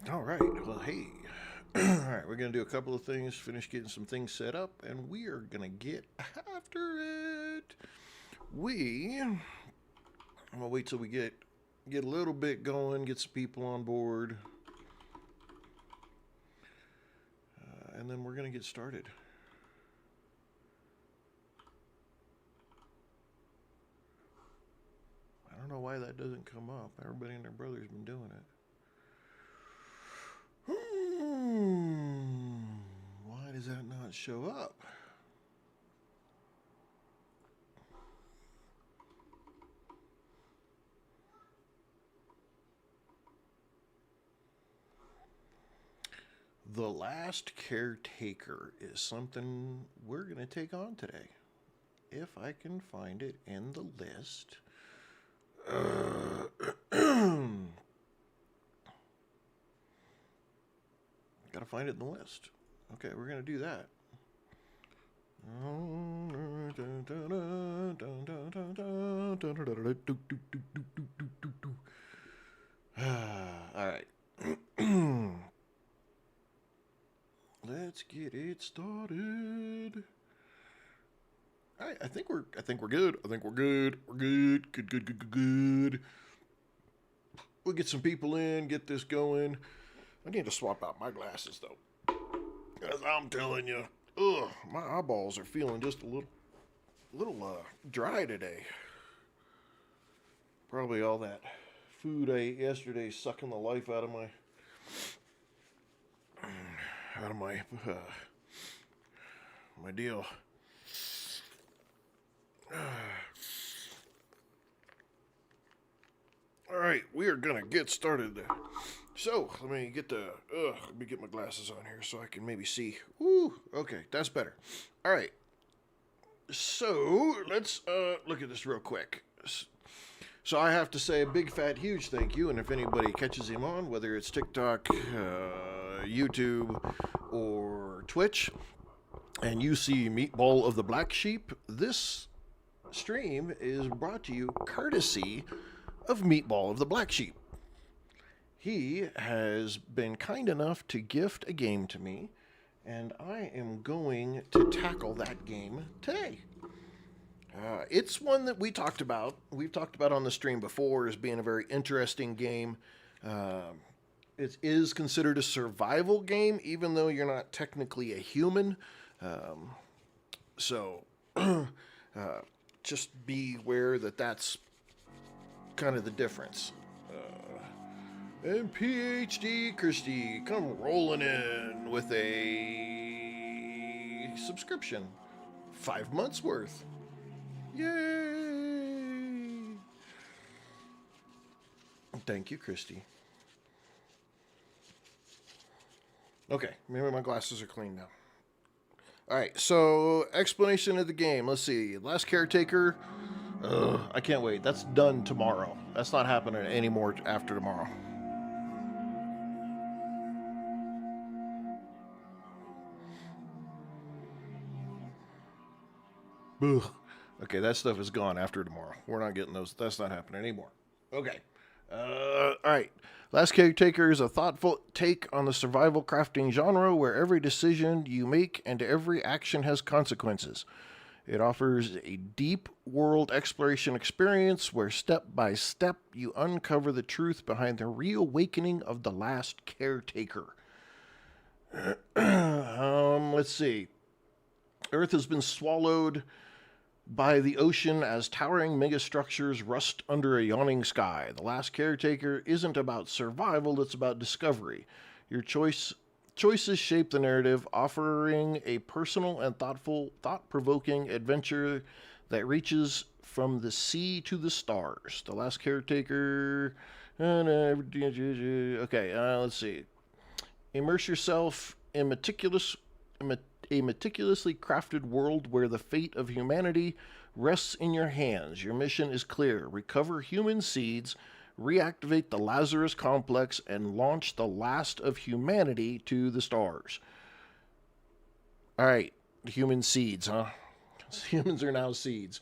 All right. Well, hey. All right, we're going to do a couple of things, finish getting some things set up, and we are going to get after it. I'm going to wait till we get a little bit going, get some people on board, and then we're going to get started. I don't know why that doesn't come up. Everybody and their brother's been doing it. Why does that not show up? The Last Caretaker is something we're going to take on today. If I can find it in the list. Gotta find it in the list. Okay, we're going to do that. All right. Let's get it started. All right, I think we're good. I think we're good. We're good. Good, good, good, good, good. We'll get some people in, get this going. I need to swap out my glasses though. As I'm telling you, my eyeballs are feeling just a little dry today. Probably all that food I ate yesterday sucking the life out of my deal. All right, we are gonna get started. So let me get my glasses on here so I can maybe see. Ooh, okay, that's better. All right. So let's look at this real quick. So I have to say a big fat huge thank you, and if anybody catches him on, whether it's TikTok, YouTube, or Twitch, and you see Meatball of the Black Sheep, this stream is brought to you courtesy of Meatball of the Black Sheep. He has been kind enough to gift a game to me, and I am going to tackle that game today. It's one that we talked about. We've talked about on the stream before as being a very interesting game. It is considered a survival game, even though you're not technically a human. So just be aware that that's kind of the difference. And PhD Christie come rolling in with a subscription. 5 months worth. Yay! Thank you, Christy. Okay, maybe my glasses are clean now. Alright, so explanation of the game. Let's see. Last Caretaker. I can't wait. That's done tomorrow. That's not happening anymore after tomorrow. Ugh. Okay, that stuff is gone after tomorrow. We're not getting those. That's not happening anymore. Okay. All right. Last Caretaker is a thoughtful take on the survival crafting genre where every decision you make and every action has consequences. It offers a deep world exploration experience where step by step you uncover the truth behind the reawakening of the last caretaker. Let's see. Earth has been swallowed by the ocean as towering megastructures rust under a yawning sky. The Last Caretaker isn't about survival, it's about discovery. Your choices shape the narrative, offering a personal and thought-provoking adventure that reaches from the sea to the stars. The Last Caretaker. Okay, let's see. Immerse yourself in a meticulously crafted world where the fate of humanity rests in your hands. Your mission is clear: recover human seeds, reactivate the Lazarus complex, and launch the last of humanity to the stars. All right, human seeds, huh? Humans are now seeds.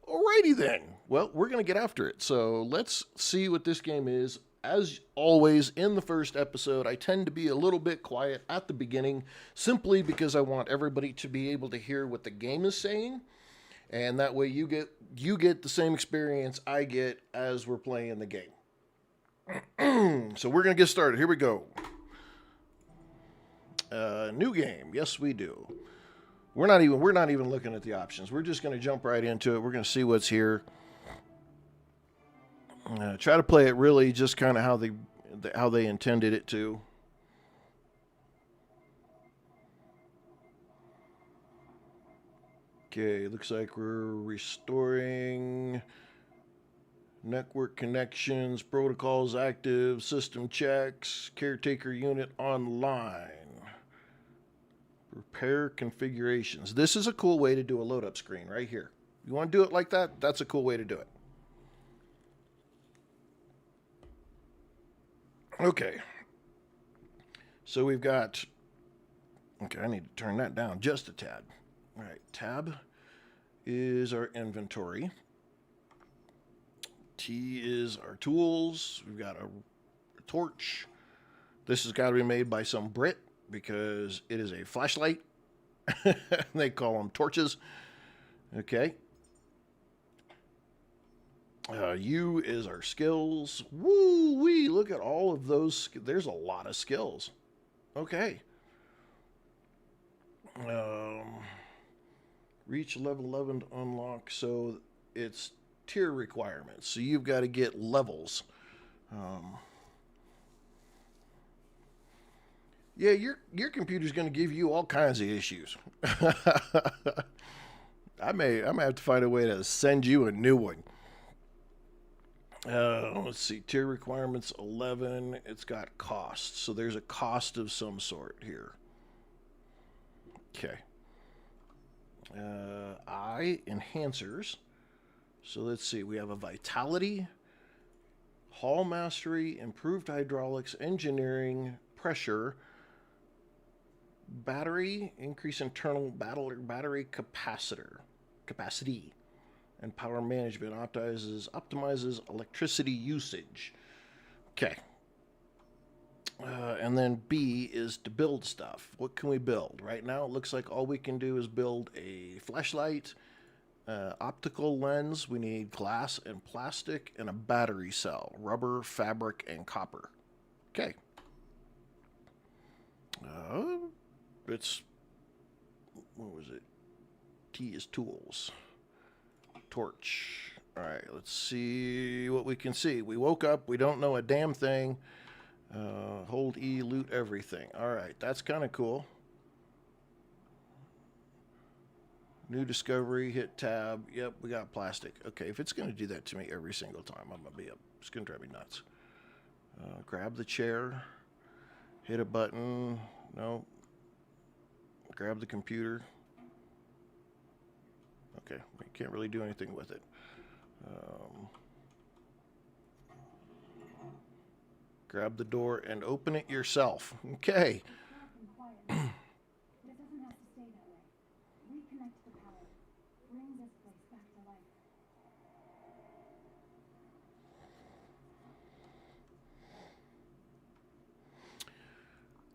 Alrighty then. Well, we're going to get after it. So let's see what this game is. as always, in the first episode, I tend to be a little bit quiet at the beginning simply because I want everybody to be able to hear what the game is saying. And that way you get the same experience I get as we're playing the game. So we're going to get started. Here we go. New game. Yes, we do. We're not even looking at the options. We're just going to jump right into it. We're going to see what's here. Try to play it really just kind of how they intended it to. Okay, looks like we're restoring network connections, protocols active, system checks, caretaker unit online. Repair configurations. This is a cool way to do a load up screen right here. You want to do it like that? That's a cool way to do it. Okay. So we've got... Okay, I need to turn that down just a tad. All right, tab is our inventory. T is our tools. We've got a torch. This has got to be made by some Brit because it is a flashlight. They call them torches. Okay. U is our skills. Woo-wee, look at all of those. There's a lot of skills. Okay. Reach level 11 to unlock. So it's tier requirements. So you've got to get levels. Yeah, your computer's going to give you all kinds of issues. I may have to find a way to send you a new one. Let's see, tier requirements 11. It's got costs, so there's a cost of some sort here. Okay. I enhancers. So let's see, we have a vitality, hall mastery, improved hydraulics, engineering, pressure, battery, increase internal battery capacity, and power management, optimizes electricity usage. Okay. And then B is to build stuff. What can we build? Right now it looks like all we can do is build a flashlight, optical lens. We need glass and plastic, and a battery cell, rubber, fabric, and copper. Okay. What was it? T is tools. Torch. All right, let's see what we can see. We woke up. We don't know a damn thing. Hold E, loot everything. All right, that's kind of cool. New discovery, hit tab. Yep, we got plastic. Okay, if it's going to do that to me every single time, I'm going to be up. It's going to drive me nuts. Grab the chair. Hit a button. No. Grab the computer. Okay, we can't really do anything with it. Grab the door and open it yourself. Okay.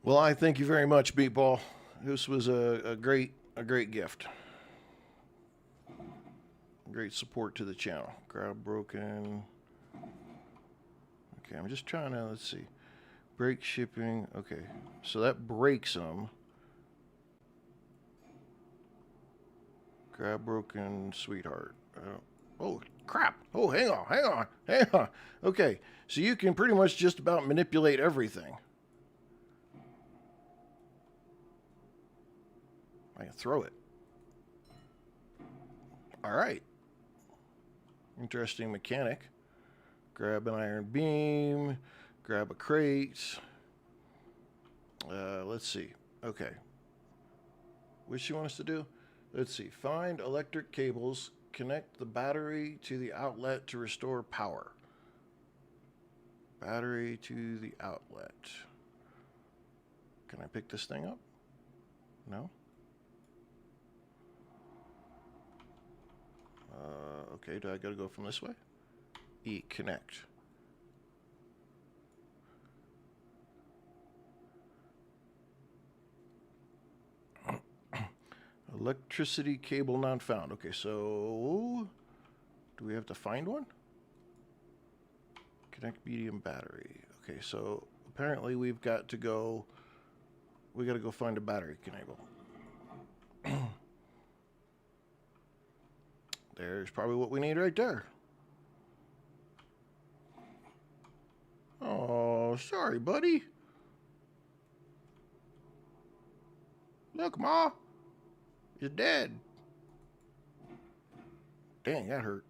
Well, I thank you very much, Beatball. This was a great gift. Great support to the channel. Grab broken. Okay, I'm just trying to, let's see. Break shipping. Okay, so that breaks them. Grab broken, sweetheart. Oh, crap. Oh, hang on. Okay, so you can pretty much just about manipulate everything. I can throw it. All right. Interesting mechanic. Grab an iron beam. Grab a crate. Let's see. Okay. What do you want us to do? Let's see. Find electric cables. Connect the battery to the outlet to restore power. Battery to the outlet. Can I pick this thing up? No? Okay, do I gotta go from this way? E, connect. Electricity cable not found. Okay, so do we have to find one? Connect medium battery. Okay, so apparently we've got to go. We got to go find a battery cable. There's probably what we need right there. Oh, sorry, buddy. Look, Ma. You're dead. Dang, that hurt.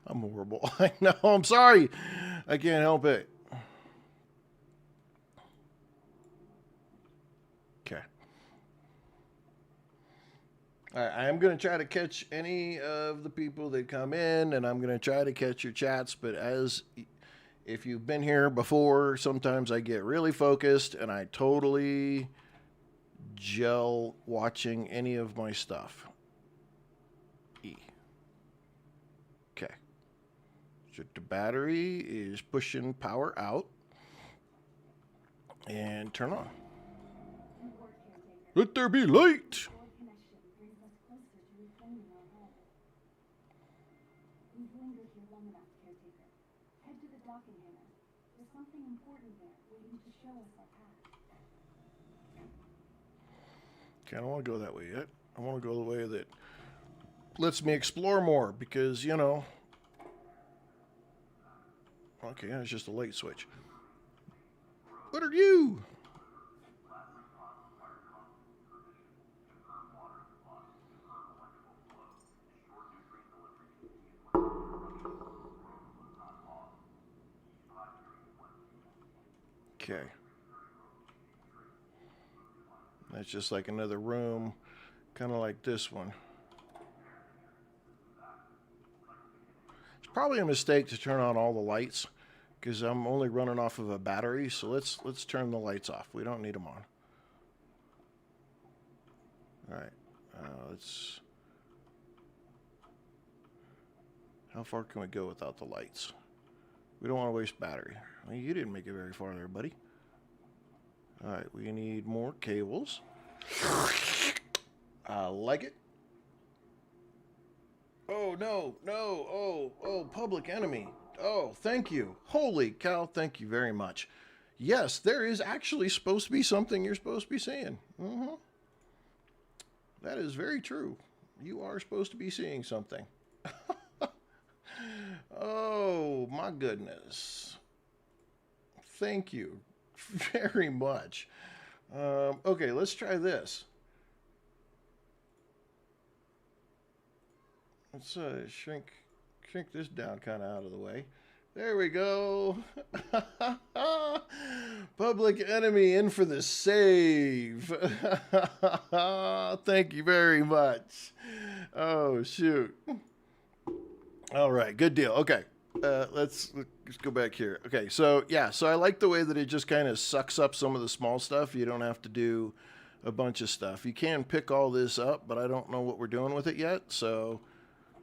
I'm horrible. I know, I'm sorry. I can't help it. Okay. All right, I am going to try to catch any of the people that come in, and I'm going to try to catch your chats, but if you've been here before, sometimes I get really focused, and I totally gel watching any of my stuff. Okay. So the battery is pushing power out. And turn on. Let there be light! We've lingered here long enough, caretaker. Head to the docking hangar. There's something important there, waiting to show us our path. Okay, I don't want to go that way yet. I want to go the way that lets me explore more, because, you know... Okay, that's just a light switch. What are you? Okay. That's just like another room, kind of like this one. It's probably a mistake to turn on all the lights, because I'm only running off of a battery, so let's turn the lights off. We don't need them on. All right. Let's... How far can we go without the lights? We don't want to waste battery. Well, you didn't make it very far there, buddy. All right, we need more cables. I like it. Oh, no, no. Oh, public enemy. Oh, thank you. Holy cow, thank you very much. Yes, there is actually supposed to be something you're supposed to be seeing. That is very true. You are supposed to be seeing something. Oh, my goodness. Thank you very much. Okay, let's try this. Let's shrink this down kind of out of the way. There we go. Public enemy in for the save. Thank you very much. Oh, shoot. All right, good deal. Okay, let's go back here. Okay, so yeah, so I like the way that it just kind of sucks up some of the small stuff. You don't have to do a bunch of stuff. You can pick all this up, but I don't know what we're doing with it yet, so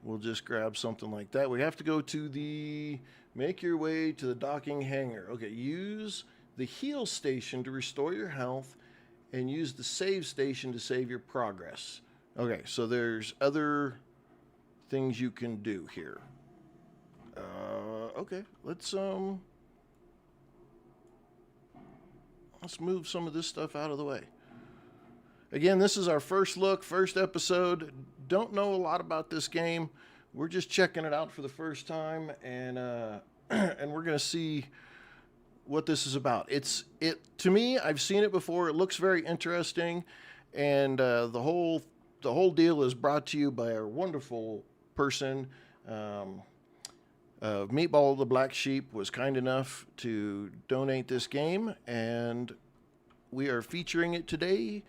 we'll just grab something like that. We have to go to the... Make your way to the docking hangar. Okay, use the heal station to restore your health and use the save station to save your progress. Okay, so there's other things you can do here. Okay, let's move some of this stuff out of the way. Again, this is our first look, first episode. Don't know a lot about this game. We're just checking it out for the first time, and and we're gonna see what this is about. To me, I've seen it before. It looks very interesting, and the whole deal is brought to you by our wonderful person. Meatball the Black Sheep was kind enough to donate this game, and we are featuring it today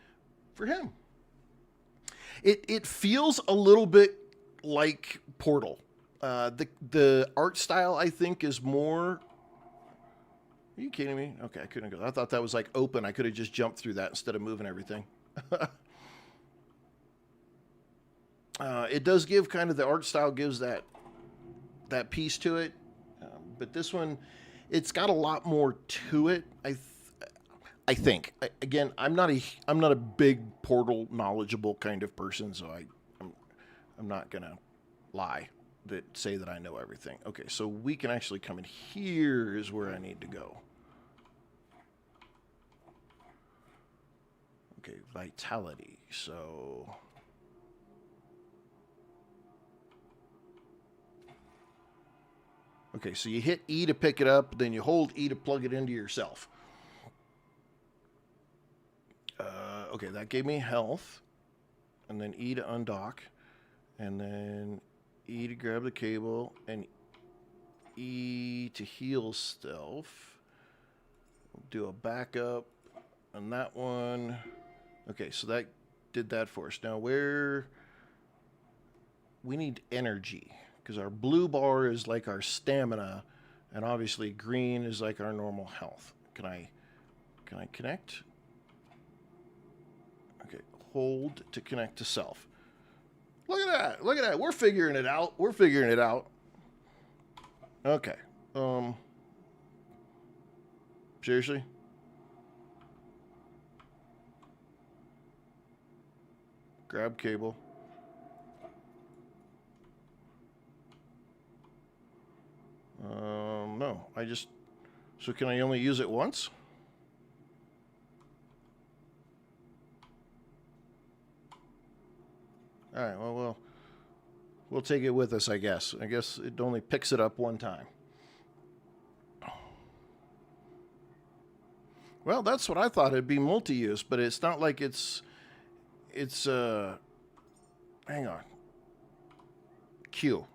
for him. It feels a little bit like Portal. The art style, I think, is more... Are you kidding me? Okay, I couldn't go. I thought that was like open. I could have just jumped through that instead of moving everything. It does give kind of... The art style gives that piece to it. But this one, it's got a lot more to it. I think. Again, I'm not a big portal knowledgeable kind of person, so I'm not gonna lie that say that I know everything. Okay, so we can actually come in here is where I need to go. Okay, vitality. So okay, so you hit E to pick it up, then you hold E to plug it into yourself. Okay, that gave me health, and then E to undock, and then E to grab the cable, and E to heal stealth. Do a backup on that one. Okay, so that did that for us. Now where we need energy, because our blue bar is like our stamina, and obviously green is like our normal health. Can I connect? Okay, hold to connect to self. Look at that! Look at that! We're figuring it out. We're figuring it out. Okay. Seriously? Grab cable. No. So can I only use it once? All right. Well, we'll take it with us, I guess. I guess it only picks it up one time. Well, that's what I thought. It'd be multi-use, but it's not like it's hang on. Q.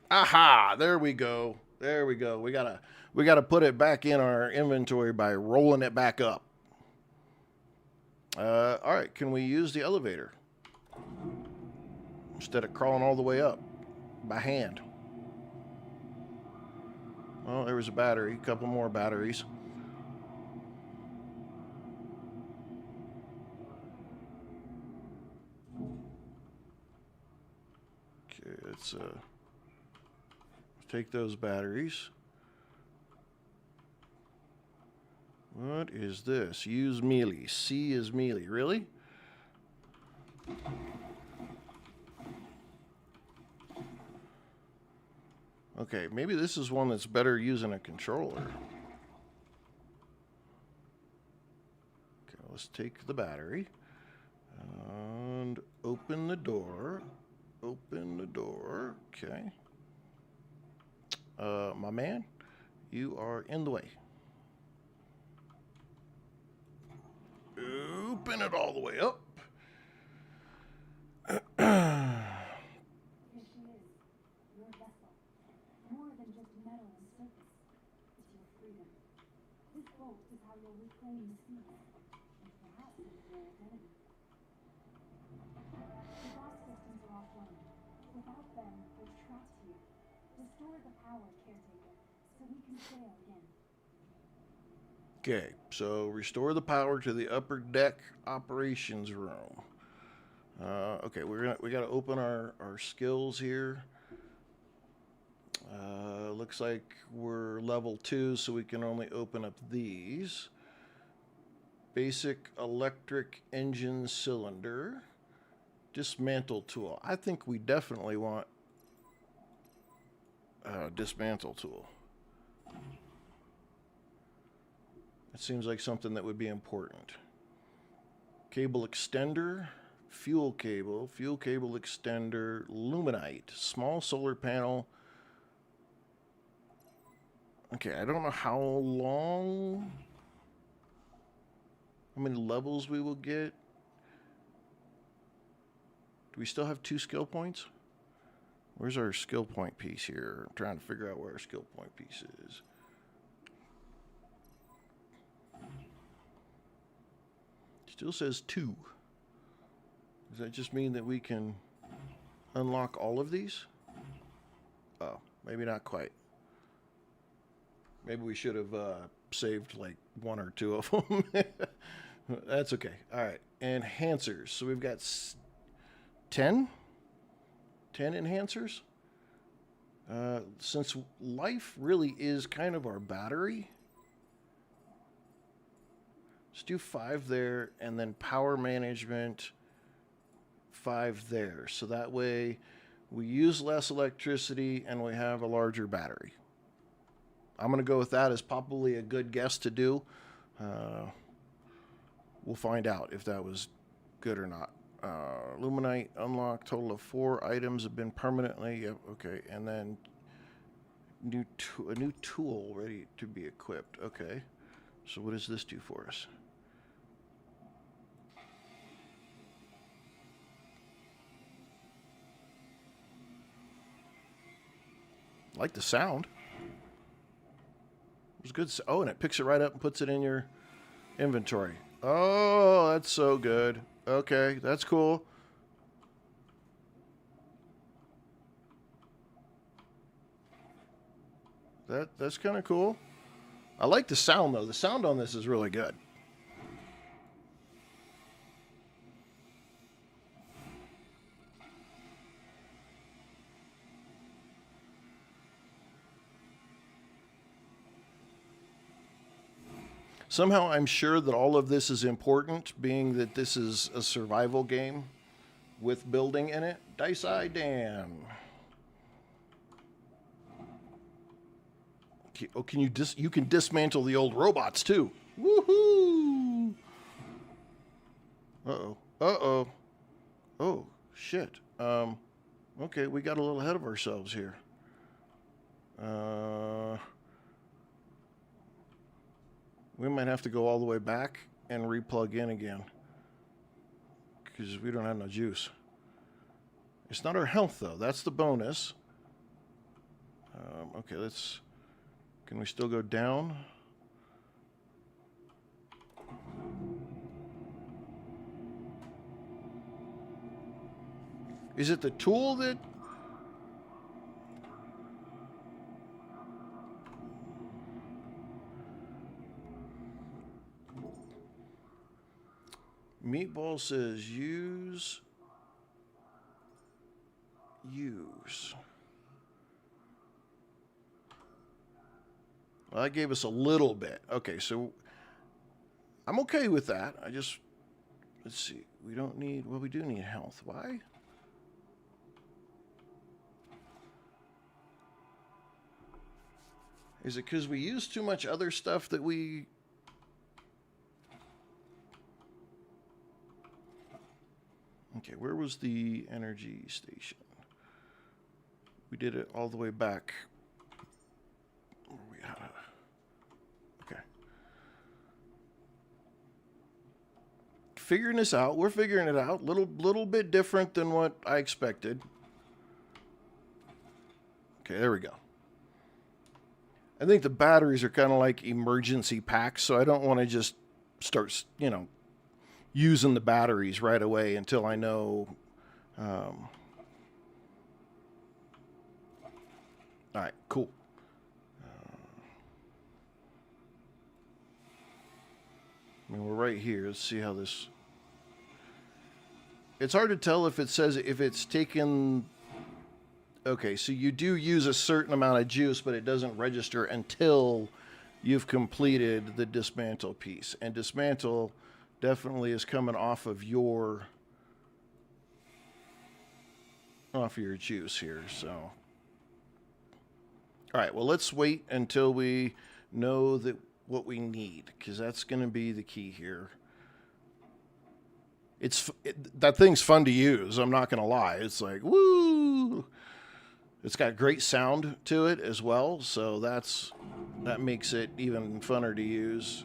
Aha! There we go. There we go. We gotta put it back in our inventory by rolling it back up. All right. Can we use the elevator instead of crawling all the way up by hand? Well, there was a battery. A couple more batteries. Okay, let's take those batteries. What is this? Use melee. C is melee. Really? Okay, maybe this is one that's better using a controller. Okay, let's take the battery and open the door. Open the door. Okay. My man, you are in the way. Open it all the way up. Here she is, your vessel. More than just metal and surface. It's your freedom. This boat is how you'll reclaim the seas, and perhaps even your identity. The gas systems are offline. Without them, we're trapped here. Restore the power, caretaker, so we can sail again. Okay, so restore the power to the upper deck operations room. Okay, we gotta open our skills here. Looks like we're level 2, so we can only open up these. Basic electric engine cylinder. Dismantle tool. I think we definitely want a dismantle tool. It seems like something that would be important. Cable extender, fuel cable extender, luminite, small solar panel. Okay, I don't know how many levels we will get. Do we still have 2 skill points? Where's our skill point piece here? I'm trying to figure out where our skill point piece is. Still says 2. Does that just mean that we can unlock all of these? Oh, maybe not quite. Maybe we should have saved like 1 or 2 of them. That's okay. All right. Enhancers. So we've got 10? 10 enhancers? Since life really is kind of our battery, Let's do 5 there, and then power management 5 there. So that way we use less electricity and we have a larger battery. I'm going to go with that as probably a good guess to do. We'll find out if that was good or not. Luminite unlock, total of 4 items have been permanently. Yep, okay. And then a new tool ready to be equipped. Okay. So what does this do for us? I like the sound. It was good. Oh, and it picks it right up and puts it in your inventory. Oh, that's so good. Okay, that's cool. That's kind of cool. I like the sound, though. The sound on this is really good. Somehow I'm sure that all of this is important, being that this is a survival game with building in it. Dice Eye Dan. Oh, can you can dismantle the old robots too. Woohoo! Uh-oh. Uh-oh. Oh, shit. Okay, we got a little ahead of ourselves here. We might have to go all the way back and replug in again, because we don't have no juice. It's not our health, though. That's the bonus. Okay, let's... Can we still go down? Is it the tool that... Meatball says use. Well, that gave us a little bit. Okay, so I'm okay with that. Let's see. We don't need, well, we do need health. Why? Is it because we use too much other stuff that we... Okay, where was the energy station? We did it all the way back. Where are we at? Okay. Figuring this out. We're figuring it out. Little bit different than what I expected. Okay, there we go. I think the batteries are kind of like emergency packs, so I don't want to just start, using the batteries right away until I know. All right, cool. I mean, we're right here. Let's see how this... It's hard to tell if it says if it's taken... Okay, so you do use a certain amount of juice, but it doesn't register until you've completed the dismantle piece. And dismantle definitely is coming off of your juice here, so. All right, well, let's wait until we know what we need, because that's going to be the key here. That thing's fun to use, I'm not going to lie. It's like, woo! It's got great sound to it as well, so that makes it even funner to use.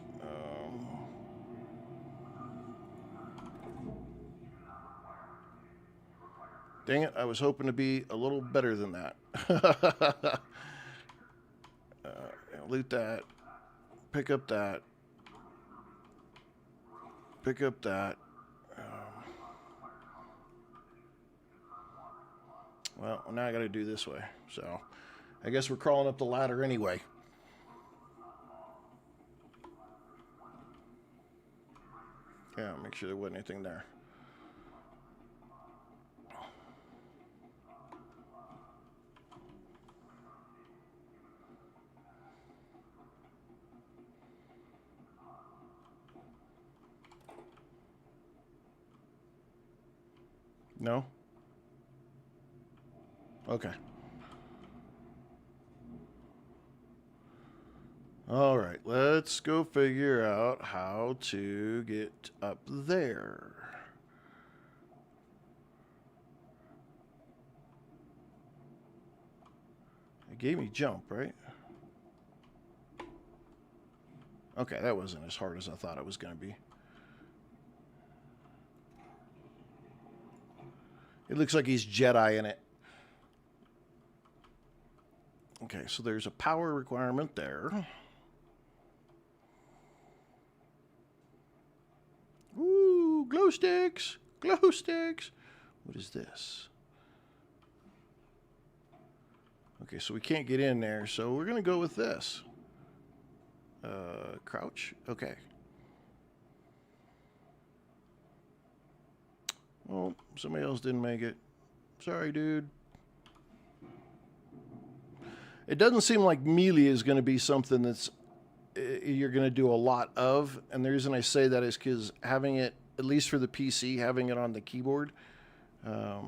Dang it, I was hoping to be a little better than that. Loot that. Pick up that. Pick up that. Well, now I got to do this way. So, I guess we're crawling up the ladder anyway. Yeah, make sure there wasn't anything there. No? Okay. All right, let's go figure out how to get up there. It gave me jump, right? Okay, that wasn't as hard as I thought it was going to be. It looks like he's Jedi in it. Okay, so there's a power requirement there. Ooh, glow sticks! Glow sticks! What is this? Okay, so we can't get in there, so we're going to go with this. Crouch? Okay. Well, somebody else didn't make it. Sorry, dude. It doesn't seem like melee is going to be something that's you're going to do a lot of. And the reason I say that is because having it, at least for the PC, having it on the keyboard, I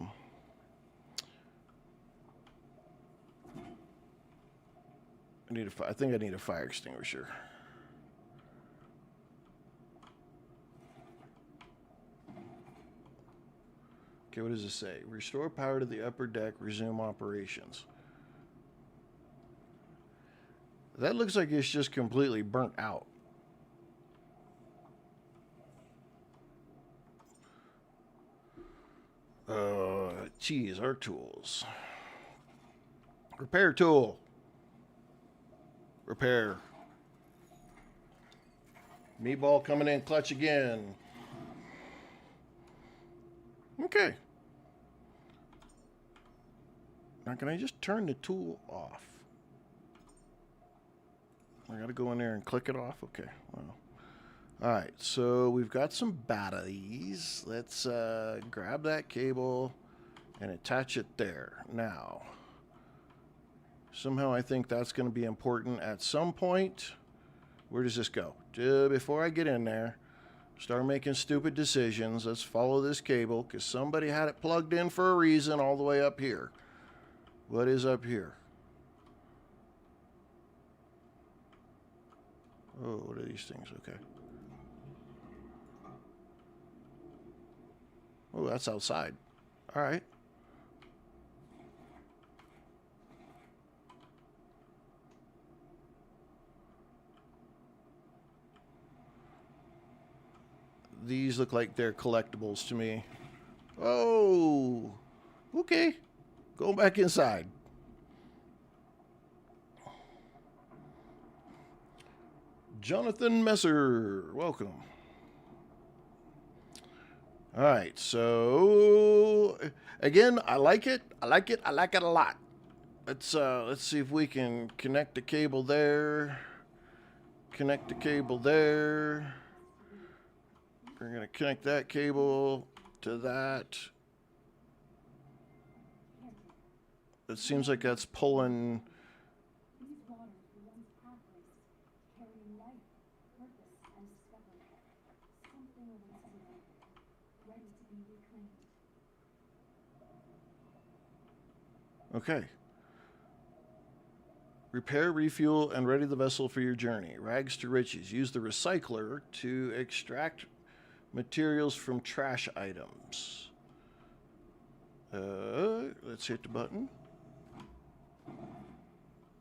think I need a fire extinguisher. Okay, what does it say? Restore power to the upper deck, resume operations. That looks like it's just completely burnt out. Geez, our tools. Repair tool. Repair. Meatball coming in clutch again. Okay. Now can I just turn the tool off? I gotta go in there and click it off? Okay, well. Alright, so we've got some batteries. Let's grab that cable and attach it there. Now, somehow I think that's going to be important at some point. Where does this go? Before I get in there, start making stupid decisions. Let's follow this cable because somebody had it plugged in for a reason all the way up here. What is up here? Oh, what are these things? Okay. Oh, that's outside. All right. These look like they're collectibles to me. Oh, okay. Going back inside. Jonathan Messer, welcome. All right, so again, I like it. I like it a lot. Let's see if we can connect the cable there. Connect the cable there. We're gonna connect that cable to that. It seems like that's pulling. These waters were once pathways, carrying life, purpose, and discovery. Something awaits here, ready to be reclaimed. Okay. Repair, refuel, and ready the vessel for your journey. Rags to riches. Use the recycler to extract materials from trash items. Let's hit the button.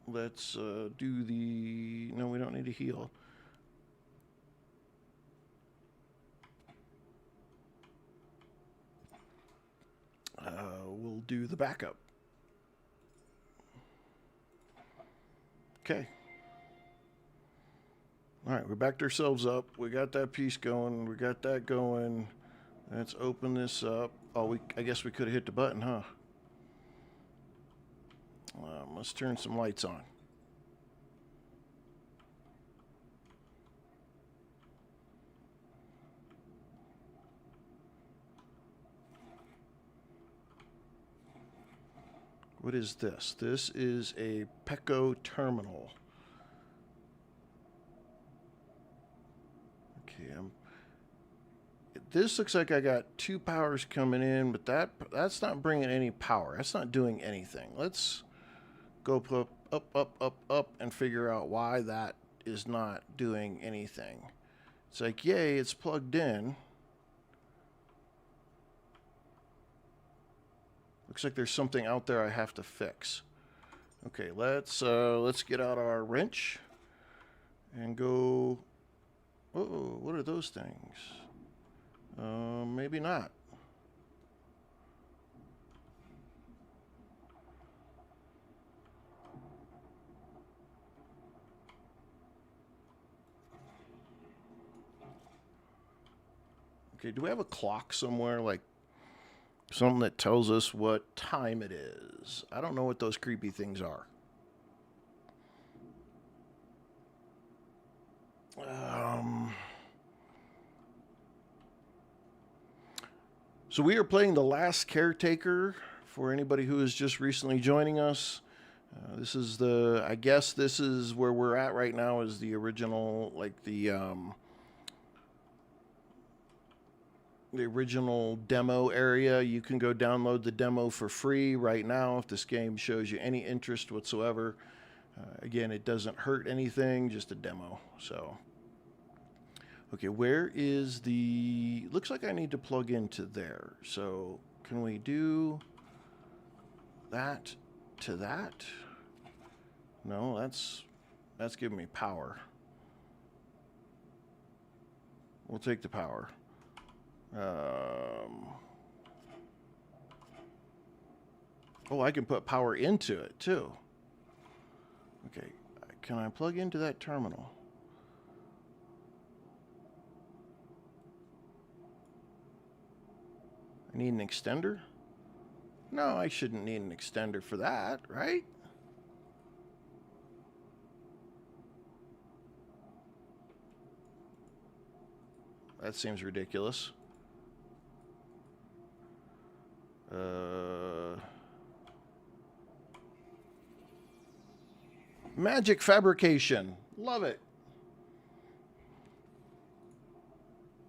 Let's do the... No, we don't need to heal. We'll do the backup. Okay. All right, we backed ourselves up. We got that piece going. We got that going. Let's open this up. Oh, I guess we could have hit the button, huh? Let's turn some lights on. What is this? This is a Pecco terminal. Okay, This looks like I got 2 powers coming in, but that's not bringing any power. That's not doing anything. Let's go up, and figure out why that is not doing anything. It's like, yay, it's plugged in. Looks like there's something out there I have to fix. Okay, let's get out our wrench and go. Oh, what are those things? Maybe not. Okay, do we have a clock somewhere, like something that tells us what time it is? I don't know what those creepy things are. So we are playing The Last Caretaker for anybody who is just recently joining us. This is I guess this is where we're at right now, is the original, like the original demo area. You can go download the demo for free right now if this game shows you any interest whatsoever. Again, it doesn't hurt anything, just a demo. So, okay, where is the... Looks like I need to plug into there. So, can we do that to that? No, that's giving me power. We'll take the power. Oh, I can put power into it too. Okay, can I plug into that terminal? I need an extender? No, I shouldn't need an extender for that, right? That seems ridiculous. Magic fabrication. Love it.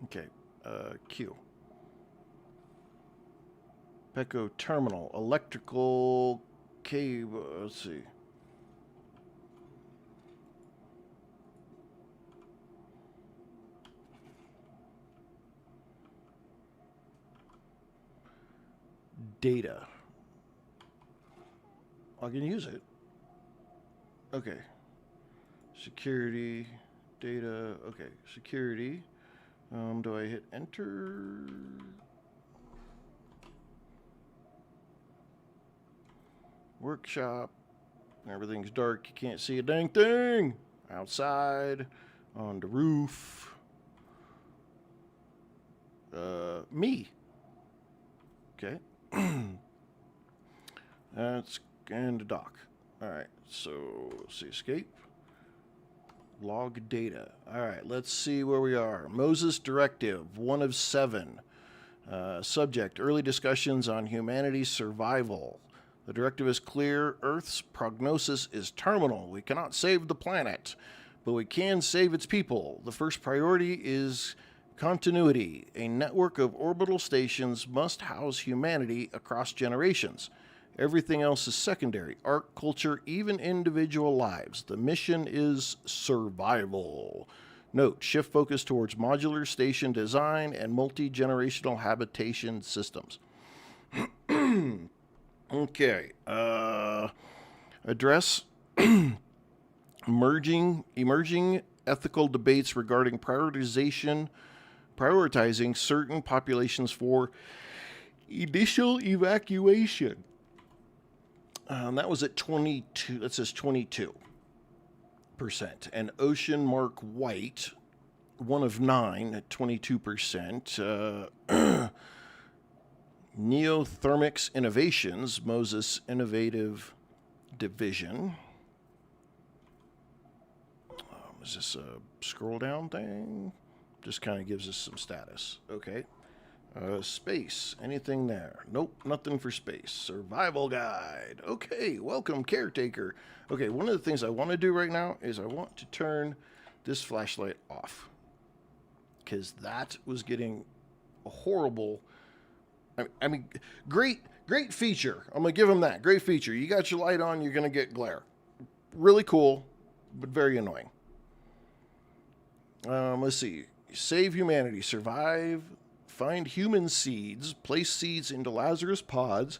Okay. Q. Pecco terminal. Electrical cable. Let's see. Data. I can use it. Okay. Security. Data. Okay. Security. Do I hit enter? Workshop. Everything's dark. You can't see a dang thing. Outside. On the roof. Me. Okay. That's and dock. All right. So let's see. Escape. Log data. All right. Let's see where we are. Moses Directive. 1 of 7. Subject. Early discussions on humanity's survival. The directive is clear. Earth's prognosis is terminal. We cannot save the planet, but we can save its people. The first priority is continuity. A network of orbital stations must house humanity across generations. Everything else is secondary. Art, culture, even individual lives. The mission is survival. Note, shift focus towards modular station design and multi-generational habitation systems. Okay. Address emerging ethical debates regarding prioritizing certain populations for initial evacuation. That was at 22. That says 22%. And Ocean Mark White, 1 of 9 at 22%. Neothermics Innovations, Moses Innovative Division. Is this a scroll down thing? Just kind of gives us some status. Okay. Space. Anything there? Nope, nothing for space. Survival guide. Okay, welcome, caretaker. Okay, one of the things I want to do right now is I want to turn this flashlight off, because that was getting a horrible. I mean, great feature. I'm gonna give them that. Great feature. You got your light on, you're gonna get glare. Really cool, but very annoying. Let's see. Save humanity. Survive. Find human seeds. Place seeds into Lazarus pods.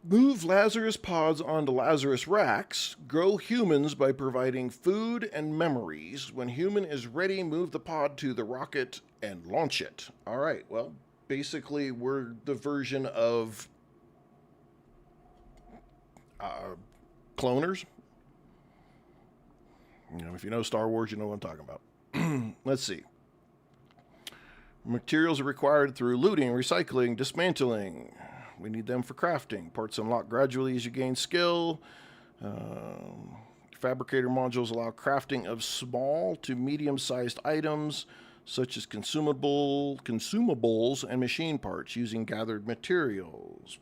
Move Lazarus pods onto Lazarus racks. Grow humans by providing food and memories. When human is ready, move the pod to the rocket and launch it. All right. Well, basically, we're the version of cloners. You know, if you know Star Wars, you know what I'm talking about. Let's see. Materials are required through looting, recycling, dismantling. We need them for crafting. Parts unlock gradually as you gain skill. Fabricator modules allow crafting of small to medium-sized items, such as consumables and machine parts using gathered materials.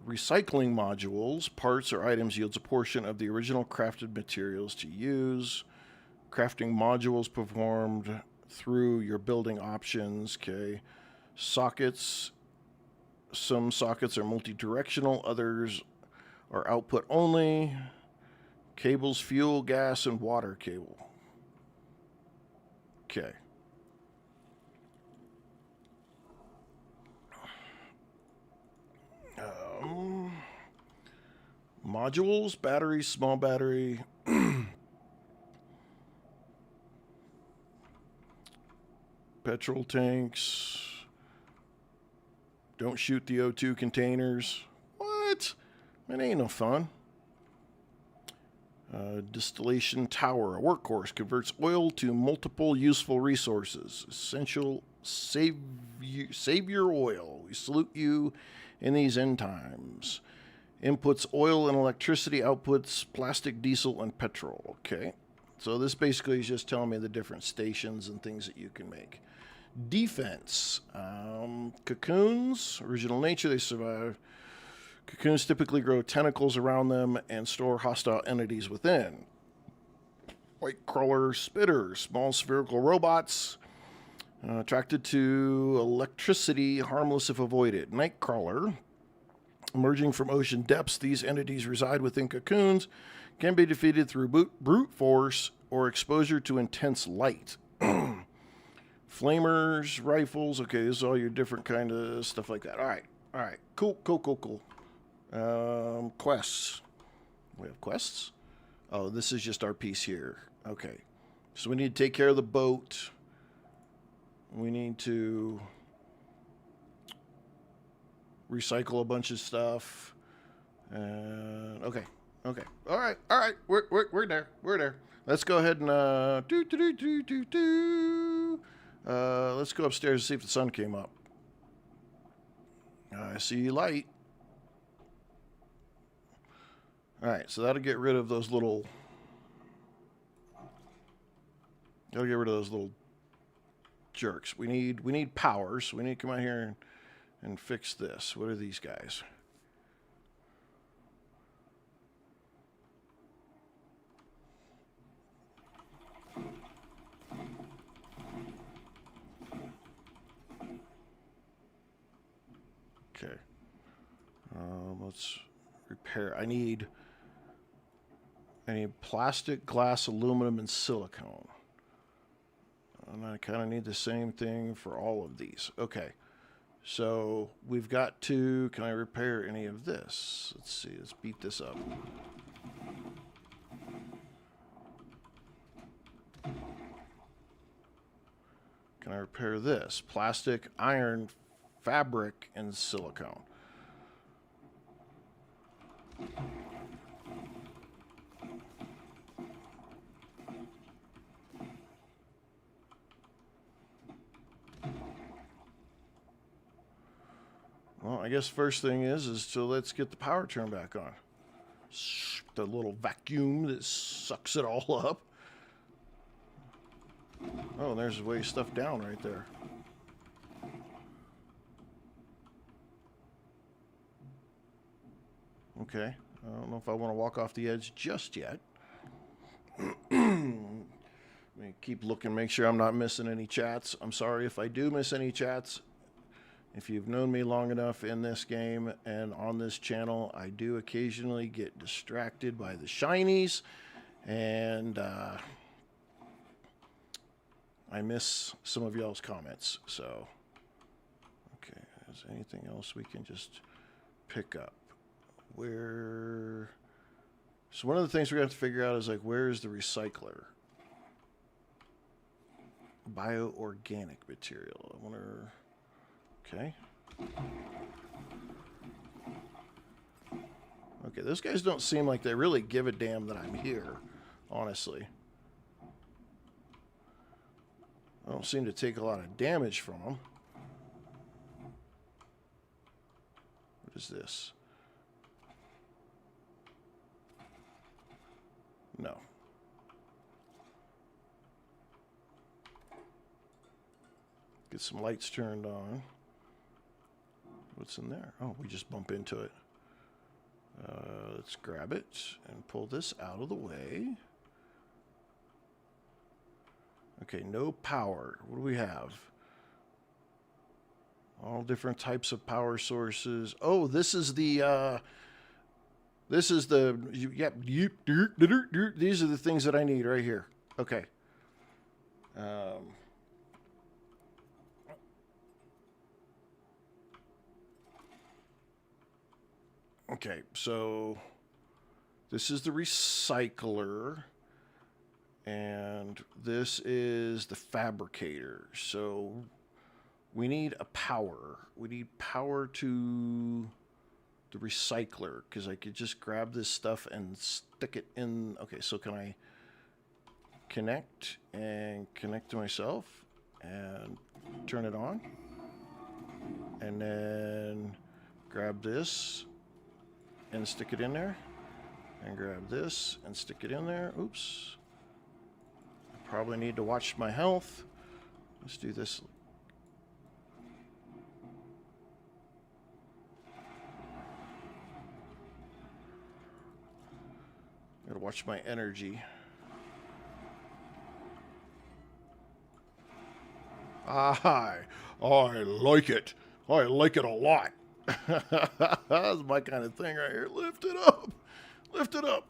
Recycling modules, parts or items yields a portion of the original crafted materials to use. Crafting modules performed through your building options. Okay. Sockets. Some sockets are multi-directional, others are output only. Cables, fuel, gas, and water cable. Okay. Modules, battery, small battery. Petrol tanks. Don't shoot the O2 containers. What? That ain't no fun. Distillation tower. A workhorse converts oil to multiple useful resources. Essential savior oil. We salute you in these end times. Inputs oil and electricity. Outputs plastic, diesel, and petrol. Okay. So this basically is just telling me the different stations and things that you can make. Defense. Cocoons. Original nature. They survive. Cocoons typically grow tentacles around them and store hostile entities within. White crawler spitters. Small spherical robots. Attracted to electricity. Harmless if avoided. Nightcrawler. Emerging from ocean depths, these entities reside within cocoons. Can be defeated through brute force or exposure to intense light. Flamers, rifles. Okay, this is all your different kind of stuff like that. All right. Cool. Quests. We have quests? Oh, this is just our piece here. Okay. So we need to take care of the boat. We need to recycle a bunch of stuff. Okay. All right. We're there. Let's go ahead and let's go upstairs and see if the sun came up. I see light. All right, so that'll get rid of those little. That'll get rid of those little jerks. We need power, so we need to come out here and fix this. What are these guys? Okay. Let's repair. I need plastic, glass, aluminum, and silicone. And I kind of need the same thing for all of these. Okay. So we've got to, can I repair any of this? Let's see, let's beat this up. Can I repair this? Plastic, iron, fabric, and silicone. Well, I guess first thing is to let's get the power turned back on. The little vacuum that sucks it all up. Oh, there's a way stuff down right there. Okay. I don't know if I want to walk off the edge just yet. Let me keep looking, make sure I'm not missing any chats. I'm sorry if I do miss any chats. If you've known me long enough in this game and on this channel, I do occasionally get distracted by the shinies, and I miss some of y'all's comments. So, okay, is there anything else we can just pick up? Where? So one of the things we're going to have to figure out is, like, where is the recycler? Bioorganic material. I wonder... Okay. Okay, those guys don't seem like they really give a damn that I'm here, honestly. I don't seem to take a lot of damage from them. What is this? No. Get some lights turned on. What's in there? Oh, we just bump into it. Let's grab it and pull this out of the way. Okay, no power. What do we have? All different types of power sources. Oh, this is the, yep, these are the things that I need right here. Okay. Okay, so this is the recycler, and this is the fabricator. So we need a power. We need power to the recycler, because I could just grab this stuff and stick it in. Okay, so can I connect and connect to myself and turn it on? And then grab this and stick it in there, and grab this and stick it in there. Oops. I probably need to watch my health. Let's do this. Gotta watch my energy. I like it. I like it a lot. That's my kind of thing right here. Lift it up. Lift it up.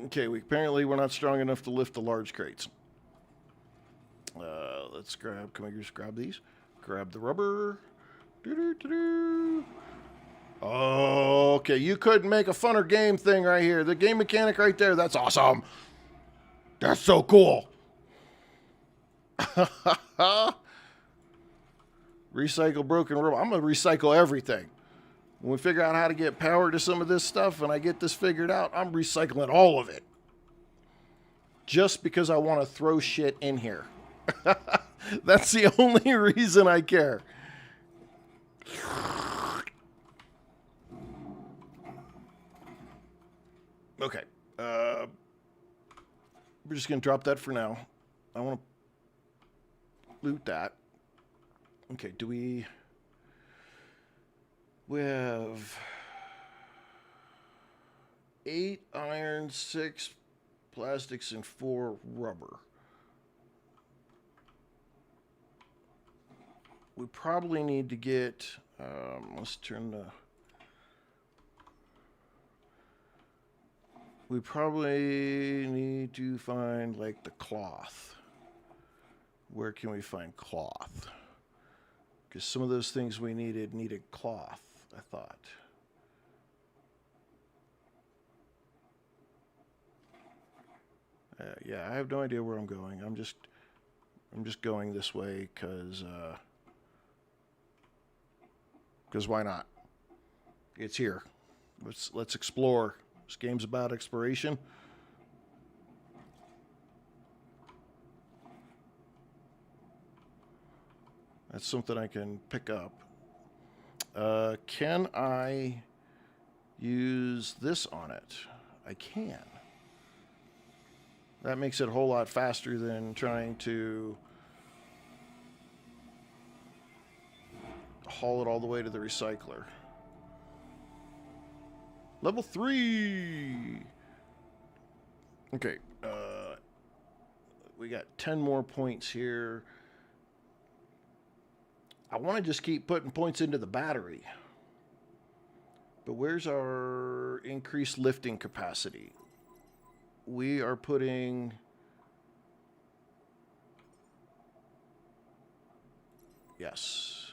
Okay, apparently we're not strong enough to lift the large crates. Let's grab, can we just grab these? Grab the rubber. Okay, you couldn't make a funner game thing right here. The game mechanic right there, that's awesome. That's so cool. Recycle broken rubber. I'm going to recycle everything. When we figure out how to get power to some of this stuff and I get this figured out, I'm recycling all of it. Just because I want to throw shit in here. That's the only reason I care. Okay. We're just going to drop that for now. I want to loot that. Okay, do we have 8 iron, 6 plastics, and 4 rubber. We probably need to get, let's turn the, we probably need to find, like, the cloth. Where can we find cloth? Because some of those things we needed cloth, I thought. Yeah, I have no idea where I'm going. I'm just going this way because why not? It's here. Let's explore. This game's about exploration. That's something I can pick up. Can I use this on it? I can. That makes it a whole lot faster than trying to haul it all the way to the recycler. Level 3! Okay. We got 10 more points here. I want to just keep putting points into the battery. But where's our increased lifting capacity? We are putting... Yes.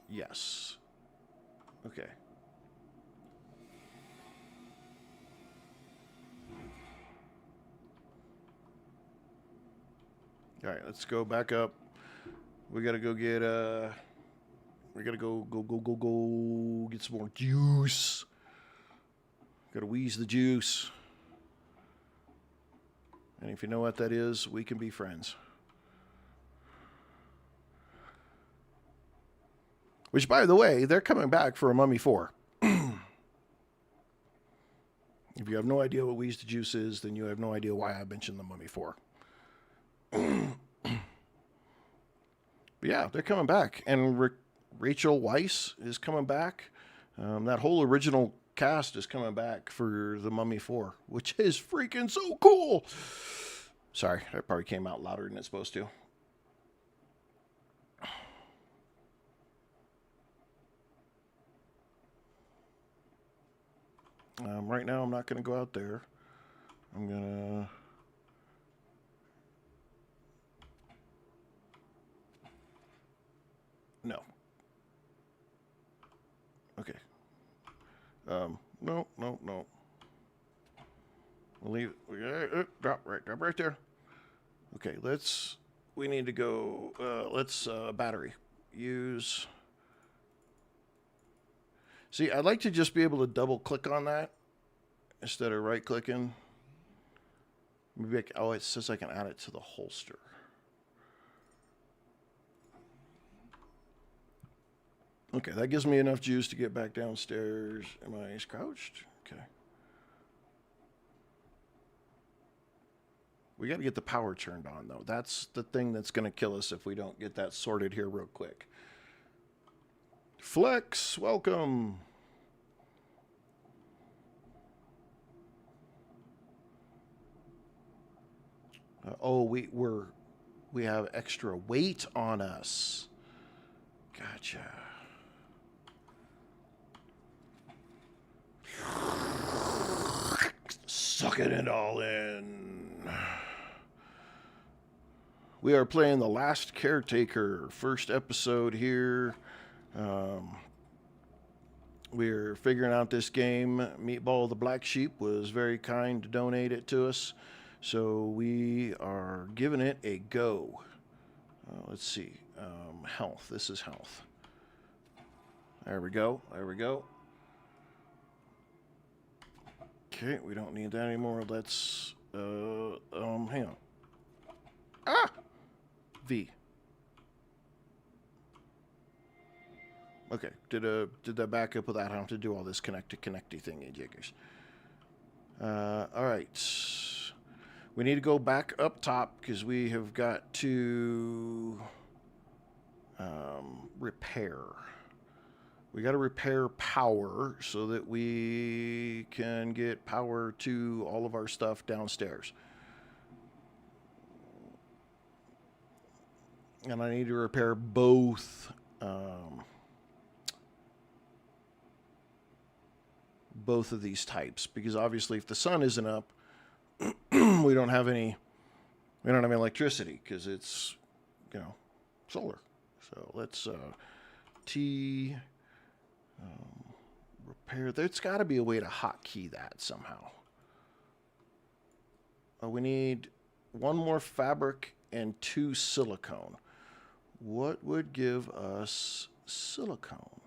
Yes. Okay. All right, let's go back up. We gotta go get we gotta go get some more juice. Gotta wheeze the juice. And if you know what that is, we can be friends. Which, by the way, they're coming back for a Mummy 4. If you have no idea what wheeze the juice is, then you have no idea why I mentioned the Mummy 4. But yeah, they're coming back. And Rachel Weisz is coming back. That whole original cast is coming back for the Mummy 4, which is freaking so cool. Sorry, that probably came out louder than it's supposed to. Right now, I'm not going to go out there. I'm going to... No. Okay. No. We'll leave it. Drop right there. Okay, we need to go, battery. Use... See, I'd like to just be able to double click on that instead of right clicking. Maybe it says I can add it to the holster. Okay, that gives me enough juice to get back downstairs. Am I crouched? Okay. We got to get the power turned on, though. That's the thing that's going to kill us if we don't get that sorted here real quick. Flex, welcome. We have extra weight on us. Gotcha. Sucking it all in. We are playing The Last Caretaker, first episode here. We're figuring out this game. Meatball the Black Sheep was very kind to donate it to us, so we are giving it a go. Let's see. Health. This is health. There we go. Okay, we don't need that anymore. Let's, hang on. Ah! V. Okay, did that back up without having to do all this connecty thingy jiggers. All right. We need to go back up top because we have got to repair. We got to repair power so that we can get power to all of our stuff downstairs. And I need to repair both of these types, because obviously if the sun isn't up, we don't have any electricity because it's, solar. So let's repair. There's got to be a way to hotkey that somehow. We need one more fabric and 2 silicone. What would give us silicone?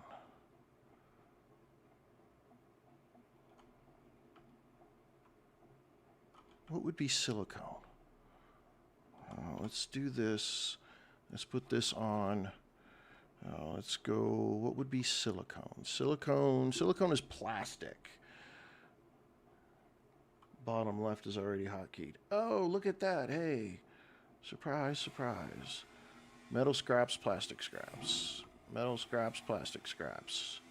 What would be silicone? Let's do this. Let's put this on. Let's go. What would be silicone? Silicone is plastic. Bottom left is already hotkeyed. Oh, look at that. Hey. Surprise, surprise. Metal scraps, plastic scraps. Metal scraps, plastic scraps.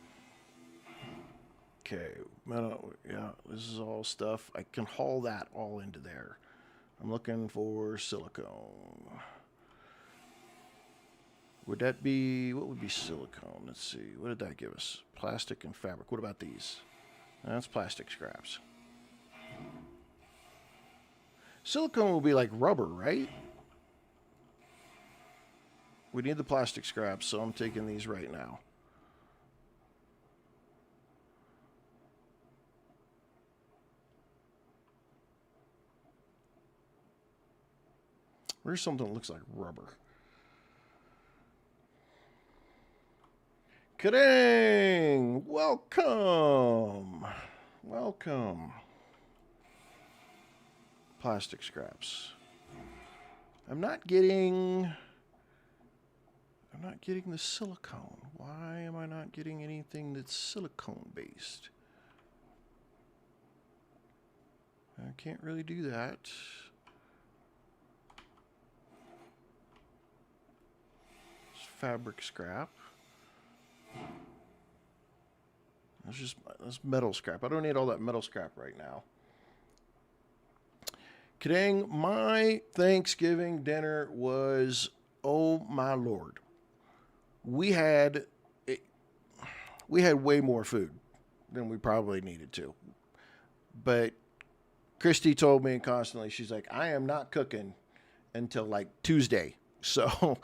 Okay, metal, yeah, this is all stuff. I can haul that all into there. I'm looking for silicone. Would that be, what would be silicone? Let's see, what did that give us? Plastic and fabric. What about these? That's plastic scraps. Silicone will be like rubber, right? We need the plastic scraps, so I'm taking these right now. Where's something that looks like rubber? Kadang! Welcome! Welcome. Plastic scraps. I'm not getting the silicone. Why am I not getting anything that's silicone based? I can't really do that. It's fabric scrap. That's metal scrap. I don't need all that metal scrap right now. Kadang, my Thanksgiving dinner was, oh my Lord. We had way more food than we probably needed to. But Christy told me constantly, she's like, I am not cooking until like Tuesday. So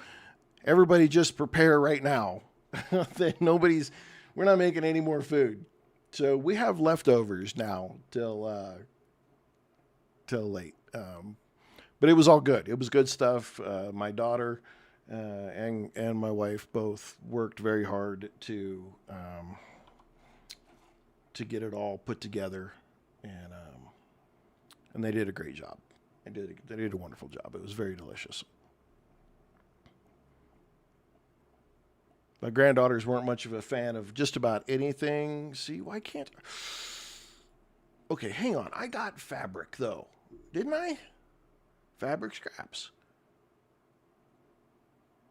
everybody just prepare right now. We're not making any more food. So we have leftovers now till late. But it was all good. It was good stuff. My daughter and my wife both worked very hard to get it all put together, and they did a great job. They did a wonderful job. It was very delicious. My granddaughters weren't much of a fan of just about anything. See, why can't... Okay, hang on. I got fabric, though. Didn't I? Fabric scraps.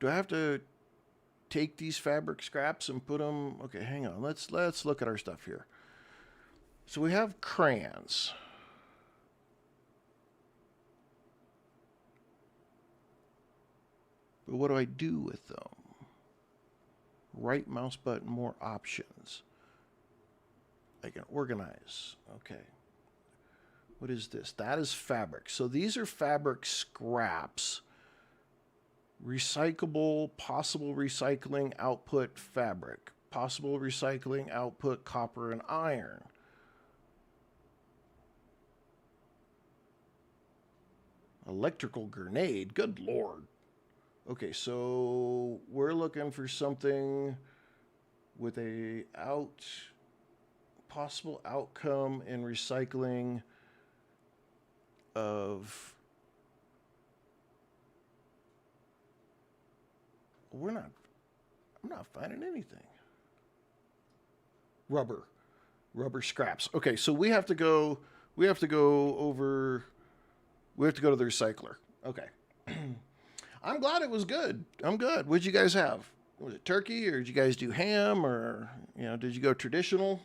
Do I have to take these fabric scraps and put them... Okay, hang on. Let's look at our stuff here. So we have crayons. But what do I do with them? Right mouse button, more options. I can organize. Okay. What is this? That is fabric. So these are fabric scraps. Recyclable, possible recycling output fabric. Possible recycling output copper and iron. Electrical grenade. Good Lord. Okay, so we're looking for something with a possible outcome in recycling of... I'm not finding anything. Rubber scraps. Okay, so we have to go to the recycler. Okay. I'm glad it was good. I'm good. What'd you guys have? Was it turkey, or did you guys do ham, or did you go traditional?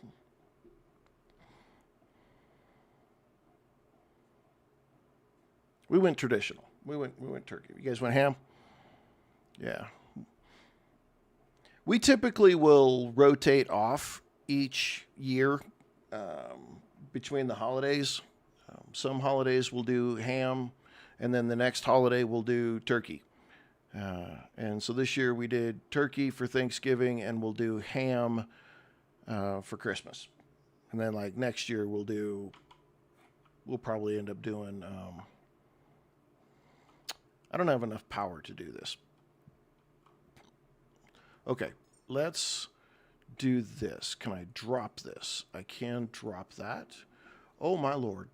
We went traditional. We went turkey. You guys went ham? Yeah. We typically will rotate off each year between the holidays. Some holidays we'll do ham, and then the next holiday we'll do turkey. And so this year we did turkey for Thanksgiving, and we'll do ham for Christmas. And then like next year we'll probably end up doing, I don't have enough power to do this. Okay, let's do this. Can I drop this? I can drop that. Oh my Lord.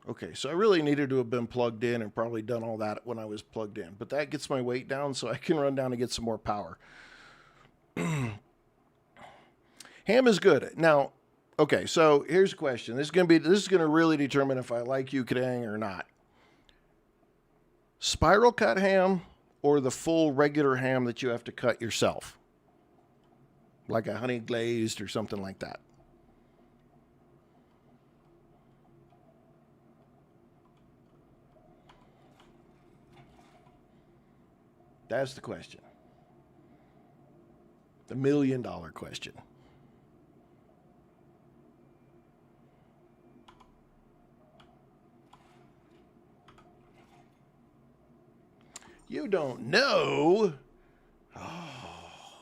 Okay, so I really needed to have been plugged in and probably done all that when I was plugged in. But that gets my weight down, so I can run down and get some more power. Ham is good. Now, Okay, so here's a question. This is gonna really determine if I like you Kadang or not. Spiral cut ham or the full regular ham that you have to cut yourself, like a honey glazed or something like that. That's the question. The $1,000,000 question. You don't know? Oh.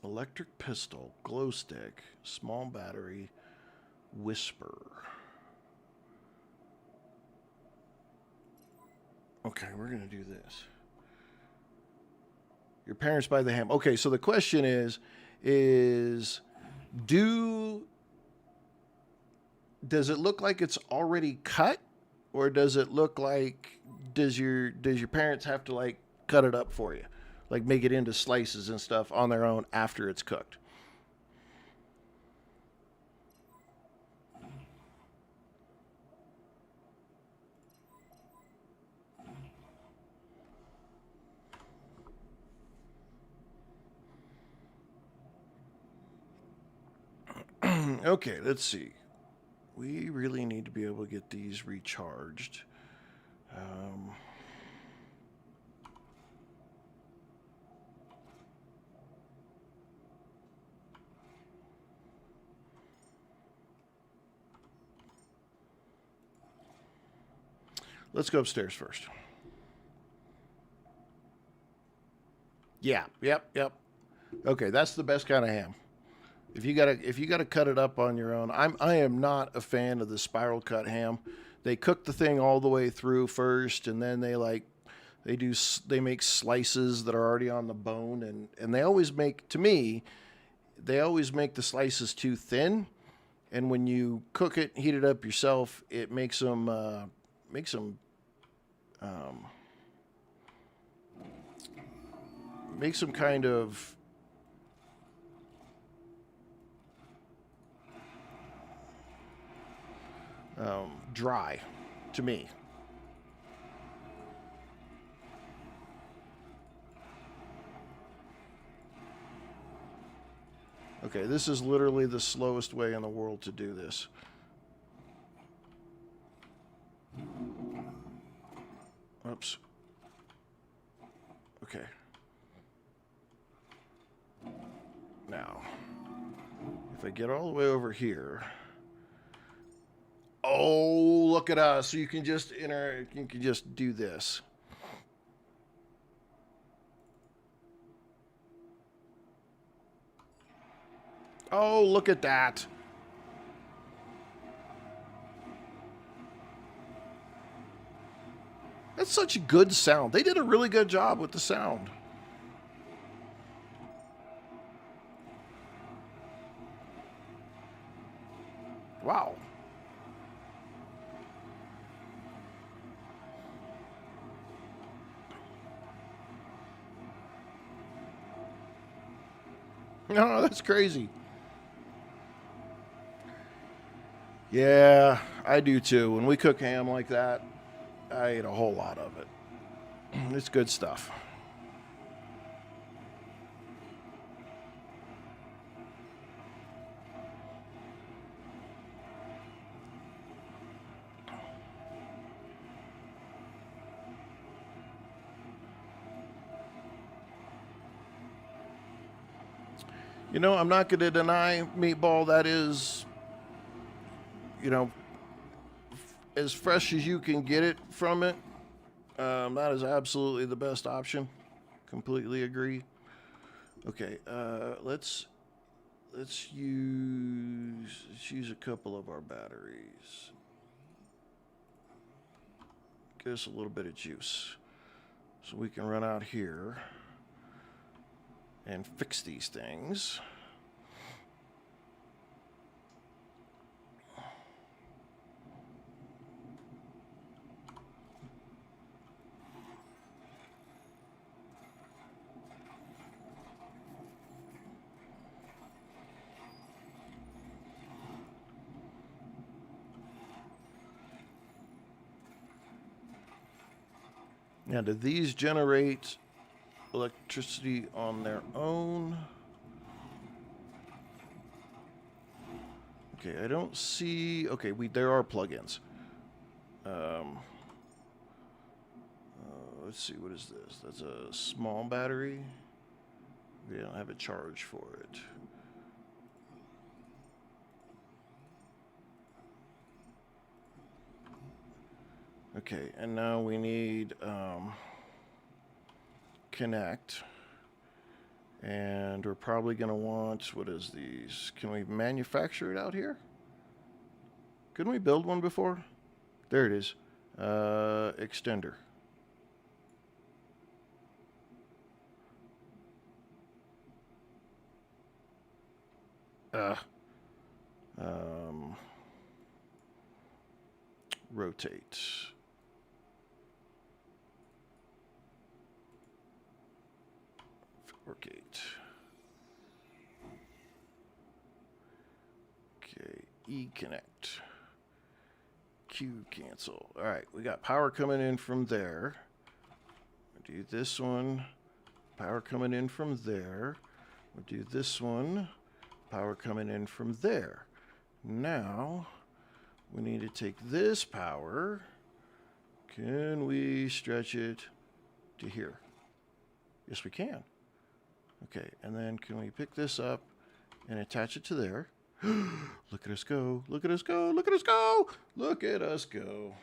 Electric pistol, glow stick, small battery, whisper. Okay, we're going to do this. Your parents buy the ham. Okay, so the question is do does it look like it's already cut, or does it look like does your parents have to like cut it up for you, like make it into slices and stuff on their own after it's cooked? Okay, let's see. We really need to be able to get these recharged. Um, let's go upstairs first. Yeah, yep. Okay, that's the best kind of ham. If you gotta cut it up on your own, I am not a fan of the spiral cut ham. They cook the thing all the way through first, and then they make slices that are already on the bone, and they always make to me they always make the slices too thin. And when you cook it, heat it up yourself, it makes them um, makes them kind of dry to me. Okay, this is literally the slowest way in the world to do this. Oops. Okay. Now, if I get all the way over here. Oh, look at us. So you can just do this. Oh, look at that. That's such a good sound. They did a really good job with the sound. Wow. No, that's crazy. Yeah, I do too. When we cook ham like that, I eat a whole lot of it. It's good stuff. You know, I'm not going to deny meatball. That is, you know, as fresh as you can get it from it. That is absolutely the best option. Completely agree. Okay, let's use a couple of our batteries. Give us a little bit of juice, so we can run out here and fix these things. Now, do these generate electricity on their own? Okay, I don't see... Okay, there are plugins. Let's see, what is this? That's a small battery. We don't have a charge for it. Okay, and now we need connect. And we're probably going to want, what is these? Can we manufacture it out here? Couldn't we build one before? There it is. Extender. Rotate. Fabricate. Okay, E connect. Q cancel. All right, we got power coming in from there. We'll do this one. Power coming in from there. We'll do this one. Power coming in from there. Now, we need to take this power. Can we stretch it to here? Yes, we can. Okay, and then can we pick this up and attach it to there? Look at us go. Look at us go. Look at us go. Look at us go.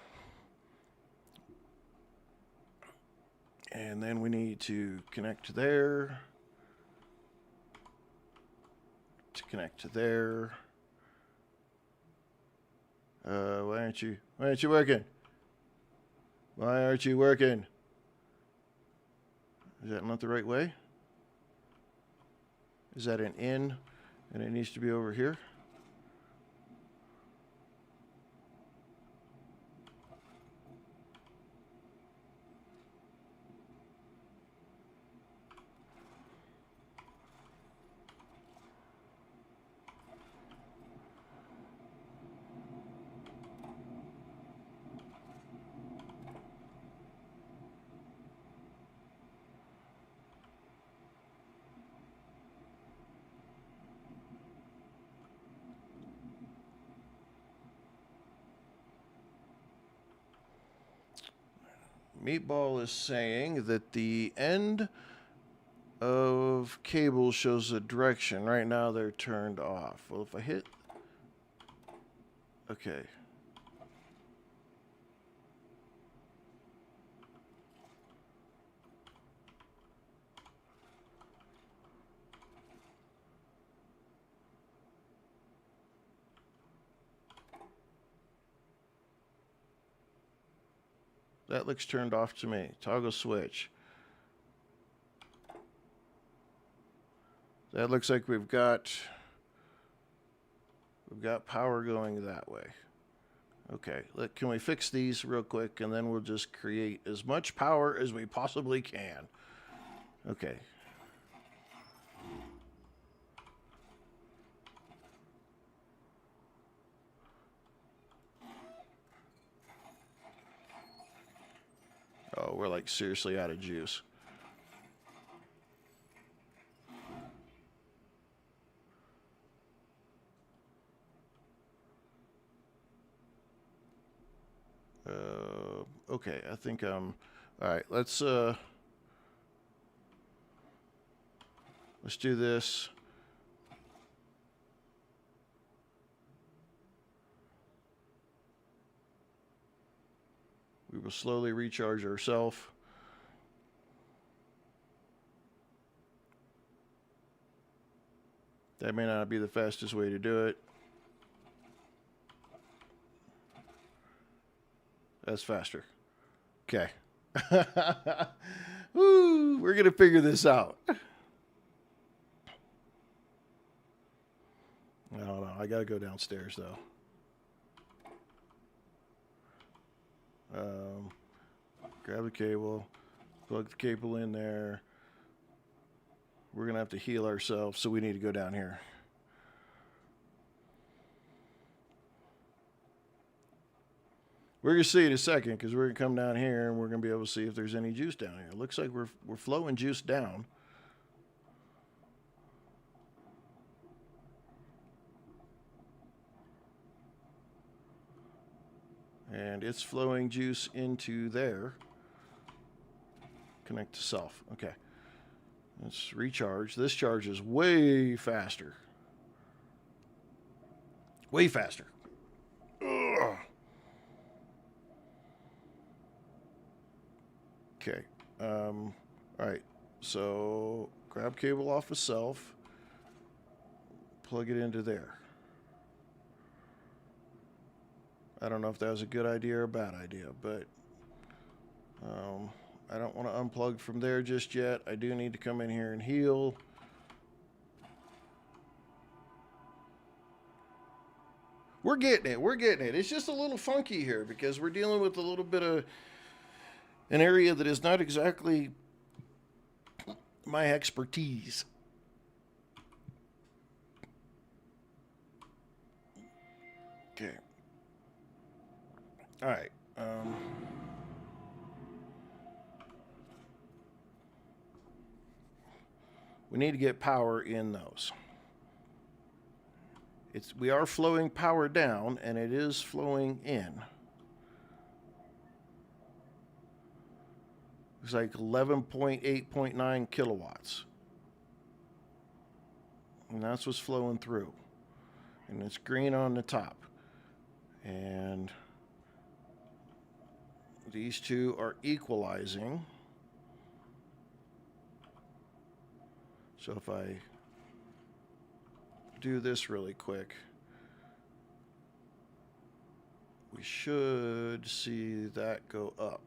And then we need to connect to there. To connect to there. Why aren't you working? Why aren't you working? Is that not the right way? Is that an in and it needs to be over here? Meatball is saying that the end of cable shows a direction. Right now they're turned off. Well, if I hit... Okay. That looks turned off to me. Toggle switch. That looks like we've got power going that way. Okay, can we fix these real quick and then we'll just create as much power as we possibly can. Okay. Oh, we're like seriously out of juice. Okay, I think all right, let's do this. We will slowly recharge ourselves. That may not be the fastest way to do it. That's faster. Okay. Woo, we're going to figure this out. I don't know. I got to go downstairs, though. Grab the cable, plug the cable in there. We're going to have to heal ourselves, so we need to go down here. We're going to see in a second because we're going to come down here and we're going to be able to see if there's any juice down here. It looks like we're flowing juice down. And it's flowing juice into there. Connect to self. Okay. Let's recharge. This charges way faster. Way faster. Ugh. Okay. All right. So grab cable off of self. Plug it into there. I don't know if that was a good idea or a bad idea, but I don't want to unplug from there just yet. I do need to come in here and heal. We're getting it. We're getting it. It's just a little funky here because we're dealing with a little bit of an area that is not exactly my expertise. Okay. All right. We need to get power in those. We are flowing power down, and it is flowing in. It's like 11.8.9 kilowatts. And that's what's flowing through. And it's green on the top. And these two are equalizing. So if I do this really quick, we should see that go up.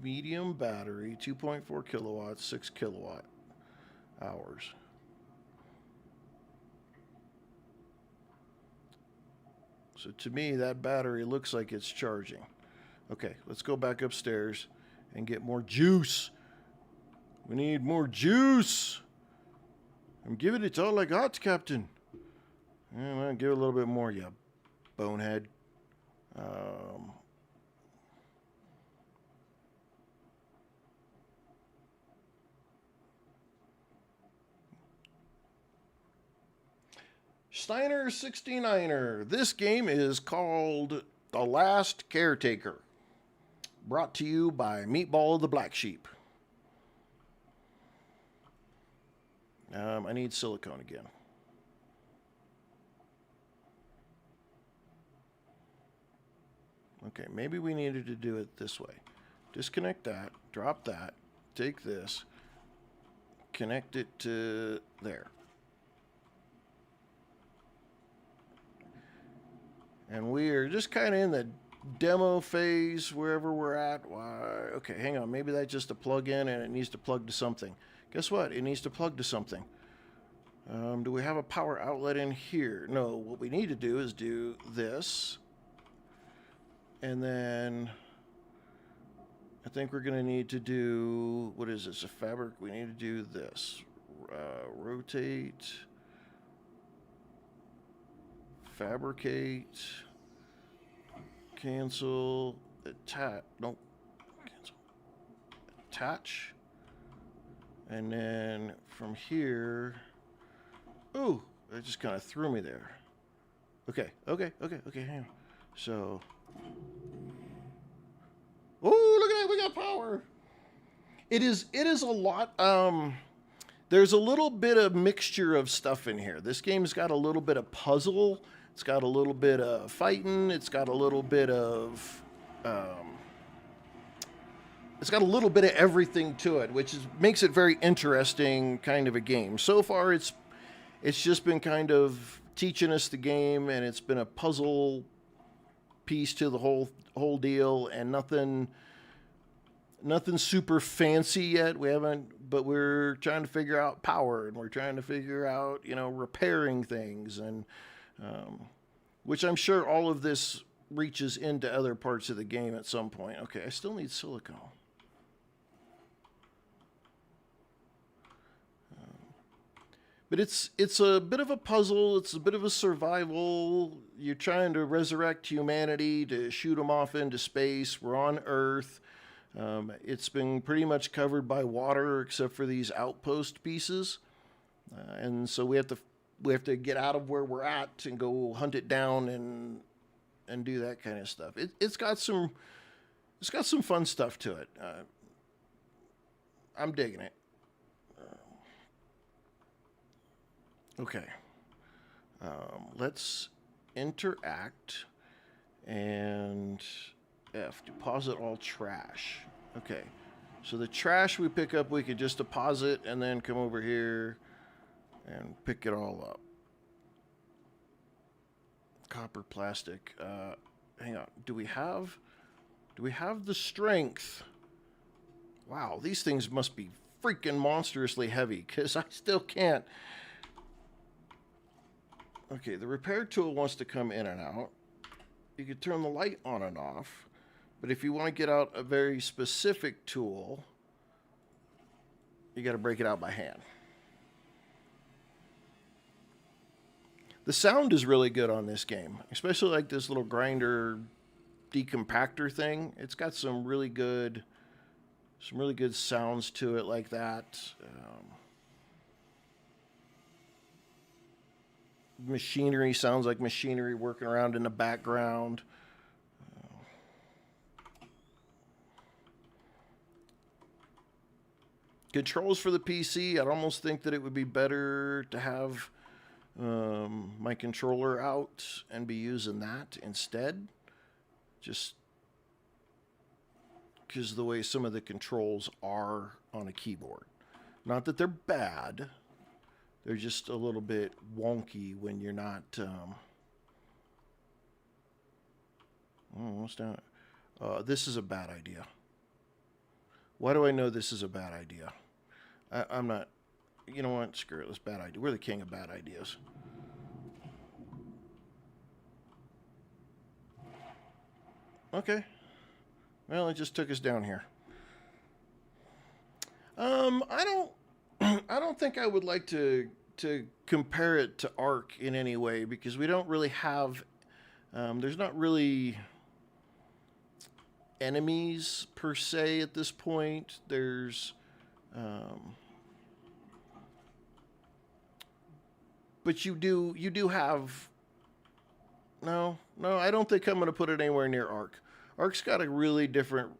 Medium battery, 2.4 kilowatts, 6 kilowatt hours. So to me, that battery looks like it's charging. Okay, let's go back upstairs and get more juice. We need more juice. I'm giving it all I got, Captain. And I'll give it a little bit more, you bonehead. Steiner 69er. This game is called The Last Caretaker. Brought to you by Meatball of the Black Sheep. I need silicone again. Okay, maybe we needed to do it this way. Disconnect that, drop that, take this, connect it to there. And we are just kind of in the demo phase wherever we're at. Why? Okay, hang on. Maybe that's just a plug-in and it needs to plug to something. Guess what? It needs to plug to something. Do we have a power outlet in here? No, what we need to do is do this. And then I think we're going to need to do, what is this, a fabric? We need to do this. Rotate. Fabricate. Cancel. Attach. Nope. Cancel. Attach. And then from here. Ooh, that just kind of threw me there. Okay, hang on. So. Oh, look at that, we got power. It is a lot. There's a little bit of mixture of stuff in here. This game's got a little bit of puzzle. It's got a little bit of fighting. It's got a little bit of everything to it, which makes it very interesting kind of a game. So far, it's just been kind of teaching us the game, and it's been a puzzle piece to the whole deal, and nothing super fancy yet. But we're trying to figure out power, and we're trying to figure out, repairing things, and which I'm sure all of this reaches into other parts of the game at some point. Okay, I still need silicone. But it's a bit of a puzzle. It's a bit of a survival. You're trying to resurrect humanity to shoot them off into space. We're on Earth. It's been pretty much covered by water except for these outpost pieces, and so we have to get out of where we're at and go hunt it down and do that kind of stuff. It's got some fun stuff to it. I'm digging it. Okay. Let's interact and F, deposit all trash. Okay. So the trash we pick up, we could just deposit and then come over here and pick it all up. Copper, plastic. Hang on. Do we have the strength? Wow, these things must be freaking monstrously heavy because I still can't. Okay, the repair tool wants to come in and out. You could turn the light on and off. But if you want to get out a very specific tool, you got to break it out by hand. The sound is really good on this game, especially like this little grinder decompactor thing. It's got some really good sounds to it like that. Machinery sounds like machinery working around in the background. Controls for the PC, I'd almost think that it would be better to have my controller out and be using that instead. Just because of the way some of the controls are on a keyboard. Not that they're bad. They're just a little bit wonky when you're not... what's down? This is a bad idea. Why do I know this is a bad idea? I'm not... You know what? Screw it. It's a bad idea. We're the king of bad ideas. Okay. Well, it just took us down here. I don't think I would like to compare it to Ark in any way because we don't really have... there's not really enemies per se at this point. There's... but you do have... No, I don't think I'm going to put it anywhere near Ark. Ark's got a really different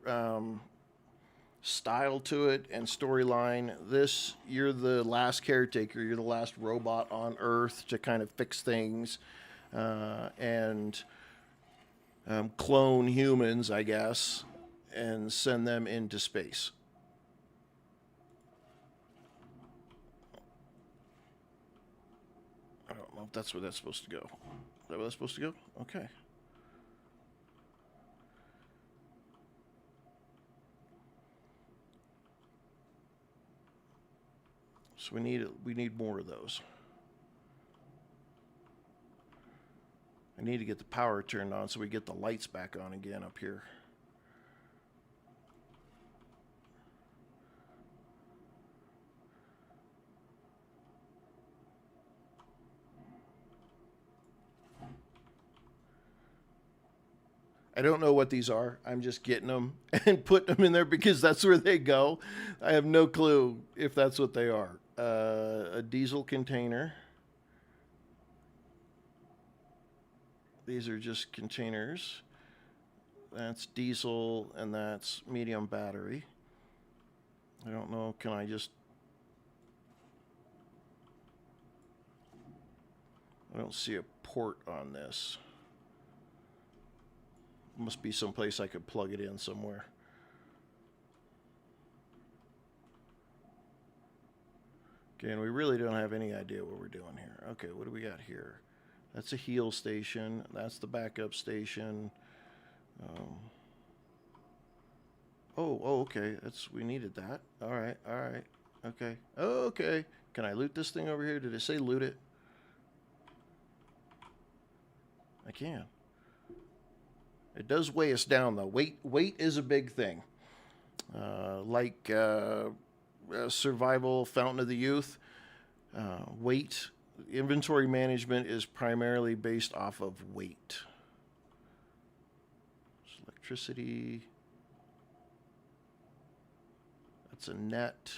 style to it and storyline. This, you're the last caretaker. You're the last robot on Earth to kind of fix things and clone humans, I guess, and send them into space. I don't know if that's where that's supposed to go. Is that where that's supposed to go? Okay. So we need more of those. I need to get the power turned on so we get the lights back on again up here. I don't know what these are. I'm just getting them and putting them in there because that's where they go. I have no clue if that's what they are. A diesel container. These are just containers. That's diesel and that's medium battery. I don't know. Can I just... I don't see a port on this. Must be someplace I could plug it in somewhere. Okay, and we really don't have any idea what we're doing here. Okay, what do we got here? That's a heal station. That's the backup station. Okay. We needed that. All right. Okay. Okay. Can I loot this thing over here? Did it say loot it? I can. It does weigh us down, though. Weight is a big thing. Like survival, Fountain of the Youth. Weight. Inventory management is primarily based off of weight. So electricity. That's a net.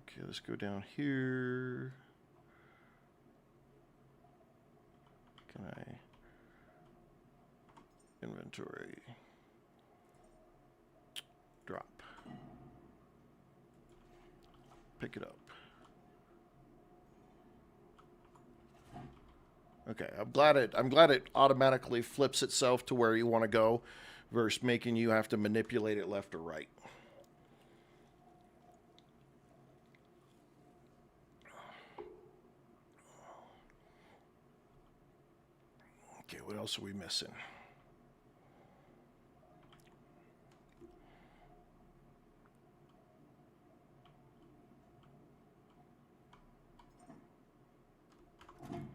Okay, let's go down here. Can I? Inventory. Drop. Pick it up. Okay, I'm glad it automatically flips itself to where you want to go versus making you have to manipulate it left or right. Okay, what else are we missing?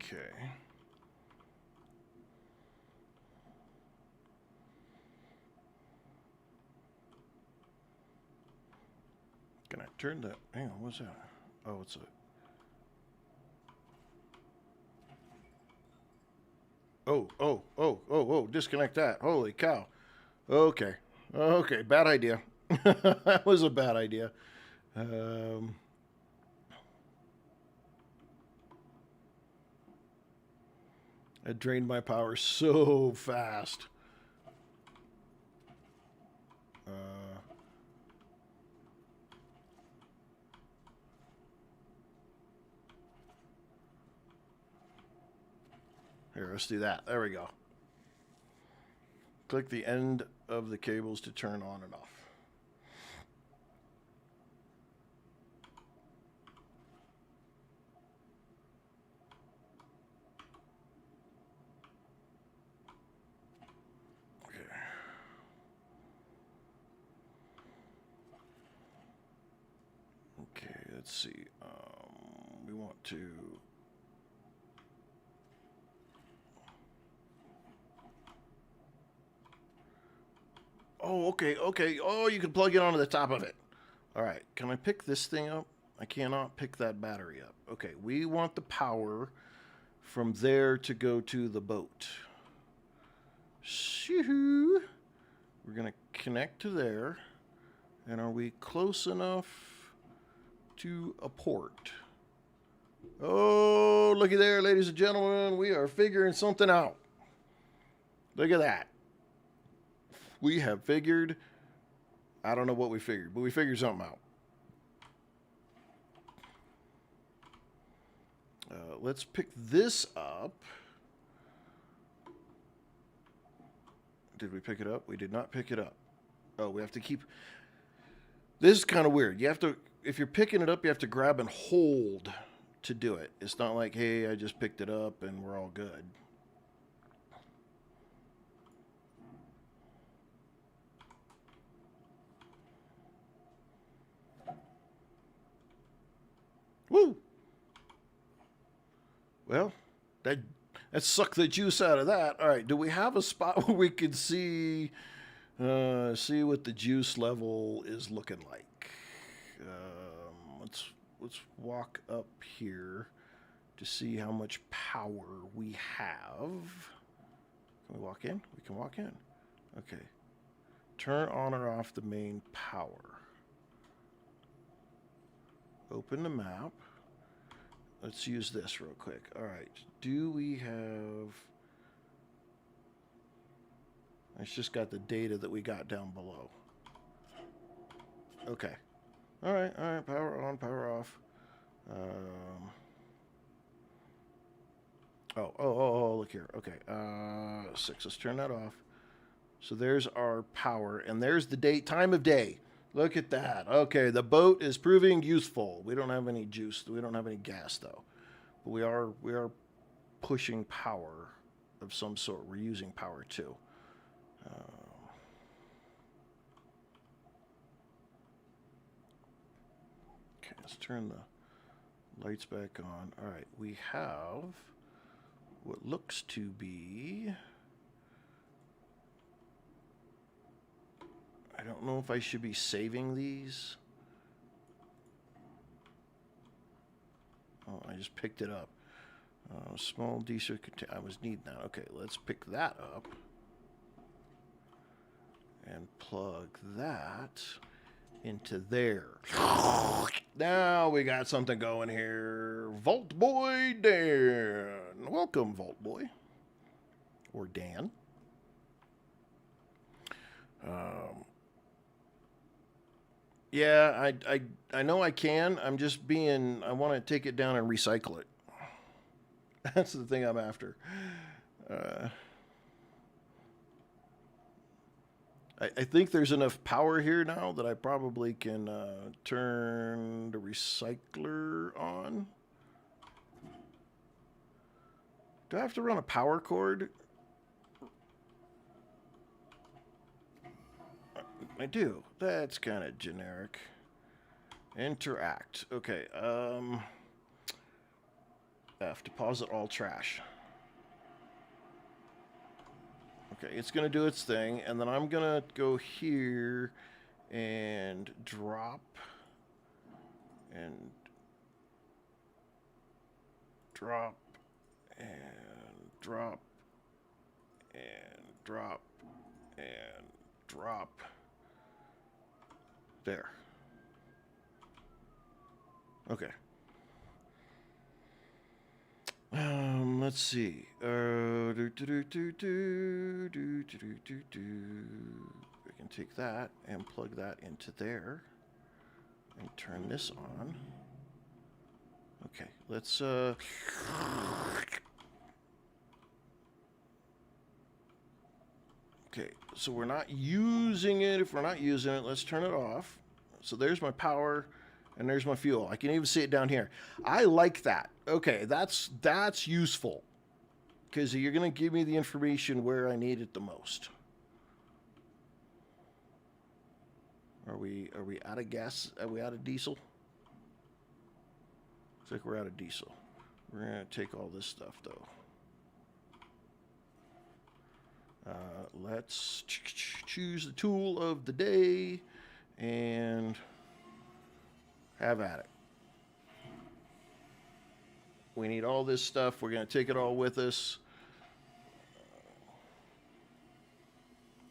Okay. Can I turn that? Hang on, what's that? Oh, it's a... Oh, disconnect that. Holy cow. Okay. Okay, bad idea. That was a bad idea. I drained my power so fast. Here, let's do that. There we go. Click the end of the cables to turn on and off. Okay. Okay, let's see. We want to... Oh, okay. Oh, you can plug it onto the top of it. All right, can I pick this thing up? I cannot pick that battery up. Okay, we want the power from there to go to the boat. Shoo-hoo. We're going to connect to there. And are we close enough to a port? Oh, looky there, ladies and gentlemen. We are figuring something out. Look at that. We have figured... I don't know what we figured, but we figured something out. Let's pick this up. Did we pick it up? We did not pick it up. Oh, we have to keep... This is kind of weird. You have to... If you're picking it up, you have to grab and hold to do it. It's not like, hey, I just picked it up and we're all good. Woo! Well, that sucked the juice out of that. All right, do we have a spot where we could see what the juice level is looking like? Let's walk up here to see how much power we have. Can we walk in? We can walk in. Okay. Turn on or off the main power. Open the map. Let's use this real quick. All right. Do we have... It's just got the data that we got down below. Okay. All right. Power on, power off. Look here. Okay. 6. Let's turn that off. So there's our power, and there's the date, time of day. Look at that. Okay, the boat is proving useful. We don't have any juice. We don't have any gas, though. But we are pushing power of some sort. We're using power, too. Okay, let's turn the lights back on. All right, we have what looks to be... I don't know if I should be saving these. Oh, I just picked it up. Small diesel container. I was needing that. Okay, let's pick that up. And plug that into there. Now we got something going here. Vault Boy Dan. Welcome, Vault Boy. Or Dan. Yeah, I know I can. I'm just being... I want to take it down and recycle it. That's the thing I'm after. I think there's enough power here now that I probably can turn the recycler on. Do I have to run a power cord? I do. That's kind of generic. Interact. Okay. F. Deposit all trash. Okay, it's going to do its thing, and then I'm going to go here and drop and drop and drop and drop and drop. There. Okay. Let's see. We can take that and plug that into there and turn this on. Okay, let's okay, so we're not using it. If we're not using it, let's turn it off. So there's my power. And there's my fuel. I can even see it down here. I like that. Okay, that's useful. Because you're going to give me the information where I need it the most. Are we out of gas? Are we out of diesel? Looks like we're out of diesel. We're going to take all this stuff, though. Let's choose the tool of the day and... have at it. We need all this stuff. We're going to take it all with us.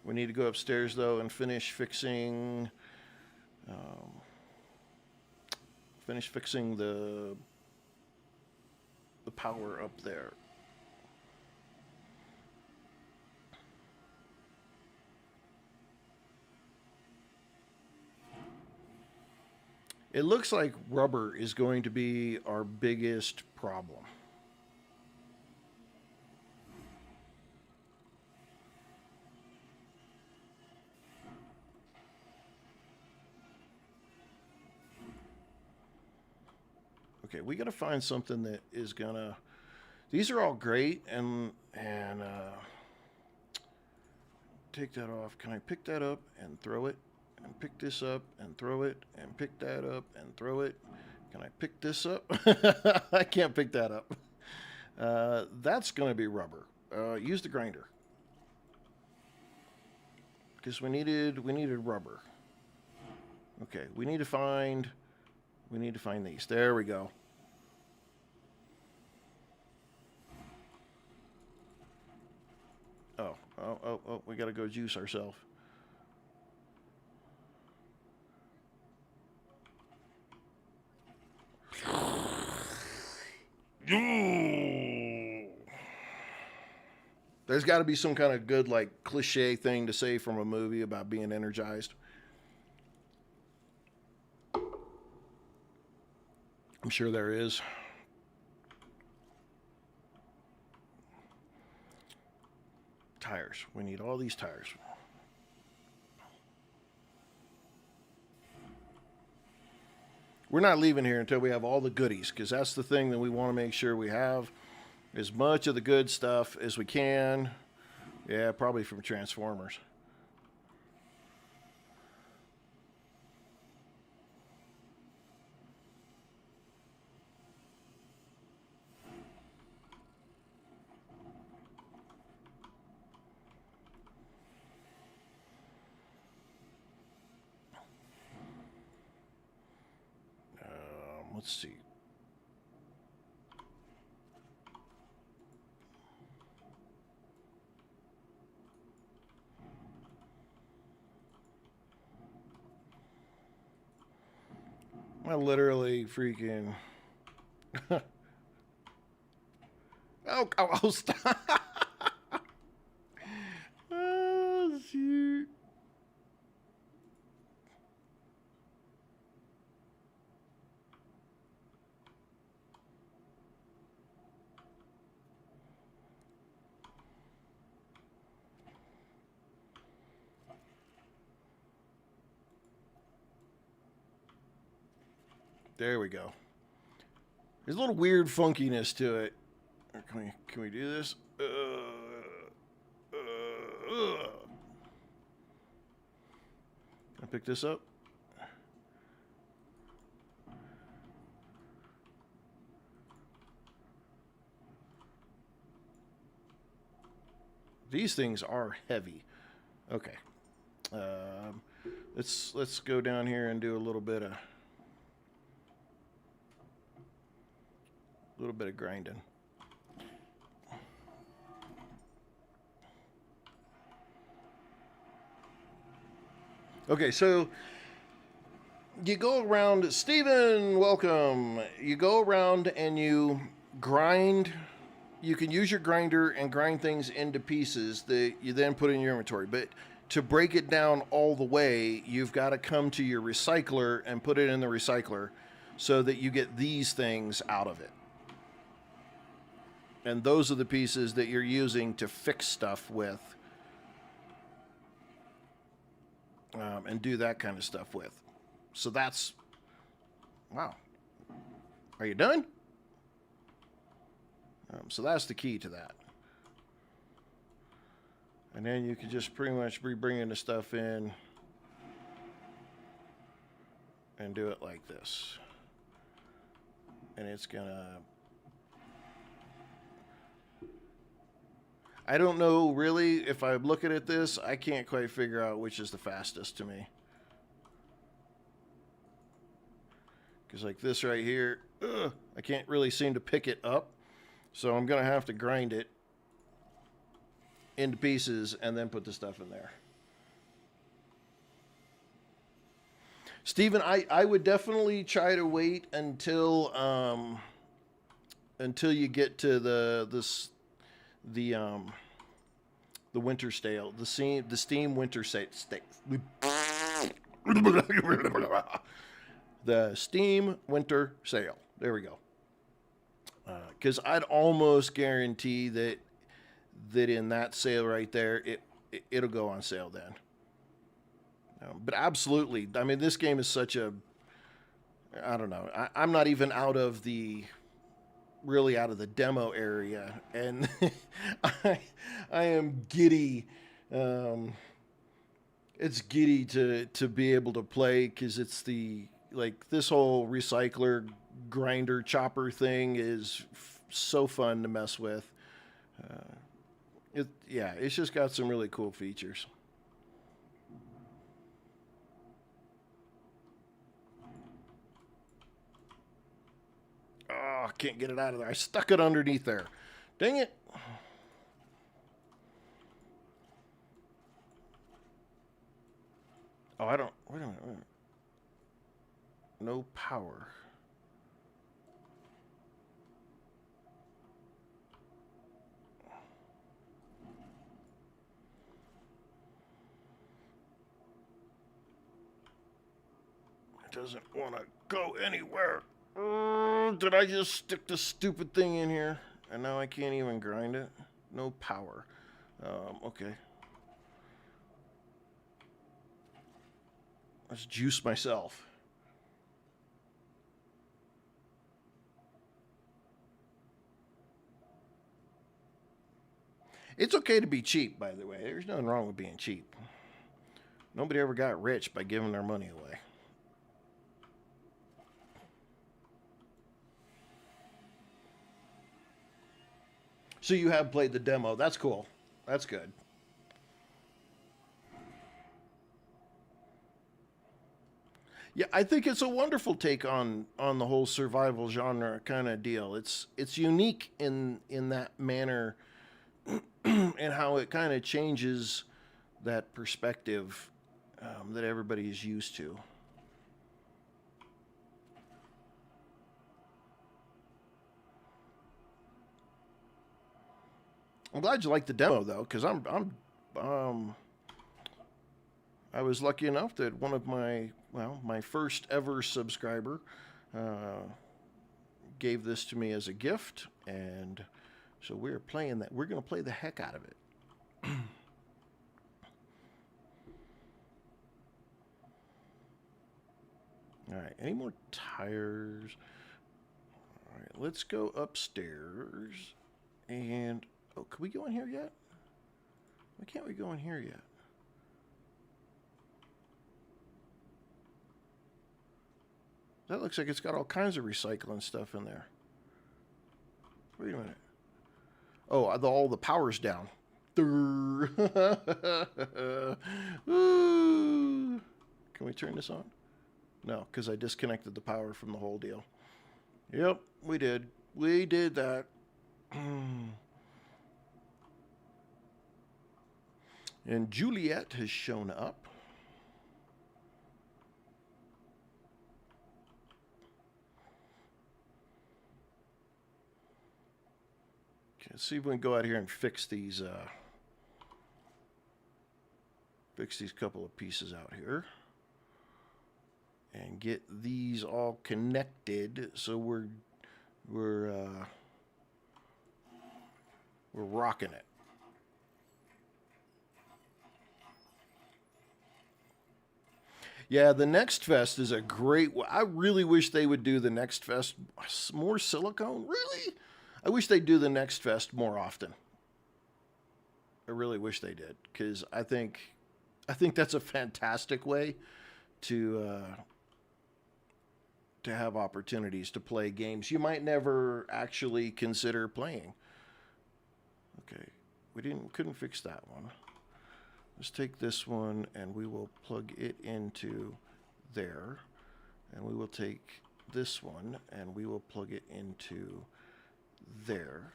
We need to go upstairs, though, and finish fixing... the power up there. It looks like rubber is going to be our biggest problem. Okay, we got to find something that is gonna... These are all great, and take that off. Can I pick that up and throw it? And pick this up and throw it, and pick that up and throw it. Can I pick this up? I can't pick that up. That's going to be rubber. Use the grinder. Because we needed rubber. Okay, we need to find these. There we go. Oh, we got to go juice ourselves. There's got to be some kind of good, like, cliche thing to say from a movie about being energized. I'm sure there is. Tires. We need all these tires. We're not leaving here until we have all the goodies, because that's the thing that we want to make sure we have. As much of the good stuff as we can. Yeah, probably from Transformers. Let's see. I literally freaking. Oh, stop. Oh, shoot. There we go. There's a little weird funkiness to it. Can we do this? Can I pick this up? These things are heavy. Okay. Let's go down here and do a little bit of grinding. Okay, so you go around. Steven, welcome. You go around and you grind. You can use your grinder and grind things into pieces that you then put in your inventory. But to break it down all the way, you've got to come to your recycler and put it in the recycler so that you get these things out of it. And those are the pieces that you're using to fix stuff with. And do that kind of stuff with. So that's... Wow. Are you done? So that's the key to that. And then you can just pretty much be bringing the stuff in and do it like this. And it's gonna... I don't know really, if I'm looking at this, I can't quite figure out which is the fastest to me. Because like this right here, I can't really seem to pick it up. So I'm going to have to grind it into pieces and then put the stuff in there. Steven, I would definitely try to wait until you get to the winter sale, the steam winter sale, the steam winter sale. There we go. Because I'd almost guarantee that in that sale right there, it'll go on sale then. But absolutely, I mean, this game is such a, I don't know. I'm not even out of the demo area, and I am giddy. It's giddy to be able to play, because it's this whole recycler grinder chopper thing is so fun to mess with. It's just got some really cool features. Oh, I can't get it out of there. I stuck it underneath there. Dang it. Oh, I don't... Wait a minute. No power. It doesn't want to go anywhere. Did I just stick the stupid thing in here? And now I can't even grind it? No power. Okay. Let's juice myself. It's okay to be cheap, by the way. There's nothing wrong with being cheap. Nobody ever got rich by giving their money away. So you have played the demo. That's cool. That's good. Yeah, I think it's a wonderful take on the whole survival genre kind of deal. It's unique in that manner, and how it kind of changes that perspective that everybody is used to. I'm glad you liked the demo though, because um, I was lucky enough that one of my first ever subscriber uh, gave this to me as a gift, and so we're playing that. We're going to play the heck out of it. All right, any more tires? All right, let's go upstairs. And, oh, can we go in here yet? Why can't we go in here yet? That looks like it's got all kinds of recycling stuff in there. Wait a minute. Oh, all the power's down. Ooh. Can we turn this on? No, because I disconnected the power from the whole deal. Yep, we did. We did that. And Juliet has shown up. Okay, let's see if we can go out here and fix these couple of pieces out here. And get these all connected so we're rocking it. Yeah, the Next Fest is a great. I really wish they would do the Next Fest more silicone. Really, I wish they'd do the Next Fest more often. I really wish they did, because I think that's a fantastic way to have opportunities to play games you might never actually consider playing. Okay, couldn't fix that one. Let's take this one and we will plug it into there, and we will take this one and we will plug it into there.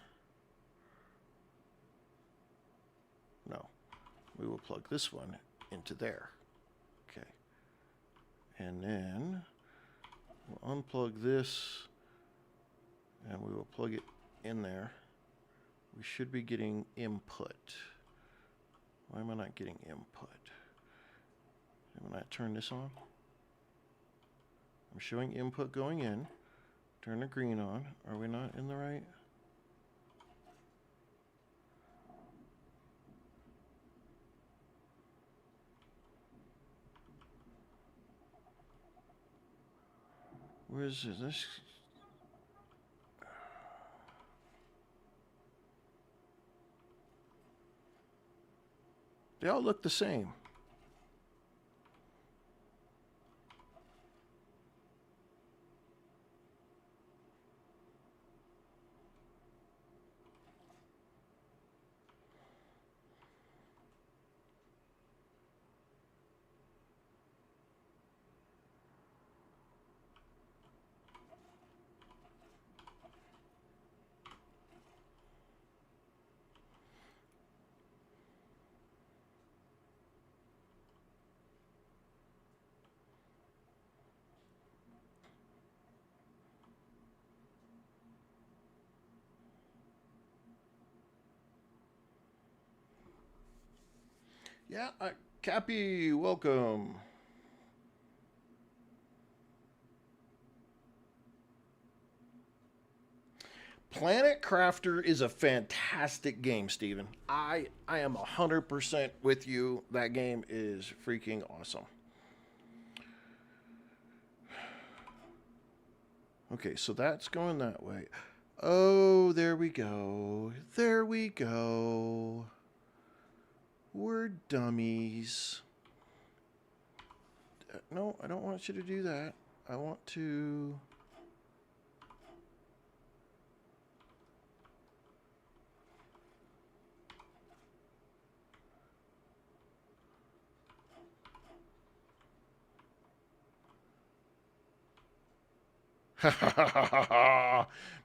No, we will plug this one into there. Okay, and then we'll unplug this and we will plug it in there. We should be getting input. Why am I not getting input? When I turn this on, I'm showing input going in. Turn the green on. Are we not in the right? Where is this? They all look the same. Yeah, Cappy, welcome. Planet Crafter is a fantastic game, Steven. I am 100% with you. That game is freaking awesome. Okay, so that's going that way. Oh, there we go. There we go. We're dummies. No, I don't want you to do that. I want to...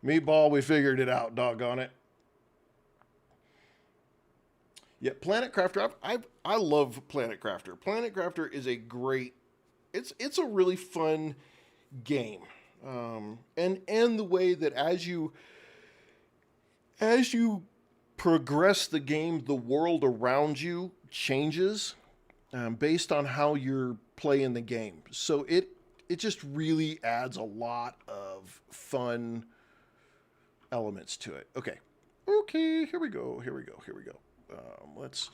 Meatball, we figured it out, doggone it. Yeah, Planet Crafter. I love Planet Crafter. Planet Crafter is a great. It's a really fun game, and the way that as you progress the game, the world around you changes based on how you're playing the game. So it just really adds a lot of fun elements to it. Okay. Okay, here we go. Here we go. Here we go. Let's.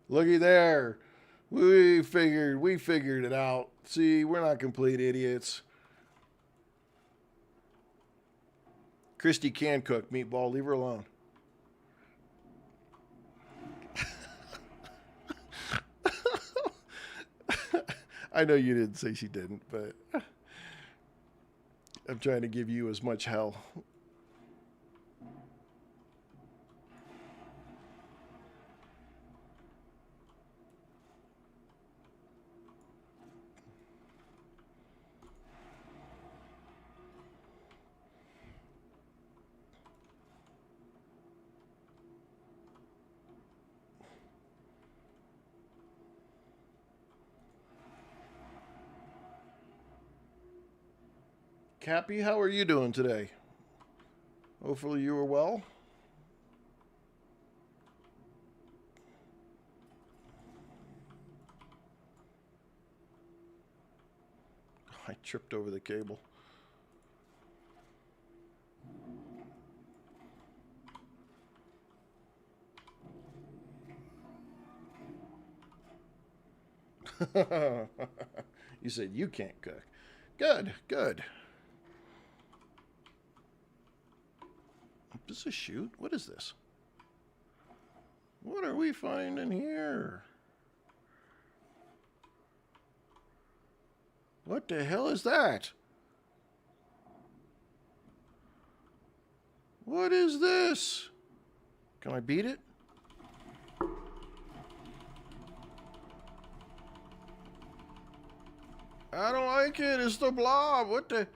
Looky there. We figured it out. See, we're not complete idiots. Christy can cook meatball. Leave her alone. I know you didn't say she didn't, but I'm trying to give you as much hell. Cappy, how are you doing today? Hopefully you are well. I tripped over the cable. You said you can't cook. Good, good. Is this a chute? What is this? What are we finding here? What the hell is that? What is this? Can I beat it? I don't like it. It's the blob. What the?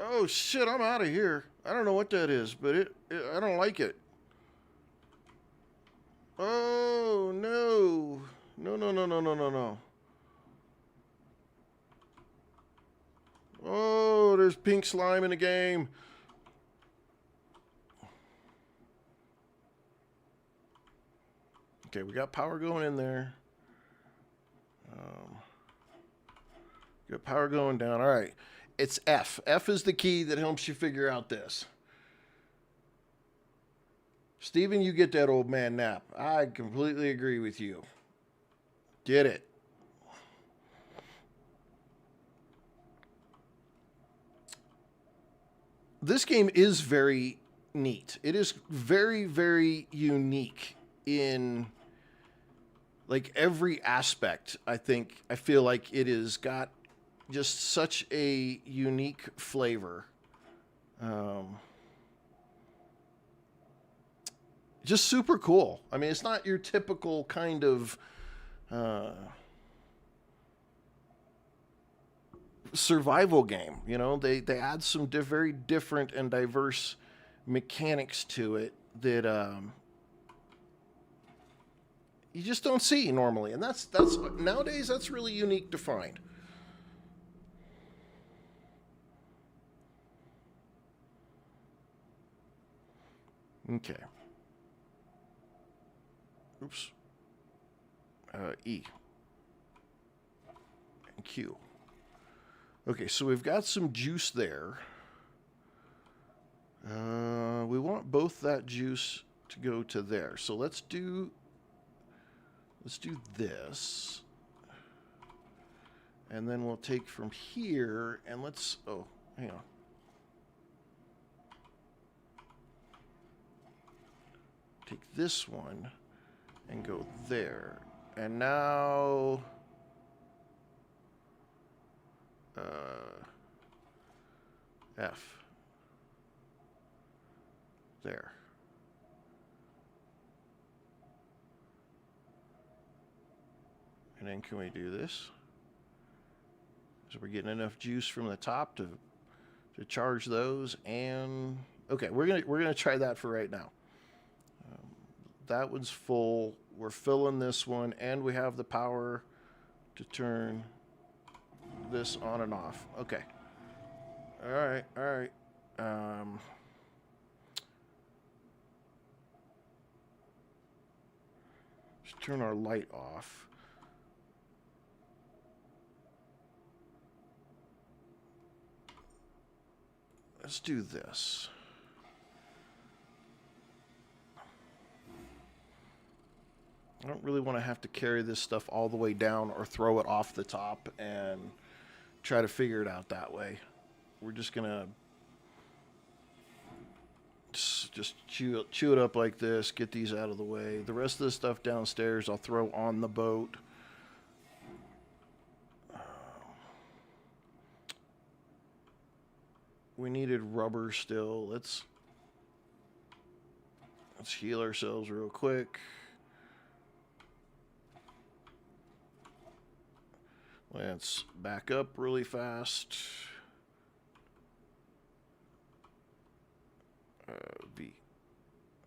Oh shit! I'm out of here. I don't know what that is, but I don't like it. Oh no! No! No! No! No! No! No! No! Oh, there's pink slime in the game. Okay, we got power going in there. Got power going down. All right. It's F. F is the key that helps you figure out this. Steven, you get that old man nap. I completely agree with you. Get it. This game is very neat. It is very, very unique in like every aspect. I feel like it has got just such a unique flavor. Just super cool. I mean, it's not your typical kind of survival game. You know, they add some very different and diverse mechanics to it that you just don't see normally, and that's nowadays that's really unique to find. Okay. Oops. E. And Q. Okay, so we've got some juice there. We want both that juice to go to there. So let's do this. And then we'll take from here and let's, oh, hang on. Take this one and go there. And now F. There. And then can we do this? So we're getting enough juice from the top to charge those. And okay, we're gonna try that for right now. That one's full. We're filling this one, and we have the power to turn this on and off. Okay. All right. All right. Let's turn our light off. Let's do this. I don't really want to have to carry this stuff all the way down or throw it off the top and try to figure it out that way. We're just going to just chew it up like this, get these out of the way. The rest of the stuff downstairs I'll throw on the boat. We needed rubber still. Let's heal ourselves real quick. Let's back up really fast. V.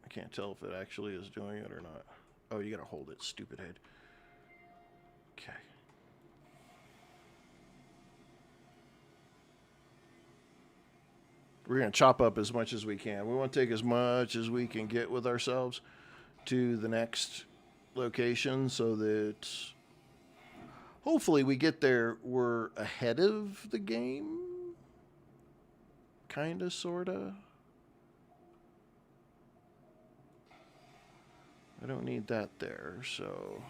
I can't tell if it actually is doing it or not. Oh, you gotta hold it, stupid head. Okay. We're gonna chop up as much as we can. We want to take as much as we can get with ourselves to the next location so that hopefully we get there, we're ahead of the game. Kinda, sorta. I don't need that there, so...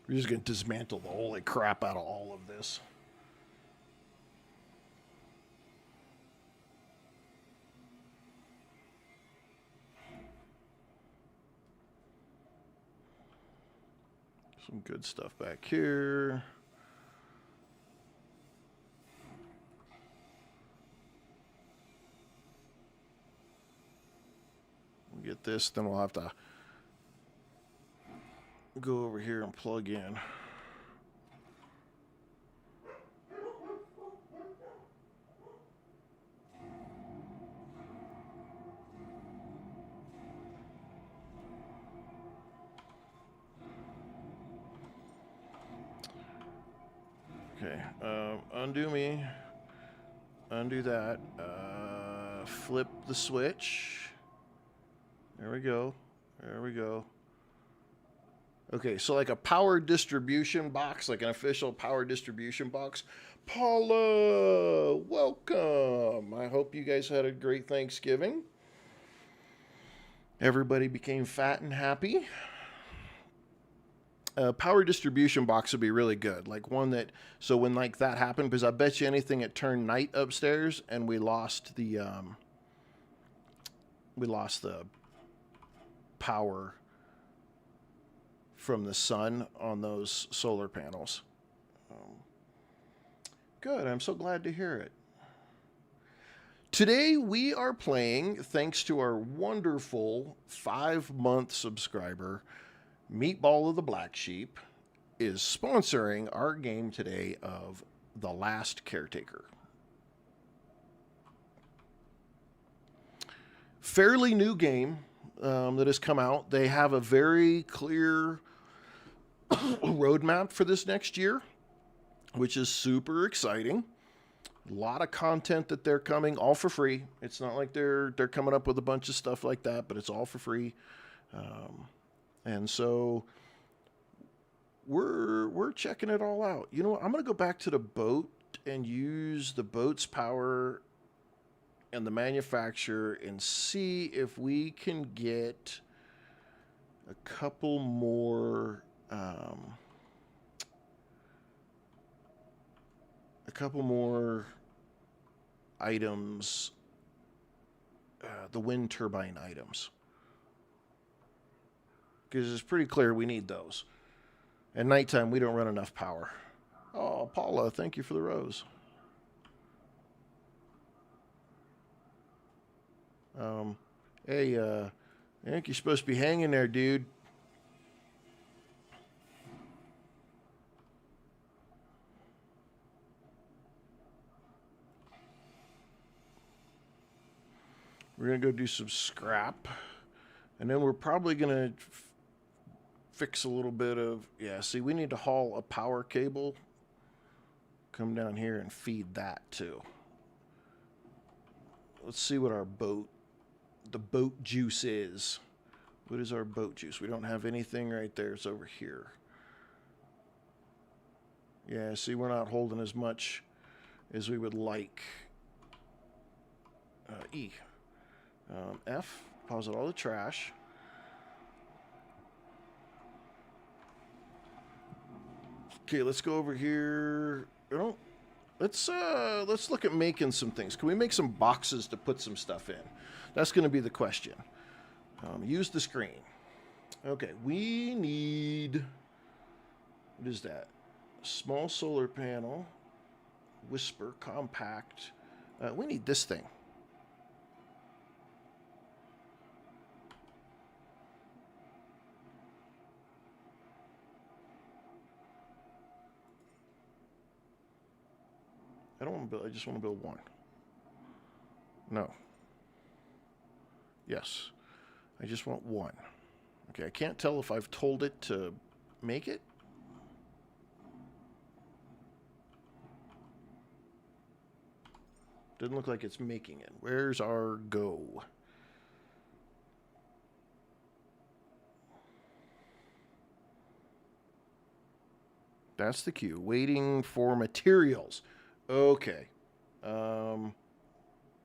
We're just going to dismantle the holy crap out of all of this. Some good stuff back here. We'll get this, then we'll have to go over here and plug in. Okay, undo me, undo that, flip the switch. There we go, there we go. Okay, so like a power distribution box, like an official power distribution box. Paula, welcome. I hope you guys had a great Thanksgiving. Everybody became fat and happy. A power distribution box would be really good. Like one that, so when like that happened, because I bet you anything it turned night upstairs and we lost the power from the sun on those solar panels. Good, I'm so glad to hear it. Today we are playing, thanks to our wonderful 5-month subscriber, Meatball of the Black Sheep, is sponsoring our game today of The Last Caretaker. Fairly new game that has come out. They have a very clear roadmap for this next year, which is super exciting. A lot of content that they're coming, all for free. It's not like they're coming up with a bunch of stuff like that, but it's all for free. And so we're checking it all out. You know what? I'm going to go back to the boat and use the boat's power and the manufacturer and see if we can get a couple more items, the wind turbine items, because it's pretty clear we need those. At nighttime we don't run enough power, Oh, Paula, thank you for the rose. Hey, I think you're supposed to be hanging there, dude. We're going to go do some scrap. And then we're probably going to fix a little bit of... Yeah, see, we need to haul a power cable. Come down here and feed that, too. Let's see what our boat... The boat juice is. What is our boat juice? We don't have anything right there. It's over here. Yeah, see, we're not holding as much as we would like. E. F. Pause all the trash. Okay, let's go over here. Let's look at making some things. Can we make some boxes to put some stuff in? That's going to be the question. Use the screen. Okay, we need... What is that? Small solar panel. Whisper, compact. We need this thing. I don't want to build, I just want to build one. No. Yes. I just want one. Okay, I can't tell if I've told it to make it. Doesn't look like it's making it. Where's our go? That's the cue. Waiting for materials. Okay.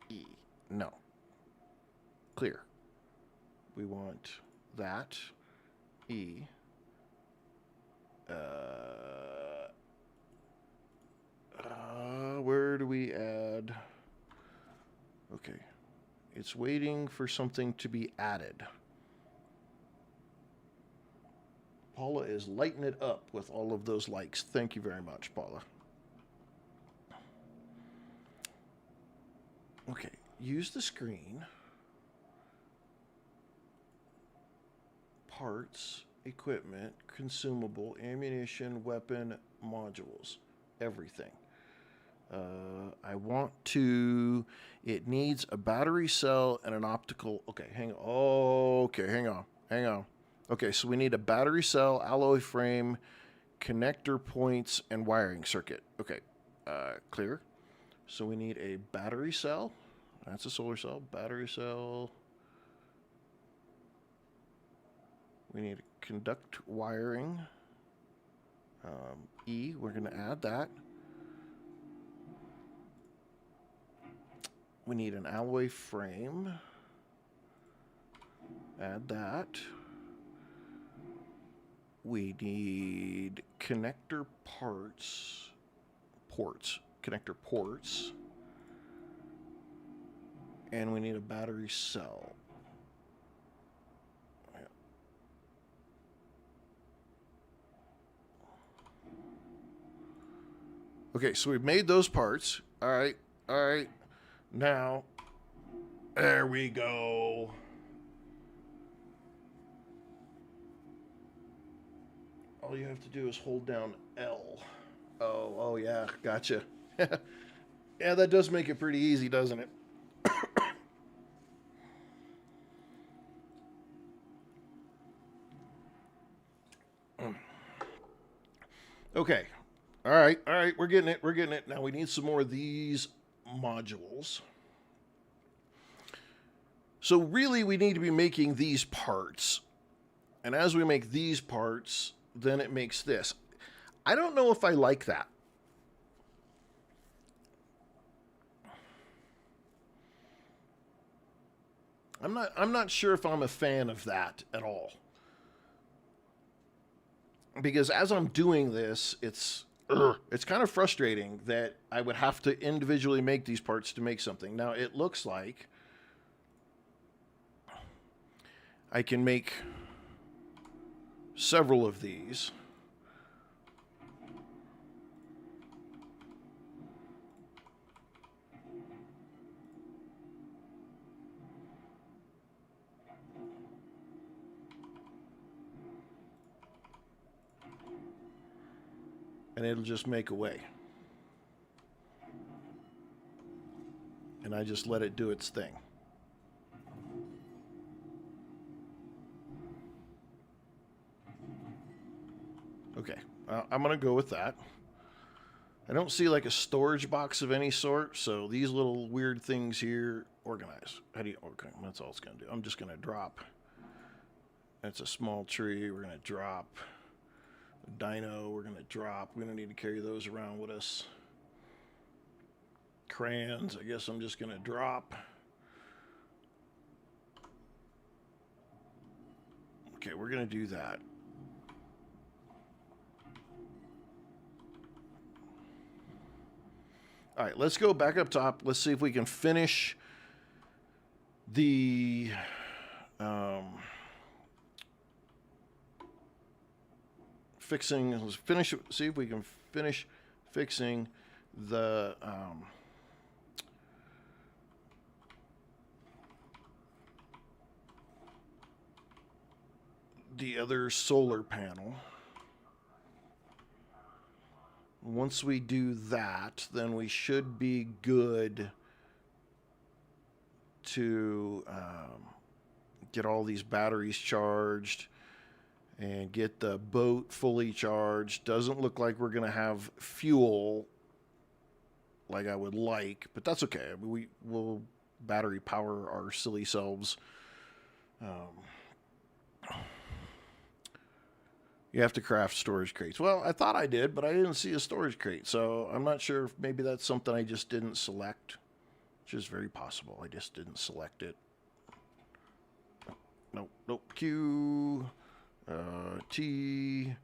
E. No. Clear. We want that. E. Where do we add? Okay. It's waiting for something to be added. Paula is lighting it up with all of those likes. Thank you very much, Paula. Okay, use the screen. Parts, equipment, consumable, ammunition, weapon, modules, everything. I want to... It needs a battery cell and an optical... Okay, hang on. Okay, hang on. Okay, so we need a battery cell, alloy frame, connector points, and wiring circuit. Okay, clear. So we need a battery cell. That's a solar cell. Battery cell. We need a conduct wiring. E, we're going to add that. We need an alloy frame. Add that. We need connector parts. Connector ports. And we need a battery cell. Yeah. Okay, so we've made those parts. All right. Now, there we go. All you have to do is hold down L. Oh yeah, gotcha. Yeah, that does make it pretty easy, doesn't it? Okay. All right, we're getting it. Now we need some more of these modules. So really we need to be making these parts. And as we make these parts, then it makes this. I don't know if I like that. I'm not sure if I'm a fan of that at all. Because as I'm doing this, it's kind of frustrating that I would have to individually make these parts to make something. Now, it looks like I can make several of these. and it'll just make a way. And I just let it do its thing. Okay, I'm going to go with that. I don't see like a storage box of any sort, so these little weird things here, organize. How do you, okay, that's all it's going to do. I'm just going to drop. That's a small tree. We're going to drop. A dino, we're going to drop. We don't need to carry those around with us. Crayons, I guess I'm just going to drop. Okay, we're going to do that. All right, let's go back up top. Let's see if we can finish the fixing. Let's finish. See if we can finish fixing the other solar panel. Once we do that, then we should be good to get all these batteries charged and get the boat fully charged. Doesn't look like we're going to have fuel like I would like, but that's okay. We will battery power our silly selves. You have to craft storage crates. Well, I thought I did, but I didn't see a storage crate. So I'm not sure if maybe that's something I just didn't select, which is very possible. I just didn't select it. Nope. Q, T,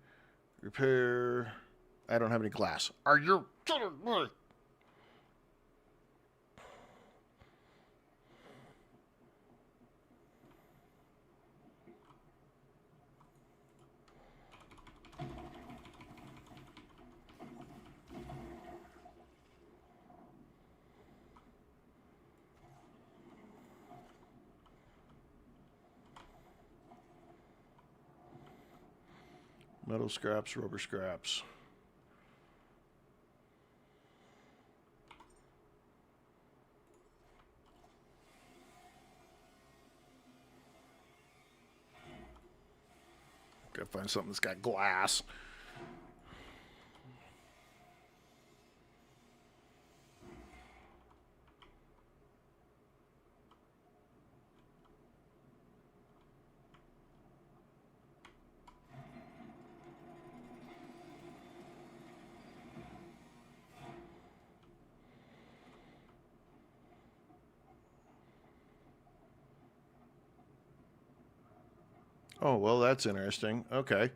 repair. I don't have any glass. Are you kidding me? Metal scraps, rubber scraps. Gotta find something that's got glass. Oh, well, that's interesting. Okay.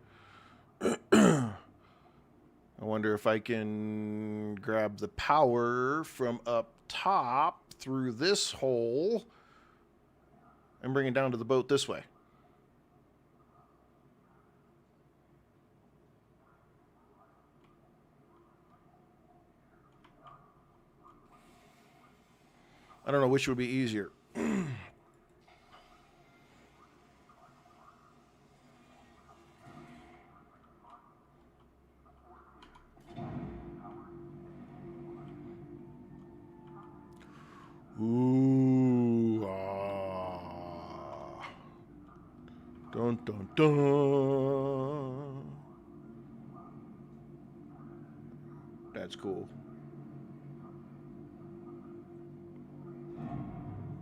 I wonder if I can grab the power from up top through this hole and bring it down to the boat this way. I don't know which would be easier. Ooh, ah. Dun, dun, dun. That's cool.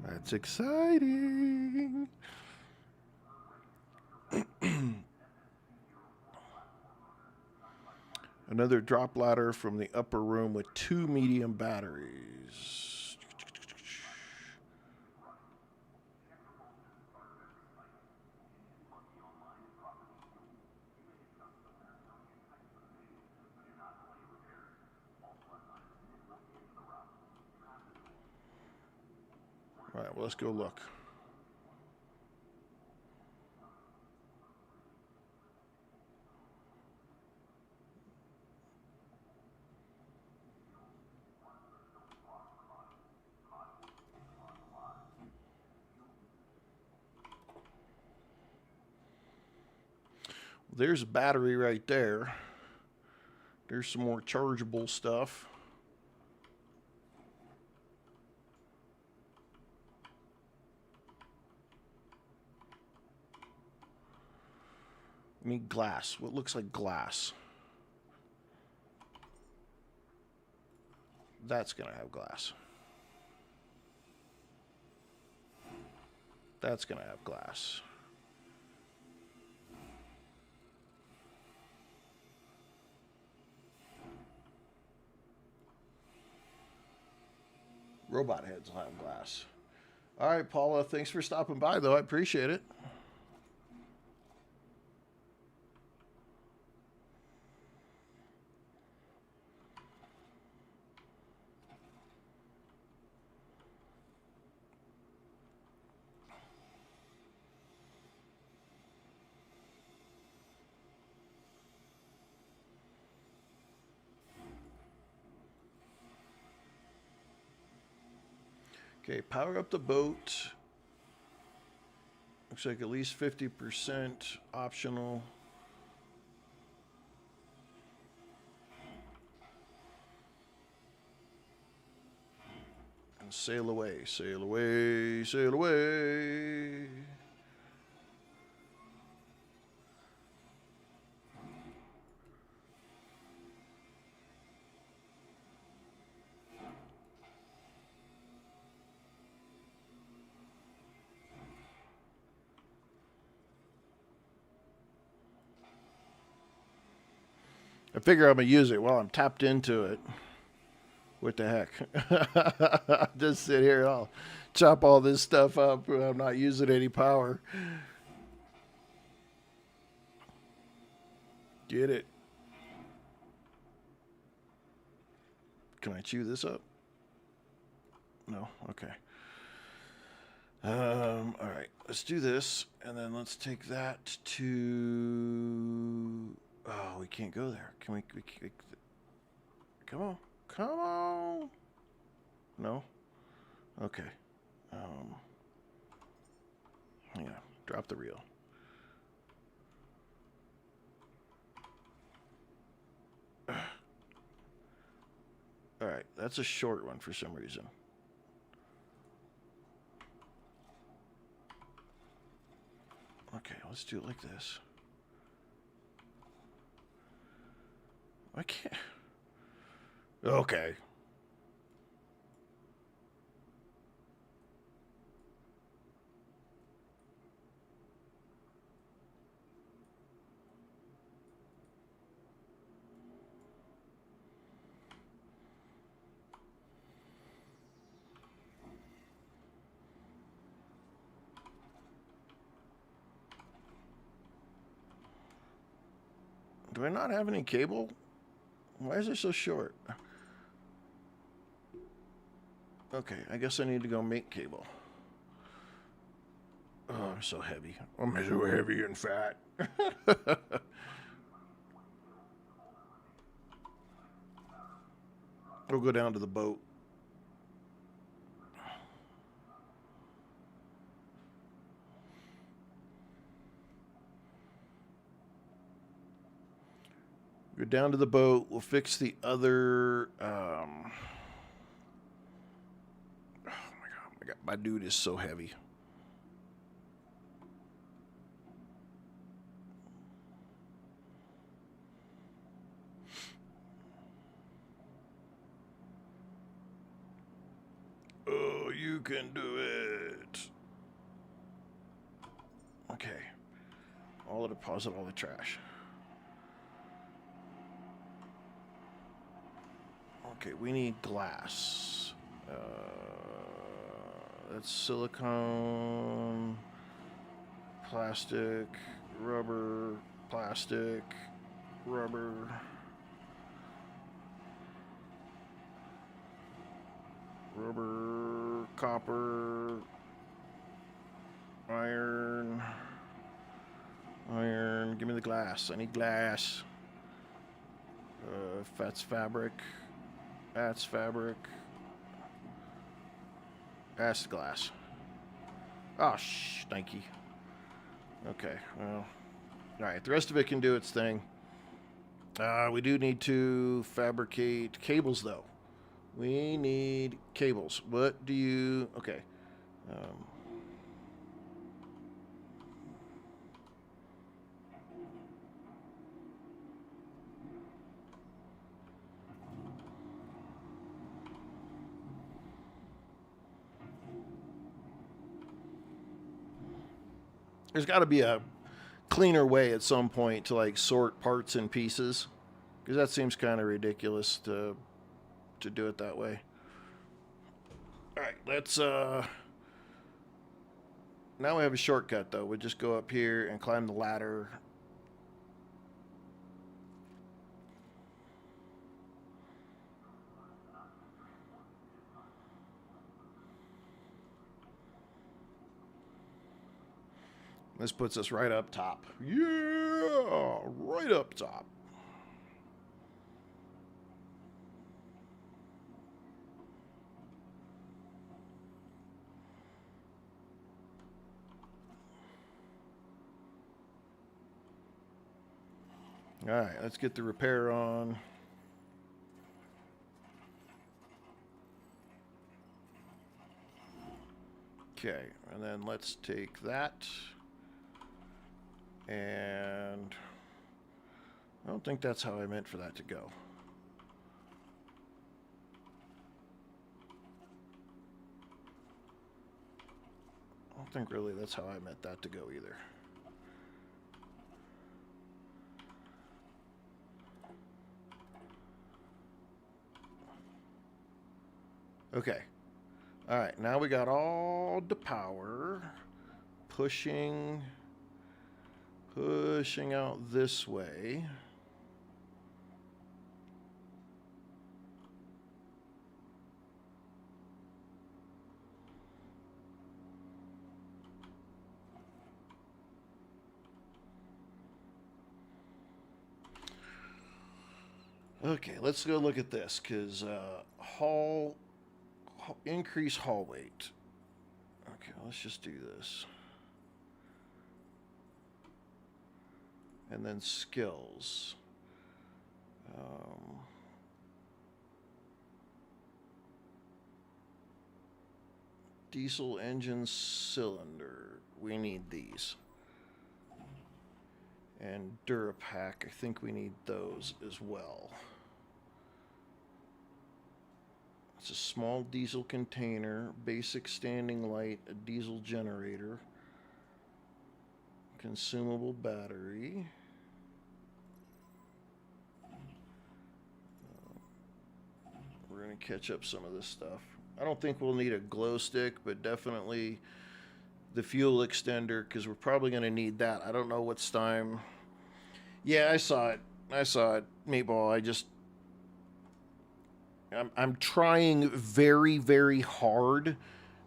That's exciting. Another drop ladder from the upper room with 2 medium batteries. All right, well, let's go look. There's a battery right there. There's some more chargeable stuff. I need glass. What looks like glass? That's gonna have glass. That's gonna have glass. Robot heads will have glass. All right, Paula, thanks for stopping by, though. I appreciate it. Okay, power up the boat. Looks like at least 50% optional. And sail away, sail away, sail away. I figure I'm going to use it while I'm tapped into it. What the heck? I'll just sit here and I'll chop all this stuff up. I'm not using any power. Get it. Can I chew this up? No? Okay. All right. Let's do this. And then let's take that to... Oh, we can't go there. Can we come on. Come on. No? Okay. Yeah. Drop the reel. All right. That's a short one for some reason. Okay. Let's do it like this. I can't. Okay. Do I not have any cable? Why is it so short? Okay, I guess I need to go make cable. Oh, I'm so heavy. I'm so heavy and fat. We'll go down to the boat. Go down to the boat. We'll fix the other. Oh my god, my dude is so heavy. Oh, you can do it. Okay. I'll deposit all the trash. Okay, we need glass. That's silicone, plastic, rubber, plastic, rubber. Rubber, copper, iron, iron. Give me the glass. I need glass. That's fabric. That's fabric. That's glass. Oh, stinky. Okay, well. Alright, the rest of it can do its thing. We do need to fabricate cables, though. We need cables. What do you... Okay. Um, there's got to be a cleaner way at some point to like sort parts and pieces, because that seems kind of ridiculous to do it that way. All right, let's now we have a shortcut though. We just go up here and climb the ladder. This puts us right up top. Yeah, right up top. All right, let's get the repair on. Okay, and then let's take that. And I don't think that's how I meant for that to go. I don't think really that's how I meant that to go either. Okay. All right, now we got all the power pushing out this way. Okay, let's go look at this, because increase hull weight. Okay, let's just do this. And then skills. Diesel engine cylinder. We need these. And Durapack, I think we need those as well. It's a small diesel container, basic standing light, a diesel generator, consumable battery. We're going to catch up some of this stuff. I don't think we'll need a glow stick, but definitely the fuel extender, because we're probably going to need that. I don't know what's time. Yeah, I saw it. Meatball. I'm trying very, very hard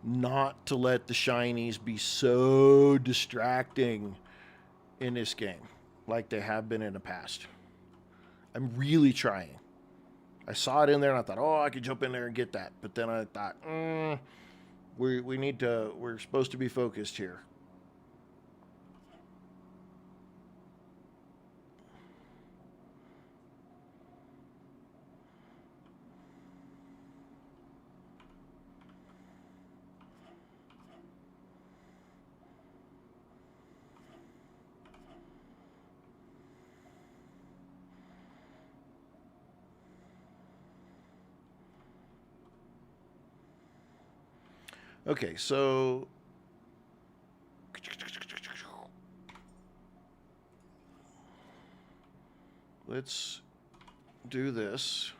not to let the shinies be so distracting in this game like they have been in the past. I'm really trying. I saw it in there and I thought, oh, I could jump in there and get that. But then I thought, we're supposed to be focused here. Okay, so let's do this.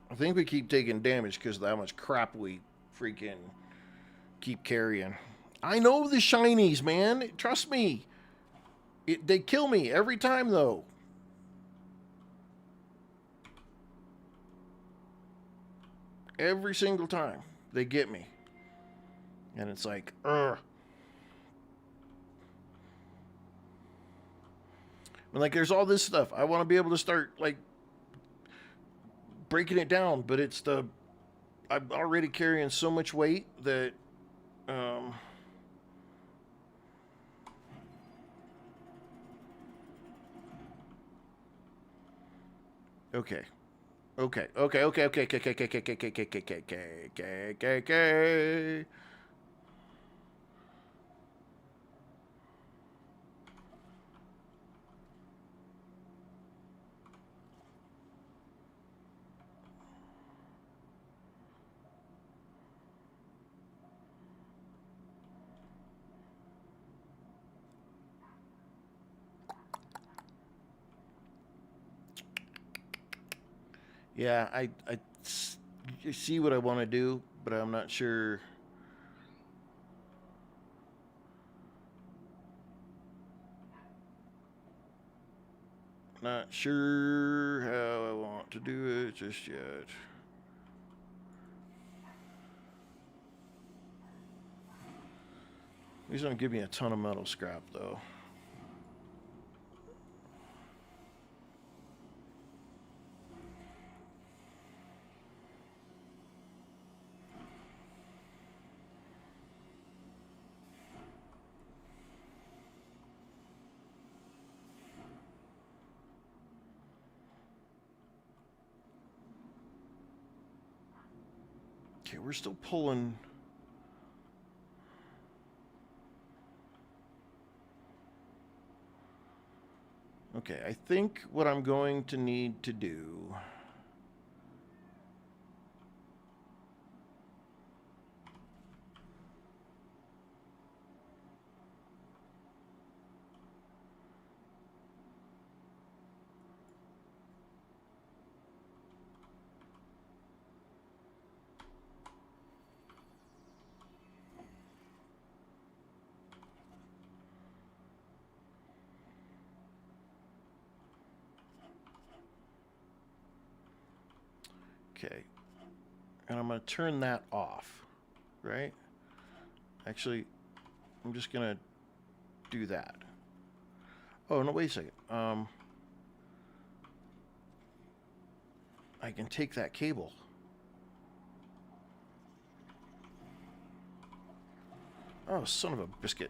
I think we keep taking damage because of how much crap we freaking keep carrying. I know the shinies, man. Trust me. They kill me every time, though. Every single time. They get me. And it's like, ugh. And like, there's all this stuff. I want to be able to start, like, breaking it down, but it's I'm already carrying so much weight that, Okay. Okay. Okay. Okay. Okay. Okay. Okay. Okay. Okay. Okay. Okay. Okay. Okay. Okay. Okay. Yeah, I see what I want to do, but I'm not sure. Not sure how I want to do it just yet. These don't give me a ton of metal scrap though. Okay, we're still pulling. Okay, I think what I'm going to need to do. Okay, and I'm going to turn that off, right? Actually, I'm just going to do that. Oh, no, wait a second. I can take that cable. Oh, son of a biscuit.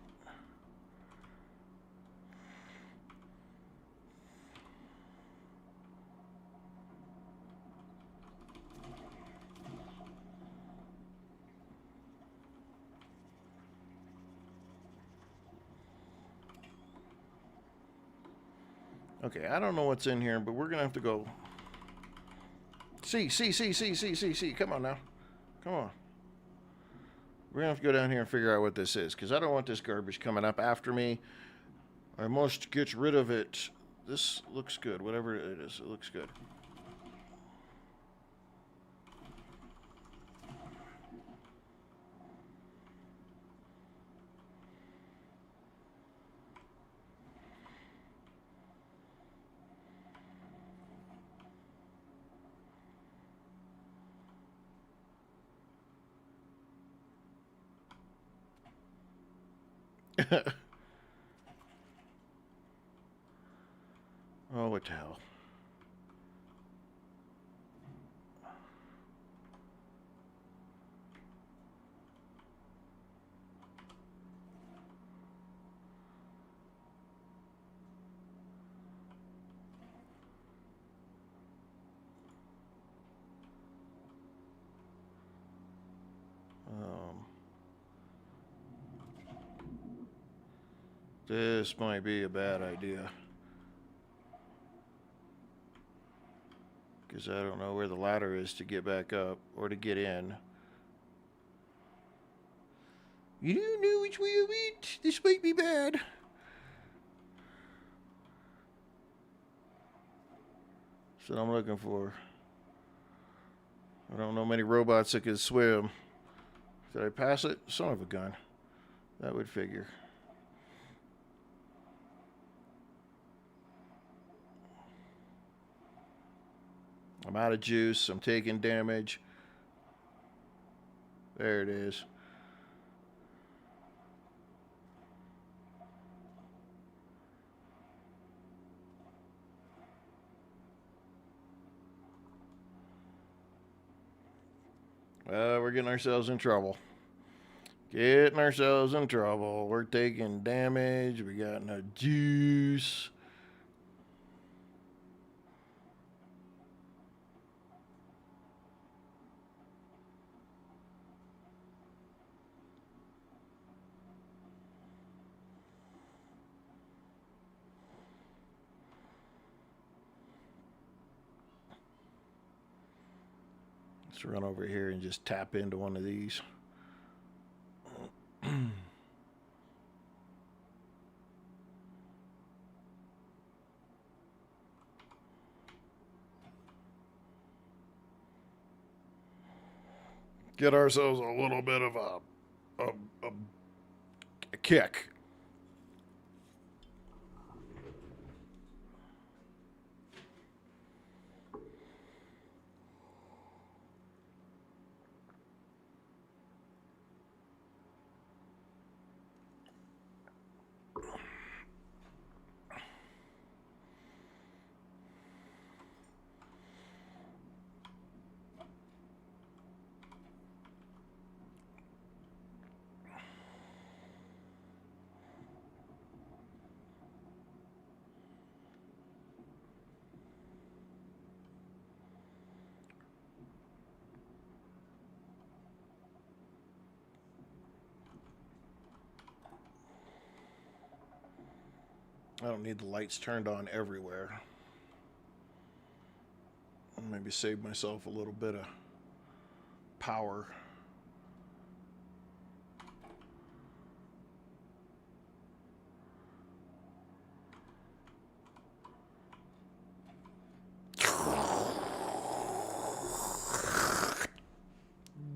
Okay, I don't know what's in here, but we're going to have to go. See. Come on now. Come on. We're going to have to go down here and figure out what this is, because I don't want this garbage coming up after me. I must get rid of it. This looks good. Whatever it is, it looks good. Oh, what the hell. This might be a bad idea. Because I don't know where the ladder is to get back up or to get in. You don't know which way I went. This might be bad. That's what I'm looking for. I don't know many robots that can swim. Did I pass it? Son of a gun. That would figure. I'm out of juice. I'm taking damage. There it is. We're getting ourselves in trouble. Getting ourselves in trouble. We're taking damage. We got no juice. Let's run over here and just tap into one of these. Get ourselves a little bit of a kick. I don't need the lights turned on everywhere. I'll maybe save myself a little bit of power.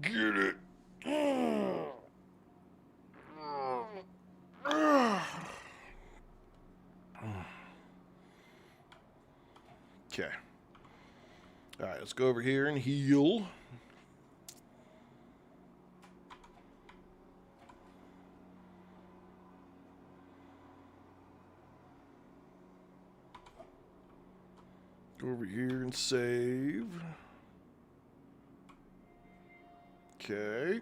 Get it. Okay. All right, let's go over here and heal. Go over here and save. Okay.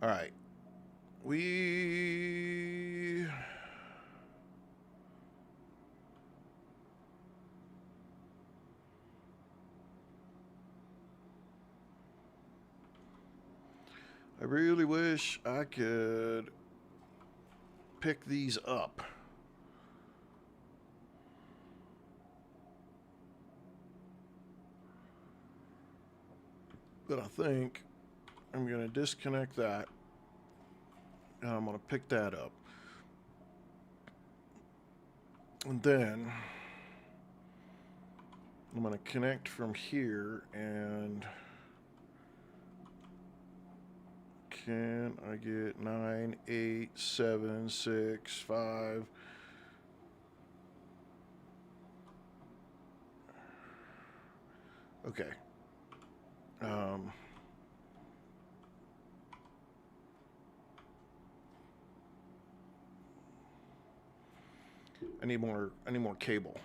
All right. I really wish I could pick these up. But I think I'm going to disconnect that and I'm going to pick that up. And then I'm going to connect from here and can I get 9, 8, 7, 6, 5? Okay. I need more cable.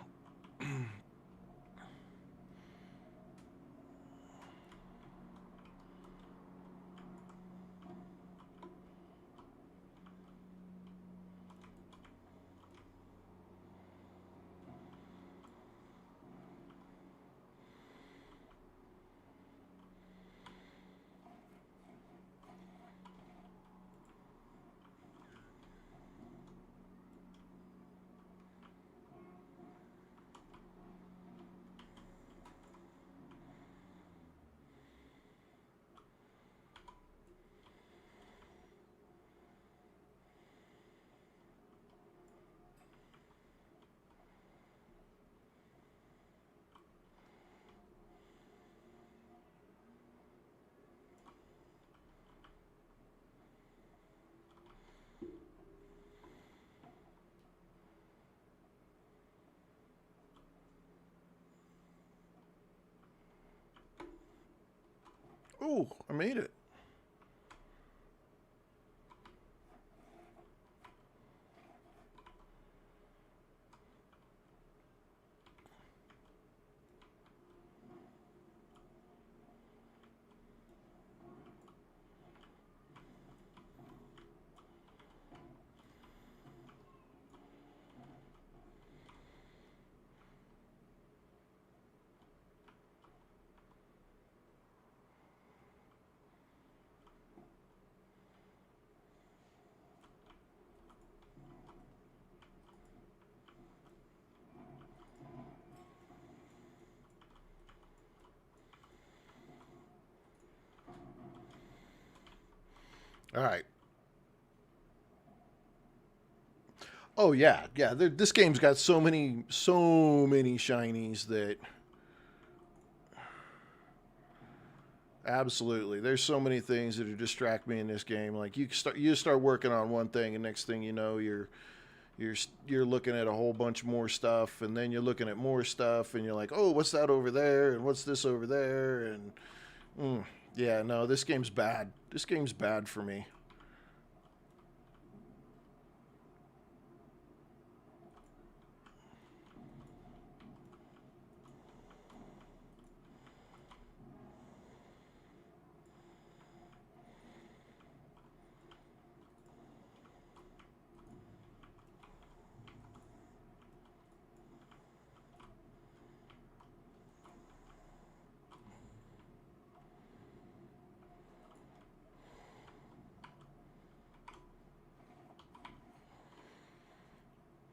Oh, I made it. All right. Oh yeah, yeah. This game's got so many shinies that absolutely. There's so many things that distract me in this game. Like you start working on one thing, and next thing you know, you're you're looking at a whole bunch more stuff, and then you're looking at more stuff, and you're like, oh, what's that over there, and what's this over there, and yeah, no, this game's bad. This game's bad for me.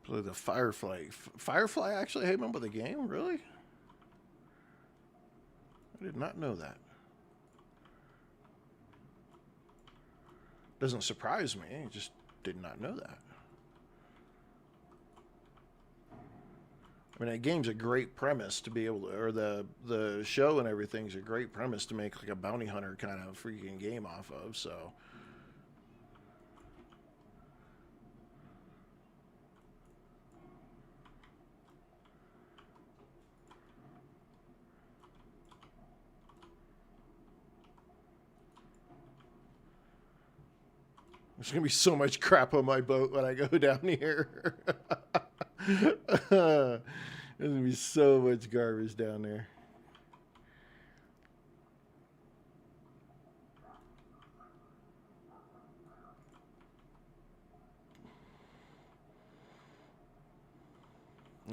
Play the Firefly. Firefly actually came up with the game, really? I did not know that. Doesn't surprise me. I just did not know that. I mean, that game's a great premise to be able to, or the show and everything's a great premise to make like a bounty hunter kind of freaking game off of. So, there's gonna be so much crap on my boat when I go down here. There's gonna be so much garbage down there.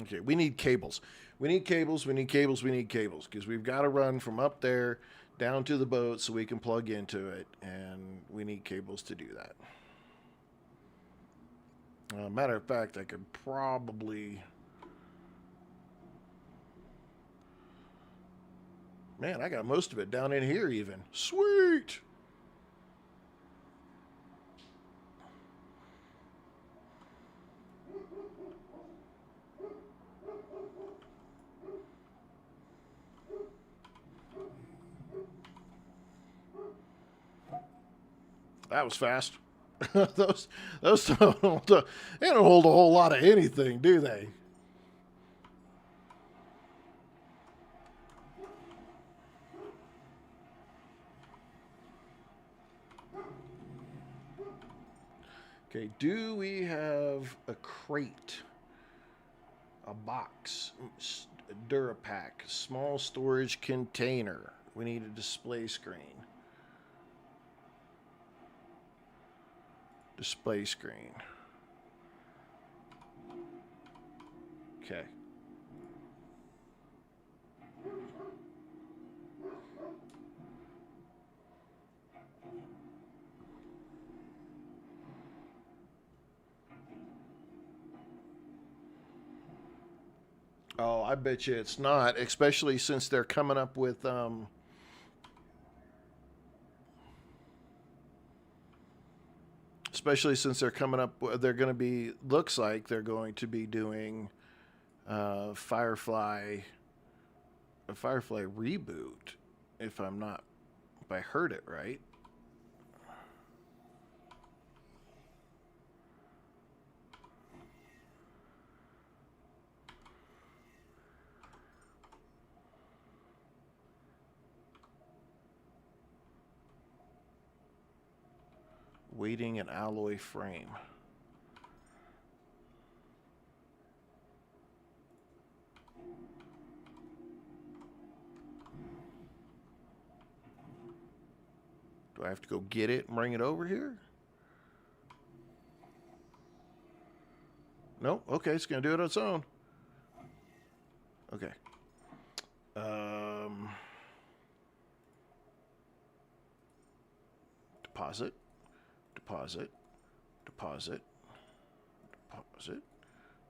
Okay, we need cables. We need cables. We need cables. We need cables because we've got to run from up there down to the boat so we can plug into it, and we need cables to do that. Matter of fact, I could probably. Man, I got most of it down in here, even. Sweet! That was fast. those they don't hold a whole lot of anything, do they? Okay, do we have a crate? A box? A Durapack? Small storage container? We need a display screen. Display screen. Okay. Oh, I bet you it's not, especially since they're coming up with especially since they're coming up they're going to be looks like they're going to be doing Firefly a Firefly reboot if I'm not if I heard it right. Weighting an alloy frame. Do I have to go get it and bring it over here? Nope. Okay, it's going to do it on its own. Okay. Deposit. Deposit. Deposit. Deposit.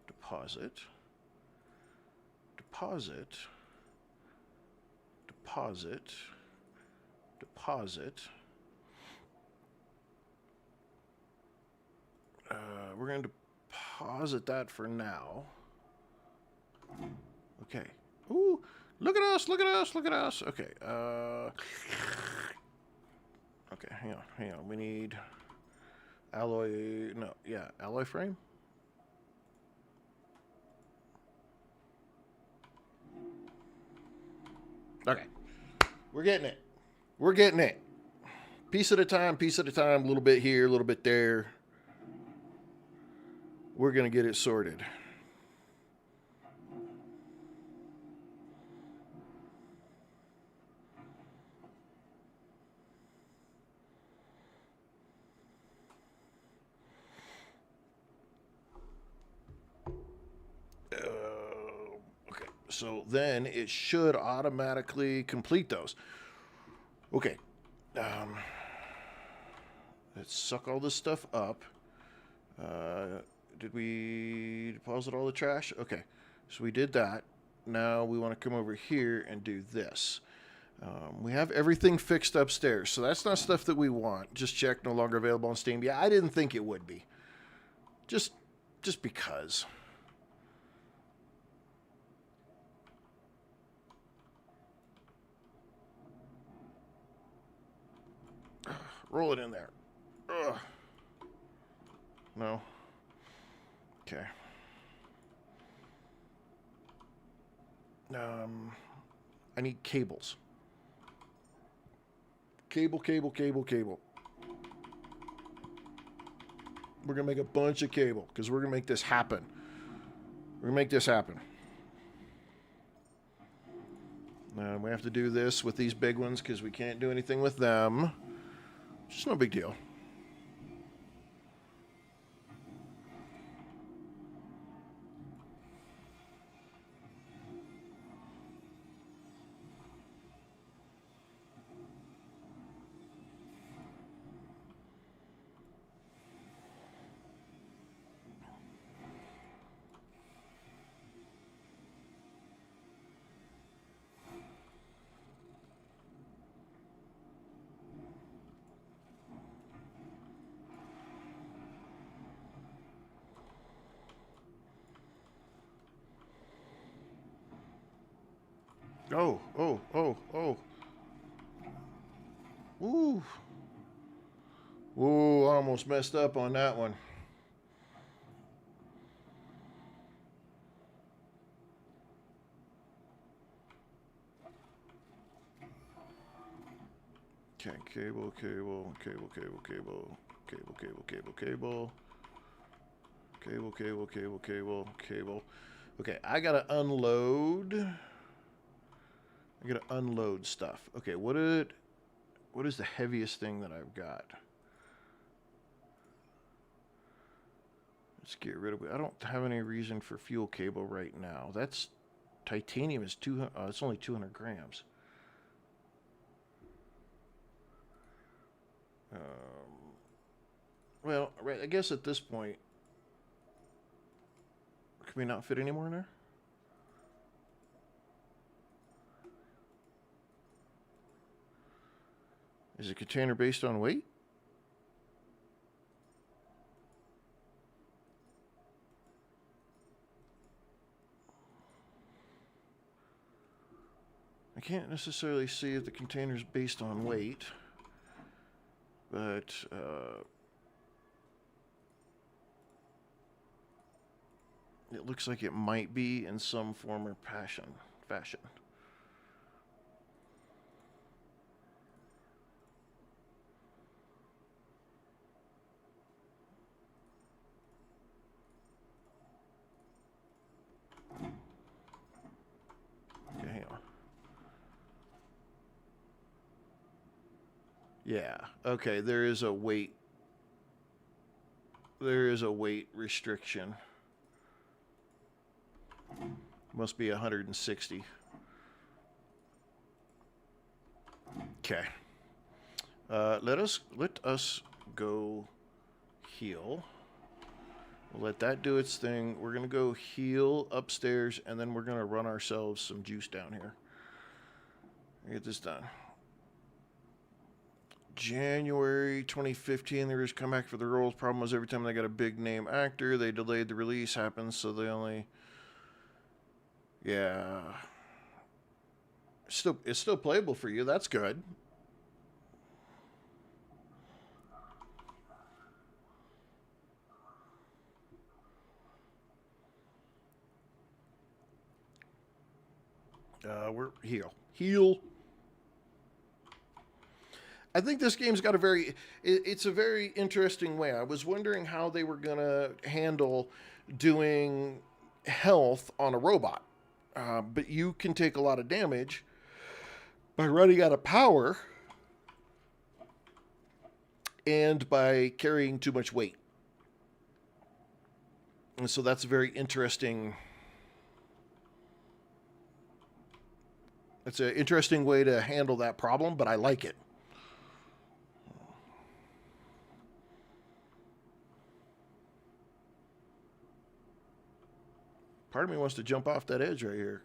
Deposit. Deposit. Deposit. Deposit. we're going to deposit that for now. Okay. Ooh, look at us, look at us, look at us. Okay. Okay, hang on. We need alloy, no, yeah, alloy frame. Okay. We're getting it. We're getting it. Piece at a time, a little bit here, a little bit there. We're going to get it sorted. Okay, so then it should automatically complete those. Okay. Let's suck all this stuff up. Did we deposit all the trash? Okay, so we did that. Now we want to come over here and do this. We have everything fixed upstairs, so that's not stuff that we want. Just check, no longer available on Steam. Yeah, I didn't think it would be. Just because. Roll it in there. Ugh. No. Okay. I need cables. Cable. We're going to make a bunch of cable because we're going to make this happen. We have to do this with these big ones because we can't do anything with them. Just no big deal. Oh. Ooh. Ooh, almost messed up on that one. Okay, cable. Okay, I gotta unload. Stuff. Okay, what is the heaviest thing that I've got? Let's get rid of it. I don't have any reason for fuel cable right now. That's titanium is 200. It's only 200 grams. Well, right. I guess at this point, can we not fit any more in there? Is a container based on weight? I can't necessarily see if the container's based on weight, but it looks like it might be in some form or fashion. Okay, hang on. Yeah. Okay, there is a weight. There is a weight restriction. Must be 160. Okay. Let us go heal. We'll let that do its thing. We're gonna go heal upstairs, and then we're gonna run ourselves some juice down here. Get this done. January 2015, they just come back for the roles. Problem was every time they got a big name actor, they delayed the release. Happens, so they only. Yeah. It's still playable for you. That's good. We're heal. I think this game's got it's a very interesting way. I was wondering how they were gonna handle doing health on a robot, but you can take a lot of damage by running out of power and by carrying too much weight. And so that's a very interesting. It's an interesting way to handle that problem, but I like it. Part of me wants to jump off that edge right here.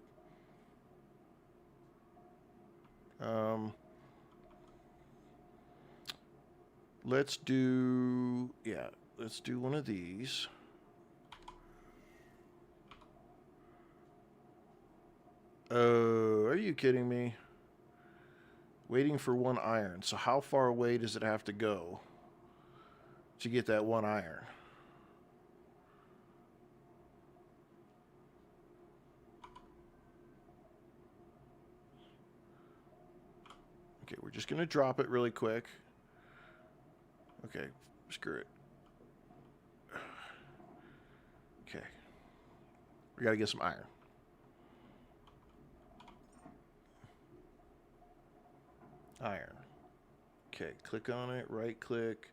Let's do one of these. Oh, are you kidding me? Waiting for one iron. So how far away does it have to go to get that one iron? Okay, we're just going to drop it really quick. Okay, screw it. Okay. We got to get some iron. Iron. Okay, click on it, right click.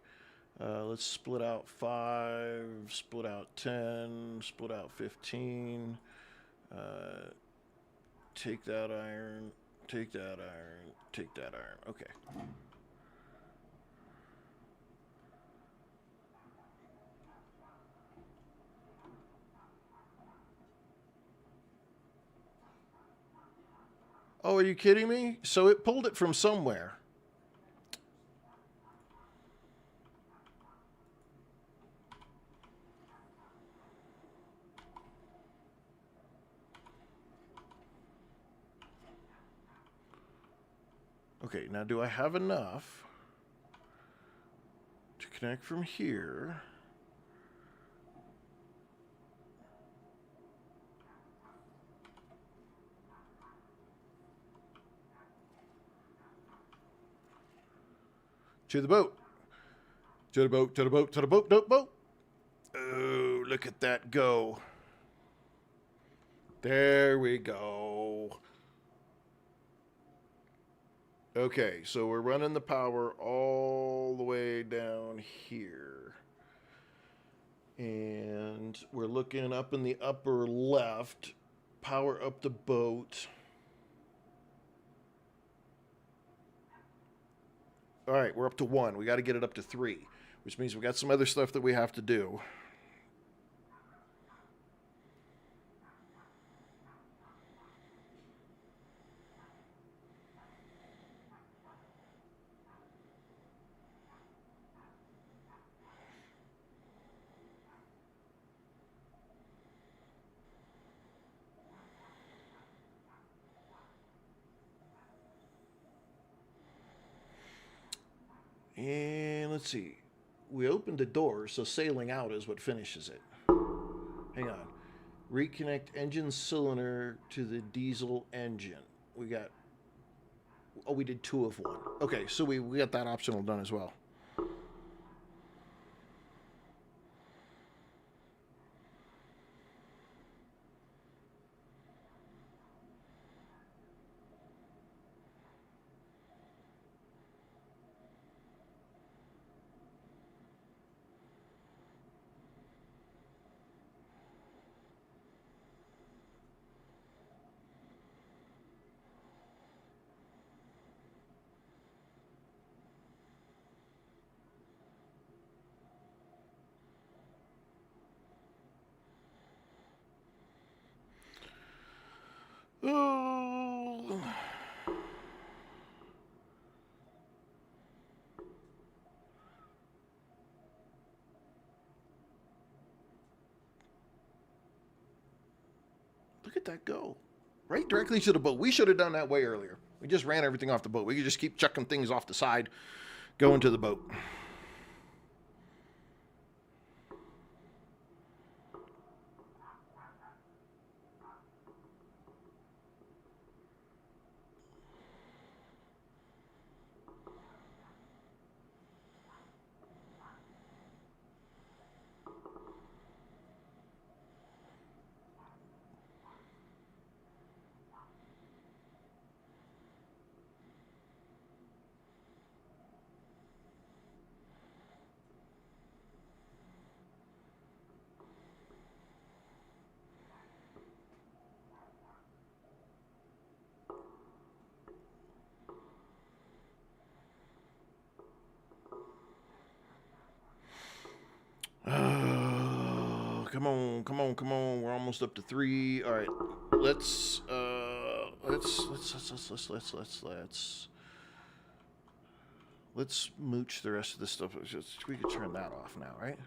Let's split out 5, split out 10, split out 15. Take that iron, take that iron, take that iron. Okay. Oh, are you kidding me? So it pulled it from somewhere. Okay, now do I have enough to connect from here? To the boat. To the boat, to the boat, to the boat, boat. Oh, look at that go. There we go. Okay, so we're running the power all the way down here. And we're looking up in the upper left. Power up the boat. All right, we're up to 1. We got to get it up to 3, which means we got some other stuff that we have to do. And let's see. We opened the door, so sailing out is what finishes it. Hang on. Reconnect engine cylinder to the diesel engine. We got... Oh, we did 2 of 1. Okay, so we got that optional done as well. look at that go. Right directly to the boat. We should have done that way earlier. We just ran everything off the boat. We could just keep chucking things off the side, going to the boat. Come on, come on, come on. We're almost up to 3. All right, let's mooch the rest of this stuff. We could turn that off now, right?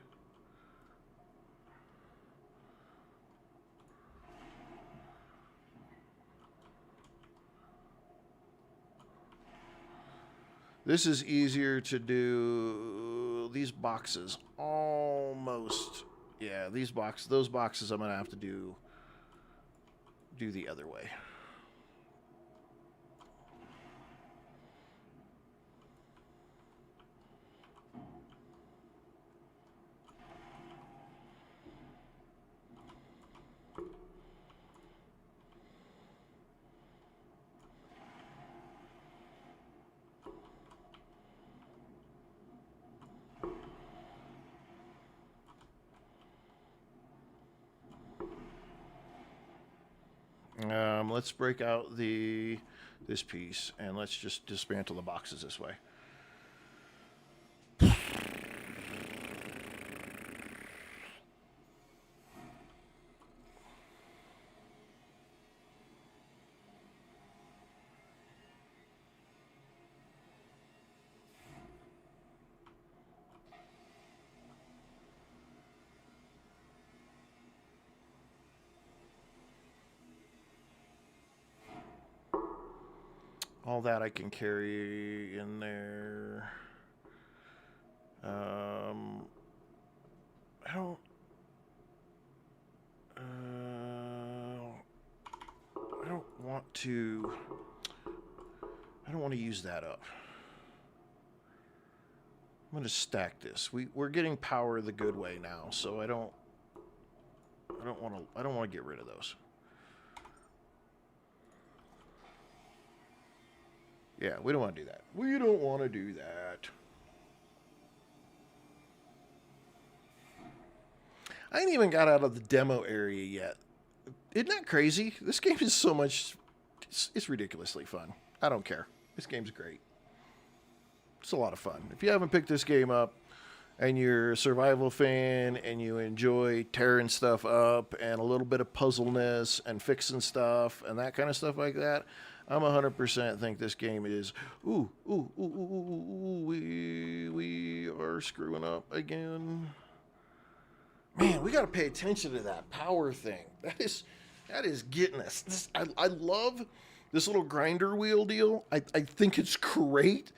This is easier to do. These boxes almost. Yeah, those boxes I'm gonna have to do the other way. Let's break out this piece and let's just dismantle the boxes this way. All that I can carry in there. I don't. I don't want to. I don't want to use that up. I'm going to stack this. We're getting power the good way now, so I don't want to get rid of those. Yeah, we don't want to do that. We don't want to do that. I ain't even got out of the demo area yet. Isn't that crazy? This game is so much... It's ridiculously fun. I don't care. This game's great. It's a lot of fun. If you haven't picked this game up and you're a survival fan and you enjoy tearing stuff up and a little bit of puzzleness and fixing stuff and that kind of stuff like that, I'm 100% think this game is, we are screwing up again. Man, we got to pay attention to that power thing. That is getting us. I love this little grinder wheel deal. I think it's great,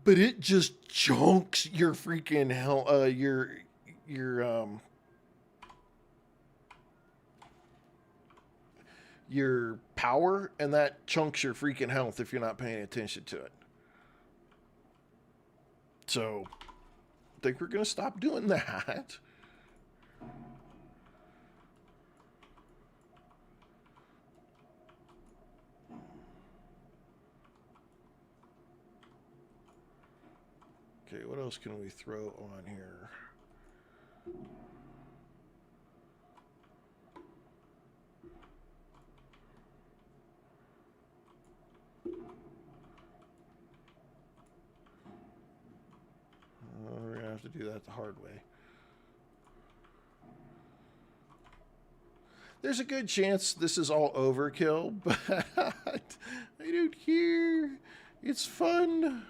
but it just chunks your freaking hell, your power, and that chunks your freaking health if you're not paying attention to it. So, I think we're going to stop doing that. Okay, what else can we throw on here? We're going to have to do that the hard way. There's a good chance this is all overkill, but I don't care. It's fun.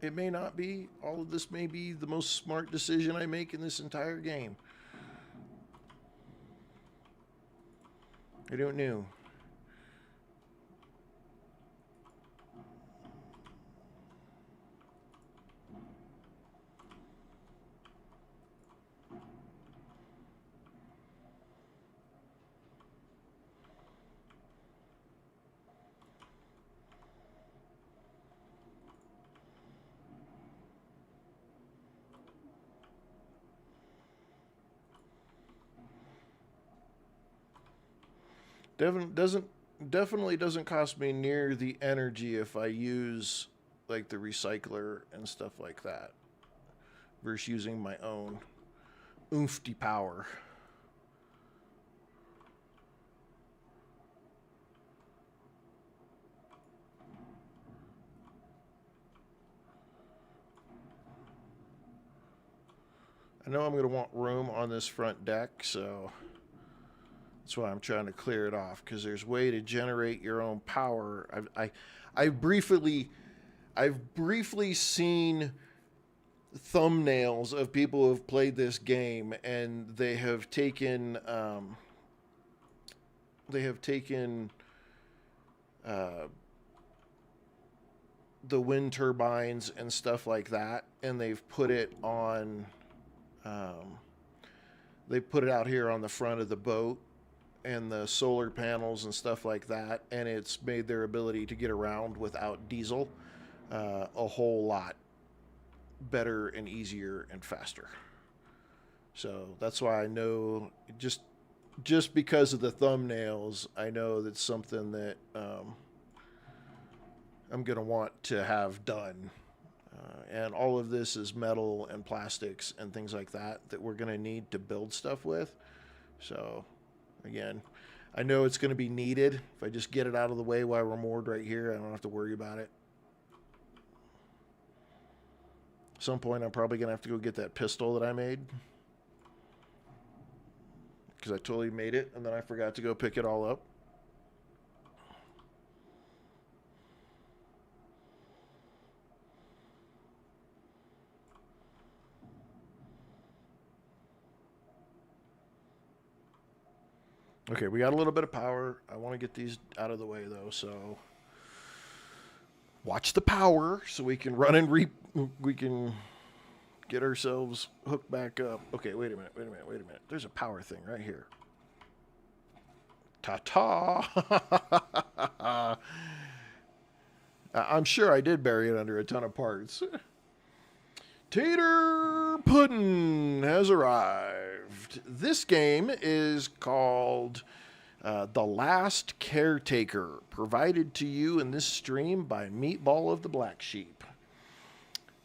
It may not be. All of this may be the most smart decision I make in this entire game. I don't know. Definitely doesn't cost me near the energy if I use like the recycler and stuff like that versus using my own oomphty power. I know I'm going to want room on this front deck, so that's why I'm trying to clear it off, because there's a way to generate your own power. I've briefly seen thumbnails of people who have played this game, and they have taken the wind turbines and stuff like that, and they've put it on. They put it out here on the front of the boat, and the solar panels and stuff like that, and it's made their ability to get around without diesel a whole lot better and easier and faster. So that's why I know, just because of the thumbnails, I know that's something that I'm going to want to have done. And all of this is metal and plastics and things like that we're going to need to build stuff with. So, again, I know it's going to be needed. If I just get it out of the way while we're moored right here, I don't have to worry about it. At some point, I'm probably going to have to go get that pistol that I made, because I totally made it, and then I forgot to go pick it all up. Okay, we got a little bit of power. I want to get these out of the way, though, so watch the power so we can run and we can get ourselves hooked back up. Okay, wait a minute. There's a power thing right here. Ta-ta! I'm sure I did bury it under a ton of parts. Tater Puddin' has arrived. This game is called The Last Caretaker, provided to you in this stream by Meatball of the Black Sheep.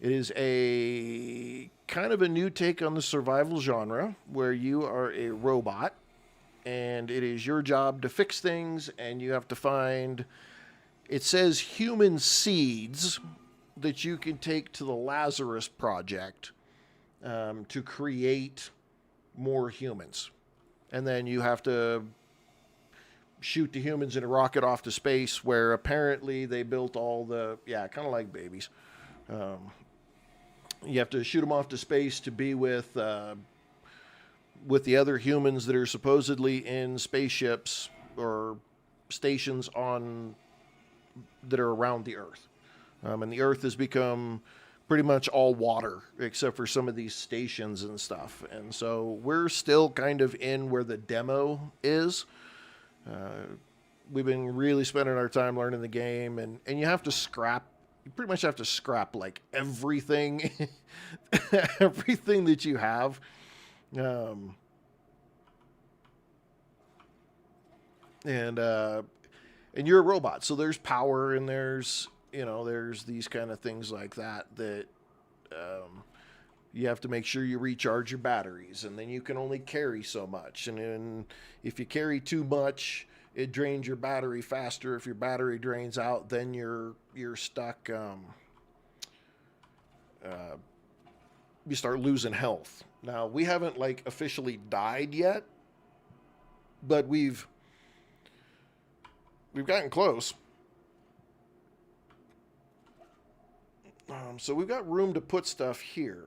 It is a kind of a new take on the survival genre, where you are a robot, and it is your job to fix things, and you have to find, it says, human seeds that you can take to the Lazarus Project to create more humans. And then you have to shoot the humans in a rocket off to space, where apparently they built all the, kind of like babies. You have to shoot them off to space to be with the other humans that are supposedly in spaceships or stations that are around the Earth. And the Earth has become pretty much all water, except for some of these stations and stuff. And so we're still kind of in where the demo is. We've been really spending our time learning the game, and you have to scrap. You pretty much have to scrap like everything, everything that you have. And you're a robot, so there's power, and there's these kind of things like that you have to make sure you recharge your batteries, and then you can only carry so much. And then if you carry too much, it drains your battery faster. If your battery drains out, then you're stuck. You start losing health. Now, we haven't like officially died yet, but we've gotten close. So we've got room to put stuff here.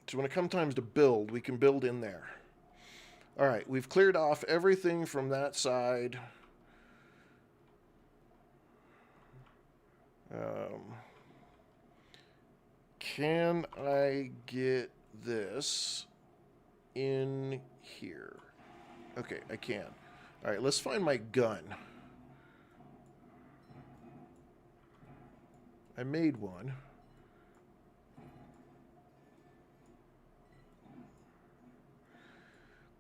So when it comes time to build, we can build in there. All right, we've cleared off everything from that side. Can I get this in here? Okay, I can. All right, let's find my gun. I made one.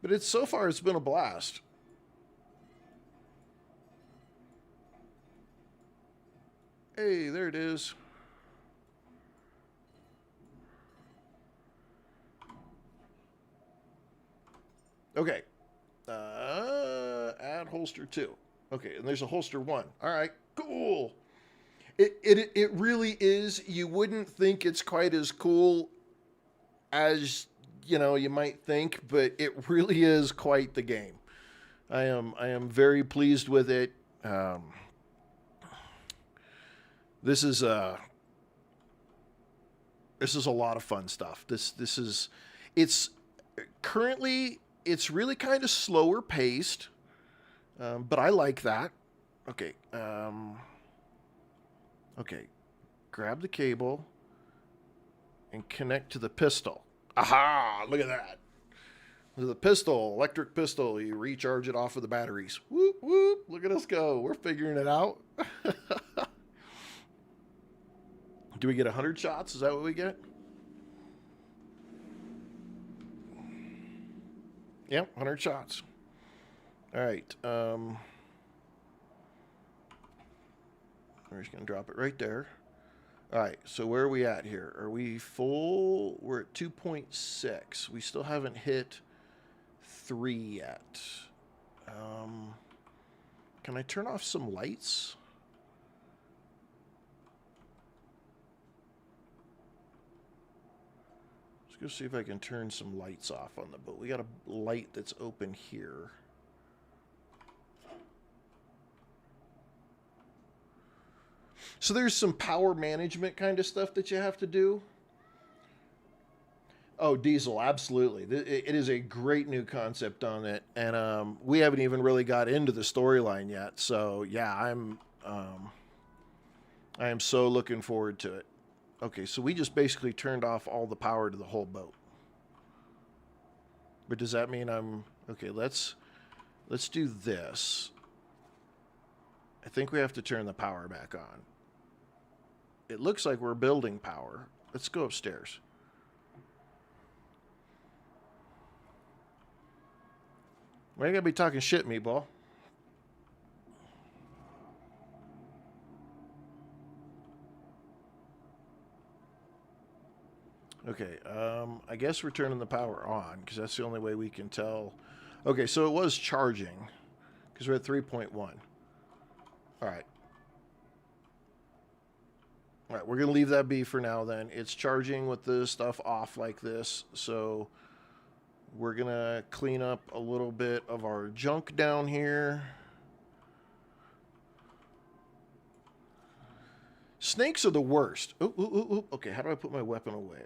But so far it's been a blast. Hey, there it is. Okay. Add holster 2. Okay, and there's a holster 1. All right, cool. It really is. You wouldn't think it's quite as cool as, you know, you might think, but it really is quite the game. I am very pleased with it. This is a lot of fun stuff. It's currently it's really kind of slower paced, but I like that. Okay, okay, grab the cable and connect to the pistol. Aha! Look at that. The pistol, electric pistol. You recharge it off of the batteries. Whoop whoop! Look at us go. We're figuring it out. Do we get 100 shots? Is that what we get? Yep, 100 shots. All right. We're just going to drop it right there. All right, so where are we at here? Are we full? We're at 2.6. We still haven't hit 3 yet. Can I turn off some lights? Let's go see if I can turn some lights off on the boat. We got a light that's open here. So there's some power management kind of stuff that you have to do. Oh, diesel, absolutely. It is a great new concept on it, and we haven't even really got into the storyline yet. So yeah, I am so looking forward to it. Okay, so we just basically turned off all the power to the whole boat. But does that mean I'm okay? Let's do this. I think we have to turn the power back on. It looks like we're building power. Let's go upstairs. Why you gotta be talking shit, meatball? Okay, I guess we're turning the power on because that's the only way we can tell. Okay, so it was charging because we're at 3.1. All right. All right, we're going to leave that be for now then. It's charging with the stuff off like this, so we're going to clean up a little bit of our junk down here. Snakes are the worst. Ooh, ooh, ooh, ooh. Okay, how do I put my weapon away?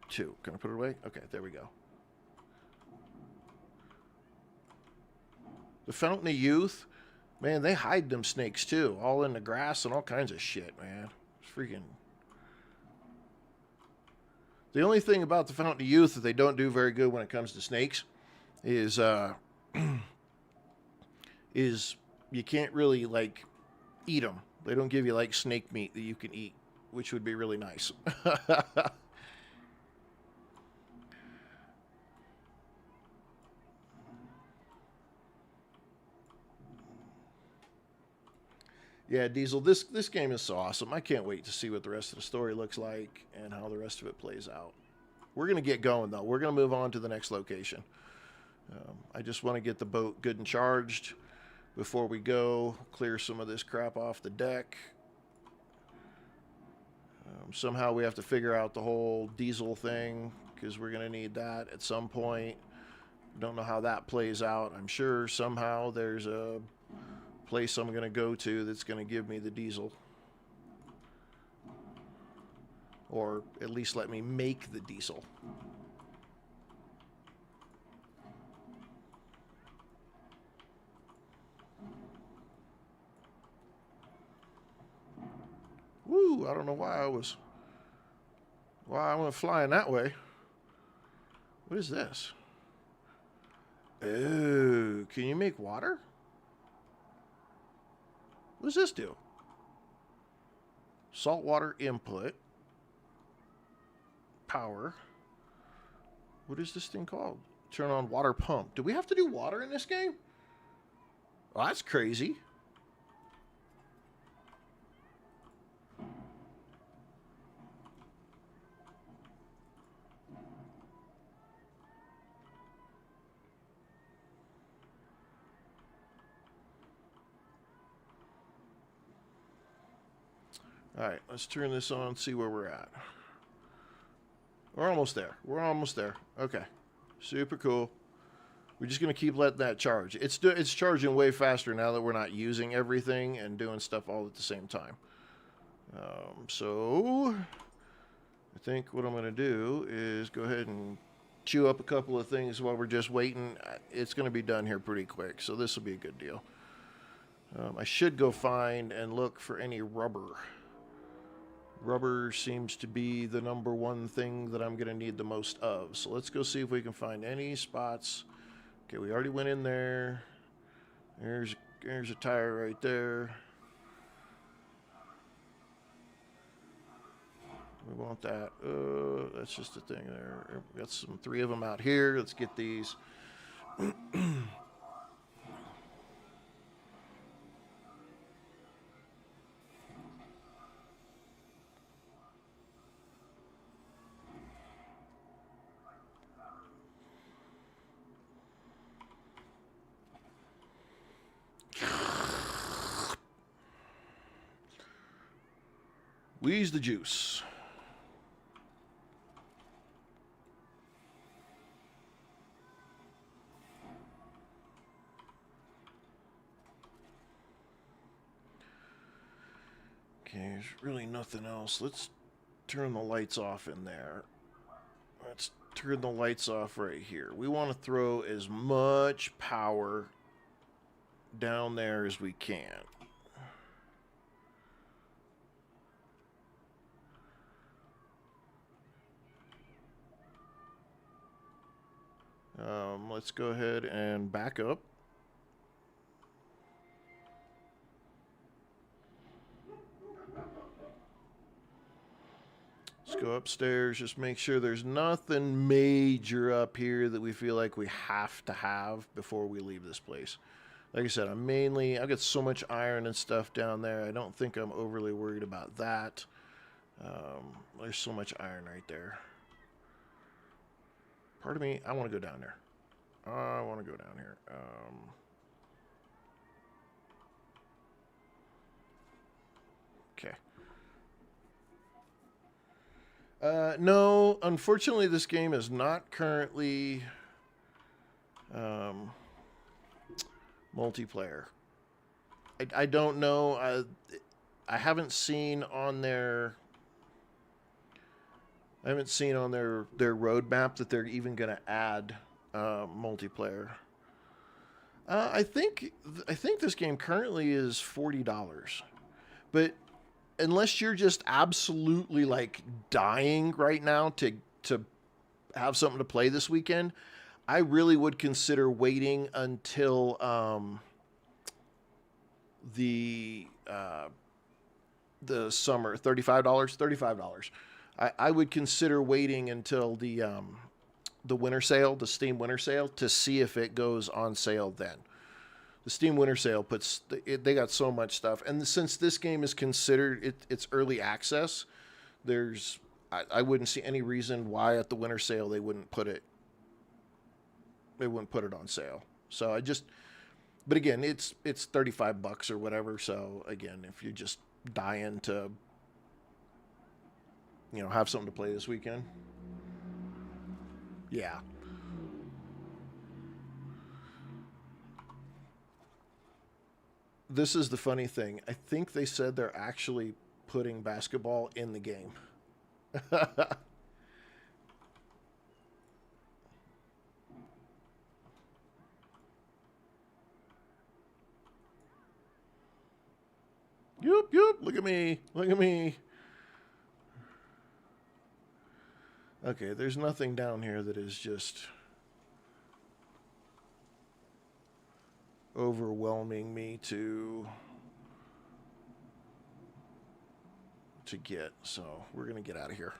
2. Can I put it away? Okay, there we go. The Fountain of Youth. Man, they hide them snakes too. All in the grass and all kinds of shit, man. It's freaking... The only thing about the Fountain of Youth that they don't do very good when it comes to snakes is is you can't really, like, eat them. They don't give you, like, snake meat that you can eat, which would be really nice. Yeah, Diesel, this game is so awesome. I can't wait to see what the rest of the story looks like and how the rest of it plays out. We're going to get going, though. We're going to move on to the next location. I just want to get the boat good and charged before we go. Clear some of this crap off the deck. Somehow we have to figure out the whole diesel thing because we're going to need that at some point. Don't know how that plays out. I'm sure somehow there's a place I'm going to go to that's going to give me the diesel. Or at least let me make the diesel. Ooh, I don't know why I went flying that way. What is this? Oh, can you make water? What does this do? Saltwater input. Power. What is this thing called? Turn on water pump. Do we have to do water in this game? Well, that's crazy. Alright, let's turn this on, see where we're at. We're almost there. We're almost there. Okay. Super cool. We're just going to keep letting that charge. It's charging way faster now that we're not using everything and doing stuff all at the same time. So, I think what I'm going to do is go ahead and chew up a couple of things while we're just waiting. It's going to be done here pretty quick, so this will be a good deal. I should go find and look for any rubber. Rubber seems to be the number one thing that I'm going to need the most of. So let's go see if we can find any spots. Okay, we already went in there. There's a tire right there. We want that. That's just a thing there. We got three of them out here. Let's get these. Wheeze the juice. Okay, there's really nothing else. Let's turn the lights off in there. Let's turn the lights off right here. We want to throw as much power down there as we can. Let's go ahead and back up. Let's go upstairs. Just make sure there's nothing major up here that we feel like we have to have before we leave this place. Like I said, I've got so much iron and stuff down there. I don't think I'm overly worried about that. There's so much iron right there. Part of me, I want to go down there. I want to go down here. Okay. No, unfortunately, this game is not currently multiplayer. I don't know. I haven't seen on their roadmap that they're even going to add multiplayer. I think this game currently is $40, but unless you're just absolutely like dying right now to have something to play this weekend, I really would consider waiting until the summer. $35. I would consider waiting until the winter sale, the Steam winter sale, to see if it goes on sale then. The Steam winter sale they got so much stuff, and since this game is considered it's early access, I wouldn't see any reason why at the winter sale they wouldn't put it on sale. So but again, it's $35 or whatever. So again, if you're just dying to have something to play this weekend, yeah. This is the funny thing. I think they said they're actually putting basketball in the game. Yup. Look at me. Okay, there's nothing down here that is just overwhelming me to get, so we're gonna get out of here.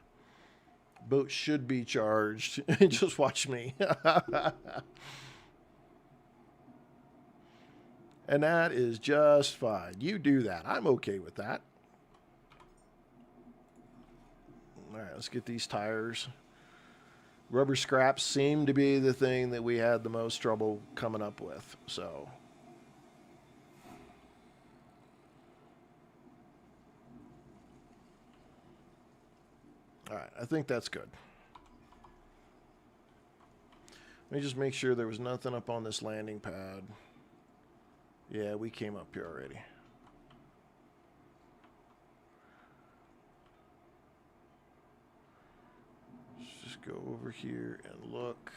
Boat should be charged. Just watch me. And that is just fine. You do that. I'm okay with that. All right, let's get these tires. Rubber scraps seem to be the thing that we had the most trouble coming up with, so. All right, I think that's good. Let me just make sure there was nothing up on this landing pad. Yeah, we came up here already. Let's just go over here and look.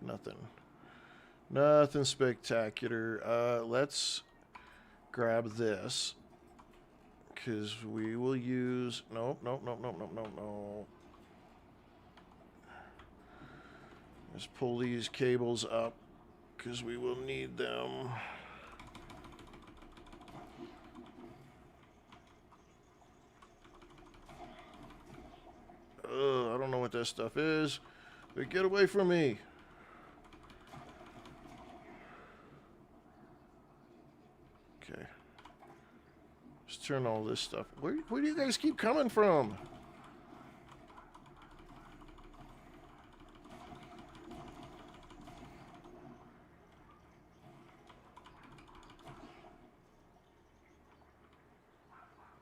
Nothing. Nothing spectacular. Let's grab this. Because we will use... Nope. Let's pull these cables up. Because we will need them. I don't know what that stuff is. But get away from me. Okay. Let's turn all this stuff. Where do you guys keep coming from?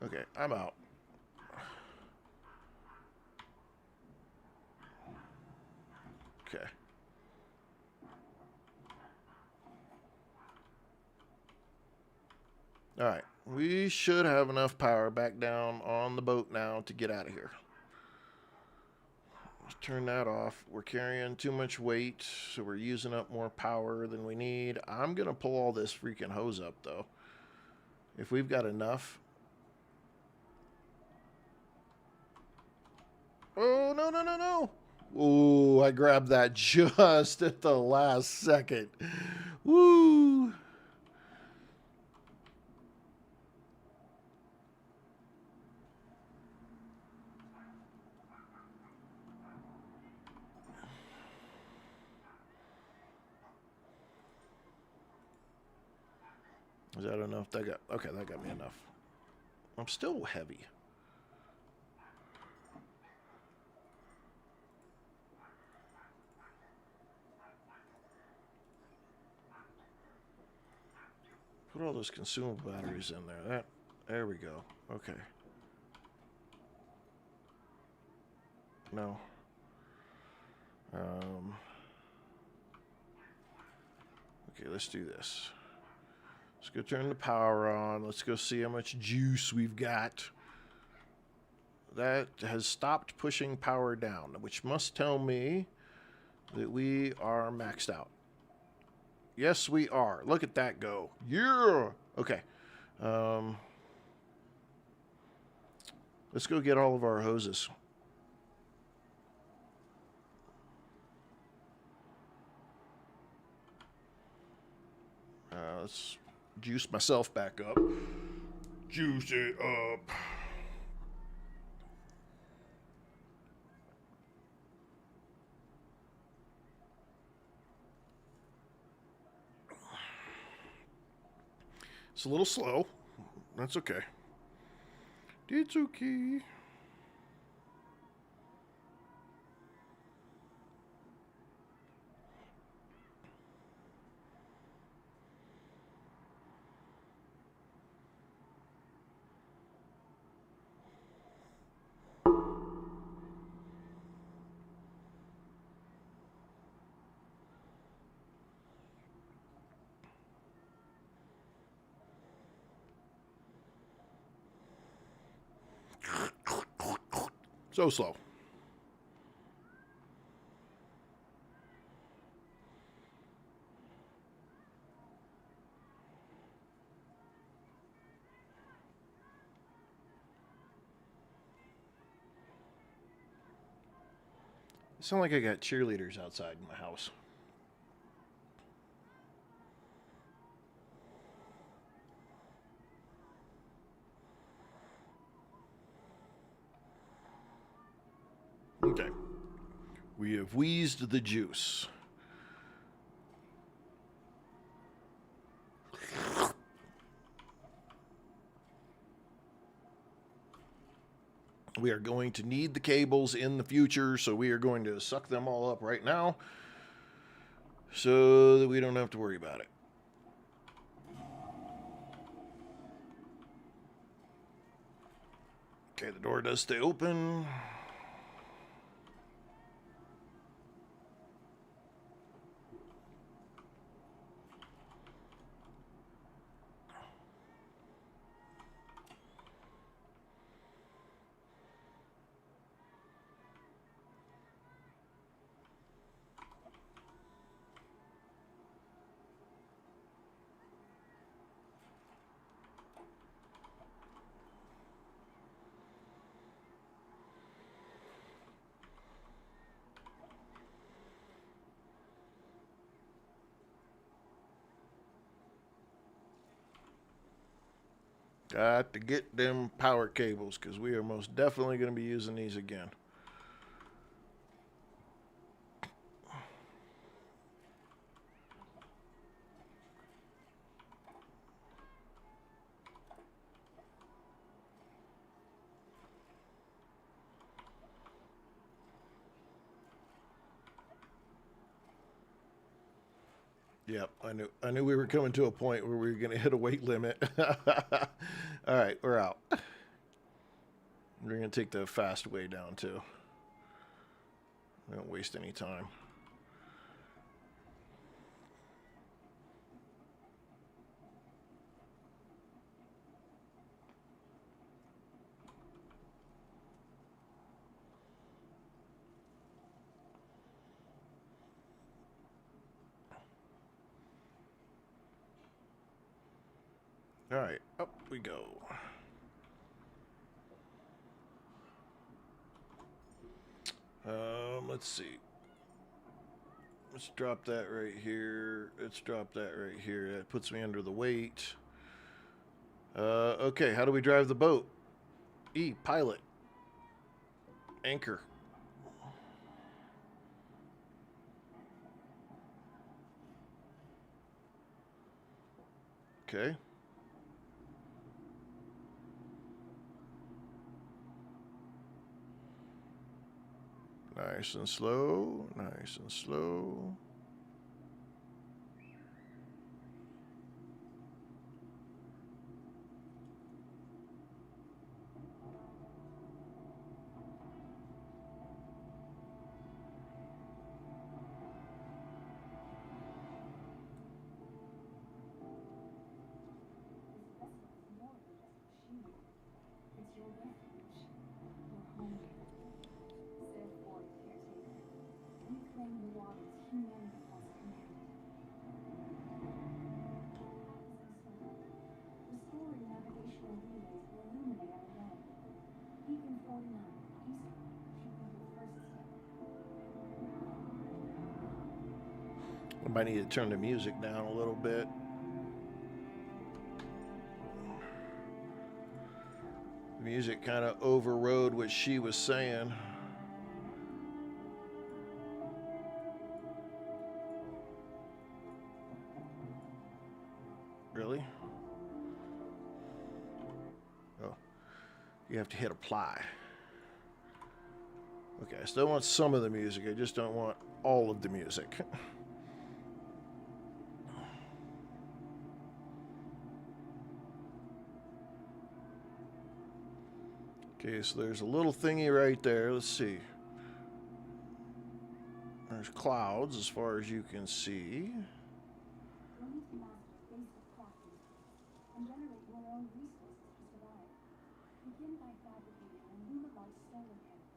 Okay, I'm out. Okay. All right. We should have enough power back down on the boat now to get out of here. Let's turn that off. We're carrying too much weight, so we're using up more power than we need. I'm going to pull all this freaking hose up, though. If we've got enough. Oh, no. Oh, I grabbed that just at the last second. Woo! Is that enough? Okay, that got me enough. I'm still heavy. Put all those consumable batteries in there. There we go. Okay. No. Okay, let's do this. Let's go turn the power on. Let's go see how much juice we've got. That has stopped pushing power down, which must tell me that we are maxed out. Yes, we are. Look at that go. Yeah. Okay. Let's go get all of our hoses. Let's juice myself back up. Juice it up. It's a little slow. That's okay. It's okay. So slow. It sounds like I got cheerleaders outside my house. Okay. We have wheezed the juice. We are going to need the cables in the future, so we are going to suck them all up right now so that we don't have to worry about it. Okay, the door does stay open. Got to get them power cables because we are most definitely going to be using these again. Yep, I knew we were coming to a point where we were going to hit a weight limit. All right, we're out. We're going to take the fast way down too. We don't waste any time. All right, up we go. Let's see. Let's drop that right here. Let's drop that right here. That puts me under the weight. Okay, how do we drive the boat? E, pilot. Anchor. Okay. Nice and slow, nice and slow. It's your refuge, your home. Step forward, caretaker. Reclaim the waters humanity once commanded. Restoring navigational relays will illuminate our way. Beacon 49, eastward, should be the first step. I might need to turn the music down a little bit. The music kind of overrode what she was saying. Really? Oh, you have to hit apply. Okay, I still want some of the music. I just don't want all of the music. Okay, so there's a little thingy right there. Let's see. There's clouds as far as you can see. You'll need to master basic crafting and generate your own resources to survive. Begin by fabricating an Illuminate solar panel.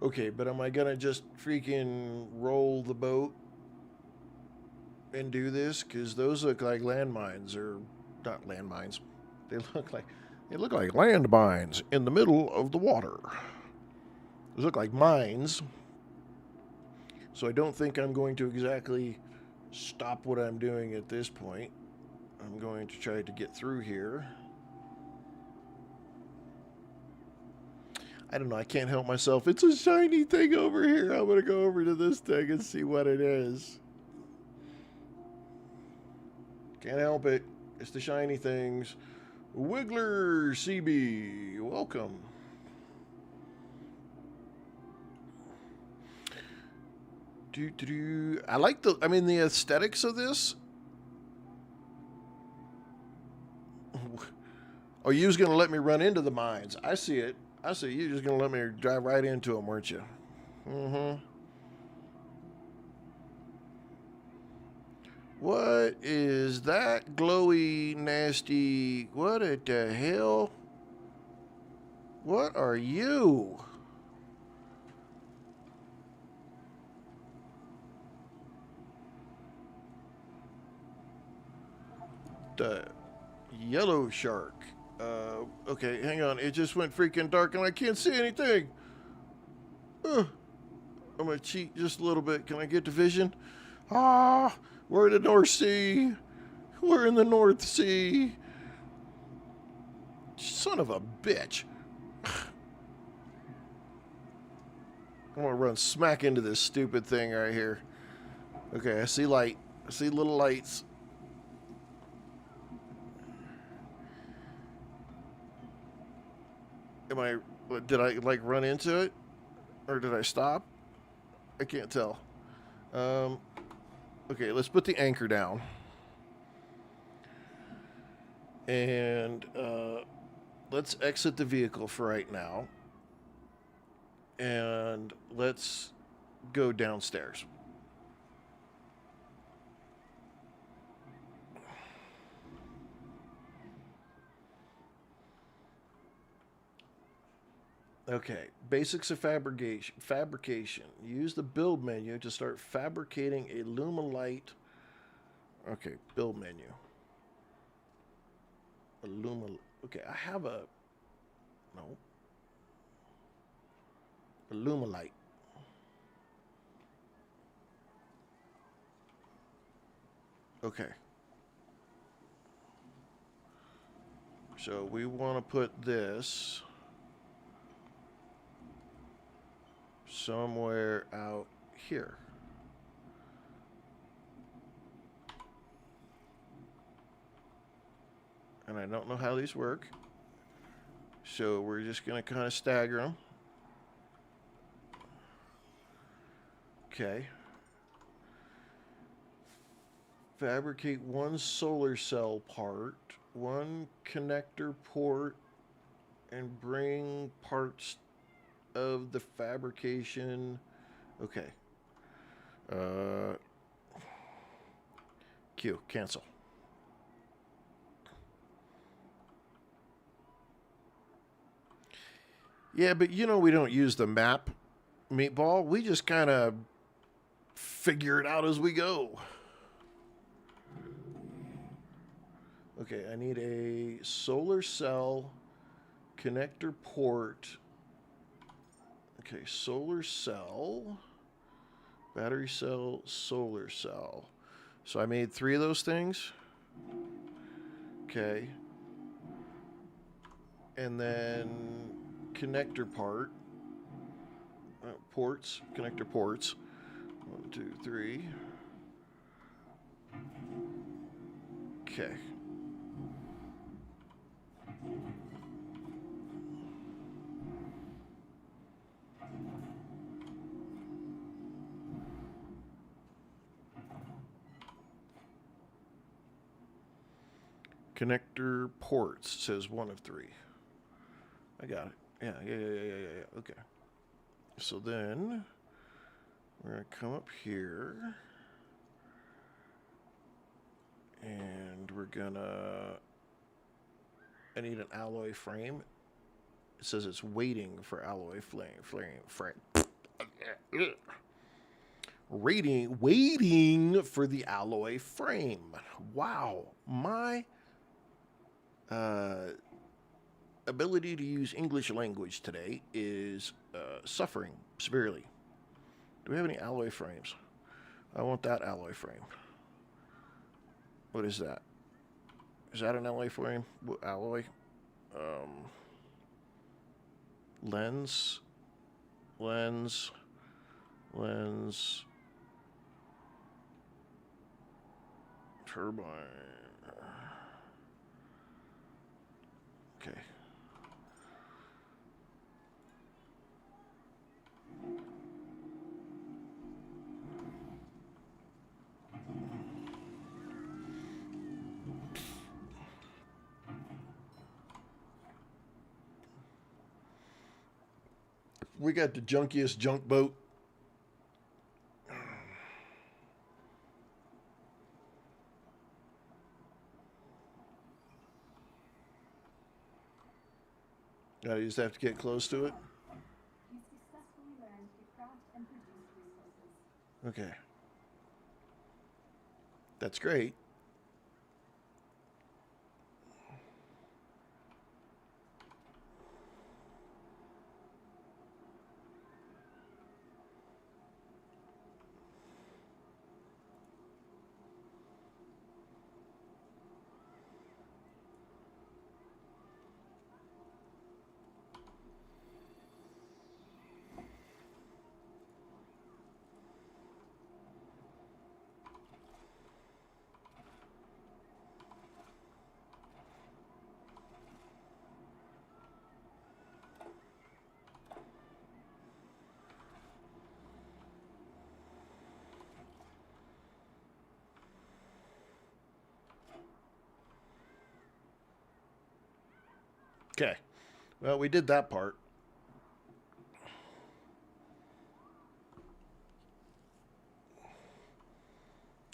Okay, but am I gonna just freaking roll the boat and do this? Because those look like landmines, or not landmines. They look like They look like landmines in the middle of the water. Those look like mines. So I don't think I'm going to exactly stop what I'm doing at this point. I'm going to try to get through here. I don't know. I can't help myself. It's a shiny thing over here. I'm going to go over to this thing and see what it is. Can't help it. It's the shiny things. Wiggler CB, welcome. I like the aesthetics of this. Oh, you was going to let me run into the mines. I see it. I see you just going to let me drive right into them, weren't you? Mm-hmm. What is that glowy, nasty... What the hell? What are you? The yellow shark. Okay, hang on. It just went freaking dark and I can't see anything. I'm gonna cheat just a little bit. Can I get the vision? Ah, we're in the North Sea. We're in the North Sea. Son of a bitch. I'm gonna run smack into this stupid thing right here. Okay, I see light. I see little lights. Did I like run into it? Or did I stop? I can't tell. Okay, let's put the anchor down. And let's exit the vehicle for right now. And let's go downstairs. Okay, basics of fabrication. Use the build menu to start fabricating a Lumalite. Okay, build menu. Okay, I have a... No. A Lumalite. Okay. So we want to put this somewhere out here. And I don't know how these work. So we're just going to kind of stagger them. Okay. Fabricate one solar cell part, one connector port, and bring parts of the fabrication. Okay. Q, cancel. Yeah, but you know we don't use the map, Meatball. We just kind of figure it out as we go. Okay, I need a solar cell connector port. Okay, solar cell, battery cell, solar cell. So I made 3 of those things. Okay. And then connector part. Ports, connector ports. 1, 2, 3. Okay. Connector ports says 1 of 3. I got it. Yeah. Okay. So then we're going to come up here and we're going to... I need an alloy frame. It says it's waiting for alloy frame. Waiting for the alloy frame. Wow. My ability to use English language today is suffering severely. Do we have any alloy frames? I want that alloy frame. What is that? Is that an alloy frame? Alloy? Lens. Lens. Lens. Turbine. Okay. We got the junkiest junk boat. You just have to get close to it. You successfully learned to craft and produce resources. Okay. That's great. Okay. Well, we did that part.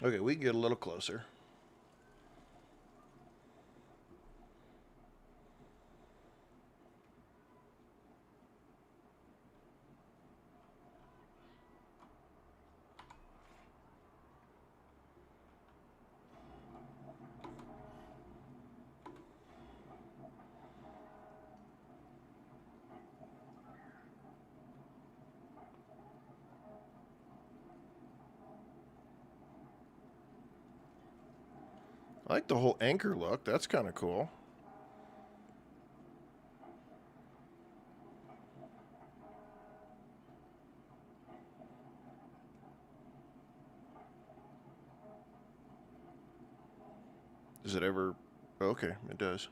Okay, we can get a little closer. I like the whole anchor look. That's kind of cool. Does it ever... Okay, it does.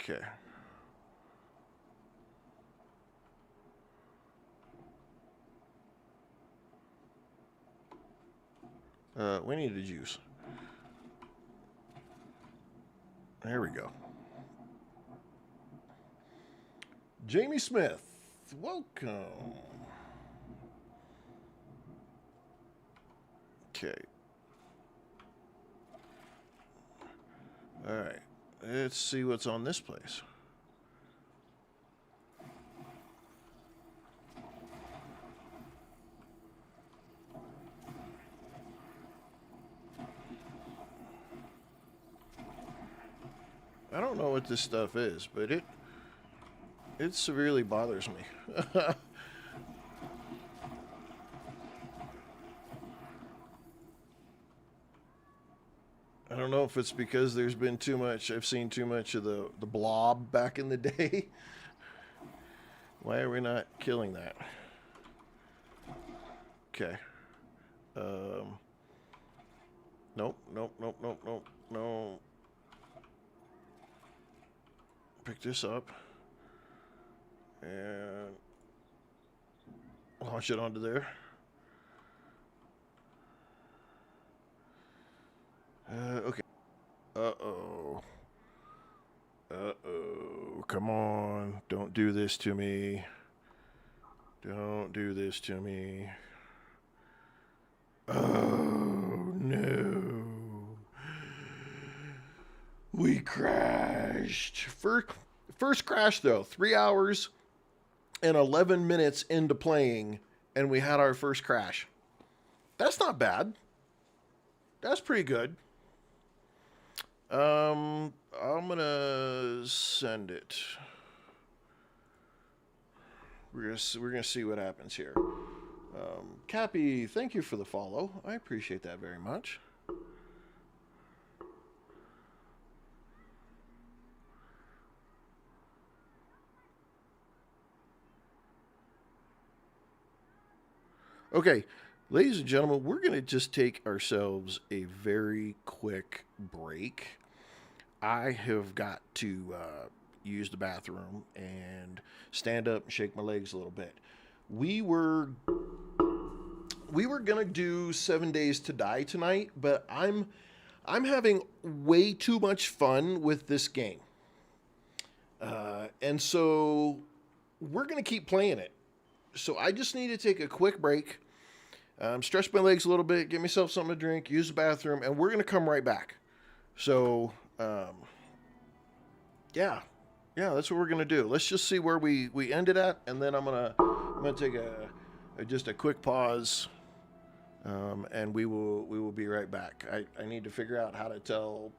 Okay. We need a juice. There we go. Jamie Smith, welcome. Okay. All right. Let's see what's on this place. I don't know what this stuff is, but it severely bothers me. I don't know if it's because there's been too much, I've seen too much of the blob back in the day. Why are we not killing that? Okay. Nope, nope, nope, nope, nope, no. Pick this up. And launch it onto there. Okay. Uh-oh. Uh-oh. Come on. Don't do this to me. Don't do this to me. Oh no. We crashed. First crash though, 3 hours and 11 minutes into playing, and we had our first crash. That's not bad. That's pretty good. I'm gonna send it. We're gonna see what happens here. Cappy, thank you for the follow. I appreciate that very much. Okay, ladies and gentlemen, we're gonna just take ourselves a very quick break. I have got to use the bathroom and stand up and shake my legs a little bit. We were we were gonna do 7 Days to Die tonight, but I'm having way too much fun with this game, and so we're gonna keep playing it. So I just need to take a quick break, stretch my legs a little bit, get myself something to drink, use the bathroom, and we're gonna come right back. So yeah, yeah, that's what we're gonna do. Let's just see where we ended at, and then I'm gonna take a just a quick pause, and we will be right back. I need to figure out how to tell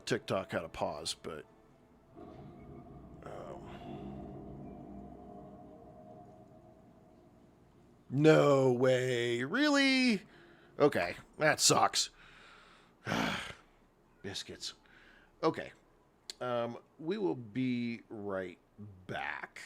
TikTok how to pause, but no way, really? Okay, that sucks. Biscuits. Okay, we will be right back.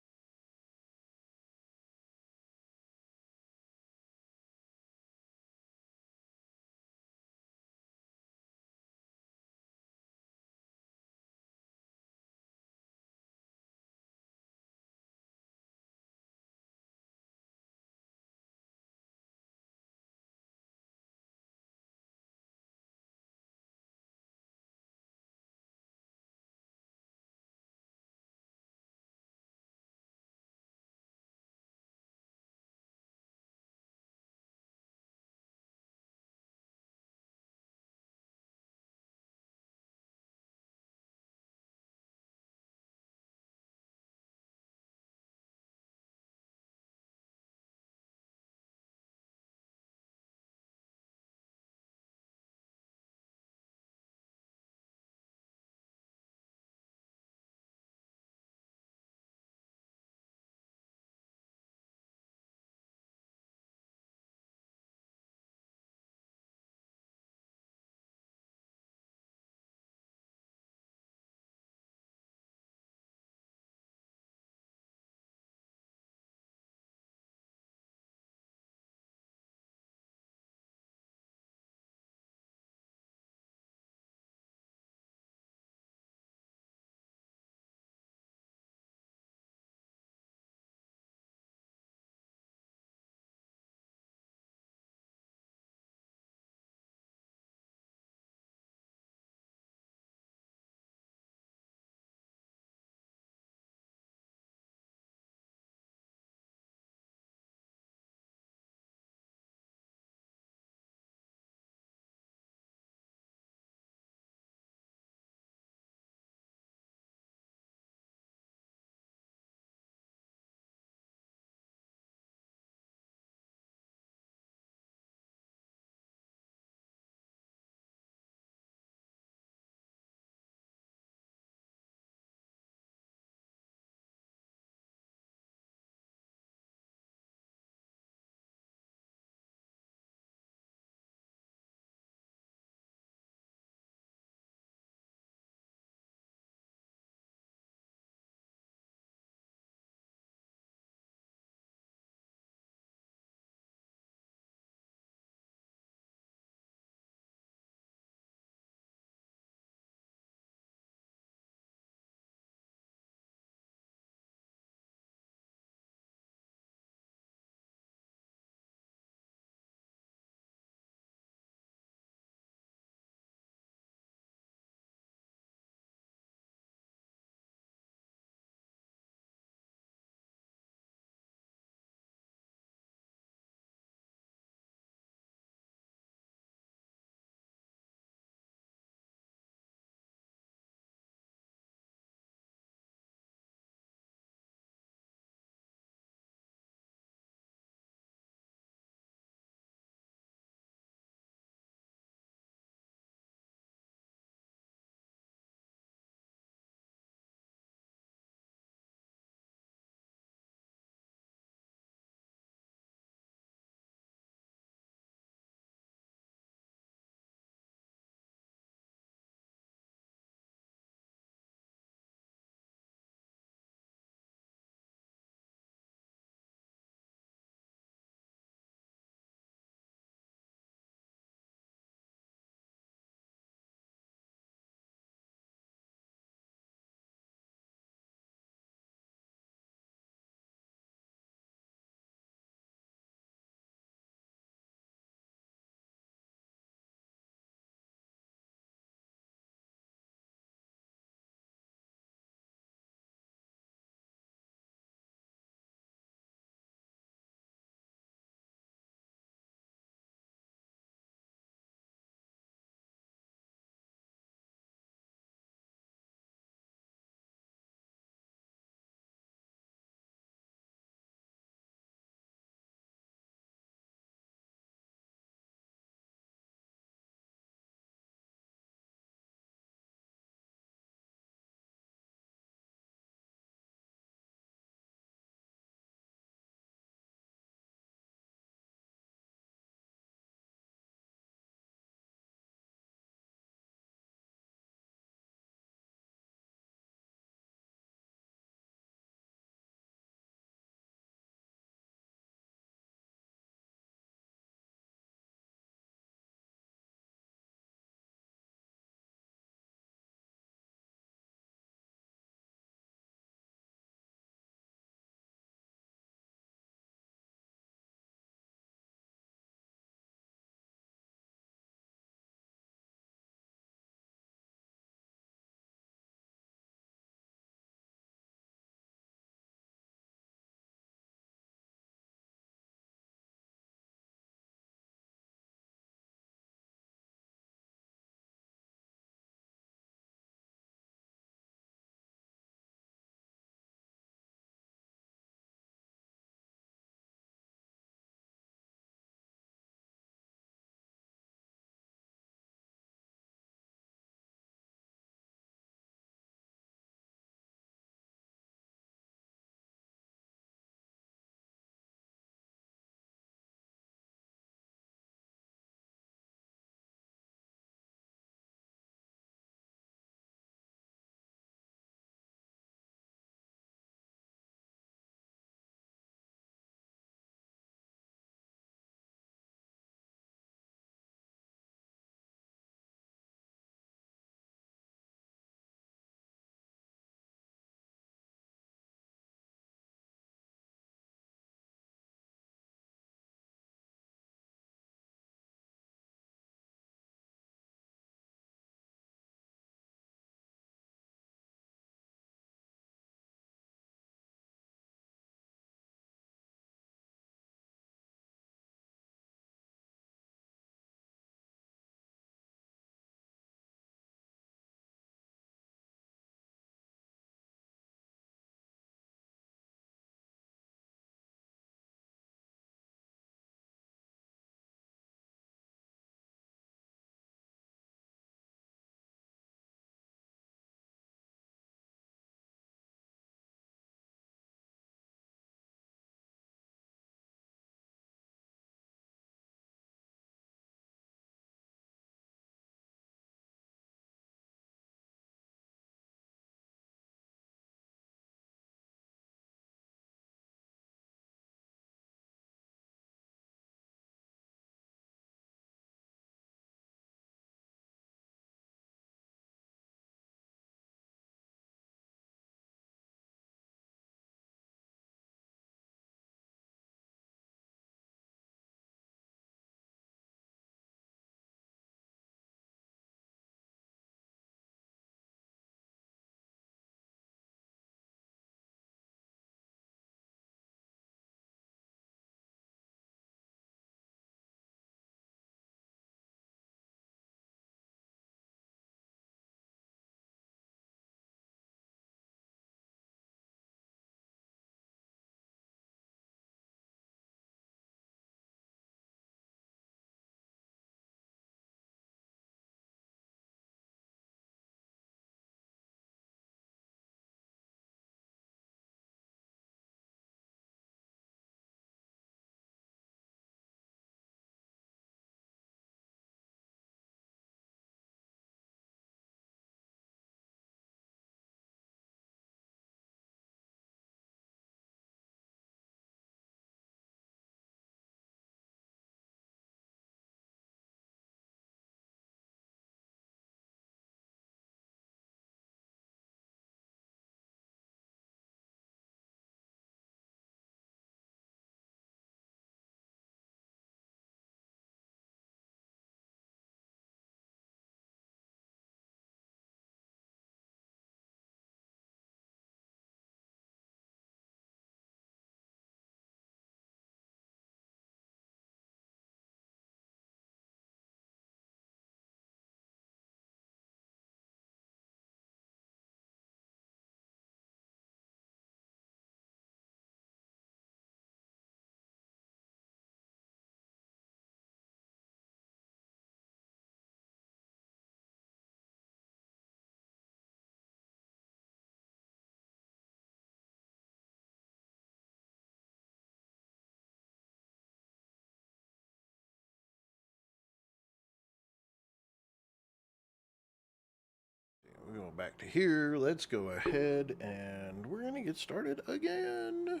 back to here. Let's go ahead and we're going to get started again.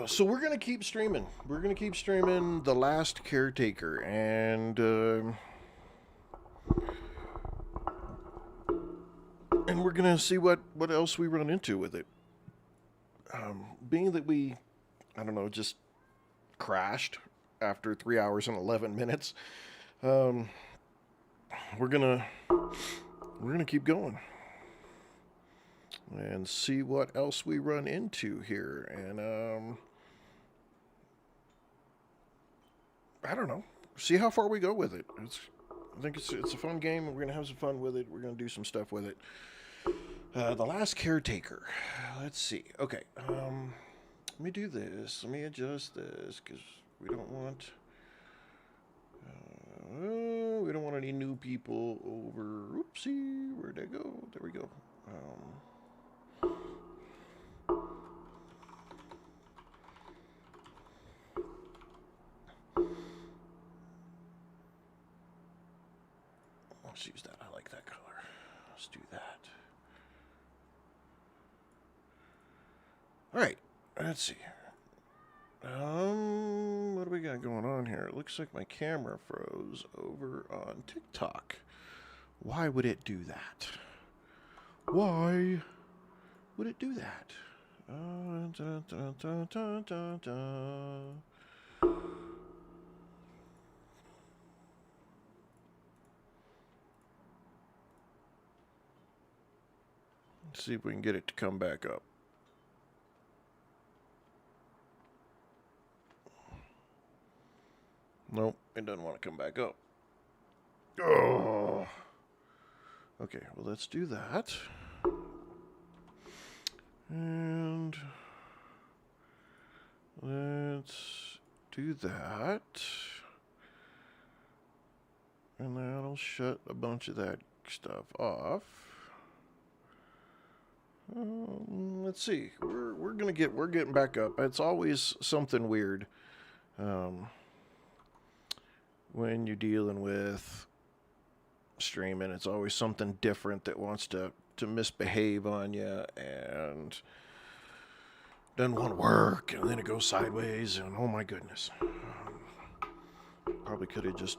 So we're going to keep streaming. We're going to keep streaming The Last Caretaker. And we're going to see what else we run into with it. Being that we, I don't know, just crashed after 3 hours and 11 minutes, we're gonna keep going and see what else we run into here. And I don't know, see how far we go with it. I think it's a fun game, and we're gonna have some fun with it. We're gonna do some stuff with it. The Last Caretaker. Let's see. Okay. Let me do this. Let me adjust this because we don't want any new people over. Oopsie. Where'd they go? There we go. Let's use that. I like that color. Let's do that. All right, let's see. What do we got going on here? It looks like my camera froze over on TikTok. Why would it do that? Why would it do that? Let's see if we can get it to come back up. Nope, it doesn't want to come back up. Oh. Okay, well, let's do that. And let's do that. And that'll shut a bunch of that stuff off. Let's see. We're getting back up. It's always something weird. When you're dealing with streaming, it's always something different that wants to misbehave on you and doesn't want to work, and then it goes sideways, and oh my goodness. Probably could have just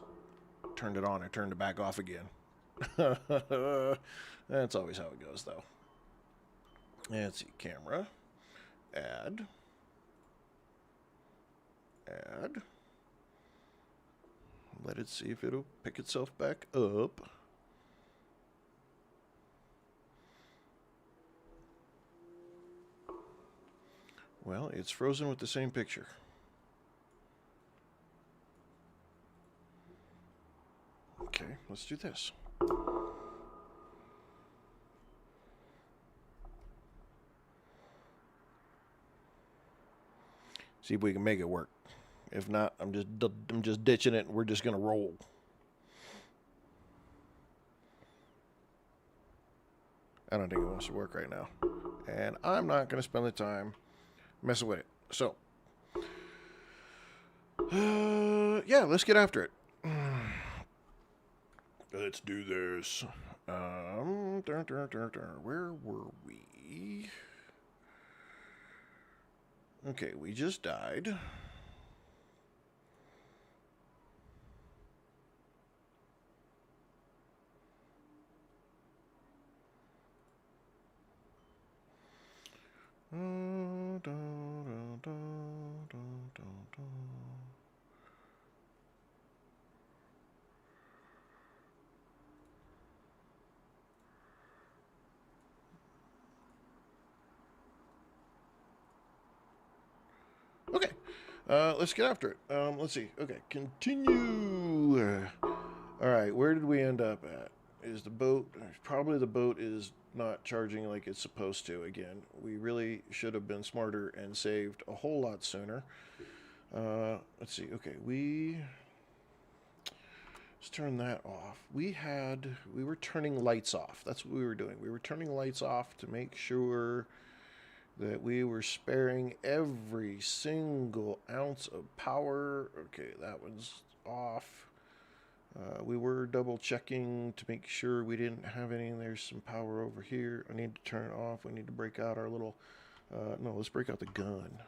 turned it on and turned it back off again. That's always how it goes, though. Let's see, camera, add. Let it see if it'll pick itself back up. Well, it's frozen with the same picture. Okay, let's do this. See if we can make it work. If not, I'm just ditching it, and we're just gonna roll. I don't think it wants to work right now, and I'm not gonna spend the time messing with it. So, yeah, let's get after it. Let's do this. Where were we? Okay, we just died. Okay, let's get after it. Let's see. Okay, continue. All right, where did we end up at? Is the boat... Probably the boat is not charging like it's supposed to again. We really should have been smarter and saved a whole lot sooner. Let's see. Okay, let's turn that off. We were turning lights off. That's what we were doing. We were turning lights off to make sure that we were sparing every single ounce of power. Okay, that one's off. We were double checking to make sure we didn't have any. There's some power over here. I need to turn it off. We need to break out our little... no, let's break out the gun.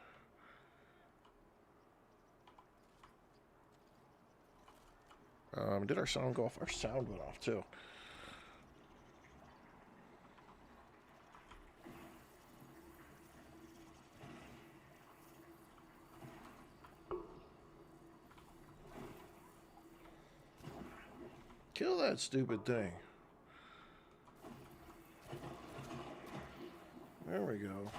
Did our sound go off? Our sound went off too. Kill that stupid thing. There we go.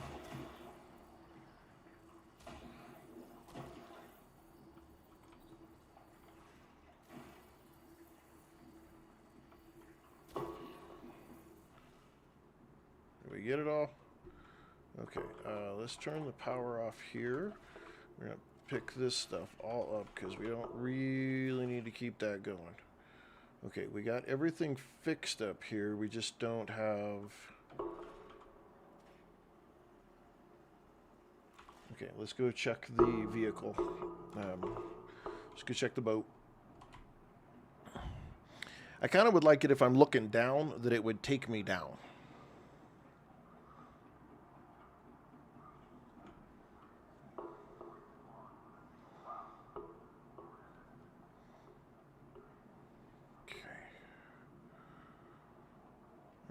Did we get it all? Okay, let's turn the power off here. We're going to pick this stuff all up because we don't really need to keep that going. Okay, we got everything fixed up here. We just don't have... Okay, let's go check the vehicle. Let's go check the boat. I kind of would like it if I'm looking down, that it would take me down.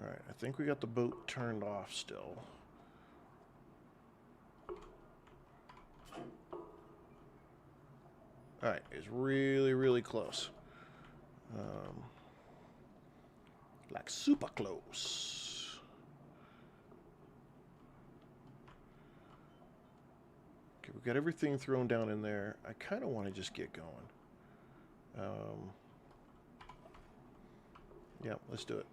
Alright, I think we got the boat turned off still. Alright, it's really, really close. Like super close. Okay, we've got everything thrown down in there. I kind of want to just get going. Yeah, let's do it.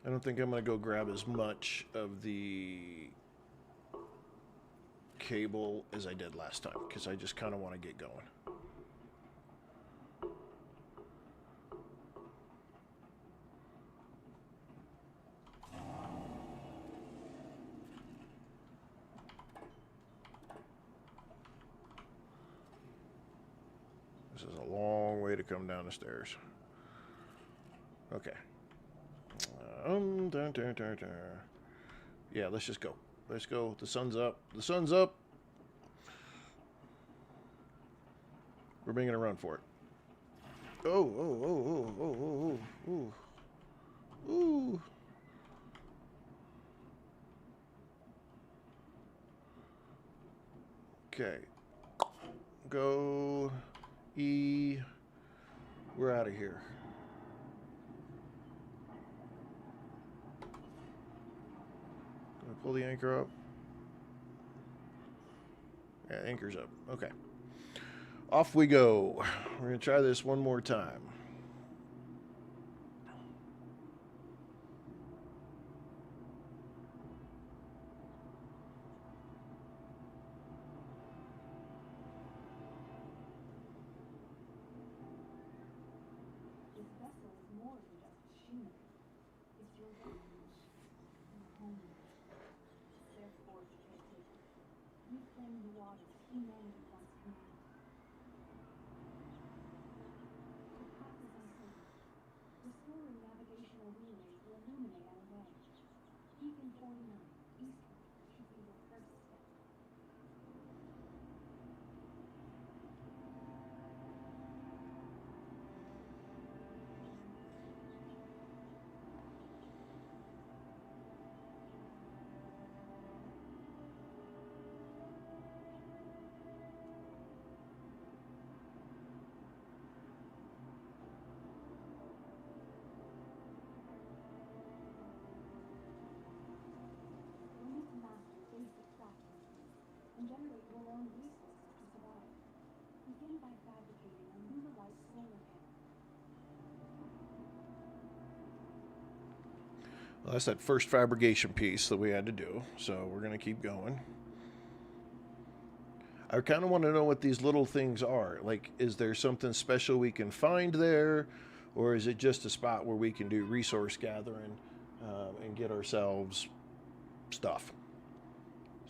I don't think I'm going to go grab as much of the cable as I did last time, because I just kind of want to get going. This is a long way to come down the stairs. Okay. Yeah, let's just go. Let's go. The sun's up. The sun's up. We're making a run for it. Oh. Ooh. Okay. Go. E. We're out of here. Pull the anchor up. Yeah, anchor's up. Okay. Off we go. We're going to try this one more time. This vessel is more than just machinery. It's your refuge, your home. Therefore, caretaker, reclaim the waters humanity once commanded. The path is uncertain. Restoring navigational relays will illuminate our way. Beacon 49, eastward, should be your first step. And generate your own resources to survive. Begin by fabricating a lunar-like solar panel. Well, that's that first fabrication piece that we had to do, so we're going to keep going. I kind of want to know what these little things are. Like, is there something special we can find there, or is it just a spot where we can do resource gathering and get ourselves stuff?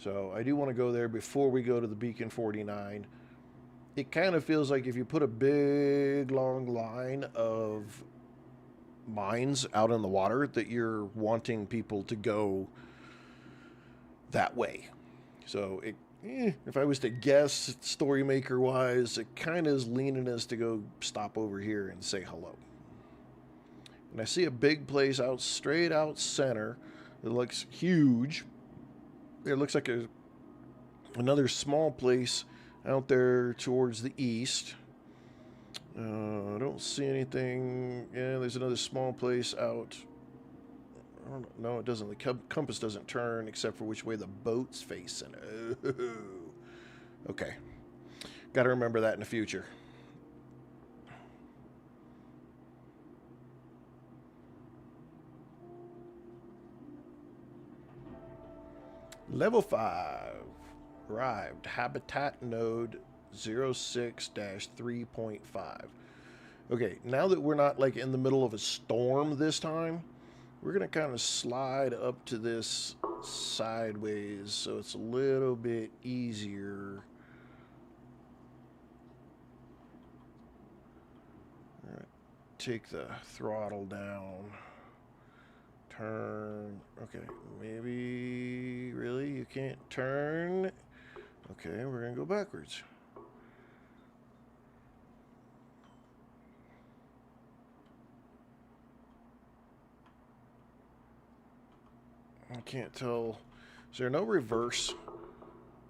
So I do want to go there before we go to the Beacon 49. It kind of feels like if you put a big long line of mines out in the water that you're wanting people to go that way. So if I was to guess story maker wise, it kind of is leaning us to go stop over here and say hello. And I see a big place out straight out center. It looks huge. It looks like another small place out there towards the east. I don't see anything. Yeah, there's another small place out. I don't know. No, it doesn't. The compass doesn't turn except for which way the boat's facing. Oh. Okay. Got to remember that in the future. Level 5. Arrived. Habitat node 06-3.5. Okay, now that we're not like in the middle of a storm this time, we're going to kind of slide up to this sideways so it's a little bit easier. All right, take the throttle down. Turn. Okay, maybe really you can't turn. Okay, we're going to go backwards. I can't tell. Is there no reverse?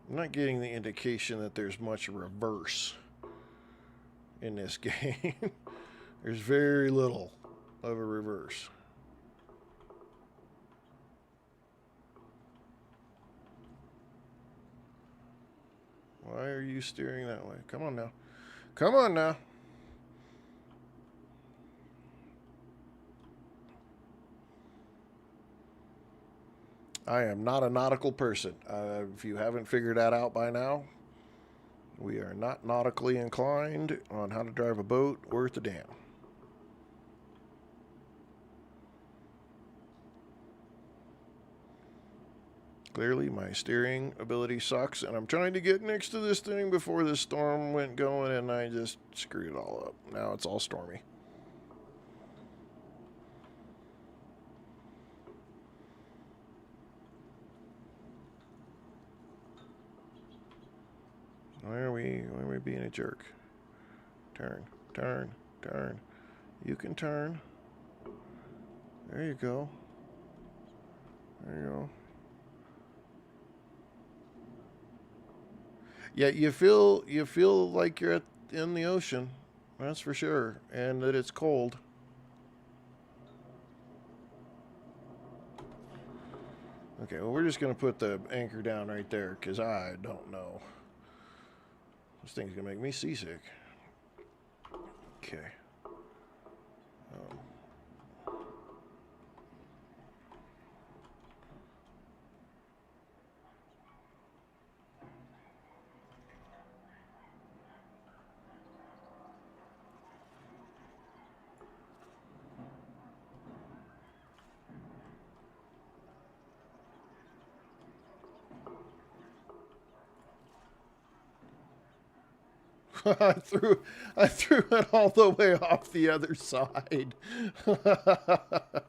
I'm not getting the indication that there's much reverse in this game. There's very little of a reverse. Why are you steering that way? Come on now. Come on now. I am not a nautical person. If you haven't figured that out by now, we are not nautically inclined on how to drive a boat worth a damn. Clearly, my steering ability sucks, and I'm trying to get next to this thing before the storm went going, and I just screwed it all up. Now it's all stormy. Why are we being a jerk? Turn, turn, turn. You can turn. There you go. There you go. Yeah, you feel like you're in the ocean. That's for sure, and that it's cold. Okay, well, we're just gonna put the anchor down right there because I don't know. This thing's gonna make me seasick. Okay. I threw it all the way off the other side. That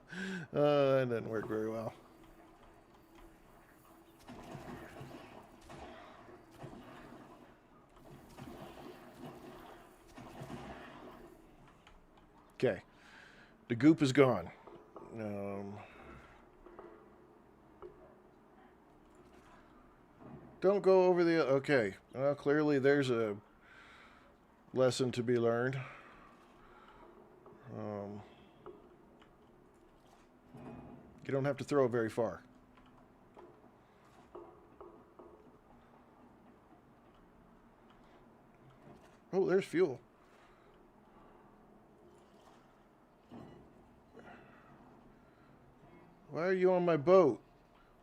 didn't work very well. Okay. The goop is gone. Don't go over the... Okay. Well, clearly there's a lesson to be learned. You don't have to throw it very far. Oh, there's fuel. Why are you on my boat?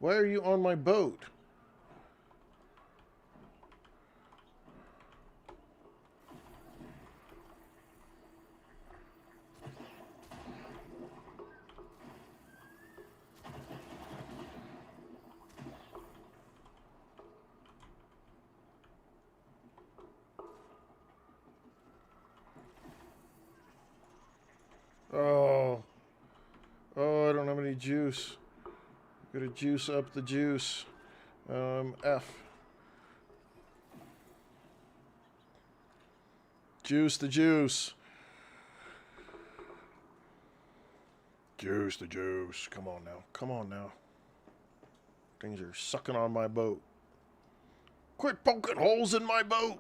Why are you on my boat? juice. Gotta juice up the juice. F. Juice the juice. Juice the juice. Come on now. Come on now. Things are sucking on my boat. Quit poking holes in my boat.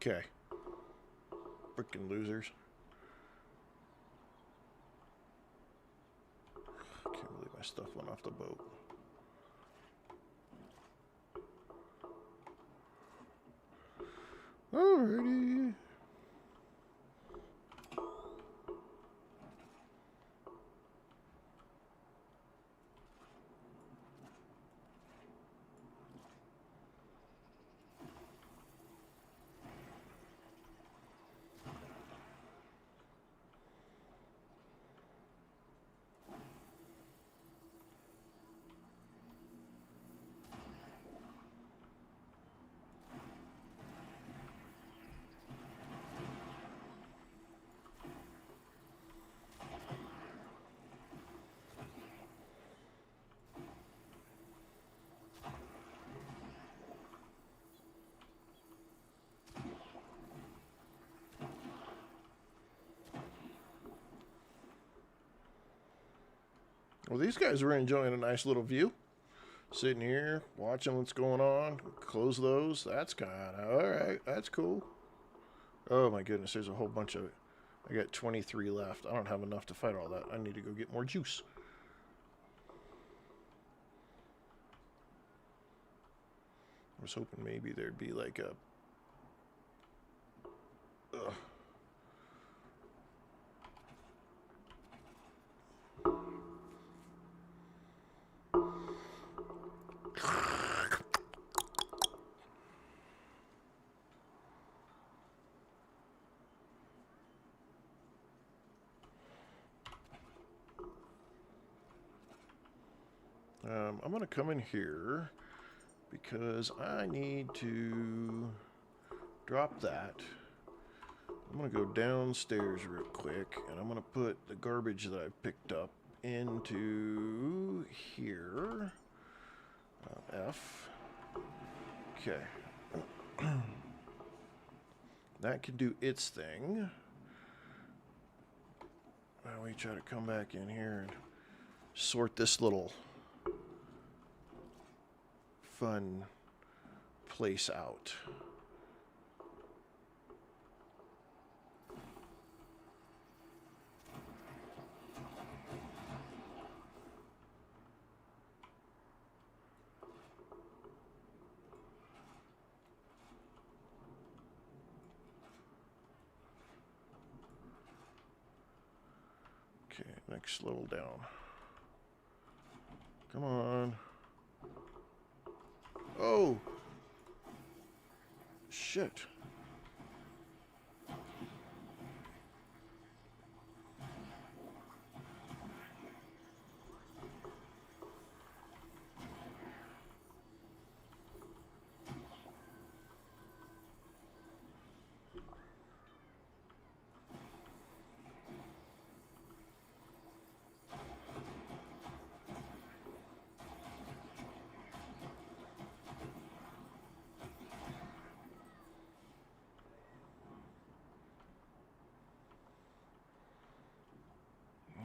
Okay. Freaking losers. I can't believe my stuff went off the boat. Alrighty. Well, these guys were enjoying a nice little view. Sitting here, watching what's going on. Close those. That's kind of... Alright, that's cool. Oh my goodness, there's a whole bunch of it. I got 23 left. I don't have enough to fight all that. I need to go get more juice. I was hoping maybe there'd be like a... Ugh. I'm going to come in here because I need to drop that. I'm going to go downstairs real quick, and I'm going to put the garbage that I've picked up into here. F. Okay. That can do its thing. Now we try to come back in here and sort this little fun place out. Okay, next level down. Come on. Oh! Shit.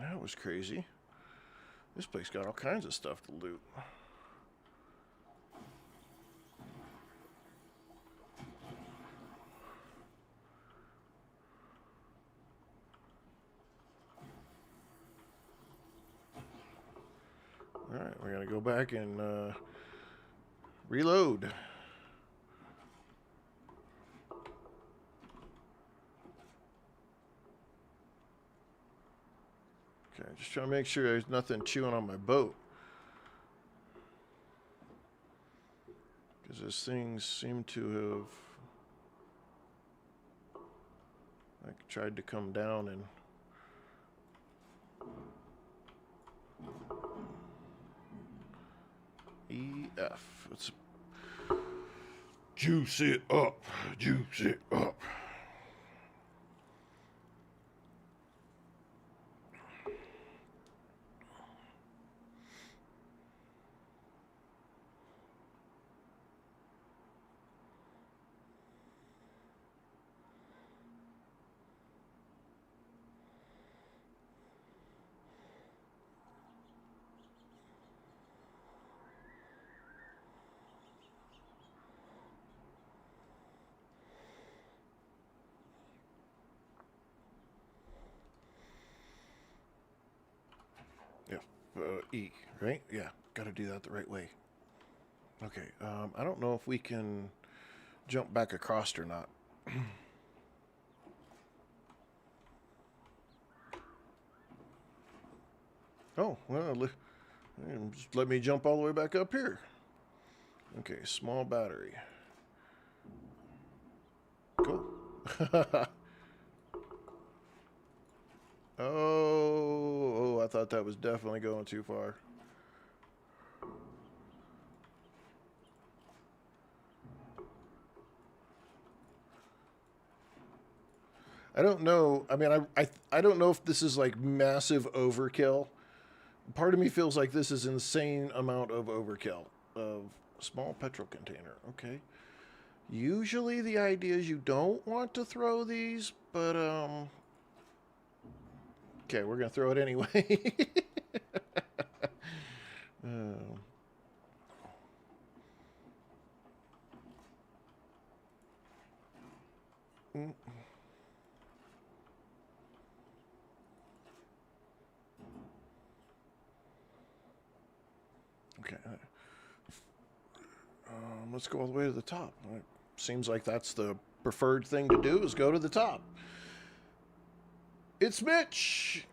That was crazy. This place got all kinds of stuff to loot. Alright, we're gonna go back and reload. Okay, just trying to make sure there's nothing chewing on my boat. Because those things seem to have like tried to come down and EF. Let's juice it up. Juice it up. Yeah, E, right? Yeah, got to do that the right way. Okay, I don't know if we can jump back across or not. Oh, well, just let me jump all the way back up here. Okay, small battery. Cool. Oh, I thought that was definitely going too far. I don't know. I mean, I don't know if this is like massive overkill. Part of me feels like this is insane amount of overkill of small petrol container. Okay. Usually the idea is you don't want to throw these, but okay, we're gonna throw it anyway. um, mm, okay. Let's go all the way to the top. It seems like that's the preferred thing to do is go to the top. It's Mitch.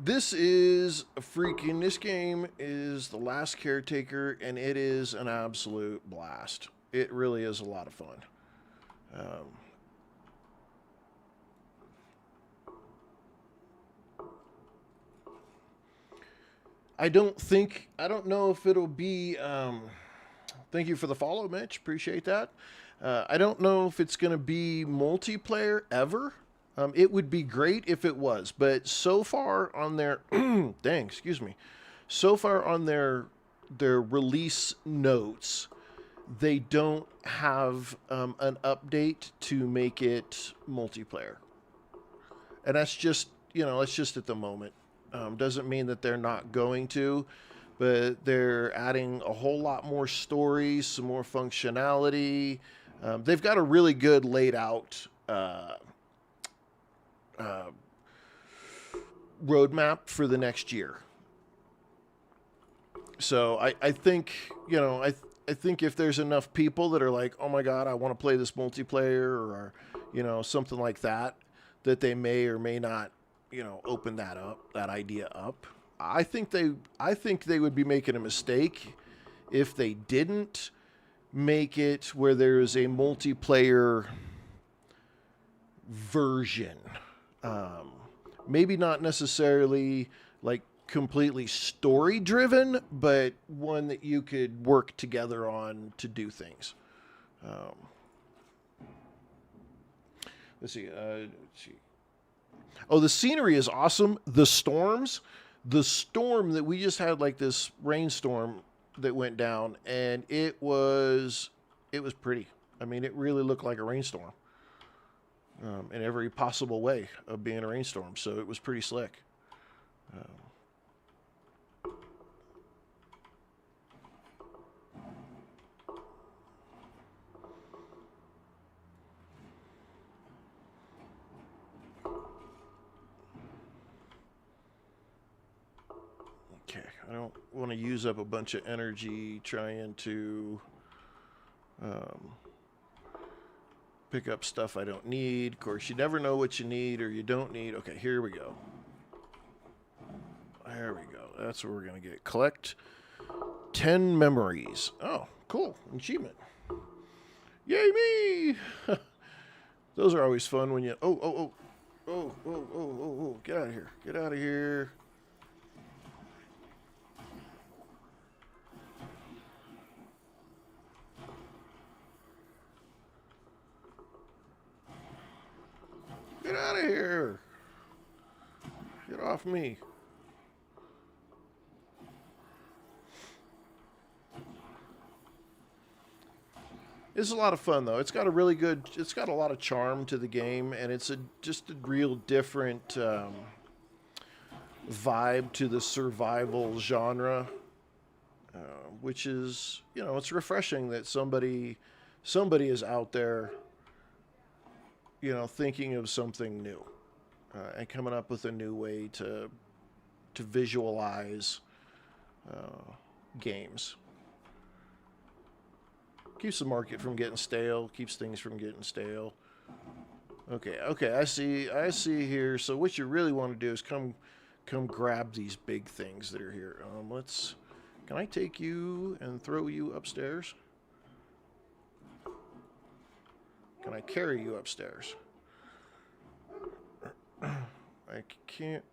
This game is the last caretaker, and it is an absolute blast. It really is a lot of fun. Um, I don't know if it'll be, thank you for the follow, Mitch. Appreciate that. I don't know if it's going to be multiplayer ever. It would be great if it was, but so far on their, dang, excuse me, so far on their release notes, they don't have an update to make it multiplayer, and that's just it's just at the moment. Doesn't mean that they're not going to, but they're adding a whole lot more stories, some more functionality. They've got a really good laid out uh, roadmap for the next year. So I think I think if there's enough people that are like, oh my god, I want to play this multiplayer or something like that, that they may or may not open that idea up. I think they would be making a mistake if they didn't make it where there's a multiplayer version. Um, Maybe not necessarily like completely story driven, but one that you could work together on to do things. Um, let's see. Let's see. Oh, the scenery is awesome. The storm that we just had, like this rainstorm that went down, and it was pretty. I mean, it really looked like a rainstorm in every possible way of being a rainstorm. So it was pretty slick. Um, okay, I don't want to use up a bunch of energy trying to um, pick up stuff I don't need. Of course, you never know what you need or you don't need. Okay, here we go. There we go. That's where we're going to get. Collect 10 memories. Oh, cool. Achievement. Yay me! Those are always fun when you... Oh. Get out of here. Get out of here. Get out of here. Get off me. It's a lot of fun though. It's got a really good. It's got a lot of charm to the game, and it's just a real different vibe to the survival genre, which is it's refreshing that somebody is out there, thinking of something new and coming up with a new way to visualize games. Keeps the market from getting stale. Keeps things from getting stale. Okay. I see here. So what you really want to do is come grab these big things that are here. Can I take you and throw you upstairs? Can I carry you upstairs? I can't.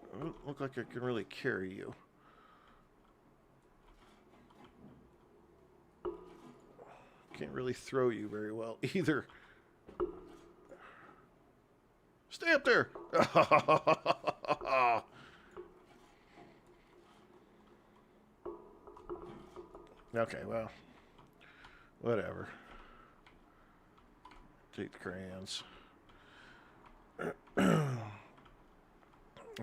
It doesn't look like I can really carry you. Can't really throw you very well either. Stay up there. Okay, well, whatever. Take the crayons. I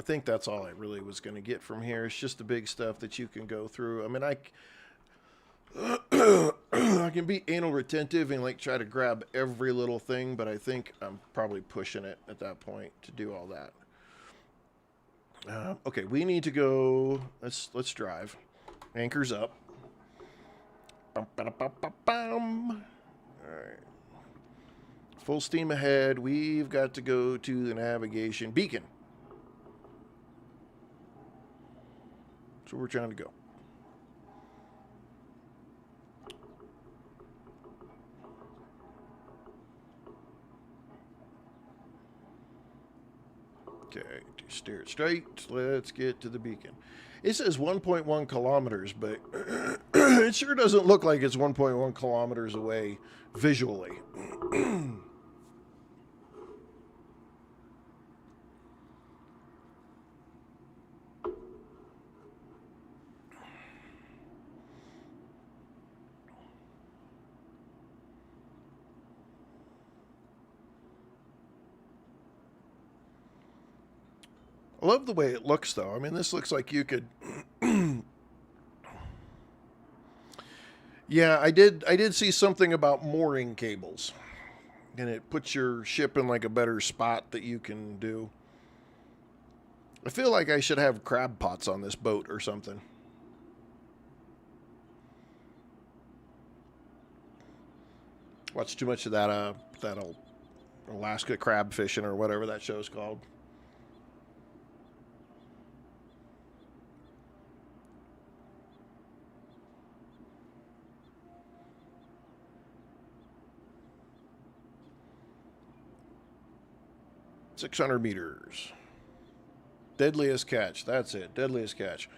think that's all I really was going to get from here. It's just the big stuff that you can go through. I mean, I can be anal retentive and like try to grab every little thing, but I think I'm probably pushing it at that point to do all that. Okay, we need to go. Let's drive. Anchors up. All right. Full steam ahead. We've got to go to the navigation beacon. That's where we're trying to go. Okay, steer it straight. Let's get to the beacon. It says 1.1 kilometers, but it sure doesn't look like it's 1.1 kilometers away visually. I love the way it looks, though. I mean, this looks like you could... Yeah, I did see something about mooring cables. And it puts your ship in like a better spot that you can do. I feel like I should have crab pots on this boat or something. Watch too much of that old Alaska crab fishing or whatever that show's called. $600 meters. Deadliest catch. That's it. Deadliest catch.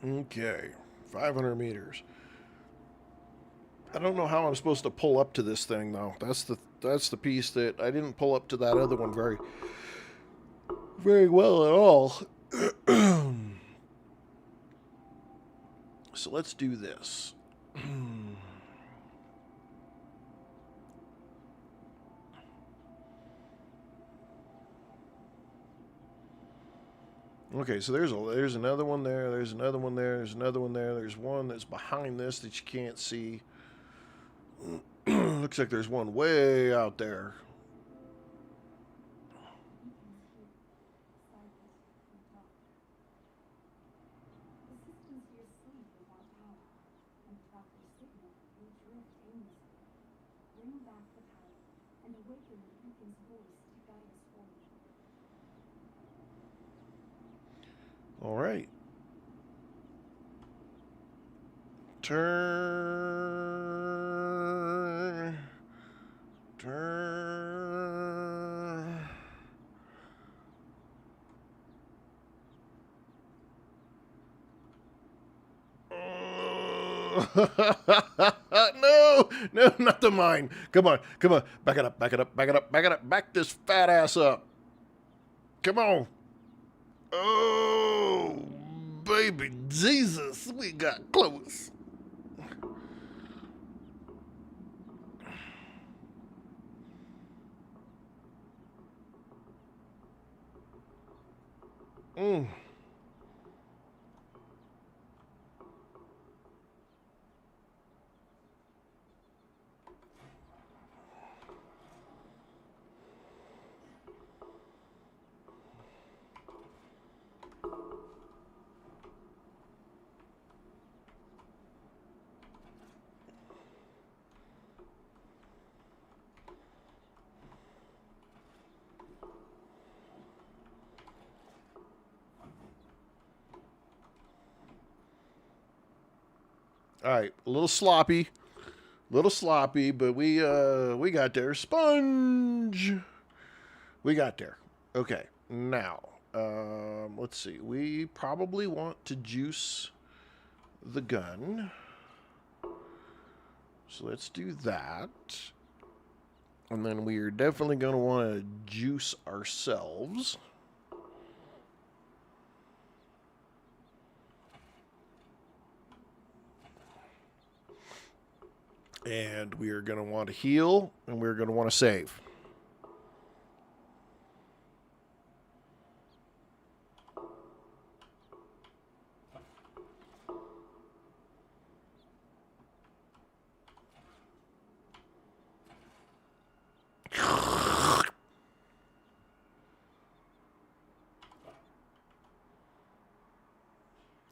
Okay. 500 meters. I don't know how I'm supposed to pull up to this thing though. That's the piece that I didn't pull up to that other one very well at all. So let's do this. Okay, so there's another one there, there's another one there, there's another one there, there's one that's behind this that you can't see. Looks like there's one way out there. awaken Lincoln's voice to guide us forward. All right. Turn. Turn. No, no, not the mine. Come on, come on. Back it up, back it up, back it up, back it up. Back this fat ass up. Come on. Oh, baby Jesus, we got close. Mm. All right, a little sloppy, but we got there. Sponge, we got there. Okay, now let's see. We probably want to juice the gun, so let's do that. And then we are definitely going to want to juice ourselves. And we are going to want to heal, and we're going to want to save.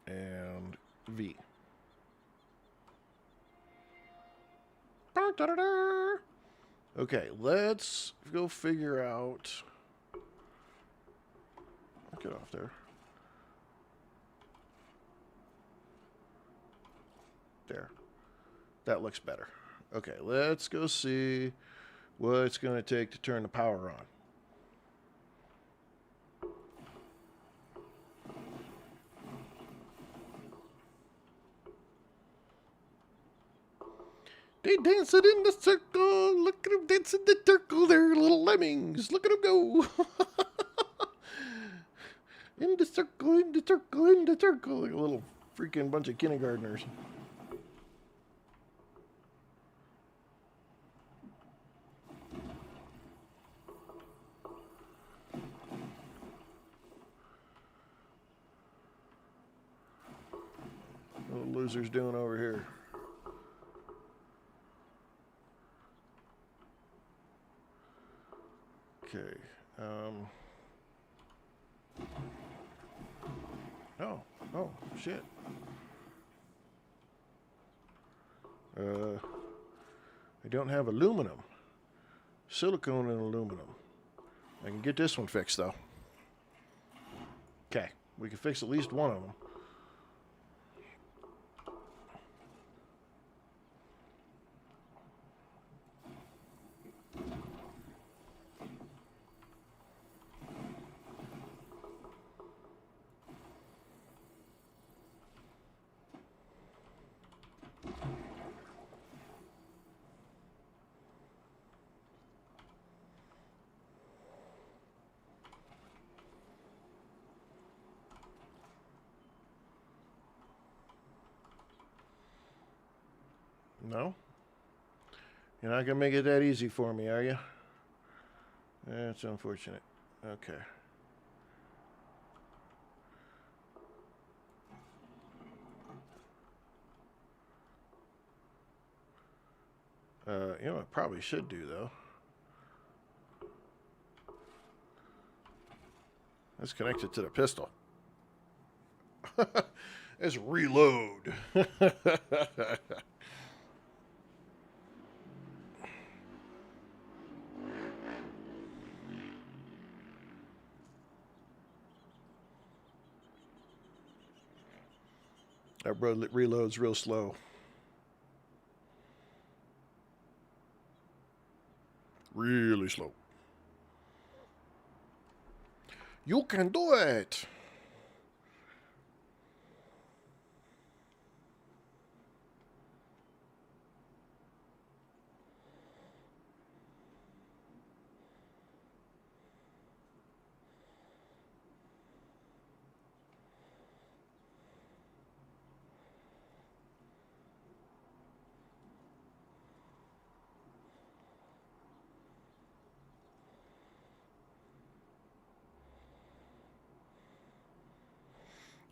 And V. Okay, let's go figure out. Get off there. There. That looks better. Okay, let's go see what it's going to take to turn the power on. They dancing in the circle. Look at them dancing in the circle. They're little lemmings. Look at them go. In the circle, in the circle, in the circle. Like a little freaking bunch of kindergartners. What the losers doing over here? Okay. Oh, shit. I don't have aluminum. Silicone and aluminum. I can get this one fixed, though. Okay. We can fix at least one of them. No? You're not going to make it that easy for me, are you? That's unfortunate. Okay. You know what I probably should do, though? Let's connect it to the pistol. Let's reload. That reloads real slow. Really slow. You can do it!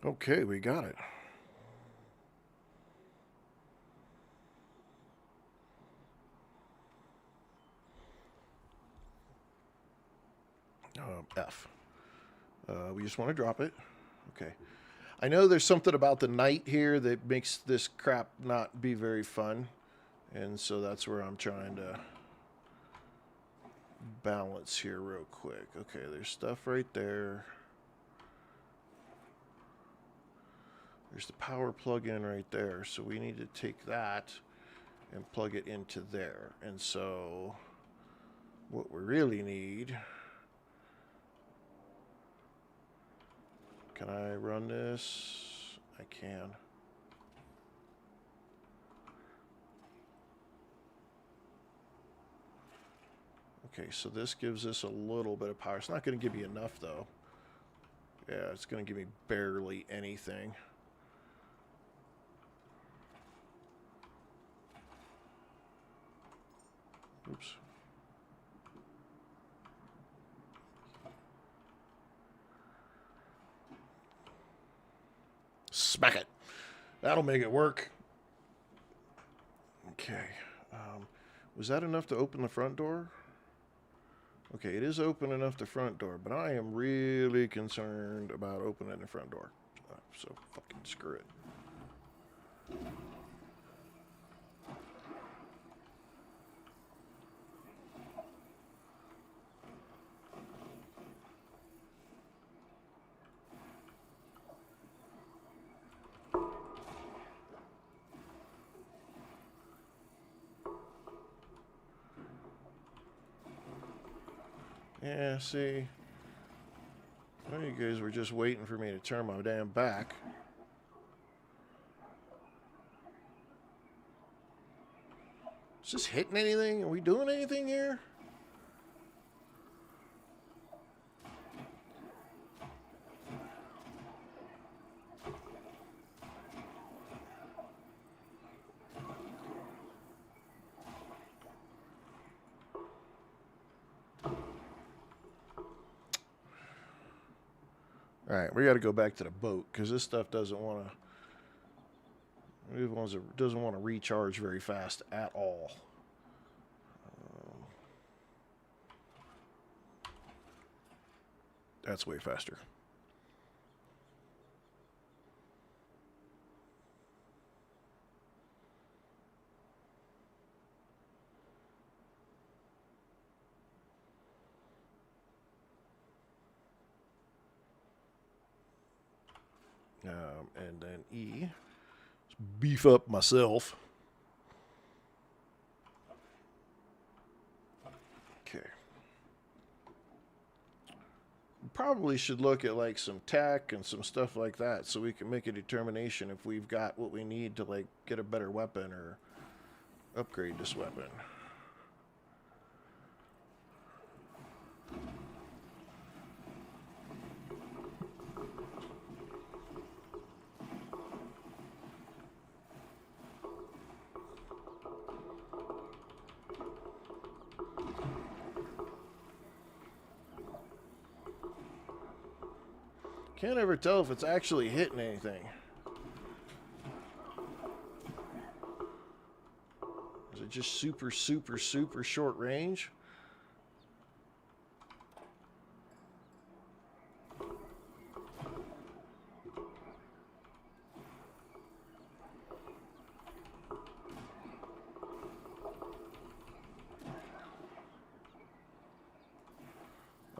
Okay, we got it. F. We just want to drop it. Okay. I know there's something about the night here that makes this crap not be very fun. And so that's where I'm trying to balance here real quick. Okay, there's stuff right there. There's the power plug-in right there. So we need to take that and plug it into there. And so what we really need... Can I run this? I can. Okay, so this gives us a little bit of power. It's not going to give me enough, though. Yeah, it's going to give me barely anything. Oops. Smack it. That'll make it work. Okay. Was that enough to open the front door? Okay, it is open enough the front door, but I am really concerned about opening the front door. So fucking screw it. Yeah, see. Well, you guys were just waiting for me to turn my damn back. Is this hitting anything? Are we doing anything here? Alright, we got to go back to the boat because this stuff doesn't want to... It doesn't want to recharge very fast at all. That's way faster. And then E. Let's beef up myself. Okay. Probably should look at like some tech and some stuff like that so we can make a determination if we've got what we need to like get a better weapon or upgrade this weapon. Can't ever tell if it's actually hitting anything. Is it just super, super, super short range?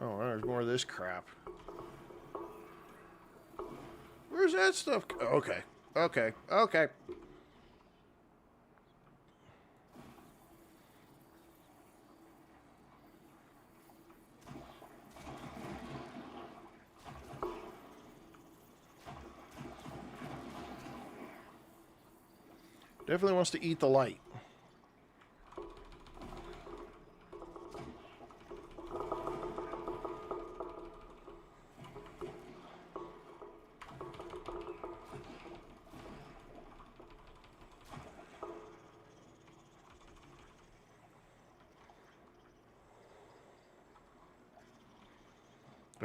Oh, there's more of this crap. Where's that stuff? Okay. Okay. Okay. Definitely wants to eat the light.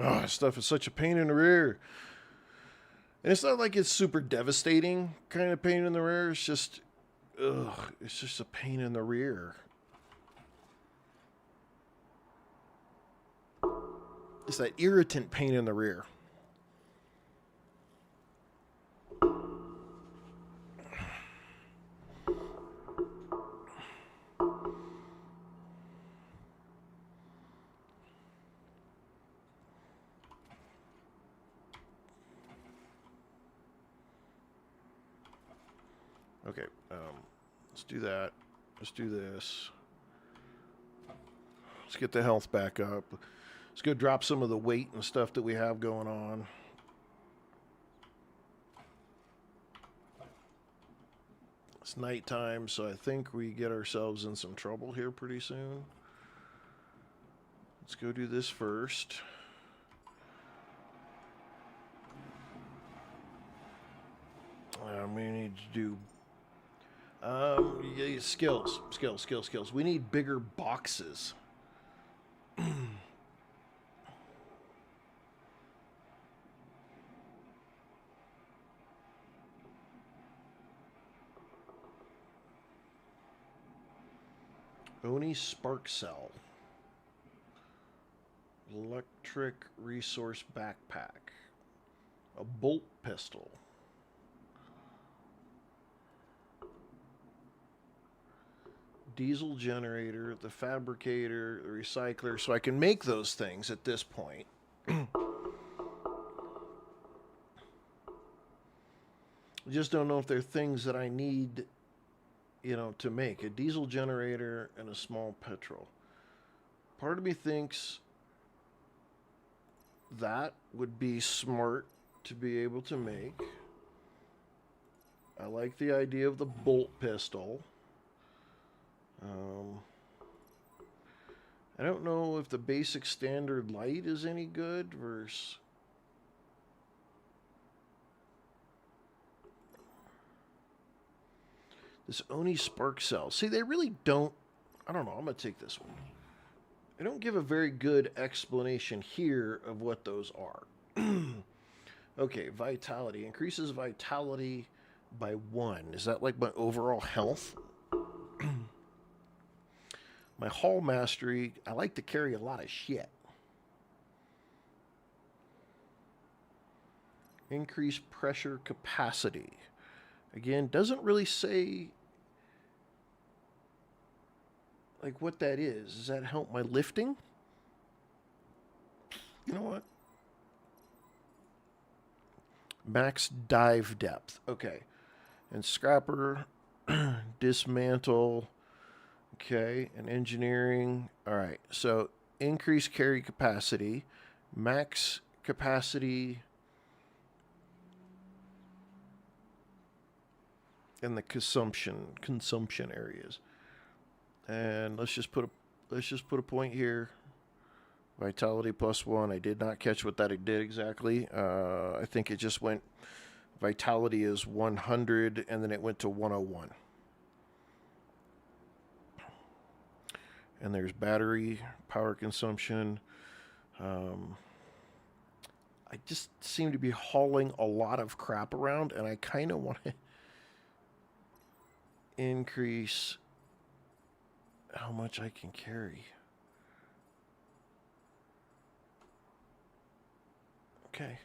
Oh, this stuff is such a pain in the rear. And it's not like it's super devastating kind of pain in the rear. It's just, ugh, it's just a pain in the rear. It's that irritant pain in the rear. Okay, let's do that. Let's do this. Let's get the health back up. Let's go drop some of the weight and stuff that we have going on. It's nighttime, so I think we get ourselves in some trouble here pretty soon. Let's go do this first. We need to do yeah, skills. We need bigger boxes. Oni spark cell. Electric resource backpack. A bolt pistol. Diesel generator, the fabricator, the recycler. So I can make those things at this point. I just don't know if they're things that I need, you know, to make. A diesel generator and a small petrol. Part of me thinks that would be smart to be able to make. I like the idea of the bolt pistol. I don't know if the basic standard light is any good versus... This Oni spark cell. See, they really don't... I don't know. I'm going to take this one. They don't give a very good explanation here of what those are. Okay, vitality. Increases vitality by 1. Is that like my overall health? My haul mastery. I like to carry a lot of shit. Increase pressure capacity. Again, doesn't really say like what that is. Does that help my lifting? You know what? Max dive depth. Okay. And scrapper, dismantle. Okay. And engineering. All right. So increase carry capacity, max capacity, and the consumption areas. And let's just put a point here. Vitality +1. I did not catch what that did exactly. I think it just went. Vitality is 100, and then it went to 101. And there's battery power consumption. I just seem to be hauling a lot of crap around, and I kind of want to increase how much I can carry. Okay.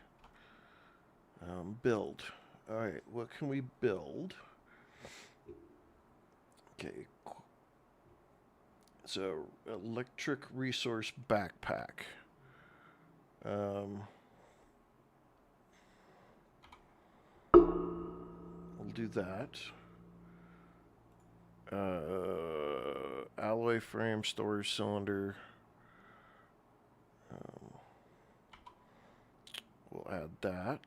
Build. All right, what can we build? Okay. So, electric resource backpack. do that. Alloy frame, storage cylinder. We'll add that.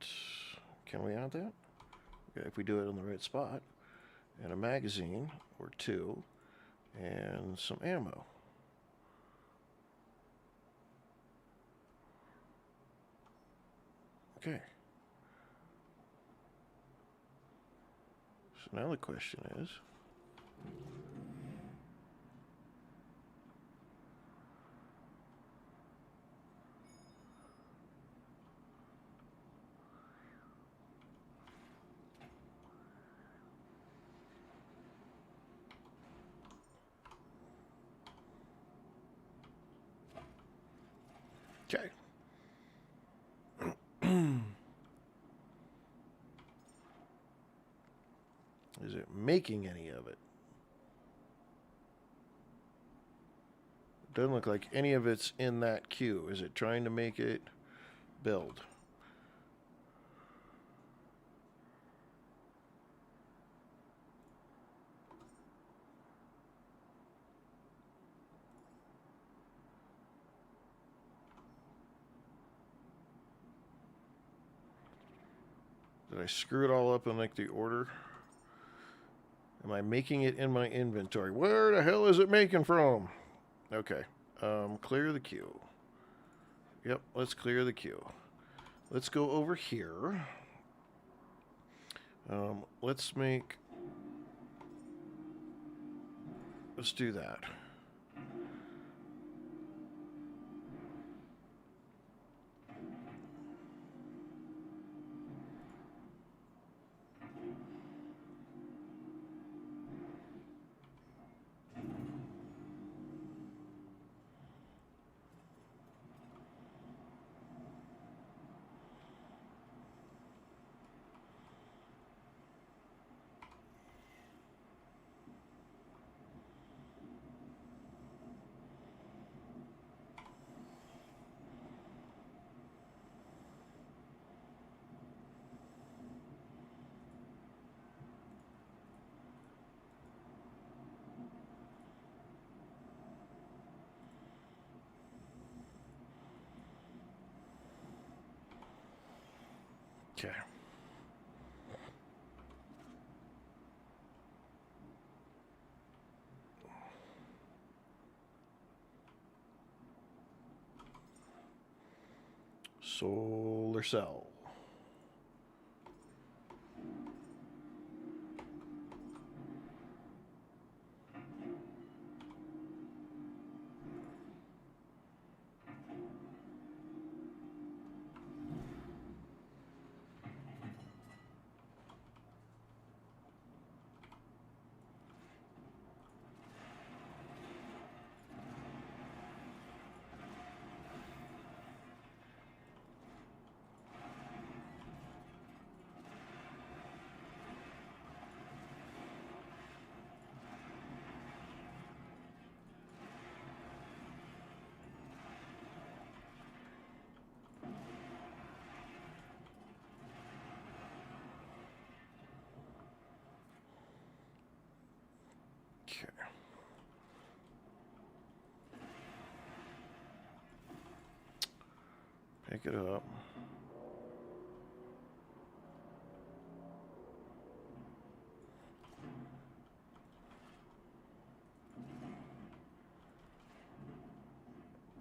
Can we add that? Okay, if we do it in the right spot. And a magazine, or 2, and some ammo. Okay. So now the question is, okay. Is it making any of it? Doesn't look like any of it's in that queue. Is it trying to make it build? Did I screw it all up in like the order? Am I making it in my inventory? Where the hell is it making from? Okay. Clear the queue. Yep, let's clear the queue. Let's go over here. Let's do that. Okay. Solar cell. Okay. Pick it up.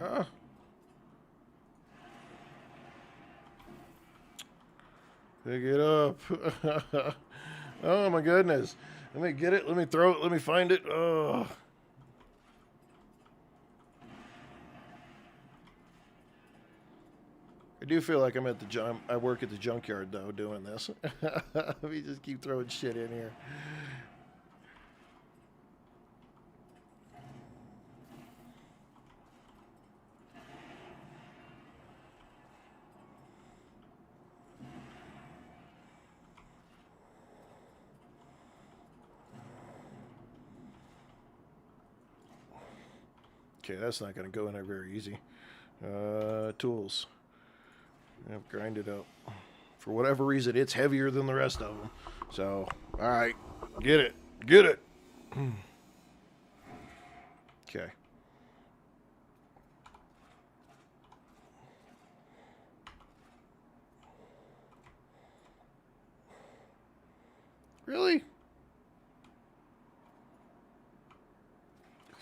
Ah. Pick it up. Oh my goodness. Let me get it. Let me throw it. Let me find it. Oh. I do feel like I'm at the I work at the junkyard though doing this. Let me just keep throwing shit in here. Okay, that's not going to go in there very easy. Tools. Yep, grind it up. For whatever reason, it's heavier than the rest of them. So, all right, get it, get it. Okay. Really?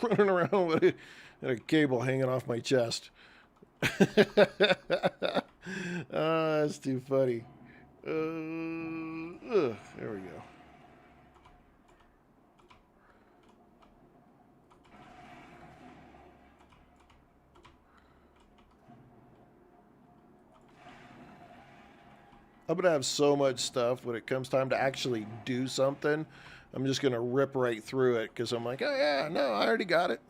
Running around with a cable hanging off my chest. Oh, that's too funny. There we go. I'm gonna have so much stuff when it comes time to actually do something. I'm just gonna rip right through it because I'm like, oh yeah, no, I already got it.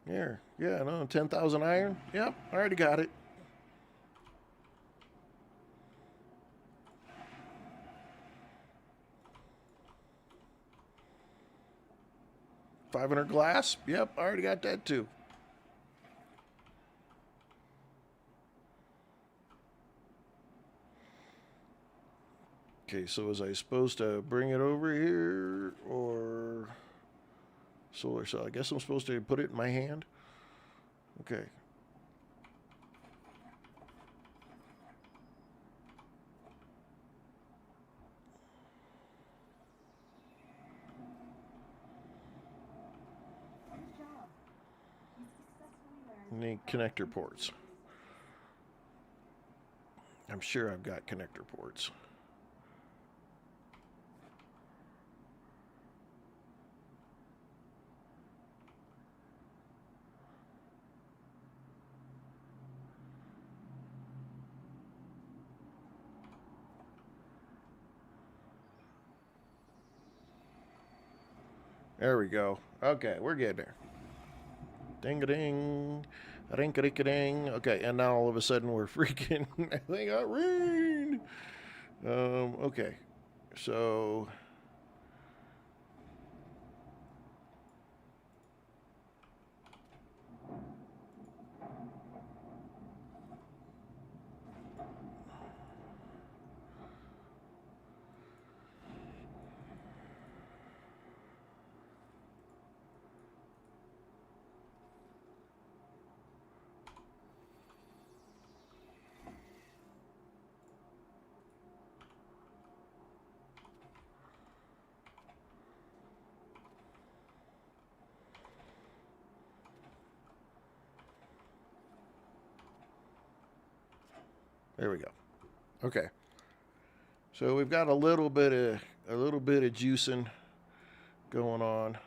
Here, yeah, no, 10,000 iron. Yep, I already got it. 500 glass. Yep, I already got that too. Okay, so was I supposed to bring it over here or solar cell? I guess I'm supposed to put it in my hand. Okay. Good job. You successfully learned Need connector ports. I'm sure I've got connector ports. There we go. Okay, we're getting there. Ding a ding. Ring a ding a ding. Okay, and now all of a sudden we're freaking. They got rain. Okay. So. There we go. Okay. So we've got a little bit of juicing going on.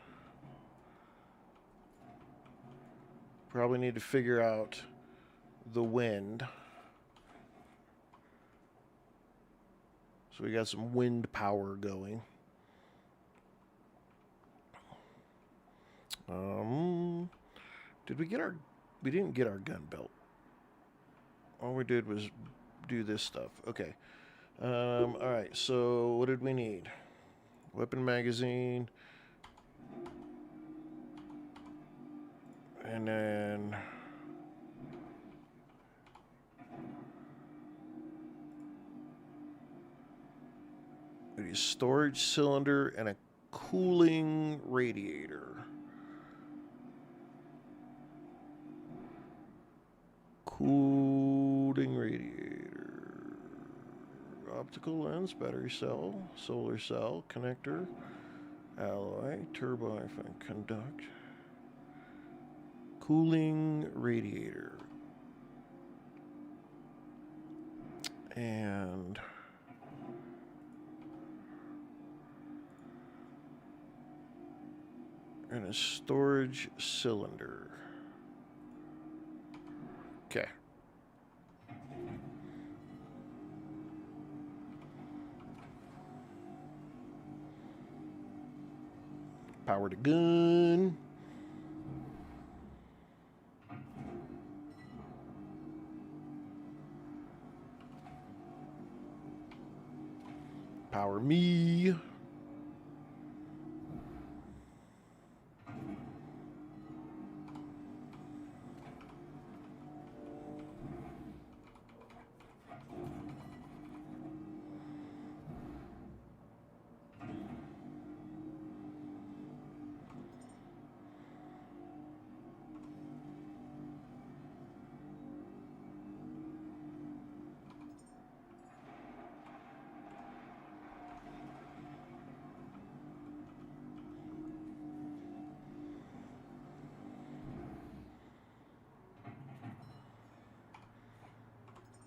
Probably need to figure out the wind. So we got some wind power going. Did we get our? We didn't get our gun belt. All we did was do this stuff. Okay. All right. So what did we need? Weapon magazine. And then a storage cylinder and a cooling radiator. Cooling radiator. Optical lens, battery cell, solar cell, connector, alloy, turbine, conduct. Cooling radiator. And a storage cylinder. Okay. Power to gun. Power me.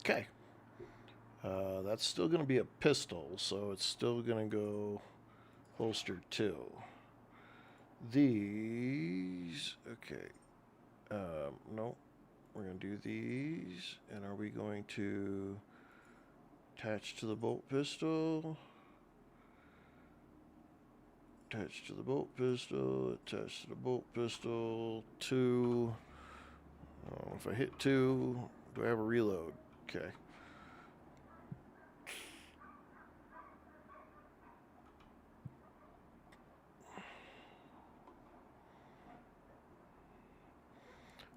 Okay. That's still going to be a pistol, so it's still going to go holster 2. These, okay. No, we're going to do these. And are we going to attach to the bolt pistol? Attach to the bolt pistol, attach to the bolt pistol, 2. If I hit 2, do I have a reload? Okay.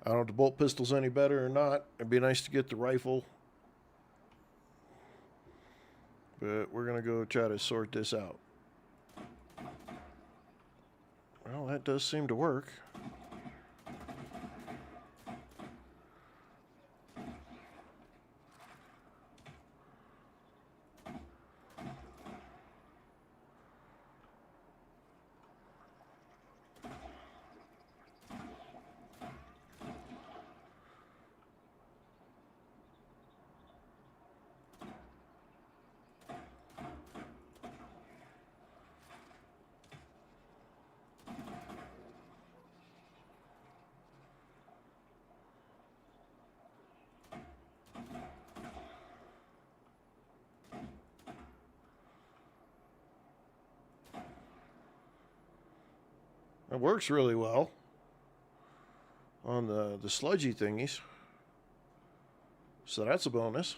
I don't know if the bolt pistol's any better or not. It'd be nice to get the rifle. But we're going to go try to sort this out. Well, that does seem to work. It works really well on the sludgy thingies. So that's a bonus.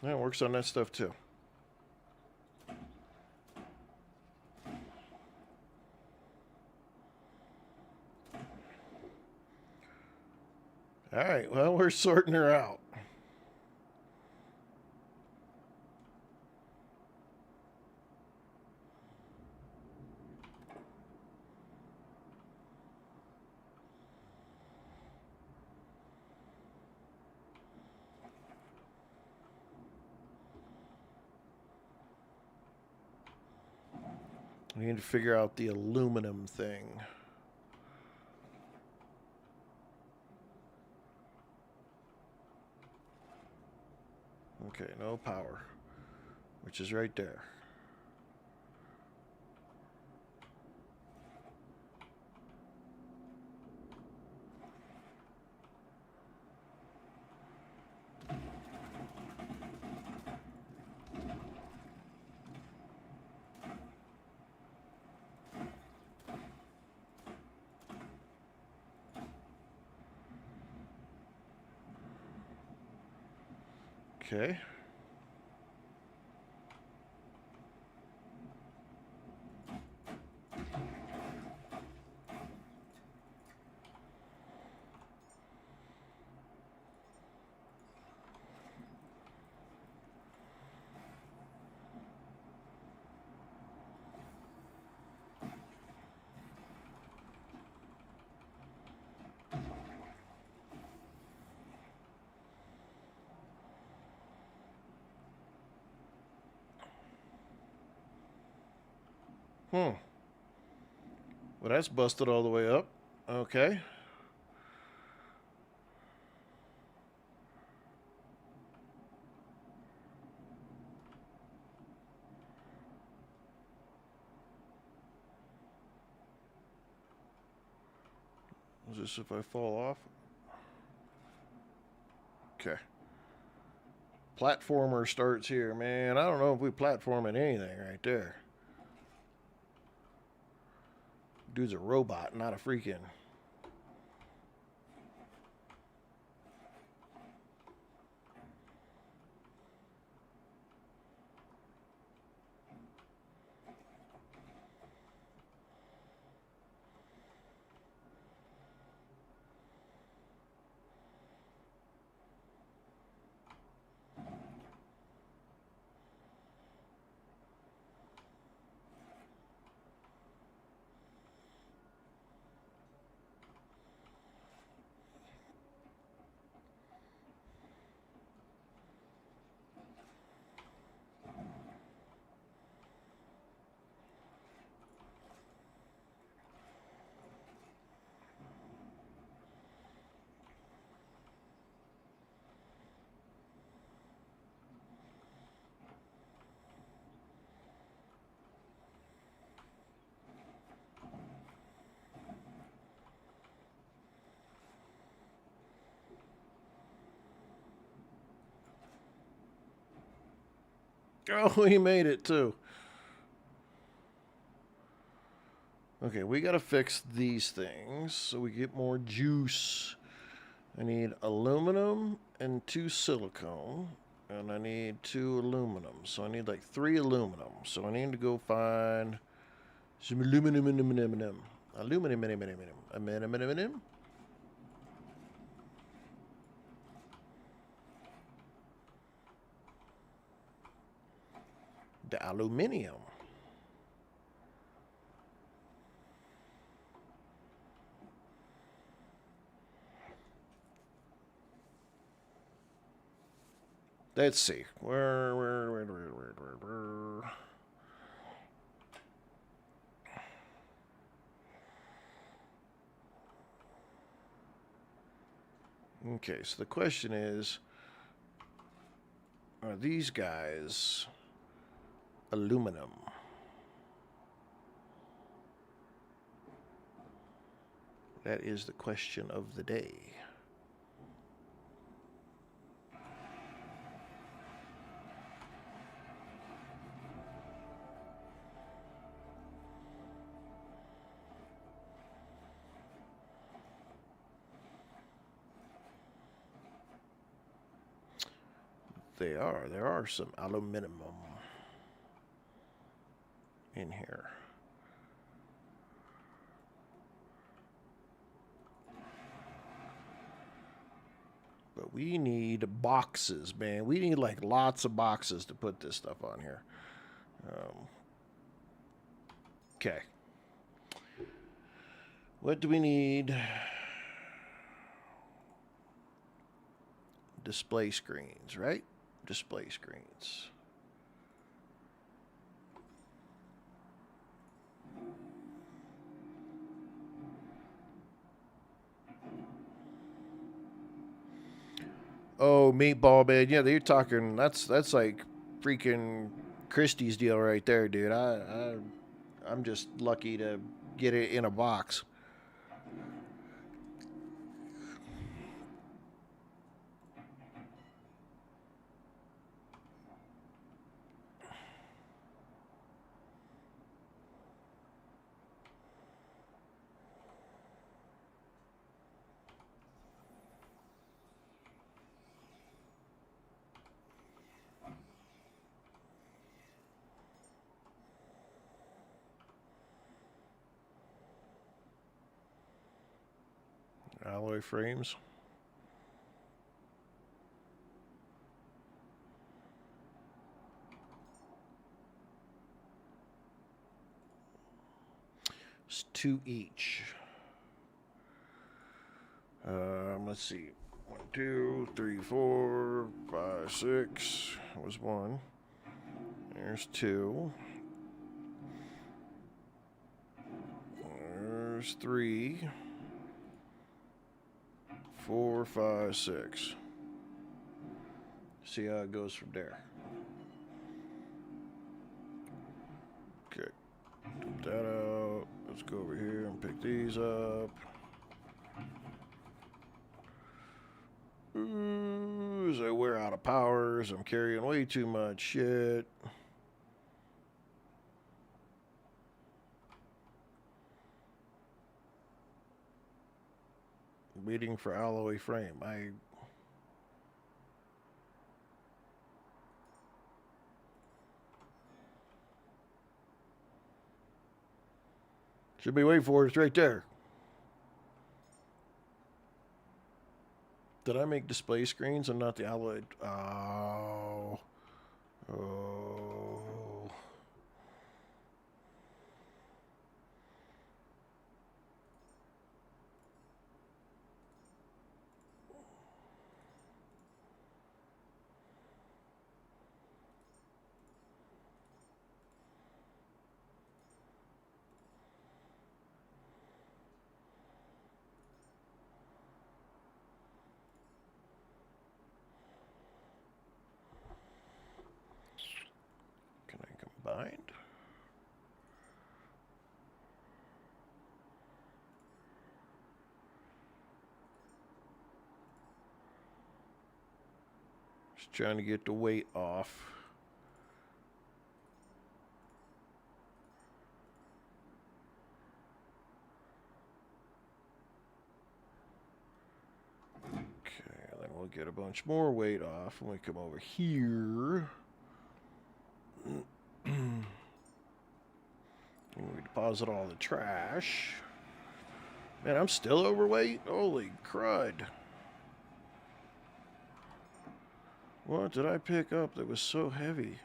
Yeah, it works on that stuff too. Alright, well, we're sorting her out. We need to figure out the aluminum thing. Okay, no power, which is right there. Okay. Well, that's busted all the way up. Okay. Is this if I fall off? Okay. Platformer starts here. Man, I don't know if we platforming anything right there. Dude's a robot, not a freaking... Oh, he made it too. Okay, we gotta fix these things so we get more juice. I need aluminum and 2 silicone. And I need 2 aluminum. So I need like 3 aluminum. So I need to go find some aluminum. Aluminum. The aluminium. Let's see. Where? Okay, so the question is, are these guys aluminum? That is the question of the day. They are. There are some aluminum in here. But we need boxes, man. We need like lots of boxes to put this stuff on here. Okay. What do we need? Display screens, right? Display screens. Oh, meatball man. Yeah, you're talking. That's like freaking Christie's deal right there, dude. I'm just lucky to get it in a box. Alloy frames. It's 2 each. Let's see. 1, 2, 3, 4, 5, 6. That was 1. There's 2. There's 3. 4, 5, 6. See how it goes from there. Okay. Dump that out. Let's go over here and pick these up. Ooh, as I wear out of powers, I'm carrying way too much shit. Waiting for alloy frame. Should be waiting for it. It's right there. Did I make display screens and not the alloy? Oh. Oh. Can I combine? Just trying to get the weight off. get a bunch more weight off when we come over here. And we deposit all the trash. Man, I'm still overweight? Holy crud. What did I pick up that was so heavy?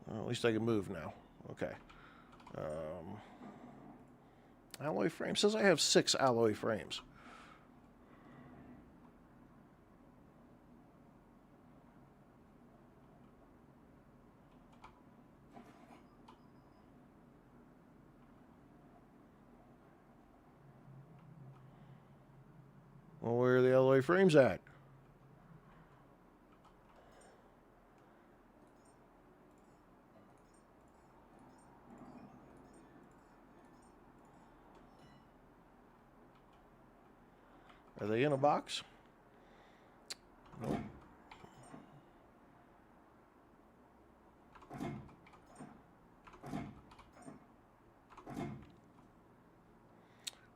Well, at least I can move now. Okay. Alloy frame. Says I have 6 alloy frames. Well, where are the alloy frames at? Are they in a box? Nope.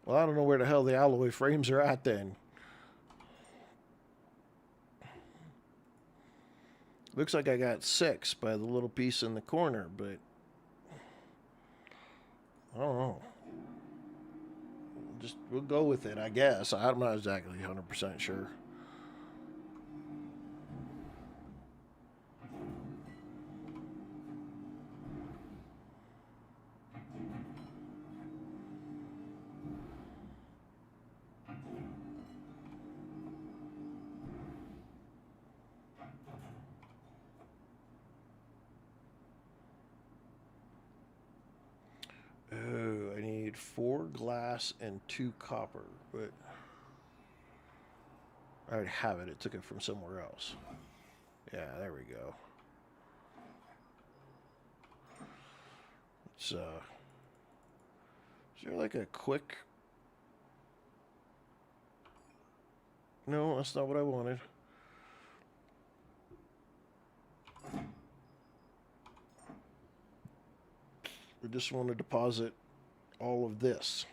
Well, I don't know where the hell the alloy frames are at then. Looks like I got 6 by the little piece in the corner, but I don't know. We'll go with it, I guess. I'm not exactly 100% sure. Oh, I need 4 glass and 2 copper, but I already have it. It took it from somewhere else. Yeah, there we go. It's, is there like a quick... No, that's not what I wanted. I just want to deposit all of this.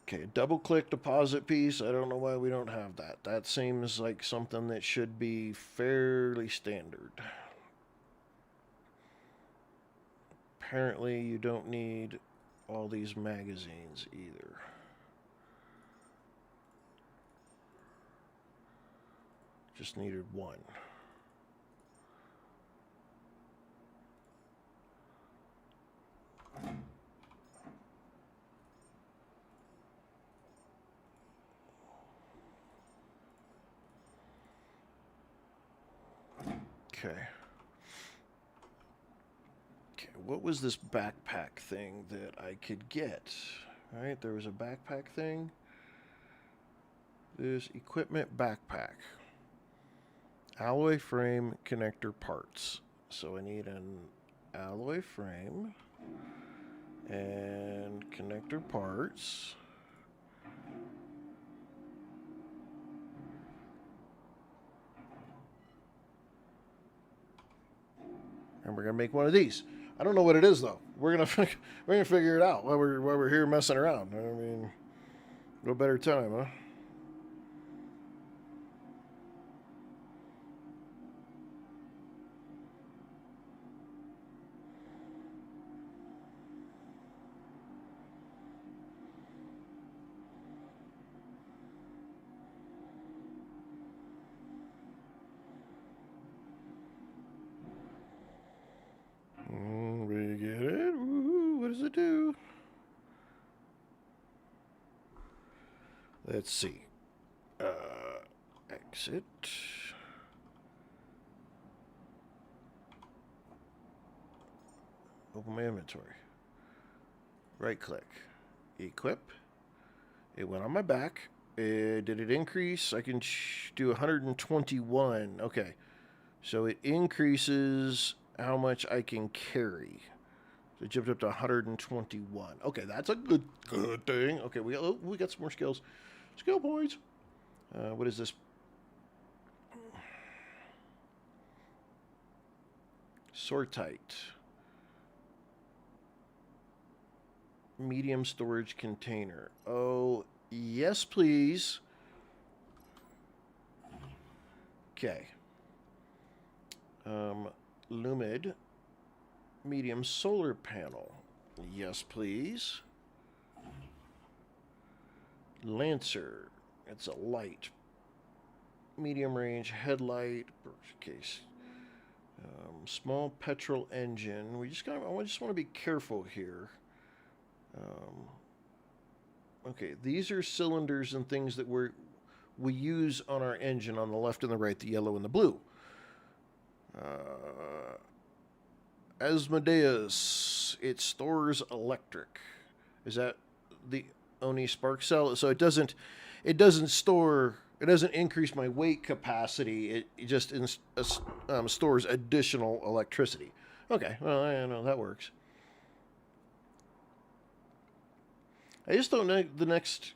Okay, double click deposit piece. I don't know why we don't have that. That seems like something that should be fairly standard. Apparently you don't need all these magazines either. Just needed 1. Okay. Okay, what was this backpack thing that I could get? All right, there was a backpack thing. This equipment backpack. Alloy frame connector parts. So I need an alloy frame and connector parts. And we're gonna make one of these. I don't know what it is though. We're gonna figure it out while we're here messing around. I mean, no better time, huh? We get it. Woo-hoo. What does it do? Let's see. Exit. Open my inventory. Right click. Equip. It went on my back. Did it increase? I can do 121. Okay. So it increases how much I can carry. So it jumped up to 121. Okay, that's a good thing. Okay, we got some more skills. Skill points. What is this? Sortite. Medium storage container. Oh, yes, please. Okay. Lumid. Medium solar panel. Yes, please. Lancer. It's a light. Medium range headlight. Case. Small petrol engine. I just want to be careful here. Okay, these are cylinders and things that we use on our engine on the left and the right, the yellow and the blue. Asmodeus, it stores electric. Is that the Oni spark cell? So it doesn't store. It doesn't increase my weight capacity. It just stores additional electricity. Okay, well, I know that works. I just don't know the next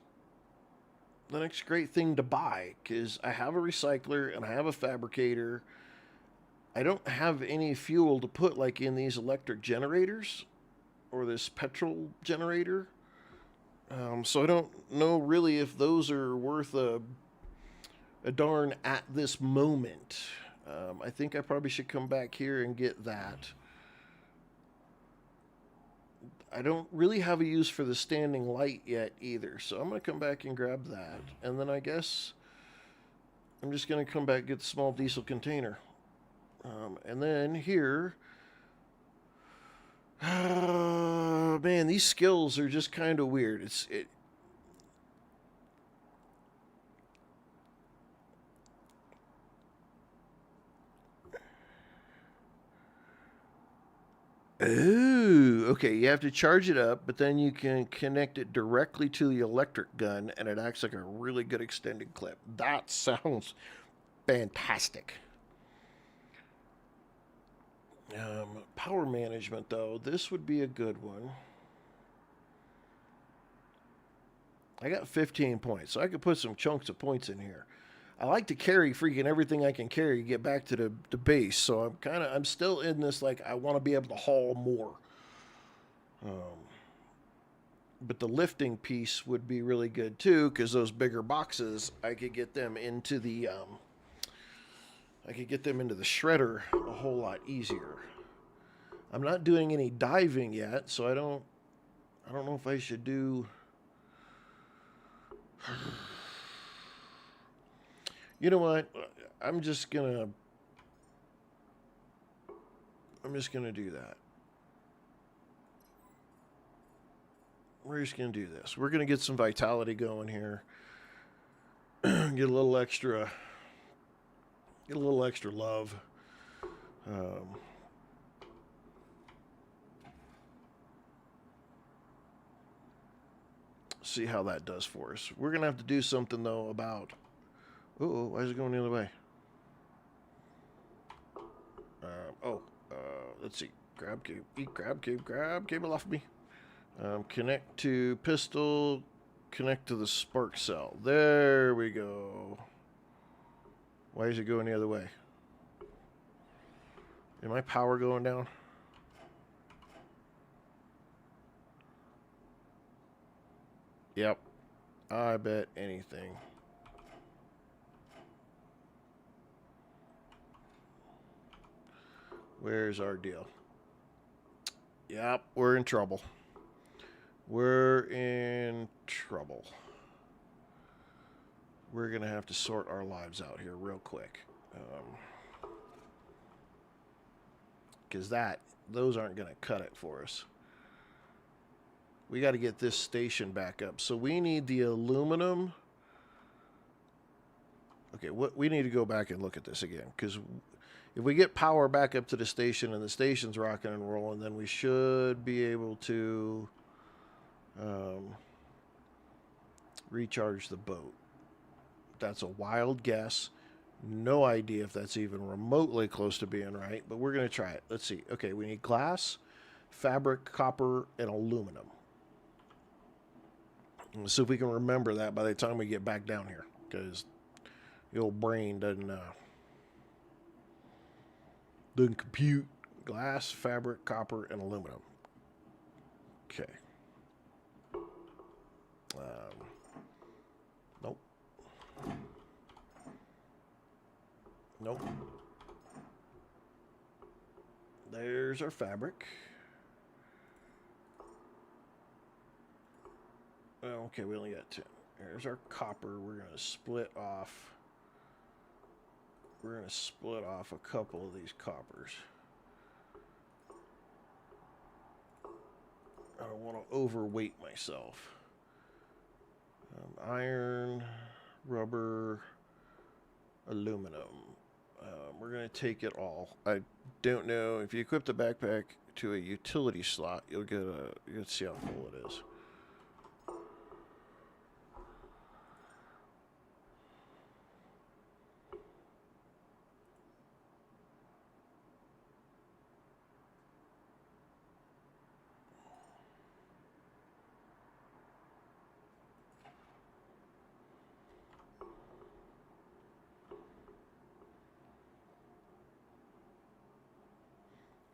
great thing to buy, because I have a recycler and I have a fabricator. I don't have any fuel to put like in these electric generators or this petrol generator. So I don't know really if those are worth a darn at this moment. I think I probably should come back here and get that. I don't really have a use for the standing light yet either, so I'm going to come back and grab that. And then I guess I'm just going to come back and get the small diesel container. And then here... man, these skills are just kind of weird. Oh, okay. You have to charge it up, but then you can connect it directly to the electric gun, and it acts like a really good extended clip. That sounds fantastic. Power management, though, this would be a good one. I got 15 points, so I could put some chunks of points in here. I like to carry freaking everything I can carry to get back to the base, so I'm still in this, like, I want to be able to haul more. But the lifting piece would be really good too, because those bigger boxes, I could get them into the shredder a whole lot easier. I'm not doing any diving yet, so I don't know if I should do. You know what? I'm just gonna do that. We're just gonna do this. We're gonna get some vitality going here. Get a little extra love. See how that does for us. We're gonna have to do something though about. Why is it going the other way? Let's see. Grab cube. Grab cube. Grab cable off of me. Connect to pistol. Connect to the spark cell. There we go. Why is it going the other way? Is my power going down? Yep. I bet anything. Where's our deal? Yep, we're in trouble. We're in trouble. We're going to have to sort our lives out here real quick. Because those aren't going to cut it for us. We got to get this station back up. So we need the aluminum. Okay, we need to go back and look at this again, because if we get power back up to the station and the station's rocking and rolling, then we should be able to recharge the boat. That's a wild guess. No idea if that's even remotely close to being right, but we're going to try it. Let's see. Okay, we need glass, fabric, copper, and aluminum. Let's see if we can remember that by the time we get back down here, because the old brain doesn't compute. Glass, fabric, copper, and aluminum. Okay. Nope. Nope. There's our fabric. Oh, okay, we only got 10. There's our copper. We're going to split off. We're going to split off a couple of these coppers. I don't want to overweight myself. Iron, rubber, aluminum. We're going to take it all. I don't know. If you equip the backpack to a utility slot, you'll see how full it is.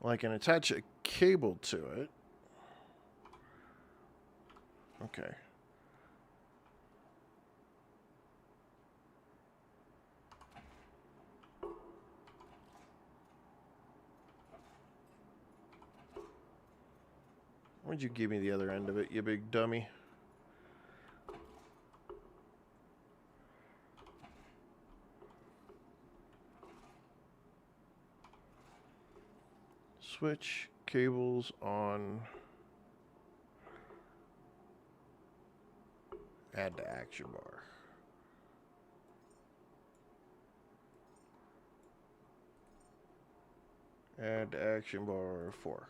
Well, I can attach a cable to it. Okay. Why'd you give me the other end of it, you big dummy? Switch cables on. Add to action bar. Add to action bar 4.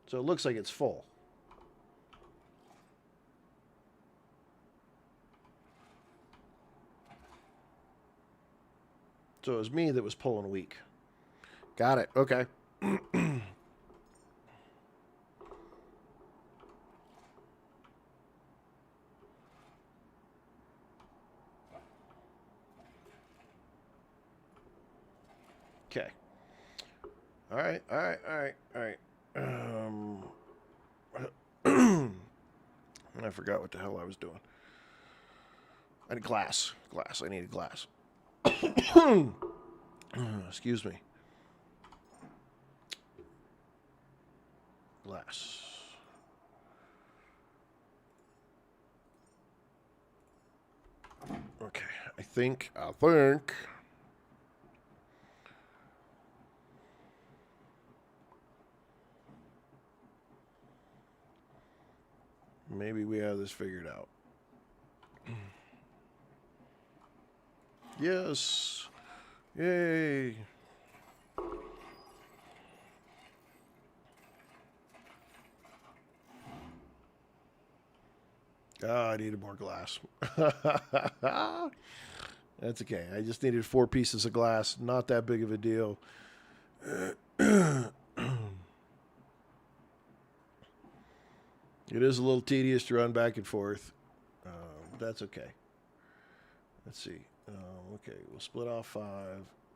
So it looks like it's full. So it was me that was pulling weak. Got it. Okay. Okay. All right. And I forgot what the hell I was doing. I need glass. I needed glass. Excuse me. Glass. Okay, I think. Maybe we have this figured out. Yes. Yay. Oh, I needed more glass. That's okay. I just needed 4 pieces of glass. Not that big of a deal. It is a little tedious to run back and forth. That's okay. Let's see. Okay, we'll split off 5.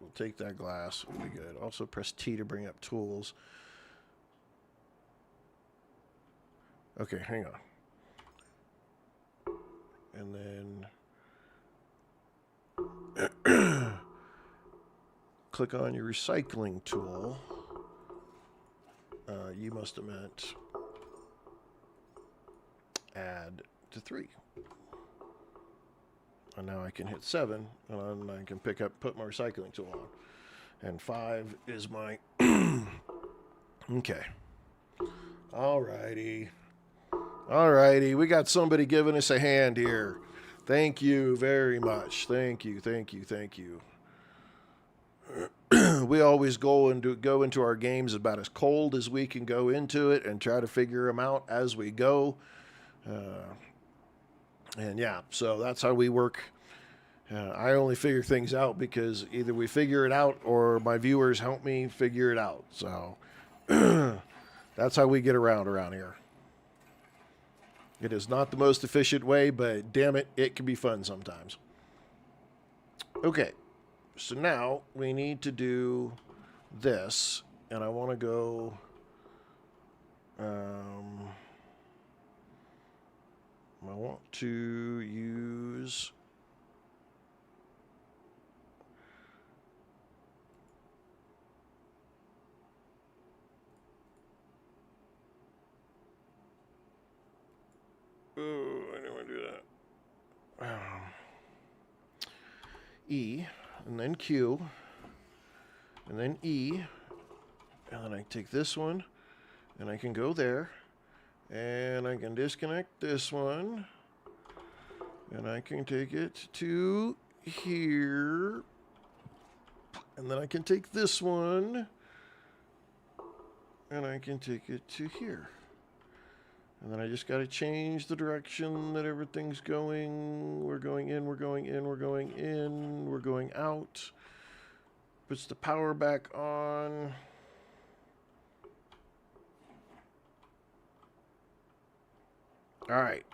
We'll take that glass. We'll be good. Also press T to bring up tools. Okay, hang on. And then click on your recycling tool. You must have meant add to 3. And now I can hit 7, and I can put my recycling tool on. And 5 is my... Okay. Alrighty. We got somebody giving us a hand here. Thank you very much. Thank you. We always go into our games about as cold as we can go into it and try to figure them out as we go. And yeah, so that's how we work I only figure things out because either we figure it out or my viewers help me figure it out. So that's how we get around here. It is not the most efficient way, but damn it, it can be fun sometimes. Okay, so now we need to do this, and I want to go... I want to use... Oh, I didn't want to do that. E, and then Q, and then E, and then I take this one, and I can go there, and I can disconnect this one, and I can take it to here, and then I can take this one, and I can take it to here. And then I just got to change the direction that everything's going. We're going in, we're going in, we're going in, we're going out. Puts the power back on. All right.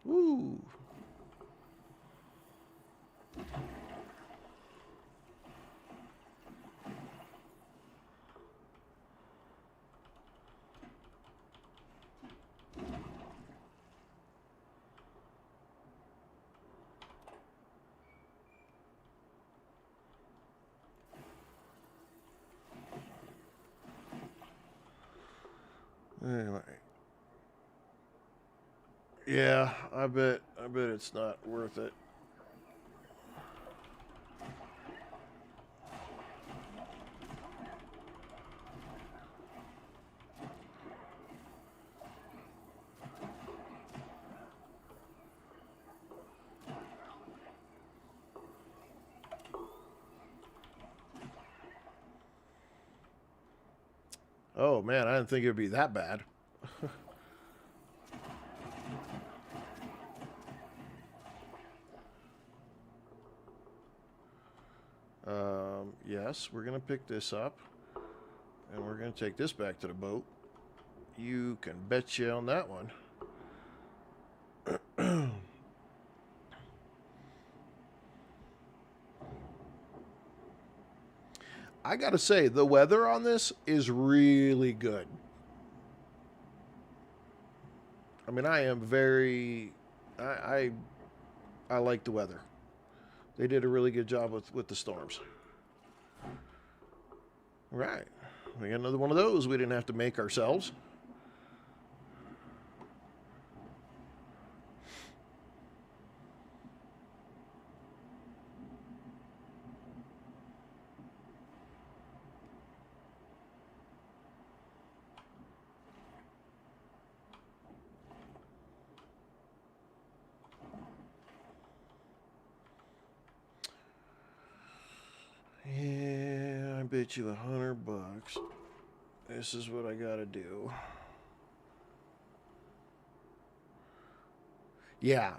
Woo. Anyway. Yeah, I bet it's not worth it. Oh man, I didn't think it would be that bad. Yes, we're going to pick this up. And we're going to take this back to the boat. You can bet you on that one. I got to say, the weather on this is really good. I mean, I am very... I like the weather. They did a really good job with the storms. Right. We got another one of those we didn't have to make ourselves. Yeah, I bet you $100. This is what I gotta do. Yeah.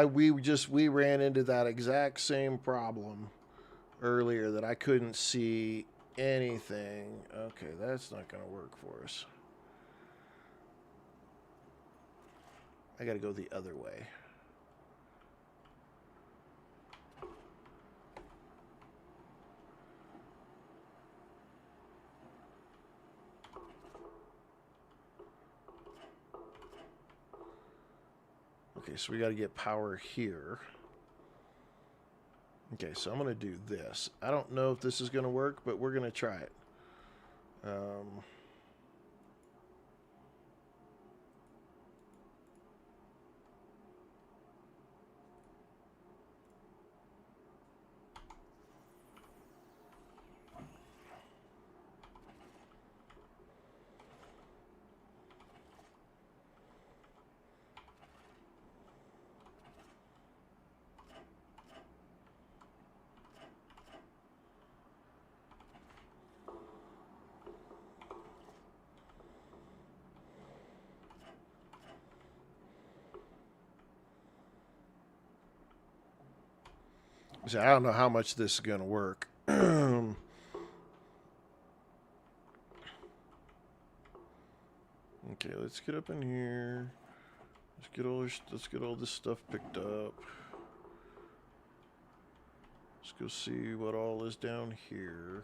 We ran into that exact same problem earlier that I couldn't see anything. Okay, that's not gonna work for us. I gotta go the other way. Okay, so we got to get power here. Okay, so I'm going to do this. I don't know if this is going to work, but we're going to try it. So I don't know how much this is going to work. Okay, let's get up in here. Let's get all this stuff picked up. Let's go see what all is down here.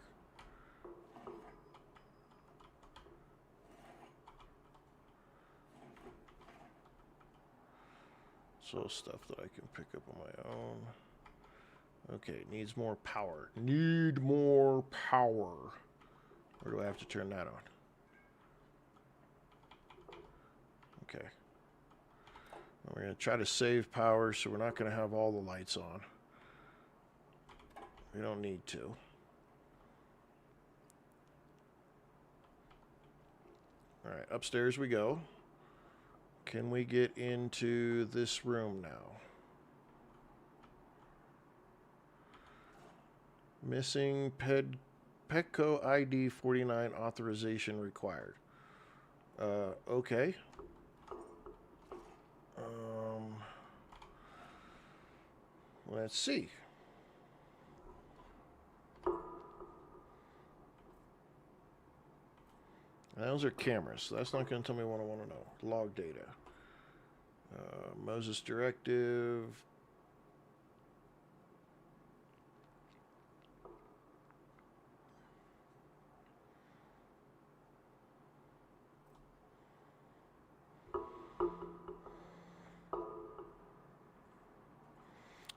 So stuff that I can pick up on my own. Okay, needs more power. Need more power. Or do I have to turn that on? Okay. We're going to try to save power, so we're not going to have all the lights on. We don't need to. Alright, upstairs we go. Can we get into this room now? Missing Petco ID 49 authorization required. Okay. Let's see. Those are cameras, so that's not going to tell me what I want to know. Log data. Moses directive.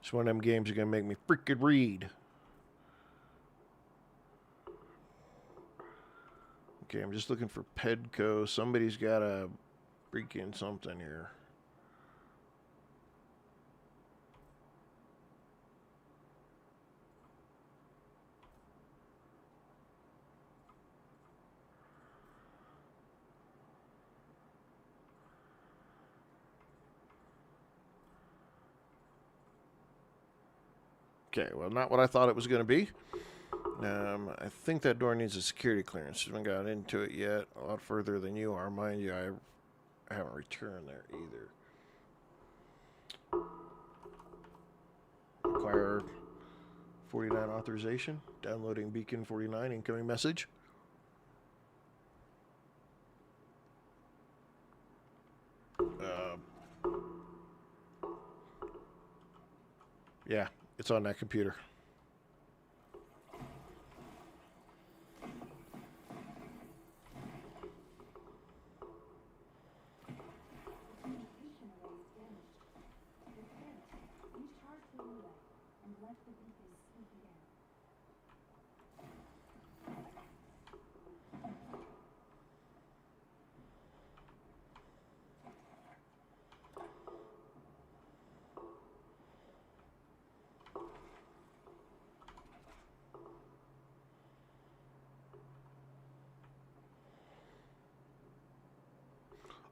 It's one of them games you're going to make me freaking read. Okay, I'm just looking for Pedco. Somebody's got a freaking something here. Okay, well, not what I thought it was going to be. I think that door needs a security clearance. I haven't got into it yet. A lot further than you are. Mind you, I haven't returned there either. Acquire 49 authorization. Downloading Beacon 49. Incoming message. Yeah, it's on that computer.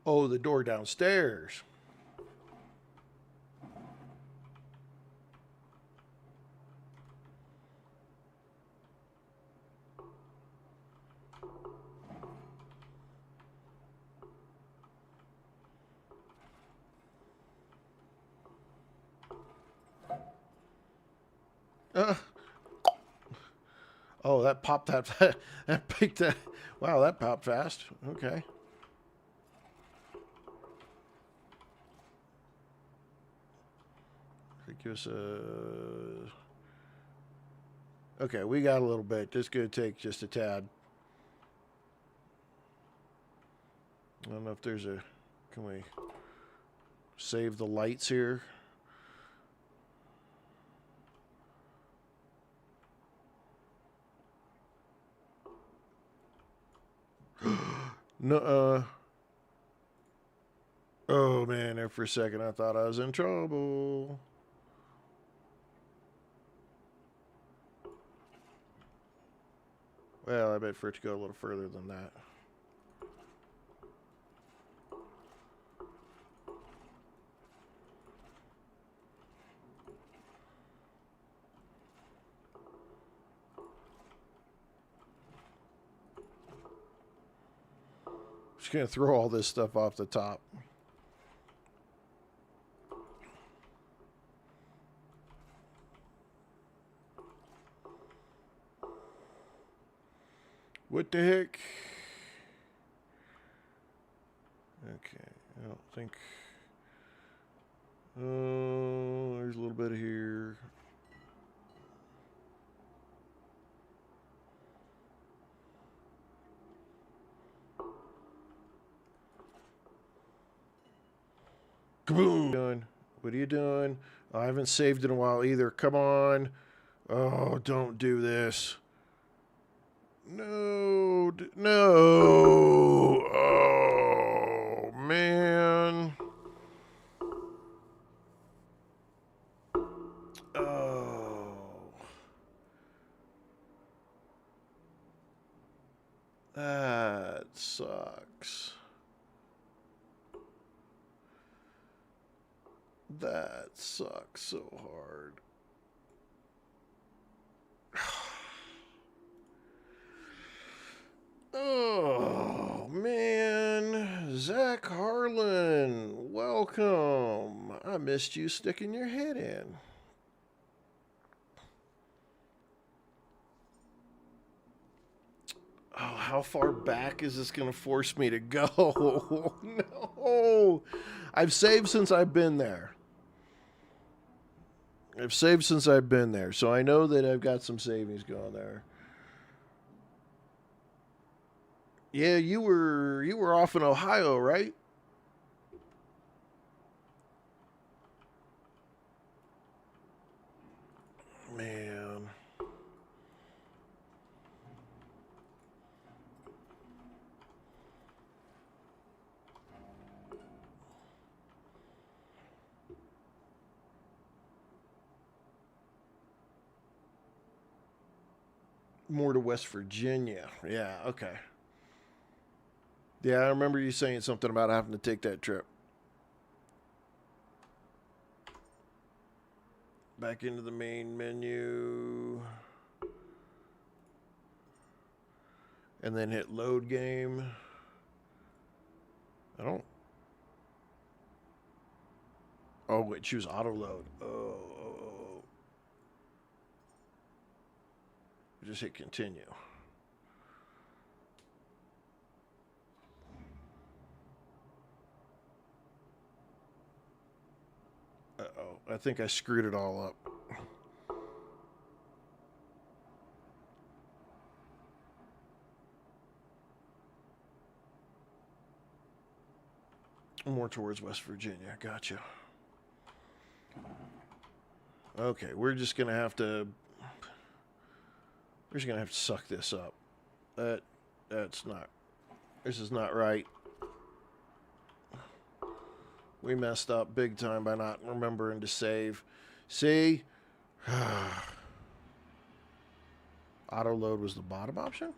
Oh, the door downstairs. Oh, that popped that. That picked that. Wow, that popped fast. Okay. Give us a. Okay, we got a little bit. This is going to take just a tad. I don't know if there's a. Can we save the lights here? No. Oh man, there for a second I thought I was in trouble. Well, I bet for it to go a little further than that. Just gonna throw all this stuff off the top. What the heck? Okay, I don't think. Oh, there's a little bit of here. Kaboom! What are you doing? I haven't saved in a while either. Come on. Oh, don't do this. No. No. Oh, man. Oh. That sucks. That sucks so hard. Oh, man. Zach Harlan, welcome. I missed you sticking your head in. Oh, how far back is this going to force me to go? No. I've saved since I've been there. So I know that I've got some savings going there. Yeah, you were off in Ohio, right? Man. More to West Virginia. Yeah, okay. Yeah, I remember you saying something about having to take that trip. Back into the main menu. And then hit load game. I don't. Oh, wait, choose auto load. Oh. Just hit continue. Uh-oh. I think I screwed it all up. More towards West Virginia. Gotcha. Okay, we're just gonna have to suck this up. That's not. This is not right. We messed up big time by not remembering to save. See? Auto load was the bottom option?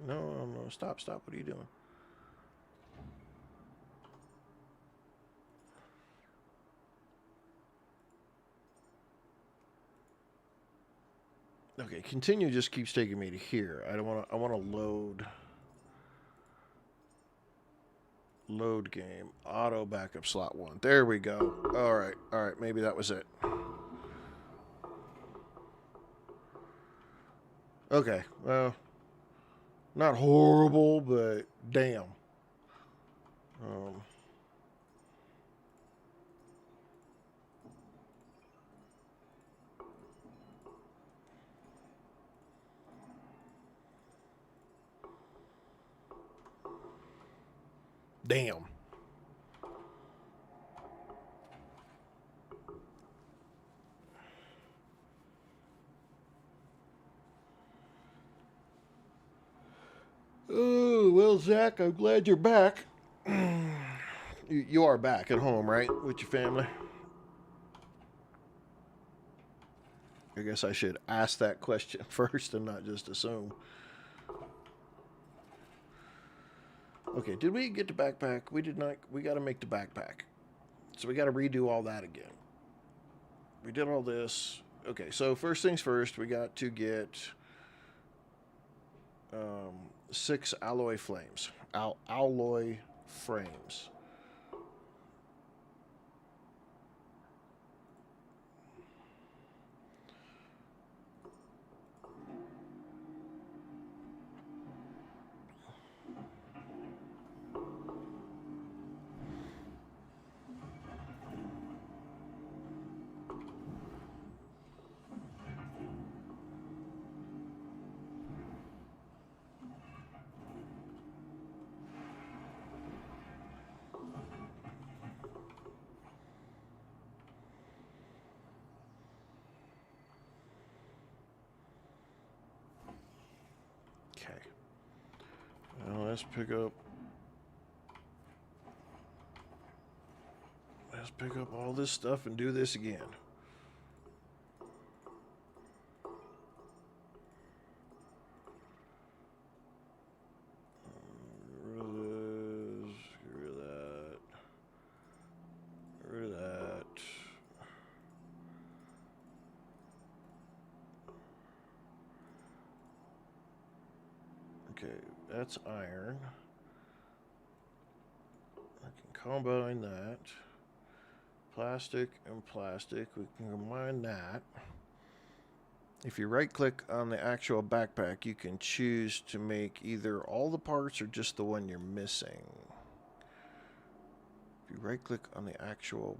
No. Stop. What are you doing? Okay, continue just keeps taking me to here. I want to load game. Auto backup slot 1. There we go. All right, maybe that was it. Okay, well, not horrible, but damn. Damn. Oh, well, Zach, I'm glad you're back. You are back at home, right? With your family? I guess I should ask that question first and not just assume. Okay, did we get the backpack? We did not. We got to make the backpack. So we got to redo all that again. We did all this. Okay, so first things first, we got to get 6 alloy flames. Alloy frames. Let's pick up. Let's pick up all this stuff and do this again. Get rid of this. Get rid of that. Get rid of that. Okay, that's iron. I can combine that. Plastic and plastic, we can combine that. If you right click on the actual backpack, you can choose to make either all the parts or just the one you're missing. If you right click on the actual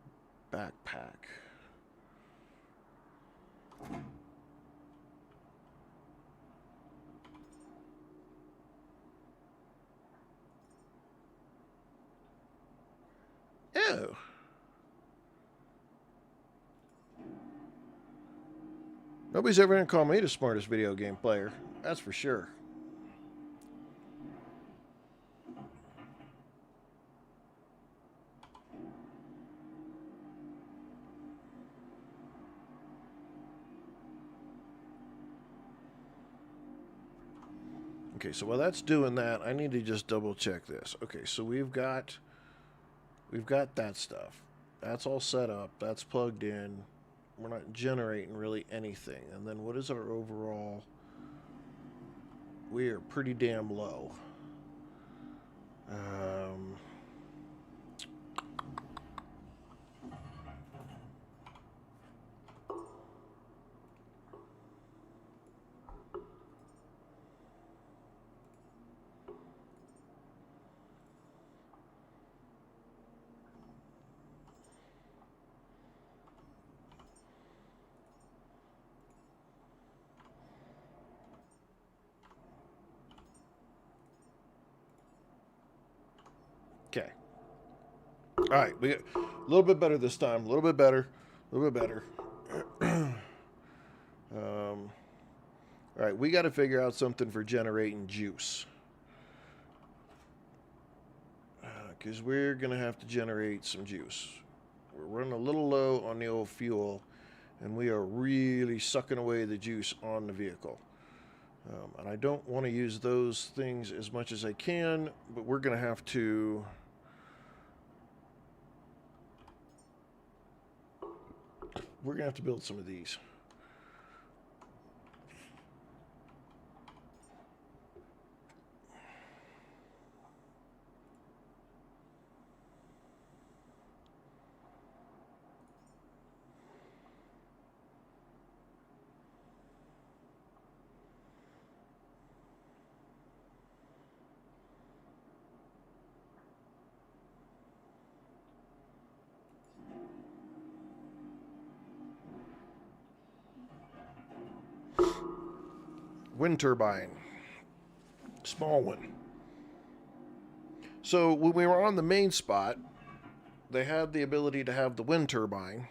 backpack. Oh. Nobody's ever going to call me the smartest video game player. That's for sure. Okay, so while that's doing that, I need to just double check this. Okay, so we've got that stuff. That's all set up. That's plugged in. We're not generating really anything. And then what is our overall? We are pretty damn low. Okay. All right, we get a little bit better this time. A little bit better. A little bit better. All right, we got to figure out something for generating juice. Because we're going to have to generate some juice. We're running a little low on the old fuel, and we are really sucking away the juice on the vehicle. And I don't want to use those things as much as I can, but we're going to have to... We're going to have to build some of these. Wind turbine. Small one. So when we were on the main spot, they had the ability to have the wind turbine.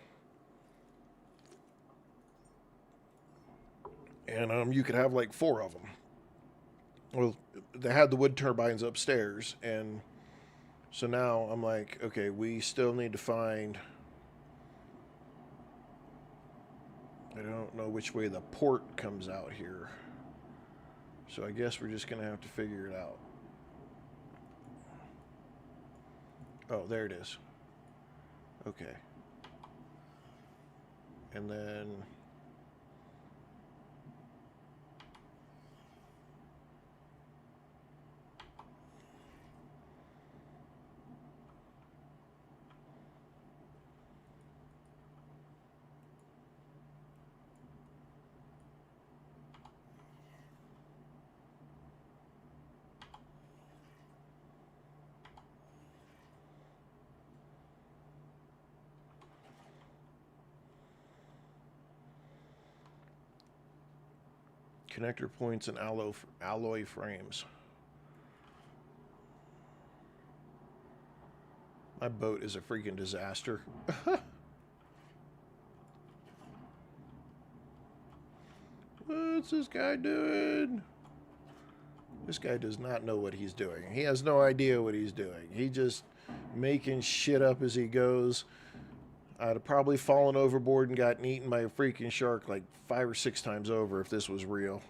And you could have like 4 of them. Well, they had the wood turbines upstairs. And so now I'm like, okay, we still need to find... I don't know which way the port comes out here. So I guess we're just going to have to figure it out. Oh, there it is. Okay. And then... connector points and alloy frames. My boat is a freaking disaster. What's this guy doing? This guy does not know what he's doing. He has no idea what he's doing. He just making shit up as he goes. I'd have probably fallen overboard and gotten eaten by a freaking shark like 5 or 6 times over if this was real.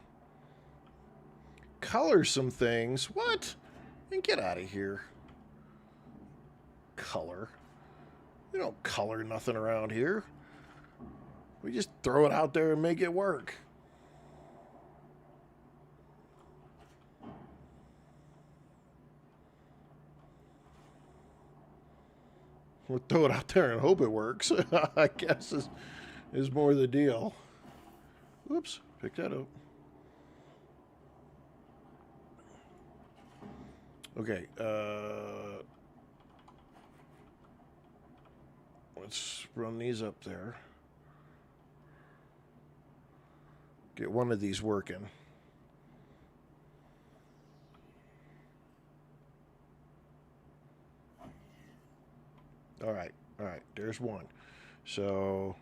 Color some things. What? And get out of here. Color. We don't color nothing around here. We just throw it out there and make it work. We'll throw it out there and hope it works. I guess is more the deal. Whoops, pick that up. Okay, let's run these up there. Get one of these working. All right, there's one. So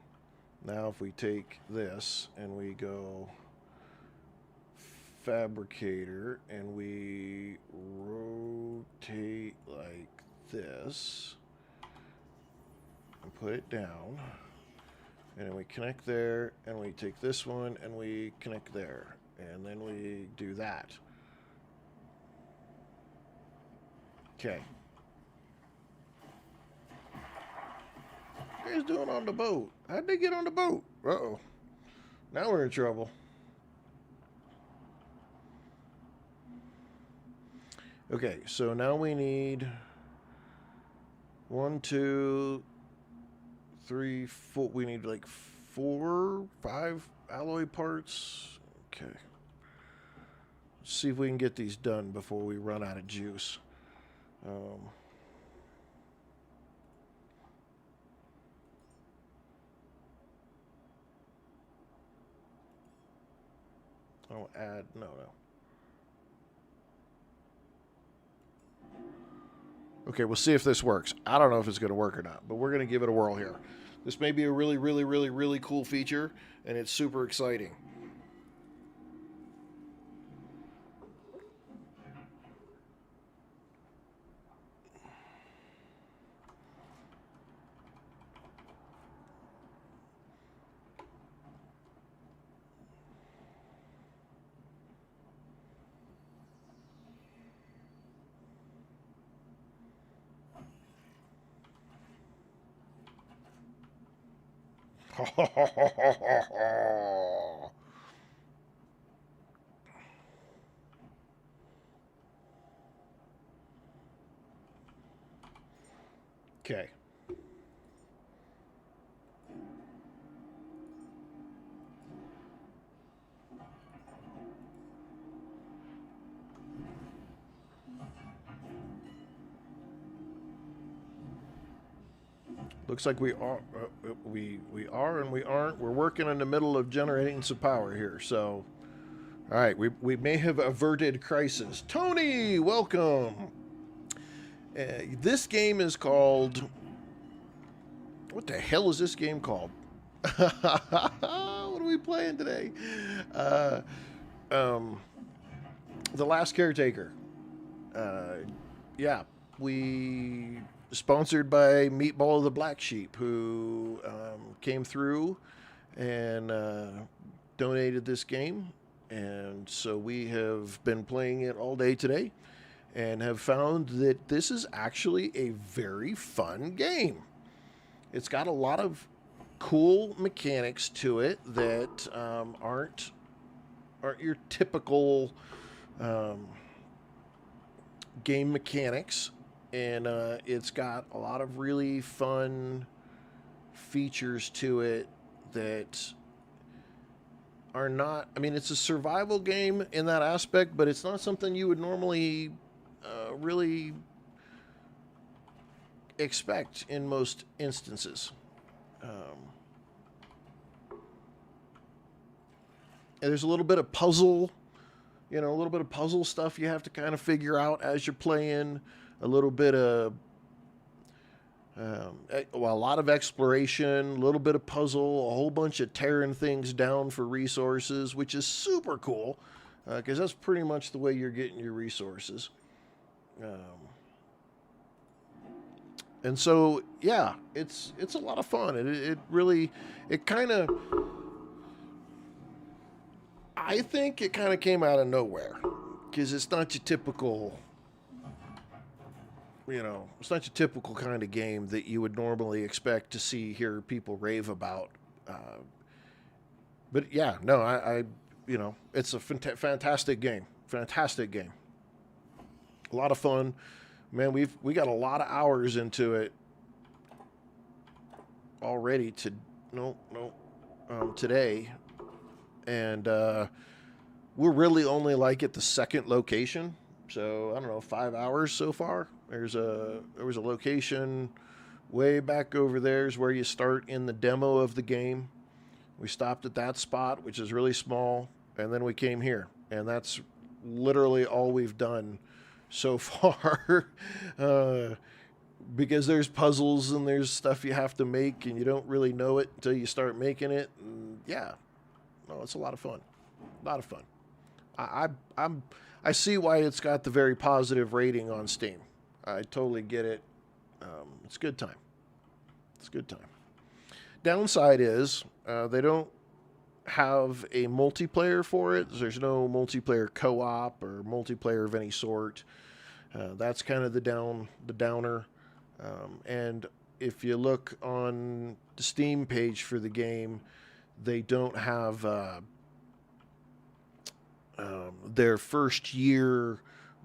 now if we take this and we go fabricator and we rotate like this and put it down, and then we connect there, and we take this one and we connect there, and then we do that. Okay. What are you guys doing on the boat? How'd they get on the boat? Uh-oh. Now we're in trouble. Okay, so now we need 1, 2, 3, 4. We need like 4, 5 alloy parts. Okay. Let's see if we can get these done before we run out of juice. I'll add, no. Okay, we'll see if this works. I don't know if it's going to work or not, but we're going to give it a whirl here. This may be a really, really, really, really cool feature, and it's super exciting. Okay. Looks like we are and we aren't. We're working in the middle of generating some power here. So, all right, we may have averted crisis. Tony, welcome. This game is called. What the hell is this game called? What are we playing today? The Last Caretaker. Yeah, we. Sponsored by Meatball of the Black Sheep, who came through and donated this game. And so we have been playing it all day today and have found that this is actually a very fun game. It's got a lot of cool mechanics to it that aren't your typical game mechanics. And it's got a lot of really fun features to it that are not... I mean, it's a survival game in that aspect, but it's not something you would normally really expect in most instances. And there's a little bit of puzzle, a little bit of puzzle stuff you have to kind of figure out as you're playing. A little bit of, a lot of exploration, a little bit of puzzle, a whole bunch of tearing things down for resources, which is super cool. because that's pretty much the way you're getting your resources. And so, yeah, it's a lot of fun. It really, it kind of, I think it kind of came out of nowhere because it's not your typical, it's not your typical kind of game that you would normally expect to hear people rave about. Uh, but yeah, no, it's a fantastic game. Fantastic game. A lot of fun, man. We got a lot of hours into it already. Today, and we're really only like at the second location. So I don't know, 5 hours so far. There was a location way back over there is where you start in the demo of the game. We stopped at that spot, which is really small, and then we came here, and that's literally all we've done so far. Because there's puzzles and there's stuff you have to make, and you don't really know it until you start making it. And yeah, no, it's a lot of fun. A lot of fun. I see why it's got the very positive rating on Steam. I totally get it. It's a good time. It's a good time. Downside is they don't have a multiplayer for it. There's no multiplayer co-op or multiplayer of any sort. That's kind of the downer. And if you look on the Steam page for the game, they don't have their first year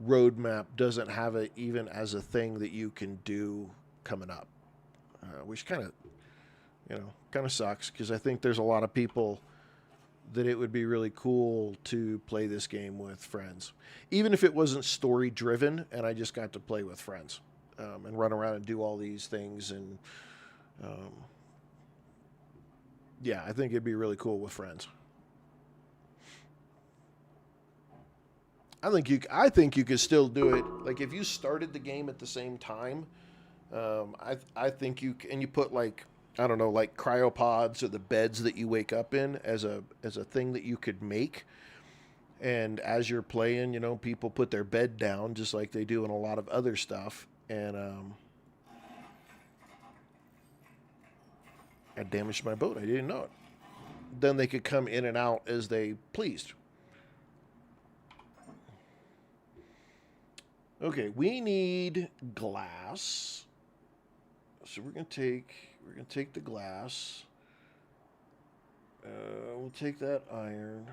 roadmap doesn't have it even as a thing that you can do coming up, which kind of sucks because I think there's a lot of people that it would be really cool to play this game with friends, even if it wasn't story driven and I just got to play with friends and run around and do all these things. And yeah, I think it'd be really cool with friends. I think you could still do it. Like if you started the game at the same time, I think you put like I don't know like cryopods or the beds that you wake up in as a thing that you could make. And as you're playing, people put their bed down just like they do in a lot of other stuff. And I damaged my boat. I didn't know it. Then they could come in and out as they pleased. Okay, we need glass. So we're gonna take the glass. We'll take that iron.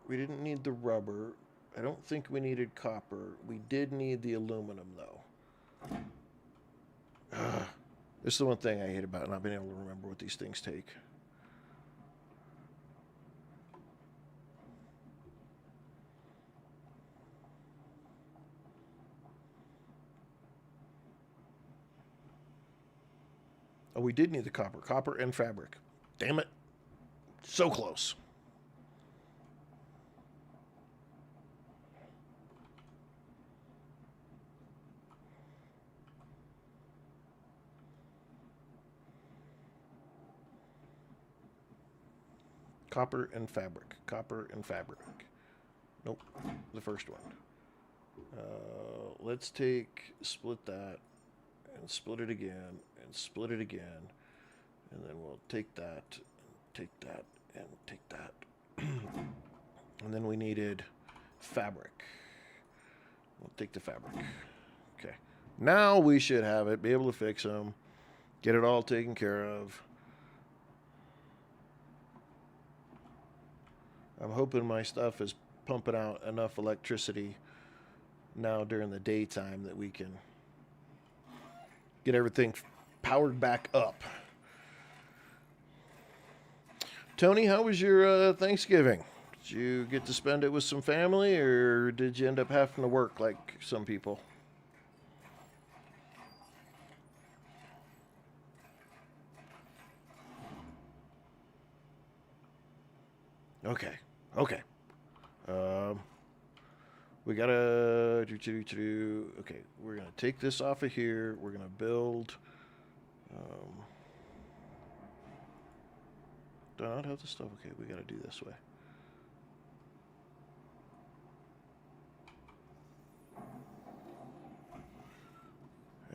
We didn't need the rubber. I don't think we needed copper. We did need the aluminum though. This is the one thing I hate about not being able to remember what these things take. Oh, we did need the copper. Copper and fabric. Damn it. So close. Copper and fabric. Copper and fabric. Nope. The first one. Let's split that, and split it again, and split it again. And then we'll take that, and take that, and take that. And then we needed fabric. We'll take the fabric. Okay. Now we should have it, be able to fix them, get it all taken care of. I'm hoping my stuff is pumping out enough electricity now during the daytime that we can get everything powered back up. Tony, how was your Thanksgiving? Did you get to spend it with some family, or did you end up having to work like some people? Okay. Okay. Um, we gotta do. Okay, we're gonna take this off of here. We're gonna build. Um, do I not have the stuff? Okay, we gotta do this way.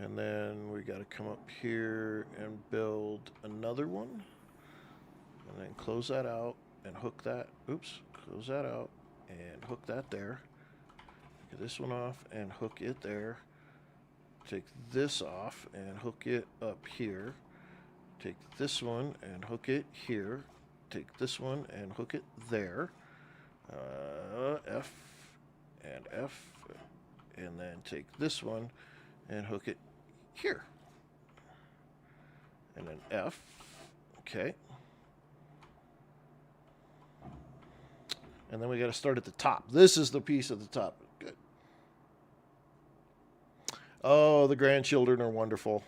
And then we got to come up here and build another one. And then close that out and hook that. Oops. Close that out and hook that there. Get this one off and hook it there. Take this off and hook it up here. Take this one and hook it here. Take this one and hook it there. F and F. And then take this one and hook it here. And then F. Okay. And then we got to start at the top. This is the piece at the top. Good. Oh, the grandchildren are wonderful.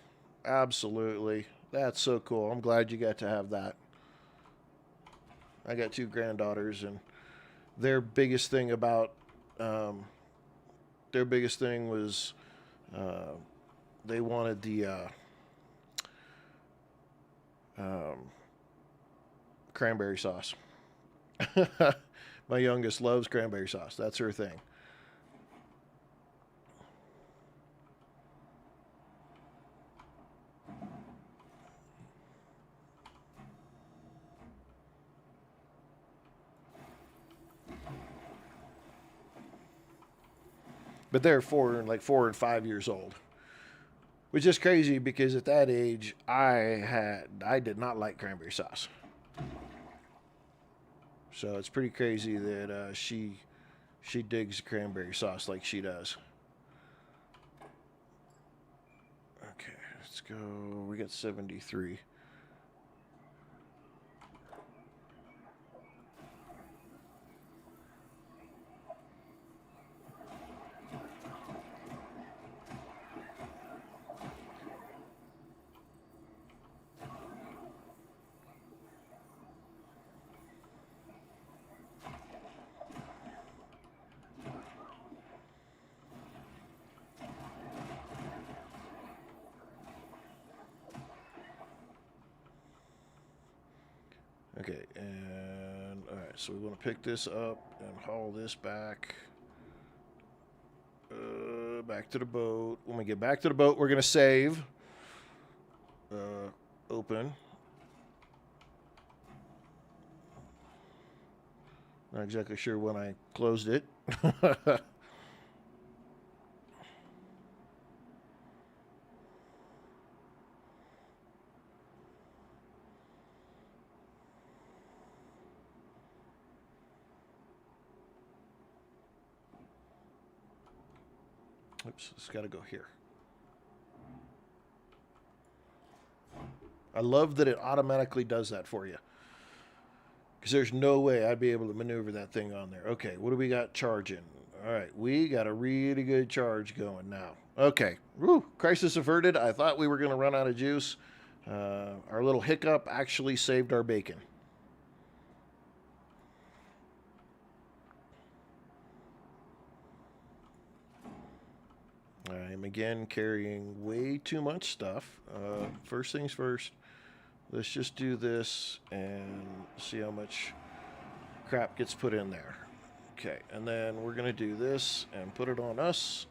Absolutely. That's so cool. I'm glad you got to have that. I got 2 granddaughters, and their biggest thing about their biggest thing was they wanted the cranberry sauce. My youngest loves cranberry sauce. That's her thing. But they're 4 and 5 years old, which is crazy because at that age I did not like cranberry sauce. So it's pretty crazy that she digs cranberry sauce like she does. Okay, let's go. We got 73. Okay, and all right, so we want to pick this up and haul this back. Back to the boat. When we get back to the boat, we're going to save. Open. Not exactly sure when I closed it. Oops, it's got to go here. I love that it automatically does that for you. Because there's no way I'd be able to maneuver that thing on there. Okay, what do we got charging? All right, we got a really good charge going now. Okay, woo, crisis averted. I thought we were going to run out of juice. Our little hiccup actually saved our bacon. I'm again carrying way too much stuff. First things first, let's just do this and see how much crap gets put in there. Okay, and then we're going to do this and put it on us.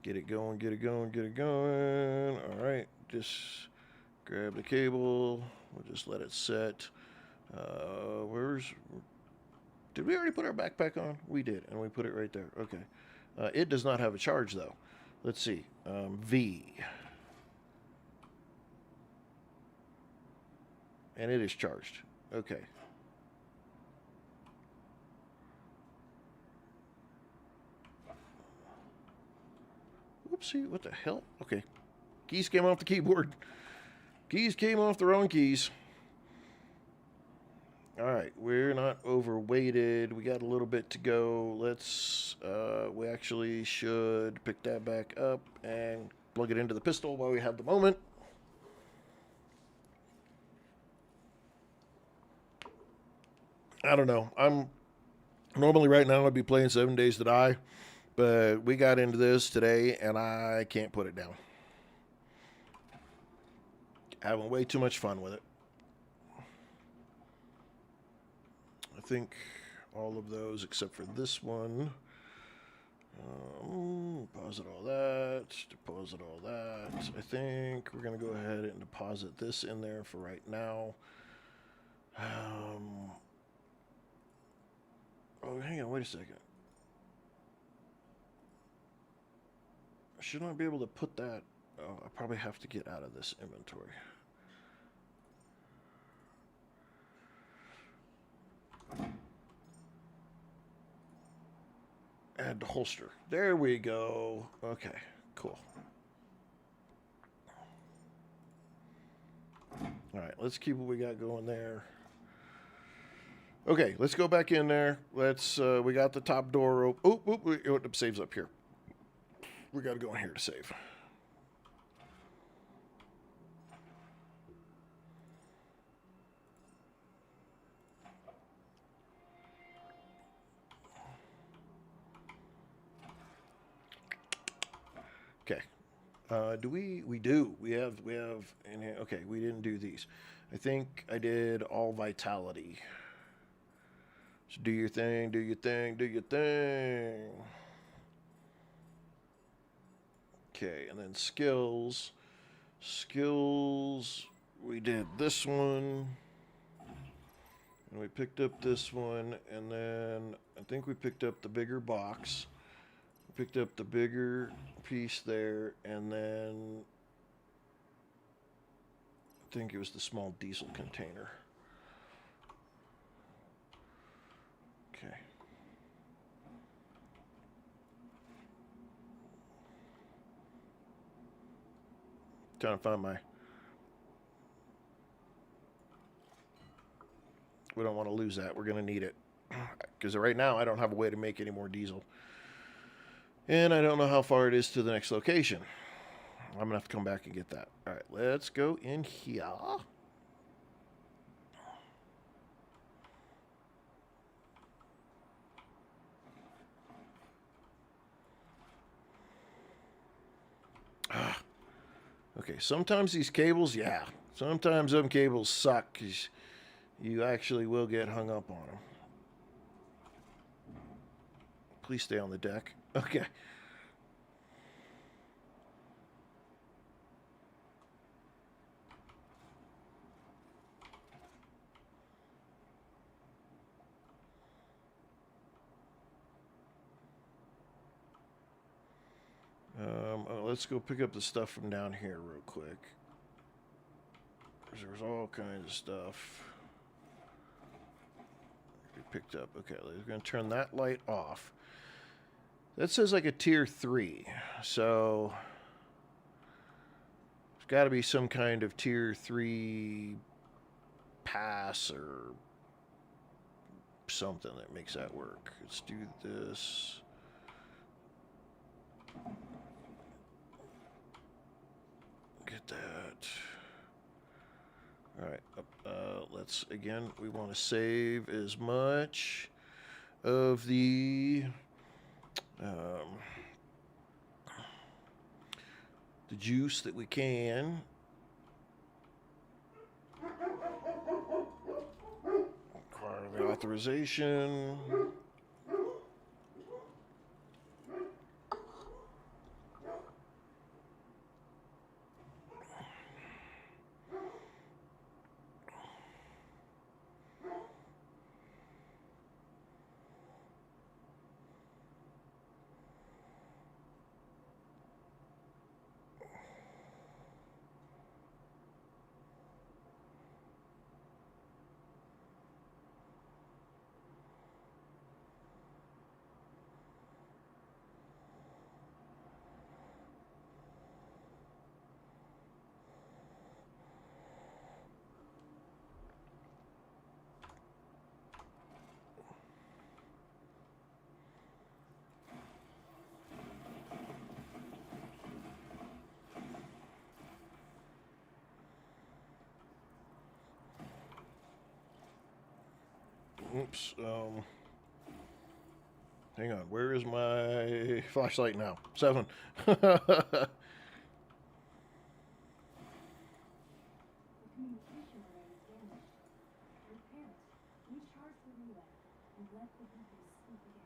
Get it going, get it going, get it going. All right, just grab the cable. We'll just let it set. Did we already put our backpack on? We did, and we put it right there. Okay. It does not have a charge, though. Let's see. V. And it is charged. Okay. Whoopsie, what the hell? Okay. Keys came off the keyboard. Keys came off the wrong keys. All right, we're not overweighted. We got a little bit to go. We actually should pick that back up and plug it into the pistol while we have the moment. I don't know. Normally right now I'd be playing 7 Days to Die, but we got into this today and I can't put it down. Having way too much fun with it. I think all of those except for this one. Deposit all that. Deposit all that. I think we're going to go ahead and deposit this in there for right now. Oh, hang on. Wait a second. Should I be able to put that? Oh, I probably have to get out of this inventory. Add the holster. There we go. Okay, cool. All right, let's keep what we got going there. Okay, let's go back in there. Let's, we got the top door open. It saves up here. We got to go in here to save. Okay. Do we do. We have, in here. Okay, we didn't do these. I think I did all vitality. So do your thing, do your thing, do your thing. Okay, and then skills. Skills, we did this one. And we picked up this one, and then I think we picked up the bigger box. We picked up the bigger piece there, and then I think it was the small diesel container. Okay. Trying to find my... We don't want to lose that. We're going to need it. Because right now, I don't have a way to make any more diesel. And I don't know how far it is to the next location. I'm going to have to come back and get that. All right, let's go in here. Okay, sometimes these cables, yeah. Sometimes them cables suck because you actually will get hung up on them. Please stay on the deck. Okay. Let's go pick up the stuff from down here real quick. There's all kinds of stuff we picked up. Okay, we're going to turn that light off. That says like a tier 3. So there's got to be some kind of tier 3 pass or something that makes that work. Let's do this. Get that. All right. Let's, again, we want to save as much of the juice that we can. Require the authorization. Oops. Hang on. Where is my flashlight now? 7. The communication array is damaged. Repair it. Recharge the relay. and let the people speak again.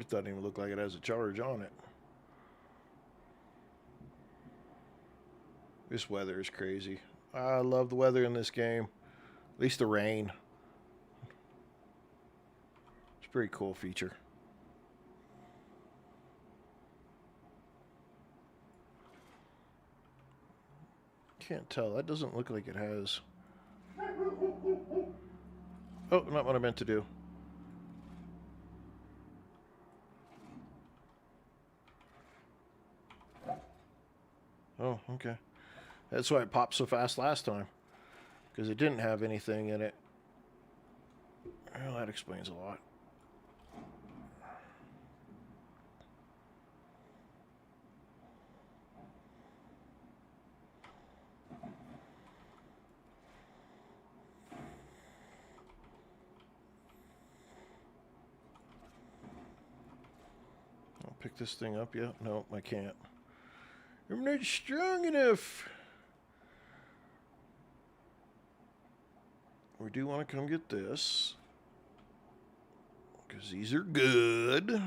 It doesn't even look like it has a charge on it. This weather is crazy. I love the weather in this game. At least the rain. It's a pretty cool feature. Can't tell. That doesn't look like it has. Oh, not what I meant to do. Oh, okay. That's why it popped so fast last time. Because it didn't have anything in it. Well, that explains a lot. I'll pick this thing up yet? No, I can't. I'm not strong enough. We do want to come get this. Because these are good.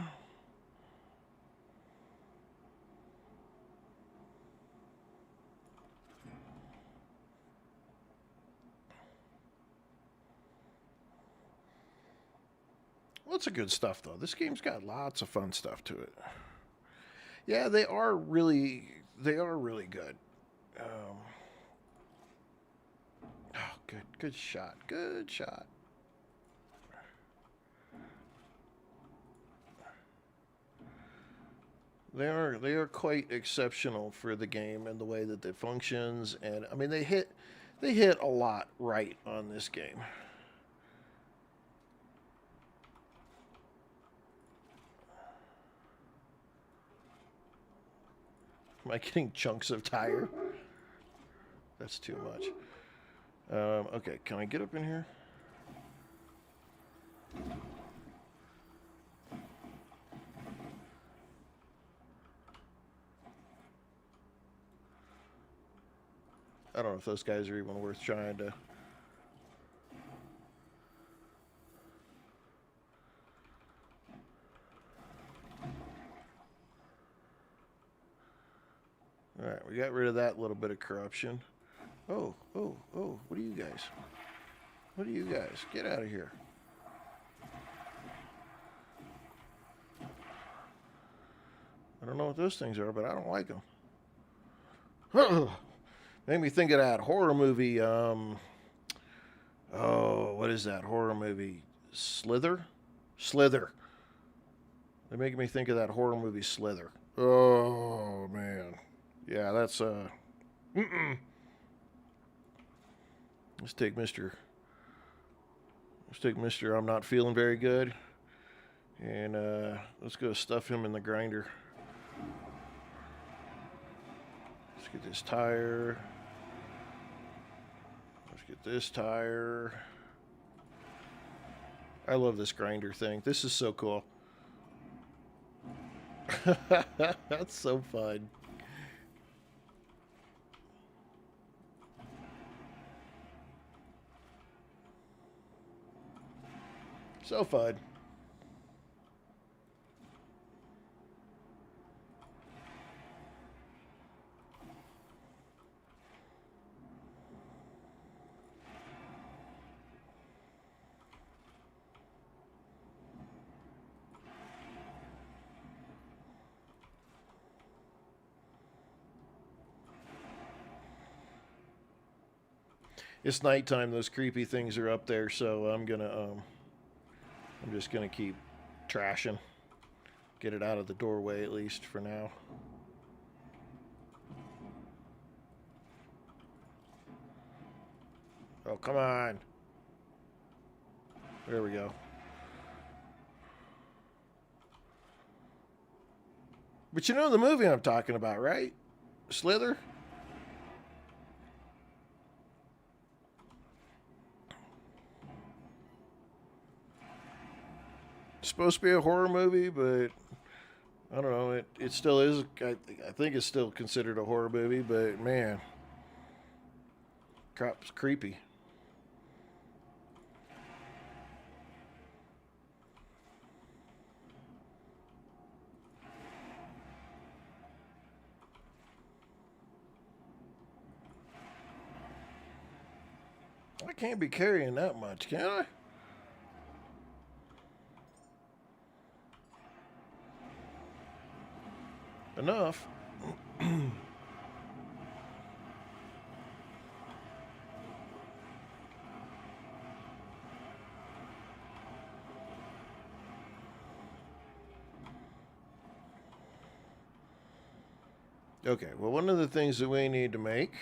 Lots of good stuff, though. This game's got lots of fun stuff to it. Yeah, they are really good. Oh, good shot. Good shot. They are quite exceptional for the game and the way that it functions, and I mean they hit a lot right on this game. Am I getting chunks of tire? That's too much. Okay, can I get up in here? I don't know if those guys are even worth trying to... Alright, we got rid of that little bit of corruption. Oh, what are you guys? What are you guys? Get out of here. I don't know what those things are, but I don't like them. Made me think of that horror movie, oh, what is that horror movie? Slither? Slither. They're making me think of that horror movie Slither. Oh, man. Yeah, that's, Let's take Mr. I'm not feeling very good. And, let's go stuff him in the grinder. Let's get this tire. Let's get this tire. I love this grinder thing. This is so cool. That's so fun. So fun. It's nighttime. Those creepy things are up there, so I'm just gonna keep trashing. Get it out of the doorway at least for now. Oh, come on. There we go. But you know the movie I'm talking about, right? Slither? supposed to be a horror movie, but I don't know. It still is. I think it's still considered a horror movie, but man, crap's creepy. I can't be carrying that much, can I? Enough. Okay, well, one of the things that we need to make,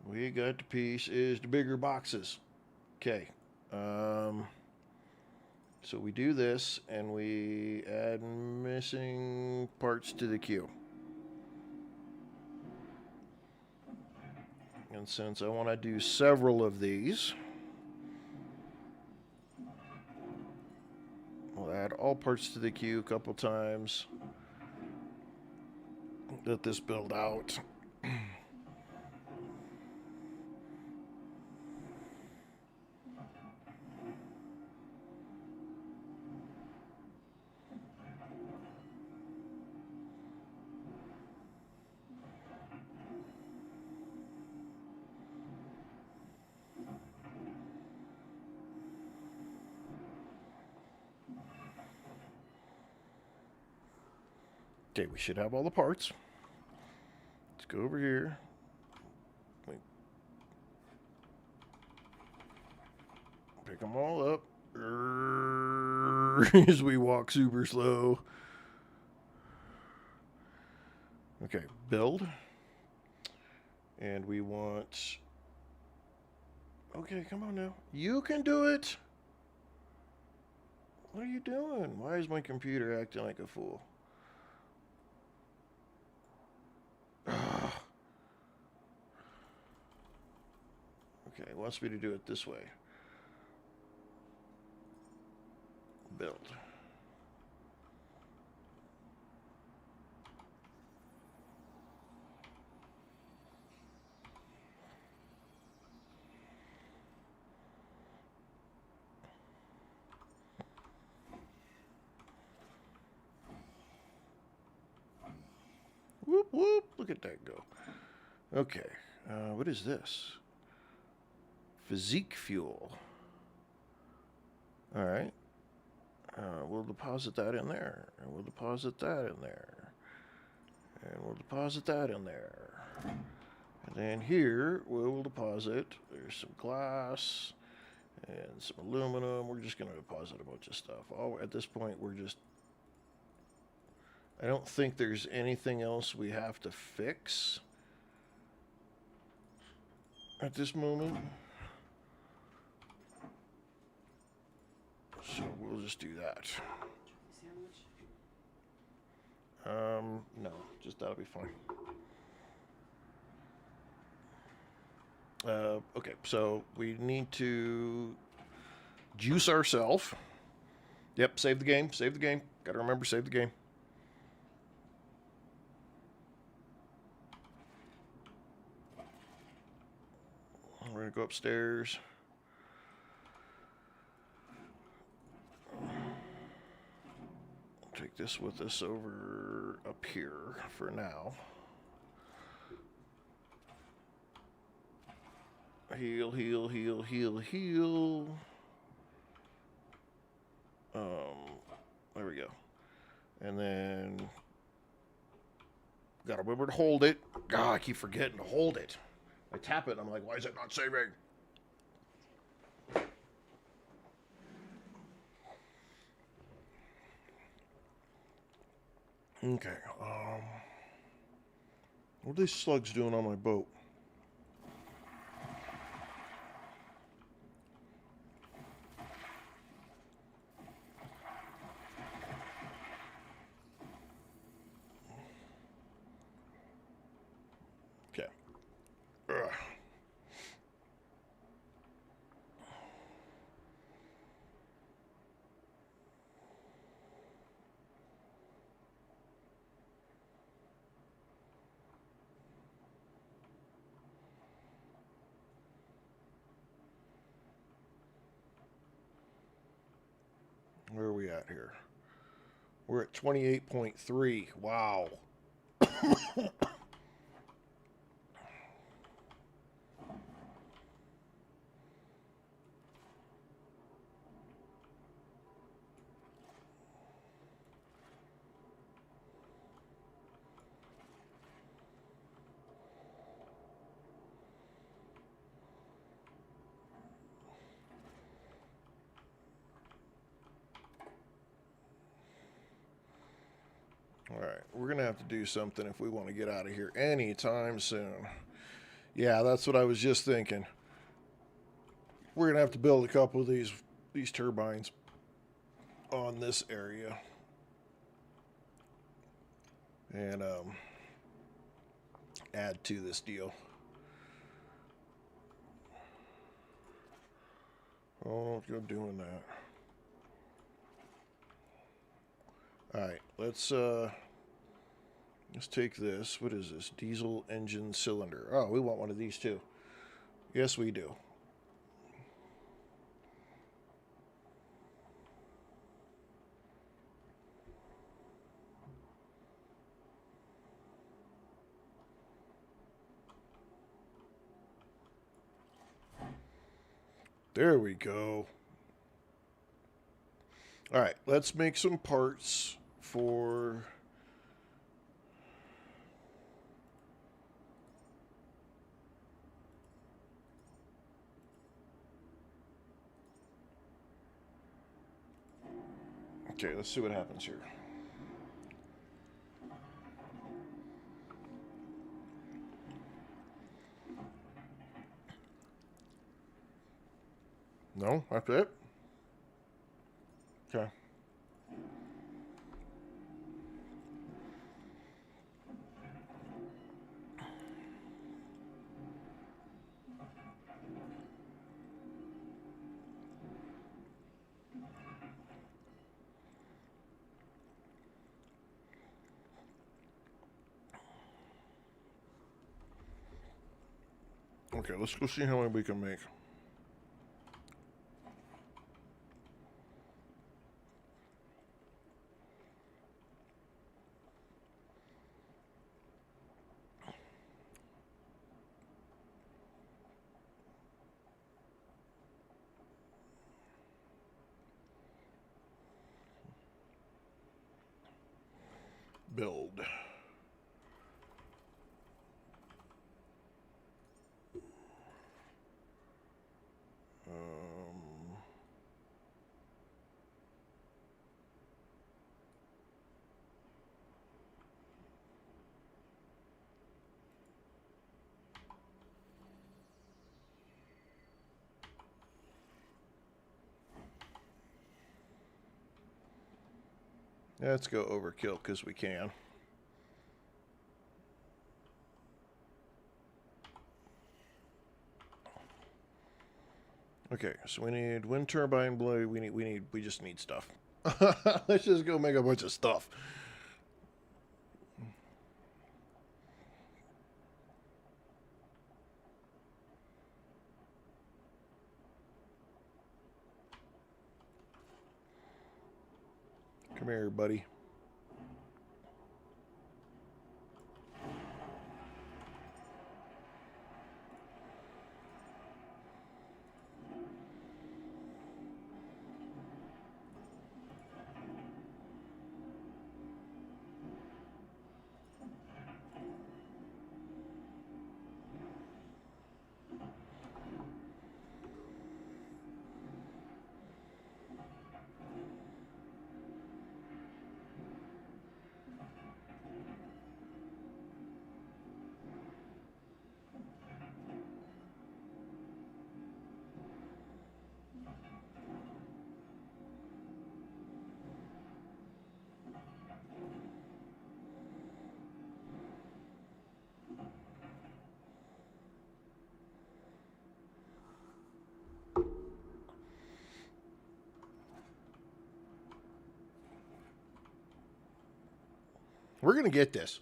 we got the piece, is the bigger boxes. Okay. So we do this, and we add missing parts to the queue. And since I want to do several of these, we'll add all parts to the queue a couple times. Let this build out. Okay, we should have all the parts. Let's go over here. Wait. Pick them all up. As we walk super slow. Okay, build. And we want... Okay, come on now. You can do it! What are you doing? Why is my computer acting like a fool? Okay, it wants me to do it this way. Build. Whoop, whoop. Look at that go. Okay. What is this? Physique fuel. All right. We'll deposit that in there. And we'll deposit that in there. And we'll deposit that in there. And then here, we'll deposit, there's some glass and some aluminum. We're just going to deposit a bunch of stuff. Oh, at this point, we're just... I don't think there's anything else we have to fix at this moment. So we'll just do that. No, just that'll be fine. Okay, so we need to juice ourselves. Yep, save the game, save the game. Gotta remember, save the game. We're gonna go upstairs. Take this with us over up here for now. Heal, heal, heal, heal, heal. There we go. And then gotta remember to hold it. God, I keep forgetting to hold it. I tap it and I'm like, why is it not saving? Okay, what are these slugs doing on my boat? Okay. Ugh. at here? We're at 28.3. Wow. Alright, we're going to have to do something if we want to get out of here anytime soon. Yeah, that's what I was just thinking. We're going to have to build a couple of these turbines on this area. And add to this deal. Oh, don't go doing that. Alright, let's take this. What is this? Diesel engine cylinder. Oh, we want one of these too. Yes, we do. There we go. Alright, let's make some parts for... Okay, let's see what happens here. No, that's it? Okay. Okay, let's go see how many we can make. Build. Let's go overkill because we can. Okay, so we need wind turbine blade. We just need stuff. Let's just go make a bunch of stuff. Come here, buddy. We're gonna get this.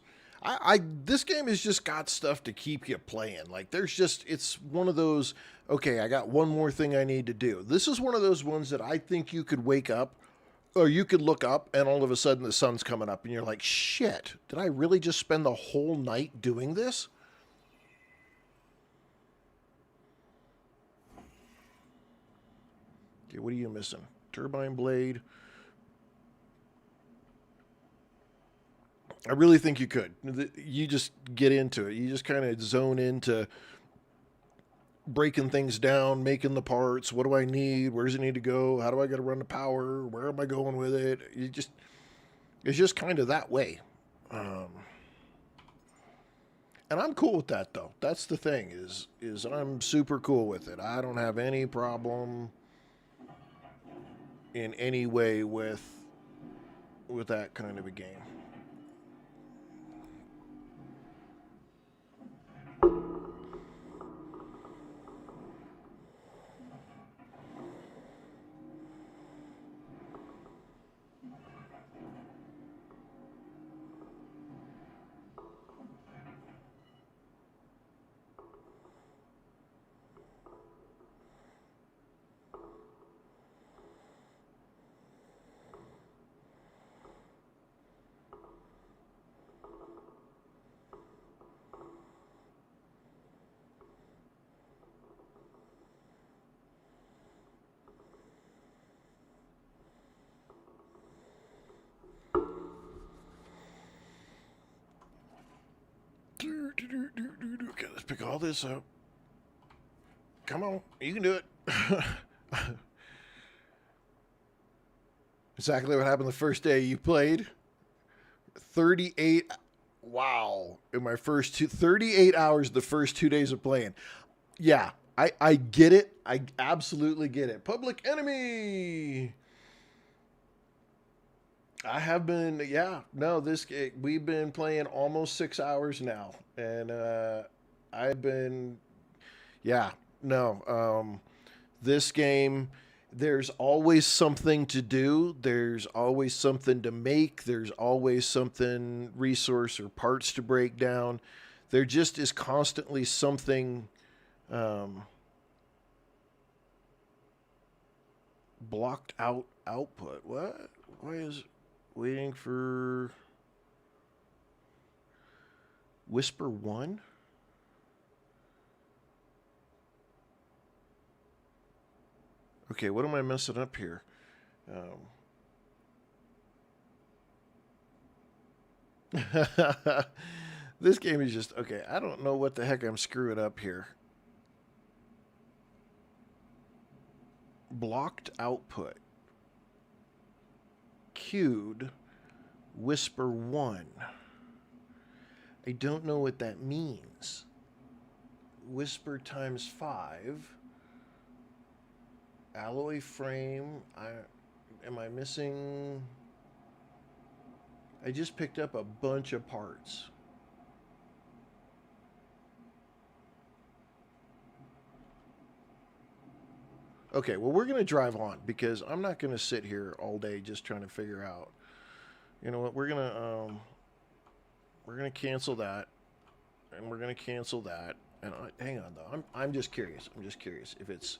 This game has just got stuff to keep you playing. Like it's one of those, okay, I got one more thing I need to do. This is one of those ones that I think you could wake up Or you could look up and all of a sudden the sun's coming up and you're like, shit, did I really just spend the whole night doing this? Okay, what are you missing? Turbine blade. I really think you could. You just get into it. You just kind of zone into breaking things down, making the parts. What do I need? Where does it need to go? How do I got to run the power? Where am I going with it? It's just kind of that way. And I'm cool with that though. That's the thing is I'm super cool with it. I don't have any problem in any way with that kind of a game. Okay, let's pick all this up. Come on, you can do it. Exactly what happened the first day you played. 38. Wow. In my first 38 hours, the first 2 days of playing. Yeah, I get it. I absolutely get it. Public Enemy. I have been, yeah, no, we've been playing almost 6 hours now. And I've been, yeah, no, this game, there's always something to do. There's always something to make. There's always something, resource or parts to break down. There just is constantly something blocked out output. What? Why is waiting for Whisper 1? Okay, what am I messing up here? This game is just, okay, I don't know what the heck I'm screwing up here. Blocked output. Queued Whisper 1. I don't know what that means. Whisper times 5. Alloy frame. Am I missing? I just picked up a bunch of parts. Okay, well, we're going to drive on because I'm not going to sit here all day just trying to figure out. You know what? We're going to cancel that, and we're going to cancel that. And hang on though. I'm just curious. I'm just curious if it's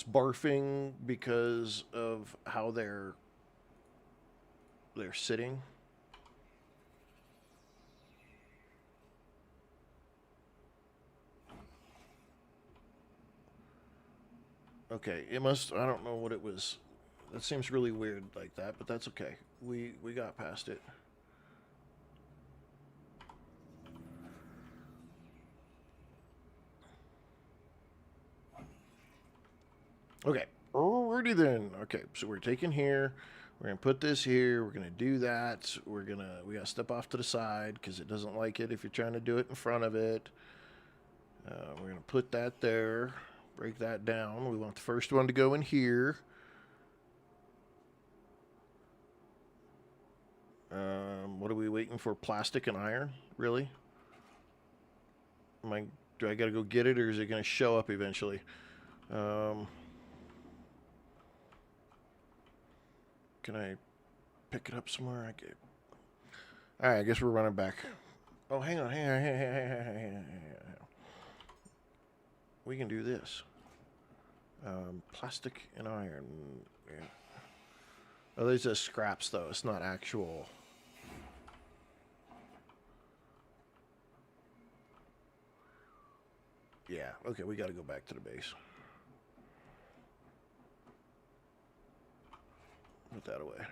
barfing because of how they're sitting. Okay, it must. I don't know what it was. That seems really weird like that, but that's okay. We got past it. Okay, alrighty then. Okay, so we're taking here. We're gonna put this here. We're gonna do that. We gotta step off to the side because it doesn't like it if you're trying to do it in front of it. We're gonna put that there. Break that down. We want the first one to go in here. What are we waiting for? Plastic and iron? Really? Do I gotta go get it, or is it gonna show up eventually? Can I pick it up somewhere? Alright, I guess we're running back. Oh, hang on. We can do this. Plastic and iron. Yeah. Oh, these are scraps, though. It's not actual. Yeah, okay, we got to go back to the base. Put that away.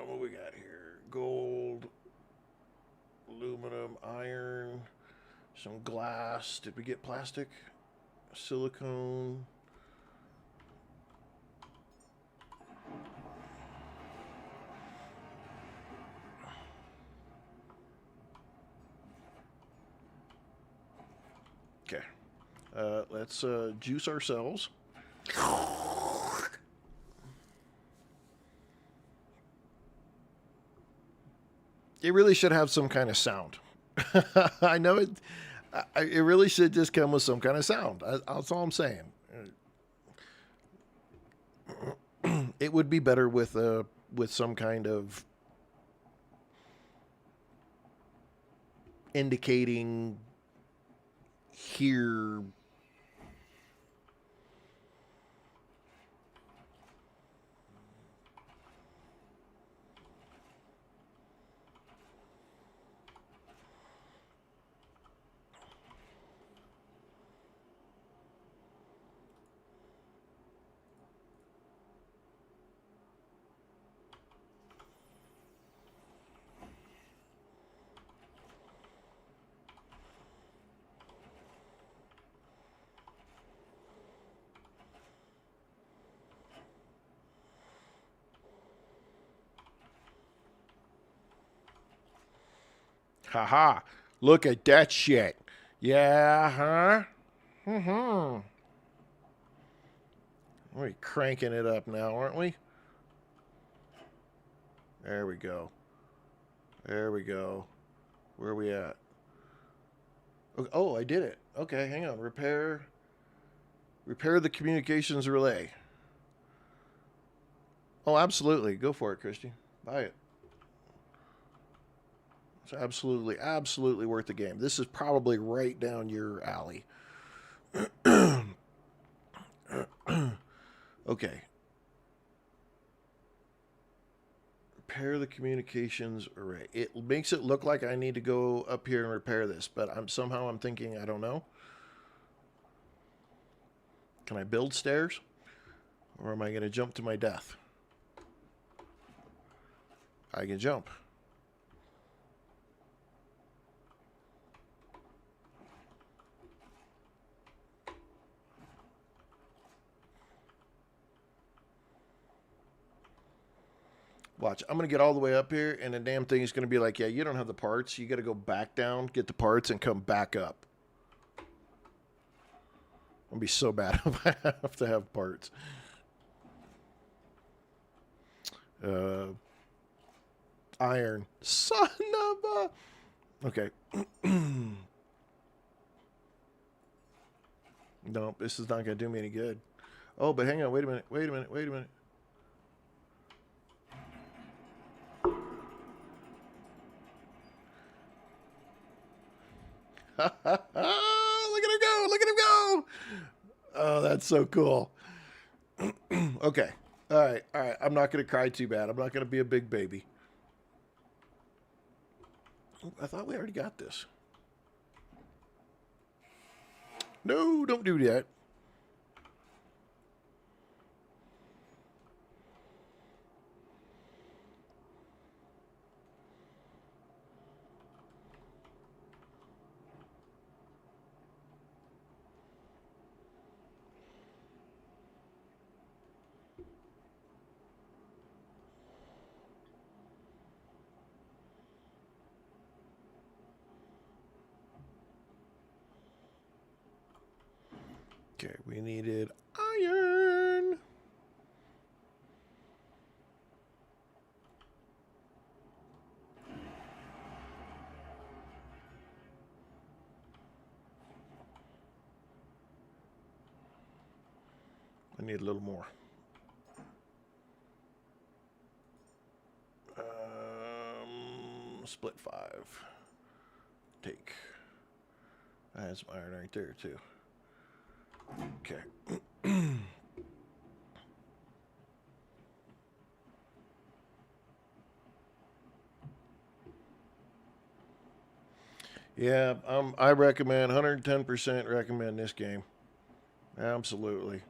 What we got here? Gold, aluminum, iron, some glass. Did we get plastic? Silicone. Okay. Let's juice ourselves. It really should have some kind of sound. I know it. It really should just come with some kind of sound. That's all I'm saying. It would be better with some kind of indicating here. Haha. Look at that shit. Yeah, huh? Mm-hmm. We're cranking it up now, aren't we? There we go. There we go. Where are we at? Oh, I did it. Okay, hang on. Repair the communications relay. Oh, absolutely. Go for it, Christy. Buy it. It's absolutely worth the game. This is probably right down your alley. Okay. Repair the communications array. It makes it look like I need to go up here and repair this, but I'm thinking, I don't know. Can I build stairs? Or am I going to jump to my death? I can jump. Watch, I'm going to get all the way up here, and the damn thing is going to be like, yeah, you don't have the parts. You got to go back down, get the parts, and come back up. It'll be so bad if I have to have parts. Iron. Son of a... Okay. No, this is not going to do me any good. Oh, but hang on. Wait a minute. Look at him go! Look at him go! Oh, that's so cool. Okay. All right. I'm not going to cry too bad. I'm not going to be a big baby. I thought we already got this. No, don't do that. Okay, we needed iron. I need a little more. Split 5. Take. That's some iron right there, too. Okay. Yeah, I recommend 110% recommend this game. Absolutely.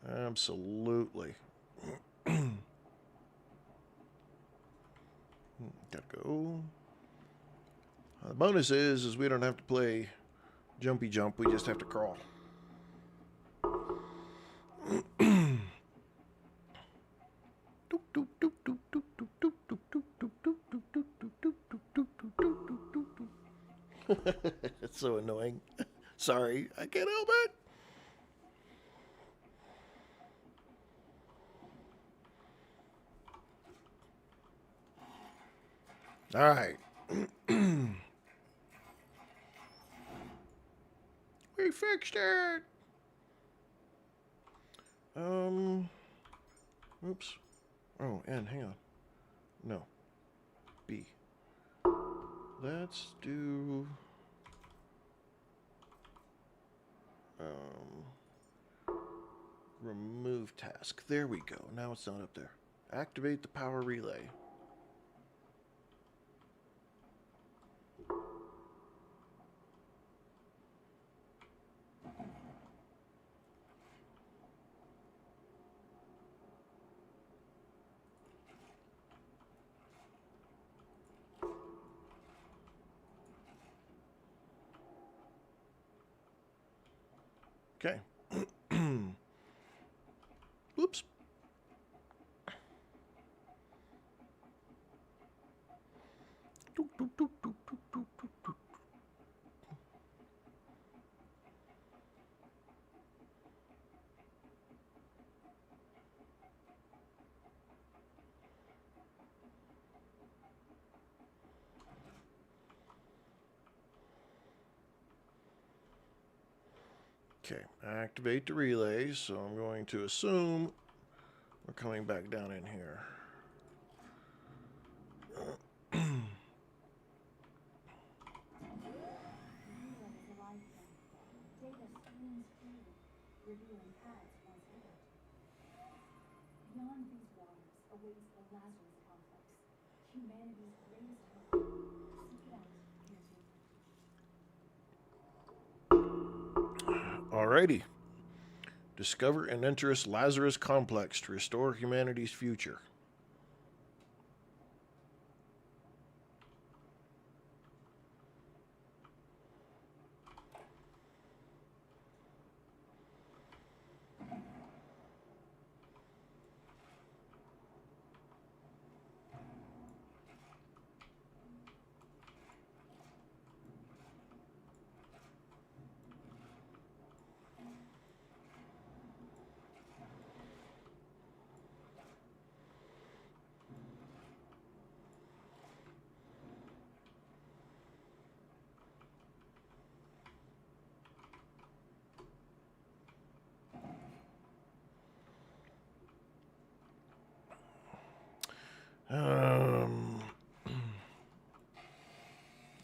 Absolutely. Gotta go. The bonus is we don't have to play jumpy jump. We just have to crawl. It's so annoying. Sorry, I can't help it. All right. We fixed it. Oops. Oh, and hang on. No. B. Let's do. Remove task. There we go. Now it's not up there. Activate the power relay. Okay. Oops. Okay, activate the relay, so I'm going to assume we're coming back down in here. Data streams freely, revealing paths once hidden. Beyond these waters awaits the Lazarus complex, humanity's greatest hope. Seek it out, caretaker. Alrighty. Discover and enter Lazarus complex to restore humanity's future.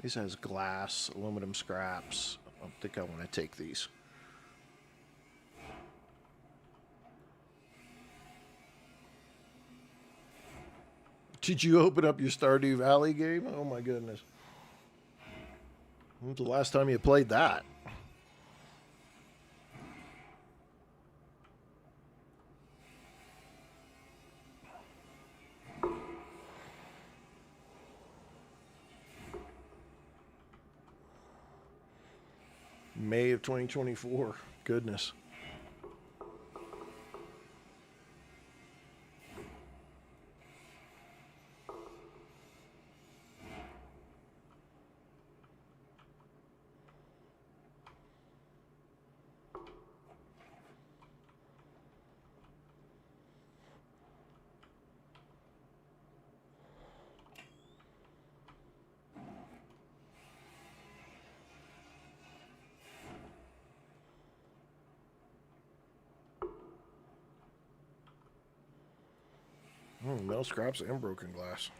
This has glass, aluminum scraps. I think I want to take these. Did you open up your Stardew Valley game? Oh my goodness. When's the last time you played that? May of 2024. Goodness. Metal scraps and broken glass.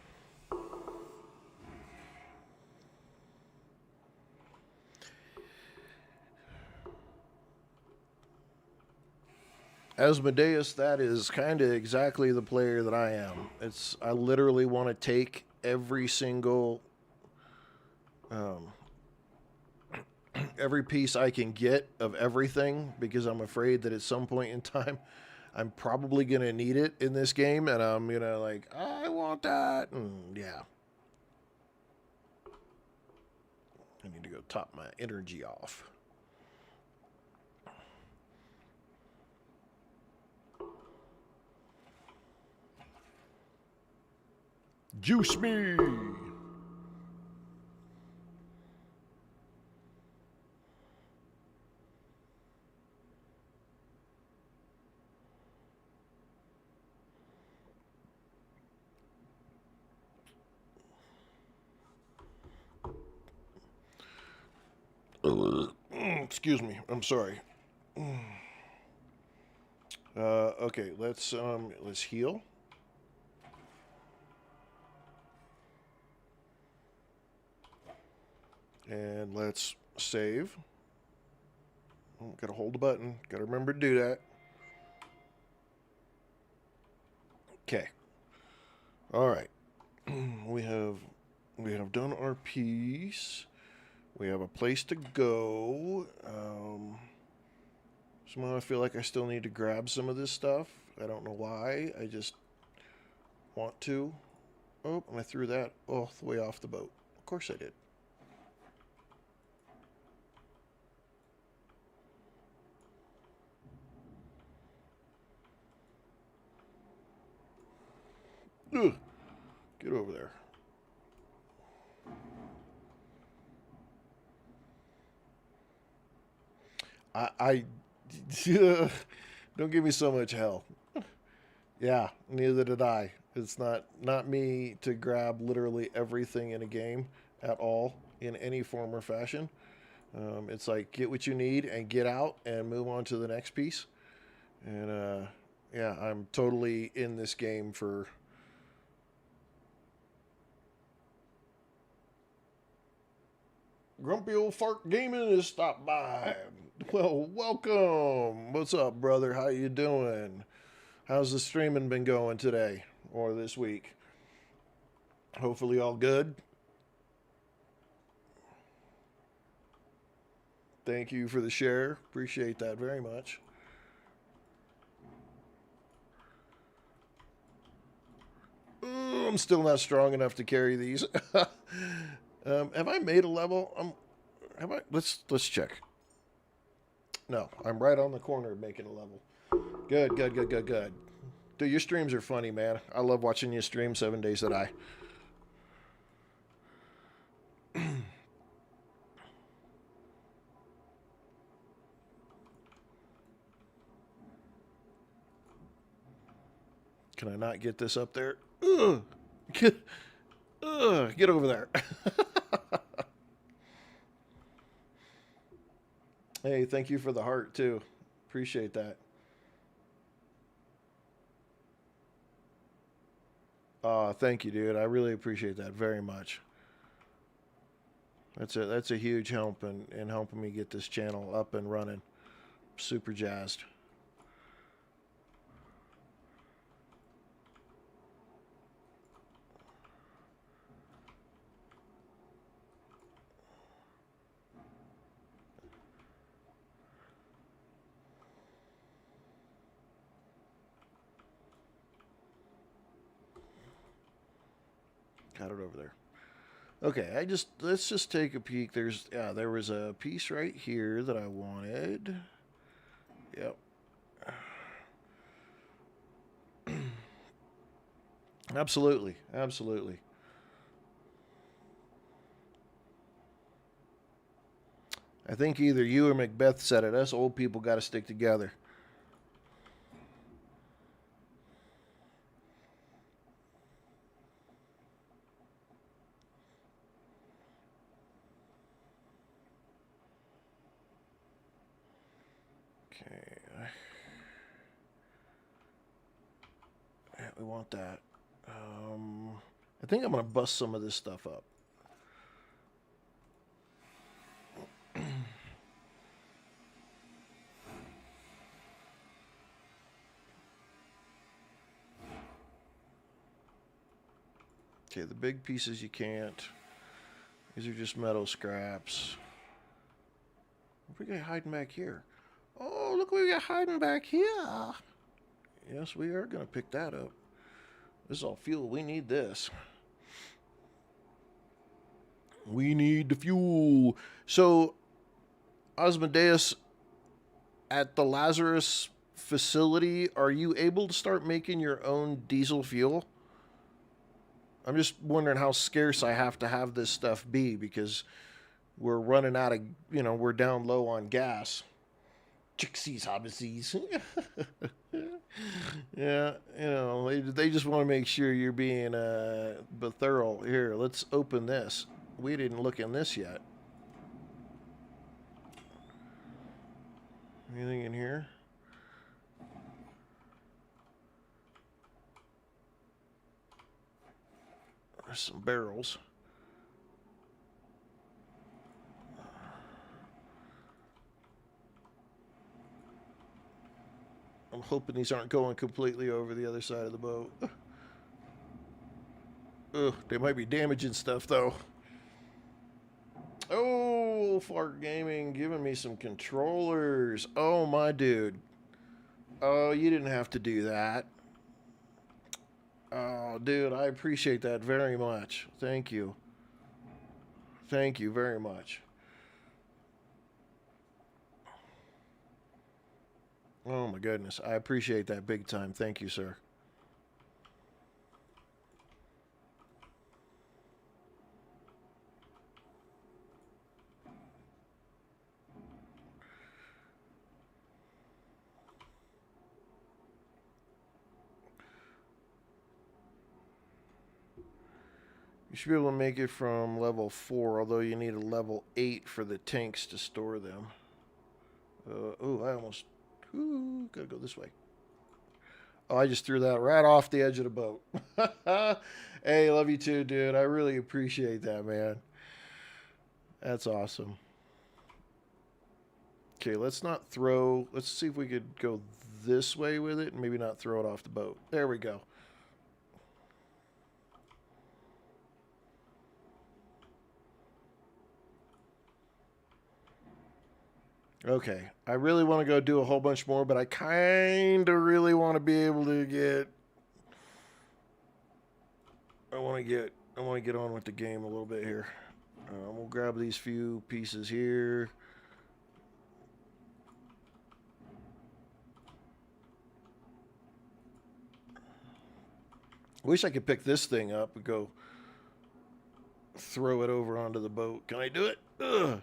Asmodeus, that is kind of exactly the player that I am. I literally want to take every single every piece I can get of everything because I'm afraid that at some point in time I'm probably going to need it in this game, and I'm going to like, I want that. And yeah. I need to go top my energy off. Juice me! Excuse me. I'm sorry. Okay, let's heal. And let's save. Oh, gotta hold the button. Gotta remember to do that. Okay. All right. we have done our piece. We have a place to go. Somehow I feel like I still need to grab some of this stuff. I don't know why. I just want to. Oh, and I threw that all the way off the boat. Of course I did. Ugh. Get over there. I don't give me so much hell. Yeah, neither did I. It's not me to grab literally everything in a game at all in any form or fashion. It's like get what you need and get out and move on to the next piece. And yeah, I'm totally in this game for. Grumpy old fart gaming has stopped by. Well, welcome. What's up, brother? How you doing? How's the streaming been going today or this week? Hopefully all good. Thank you for the share. Appreciate that very much. I'm still not strong enough to carry these. Have I made a level? Have I? Let's check. No, I'm right on the corner of making a level. Good, good, good, good, good. Dude, your streams are funny, man. I love watching you stream 7 days that I. Can I not get this up there? Ugh. Get over there. Hey, thank you for the heart, too. Appreciate that. Thank you, dude. I really appreciate that very much. That's a huge help in helping me get this channel up and running. Super jazzed. Got it over there. Okay, let's just take a peek. There was a piece right here that I wanted. Yep. Absolutely, absolutely. I think either you or Macbeth said it. Us old people got to stick together. Okay. We want that. I think I'm going to bust some of this stuff up. Okay, the big pieces you can't. These are just metal scraps. What do we got hiding back here? Oh, look what we got hiding back here. Yes, we are going to pick that up. This is all fuel. We need this. We need the fuel. So, Osmodeus, at the Lazarus facility, are you able to start making your own diesel fuel? I'm just wondering how scarce I have to have this stuff be, because we're running out of, we're down low on gas. Chixies, hobbies. Yeah, they just want to make sure you're being thorough. Here, let's open this. We didn't look in this yet. Anything in here? There's some barrels. I'm hoping these aren't going completely over the other side of the boat. Ugh, they might be damaging stuff, though. Oh, Fart Gaming giving me some controllers. Oh, my dude. Oh, you didn't have to do that. Oh, dude, I appreciate that very much. Thank you. Thank you very much. Oh, my goodness. I appreciate that big time. Thank you, sir. You should be able to make it from level 4, although you need a level 8 for the tanks to store them. Oh, I almost... Ooh, gotta go this way. Oh, I just threw that right off the edge of the boat. Hey, love you too, dude. I really appreciate that, man. That's awesome. Okay, let's not throw... Let's see if we could go this way with it and maybe not throw it off the boat. There we go. Okay, I really want to go do a whole bunch more, but I kind of really want to be able to get... I want to get on with the game a little bit here. We'll grab these few pieces here. Wish I could pick this thing up and go throw it over onto the boat. Can I do it? Ugh.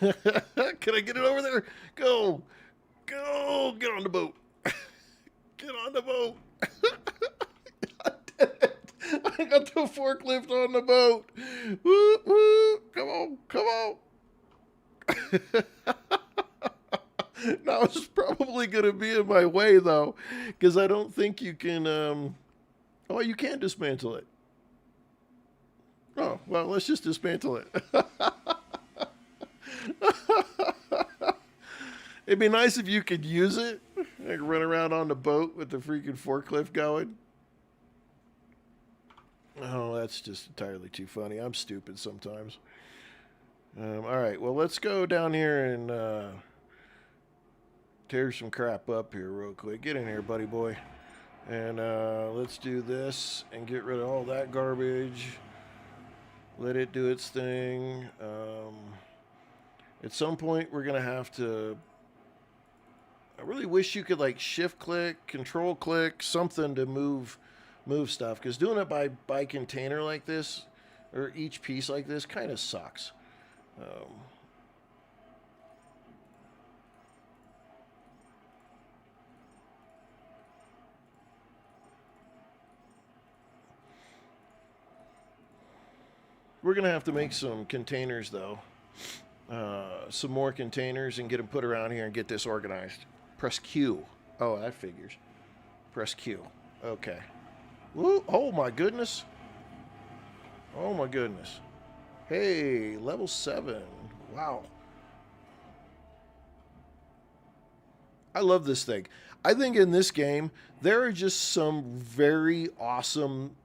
Can I get it over there? Go! Go! Get on the boat! Get on the boat! I did it! I got the forklift on the boat! Woo! Woo! Come on! Come on! Now it's probably going to be in my way, though, because I don't think you can... Oh, you can dismantle it. Oh, well, let's just dismantle it. It'd be nice if you could use it. Like run around on the boat with the freaking forklift going. Oh, that's just entirely too funny. I'm stupid sometimes. All right, well, let's go down here and tear some crap up here real quick. Get in here, buddy boy. And let's do this and get rid of all that garbage. Let it do its thing. At some point, we're going to have to... I really wish you could, like, shift-click, control-click, something to move stuff. Because doing it by container like this, or each piece like this, kind of sucks. We're going to have to make some containers, though. Some more containers and get them put around here and get this organized. Press Q. Oh, that figures. Press Q. Okay. Woo! Oh, my goodness. Oh, my goodness. Hey, level 7. Wow. I love this thing. I think in this game, there are just some very awesome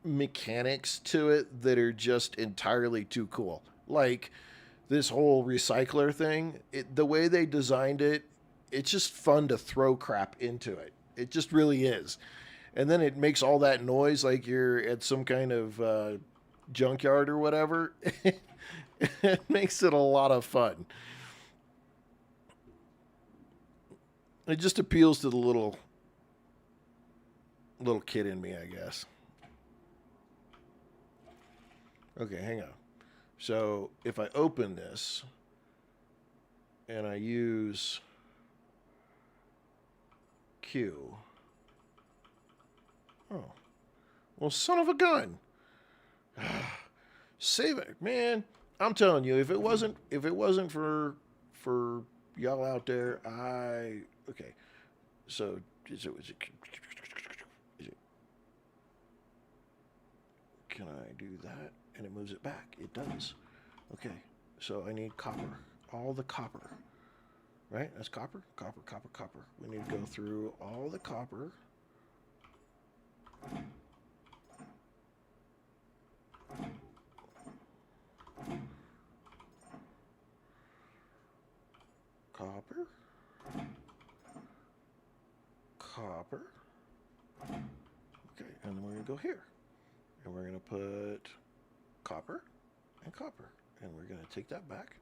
mechanics to it that are just entirely too cool. Like this whole recycler thing, the way they designed it, it's just fun to throw crap into it. It just really is. And then it makes all that noise like you're at some kind of junkyard or whatever. It makes it a lot of fun. It just appeals to the little kid in me, I guess. Okay, hang on. So if I open this and I use Q. Oh. Well, son of a gun. Save it, man. I'm telling you, if it wasn't for y'all out there, okay. So is it can I do that? And it moves it back. It does. Okay. So I need copper. All the copper. Right? That's copper. Copper, copper, copper. We need to go through all the copper. Copper. Copper. Okay, and then we're going to go here. And we're going to put copper and copper. And we're going to take that back.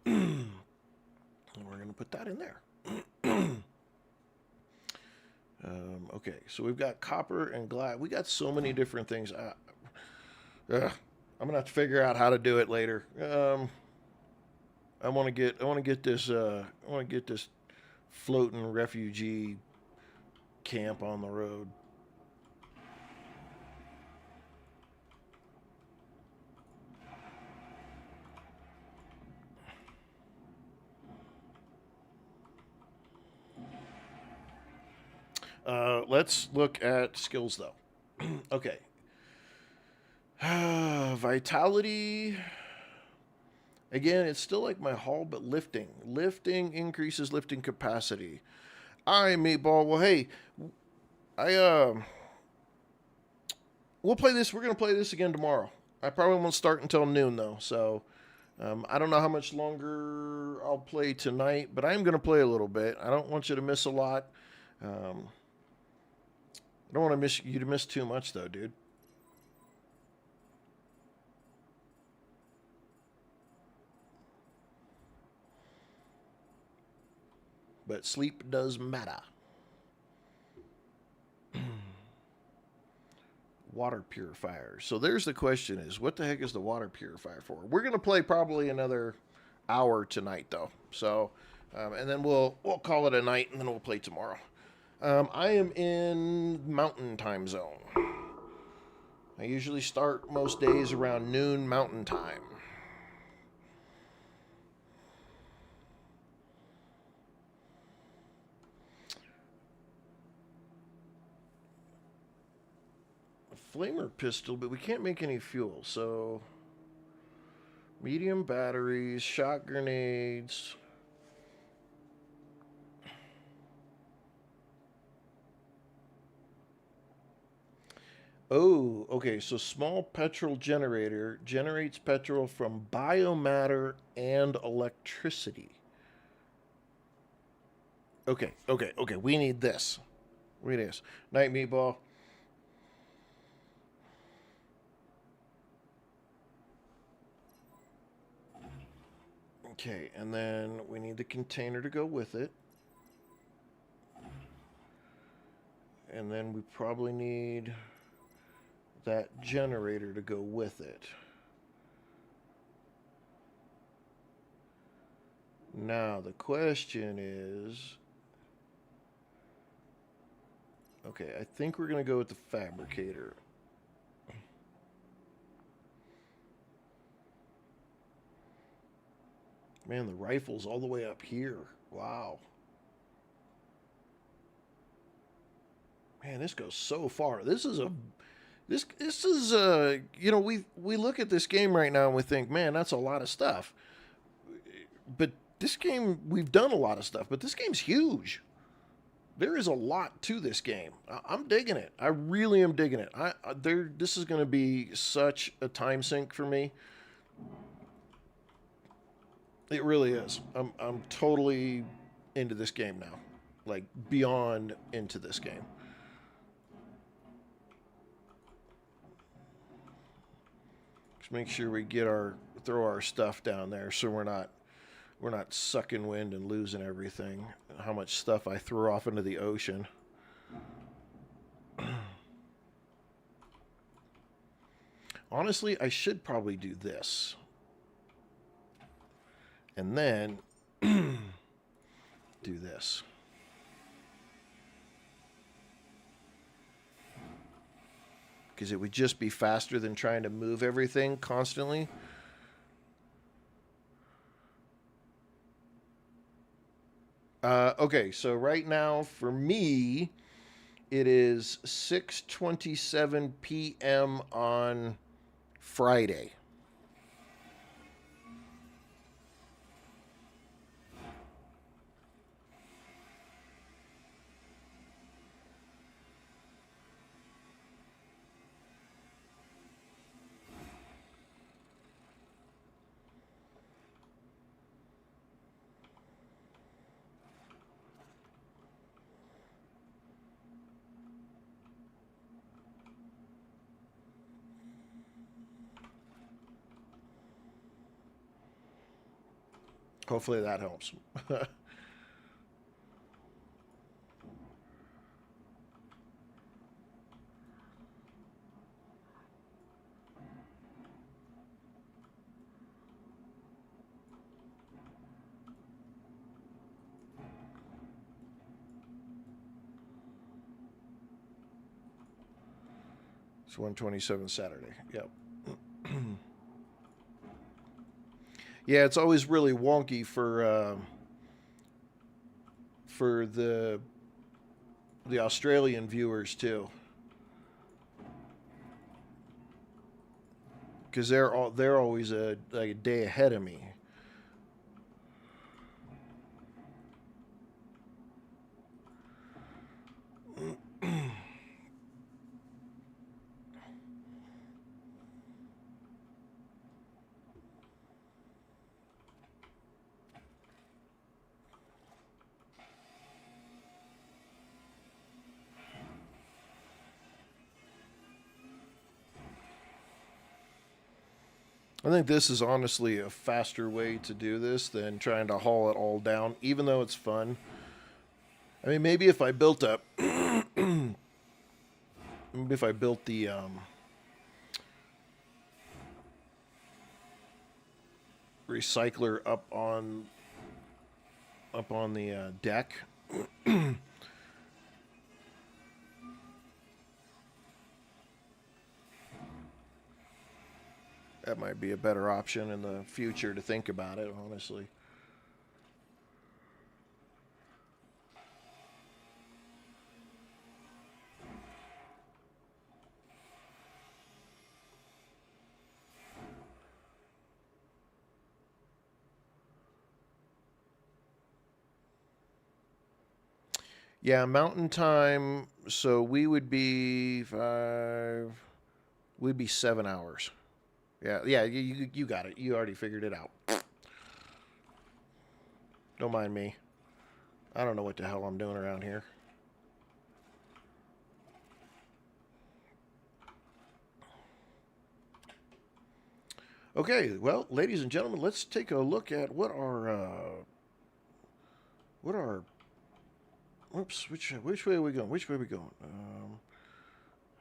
And we're going to put that in there. Okay, so we've got copper and glass. We got so many different things. I'm going to have to figure out how to do it later. I want to get this floating refugee camp on the road. Let's look at skills, though. Okay. Vitality. Again, it's still like my hull, but lifting. Lifting increases lifting capacity. All right, Meatball. Well, hey, we'll play this. We're going to play this again tomorrow. I probably won't start until noon, though. So I don't know how much longer I'll play tonight, but I am going to play a little bit. I don't want you to miss a lot. I don't want you to miss too much, though, dude. But sleep does matter. Water purifier. So there's the question is, what the heck is the water purifier for? We're going to play probably another hour tonight, though. So, and then we'll call it a night, and then we'll play tomorrow. I am in Mountain Time Zone. I usually start most days around noon Mountain Time. A flamer pistol, but we can't make any fuel, so medium batteries, shot grenades. Oh, okay. So small petrol generator generates petrol from biomatter and electricity. Okay. We need this. We need this. Night, Meatball. Okay, and then we need the container to go with it. And then we probably need that generator to go with it. Now the question is, okay, I think we're going to go with the fabricator. Man, the rifle's all the way up here. Wow. Man, this goes so far. This is you know, we look at this game right now and we think, man, that's a lot of stuff. But this game, we've done a lot of stuff, but this game's huge. There is a lot to this game. I'm digging it. I really am digging it. This is going to be such a time sink for me. It really is. I'm totally into this game now. Like beyond into this game. Just make sure we throw our stuff down there so we're not sucking wind and losing everything. How much stuff I threw off into the ocean. Honestly, I should probably do this. And then do this. Because it would just be faster than trying to move everything constantly. Okay, so right now for me, it is 6:27 p.m. on Friday. Hopefully that helps. It's 127 Saturday. Yep. Yeah, it's always really wonky for the Australian viewers too, because they're always like a day ahead of me. I think this is honestly a faster way to do this than trying to haul it all down, even though it's fun. I mean, maybe if I built up, maybe if I built the recycler up on the deck. That might be a better option in the future to think about it, honestly. Yeah, mountain time. So we would be we'd be 7 hours. Yeah. You got it. You already figured it out. Don't mind me. I don't know what the hell I'm doing around here. Okay, well, ladies and gentlemen, let's take a look at what our whoops, which way are we going? Which way are we going?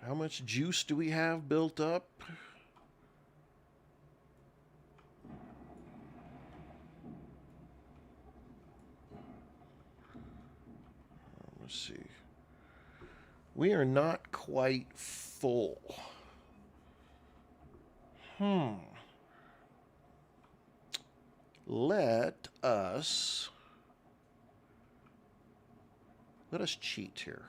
How much juice do we have built up? Let's see. We are not quite full. Let us cheat here.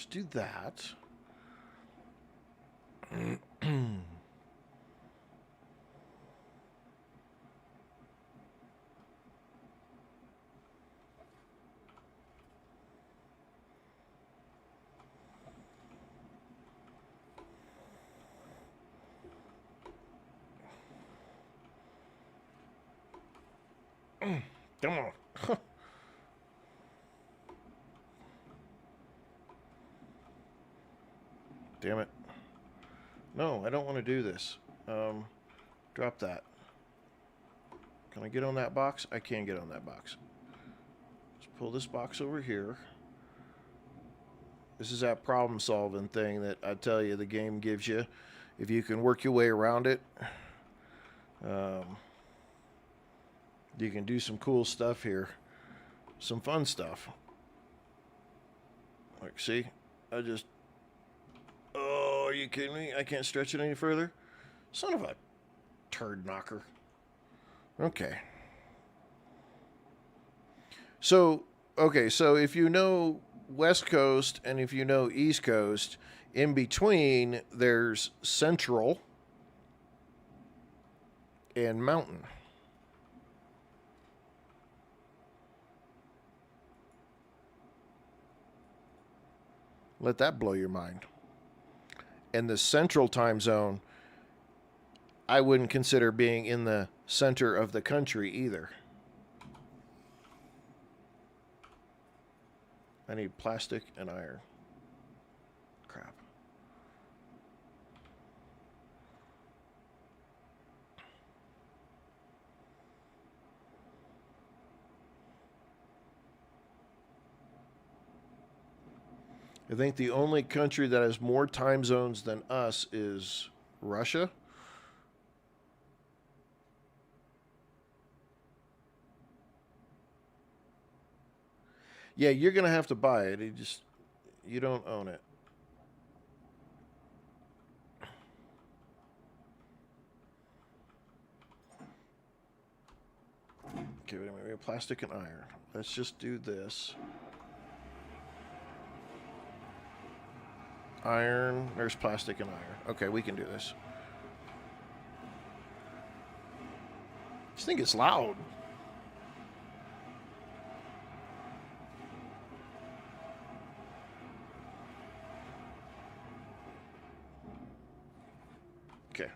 let's do that. Come on. Damn it. No, I don't want to do this. Drop that. Can I get on that box? I can get on that box. Let's pull this box over here. This is that problem-solving thing that I tell you the game gives you. If you can work your way around it, you can do some cool stuff here. Some fun stuff. Like, see? I just... Oh, are you kidding me? I can't stretch it any further? Son of a turd knocker. Okay. So, okay, so if you know West Coast and if you know East Coast, in between there's Central and Mountain. Let that blow your mind. And the Central time zone, I wouldn't consider being in the center of the country either. I need plastic and iron. Crap. I think the only country that has more time zones than us is Russia. Yeah, you're going to have to buy it. You don't own it. Okay, wait a minute. We have plastic and iron. Let's just do this. Iron. There's plastic and iron. Okay, we can do this. This thing is loud. Okay.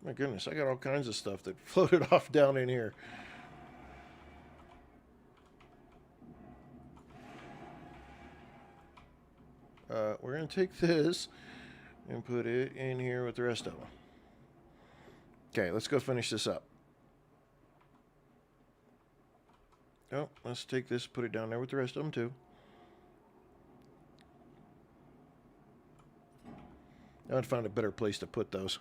My goodness, I got all kinds of stuff that floated off down in here. We're going to take this and put it in here with the rest of them. Okay, let's go finish this up. Oh, let's take this, put it down there with the rest of them too. I'd find a better place to put those.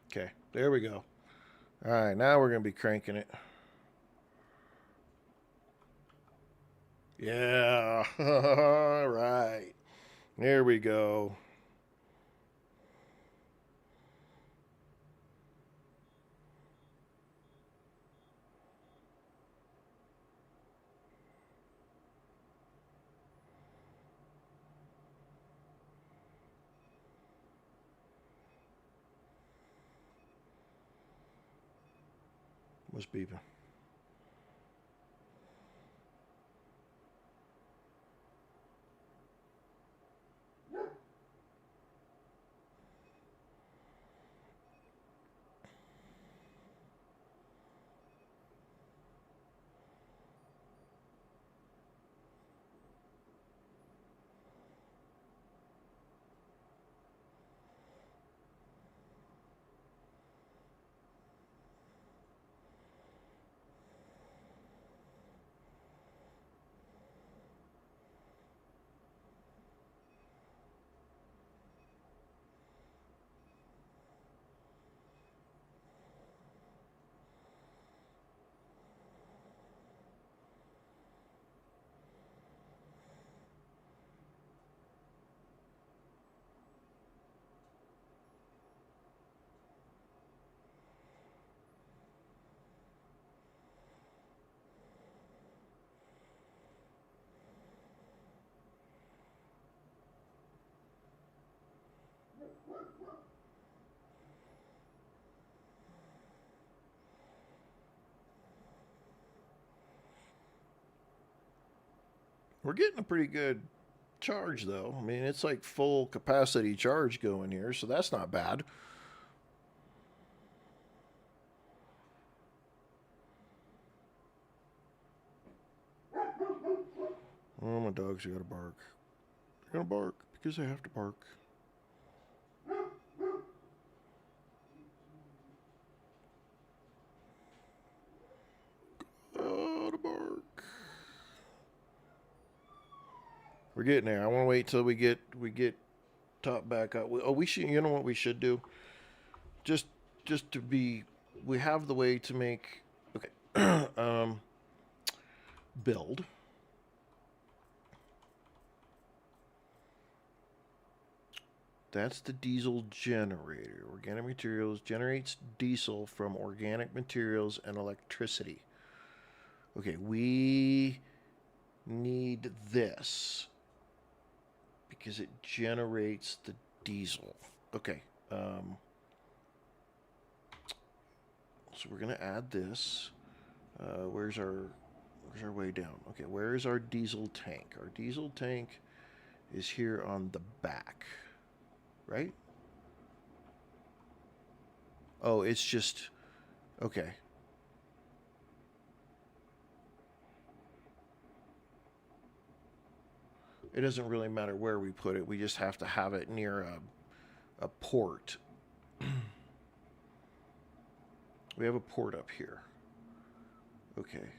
Okay, there we go. All right, now we're going to be cranking it. Yeah, all right. There we go. What's beeping? We're getting a pretty good charge, though. I mean, it's like full capacity charge going here, so that's not bad. Oh, my dogs are gonna bark. They're gonna bark because they have to bark. Gotta bark. We're getting there. I want to wait till we get top back up. We should. You know what we should do? Just to be. We have the way to make. Okay. Build. That's the diesel generator. Organic materials generates diesel from organic materials and electricity. Okay, we need this because it generates the diesel. Okay, so we're gonna add this. Where's our way down? Okay, where is our diesel tank? Our diesel tank is here on the back, right? Oh, it's just okay. It doesn't really matter where we put it. We just have to have it near a port. We have a port up here. Okay.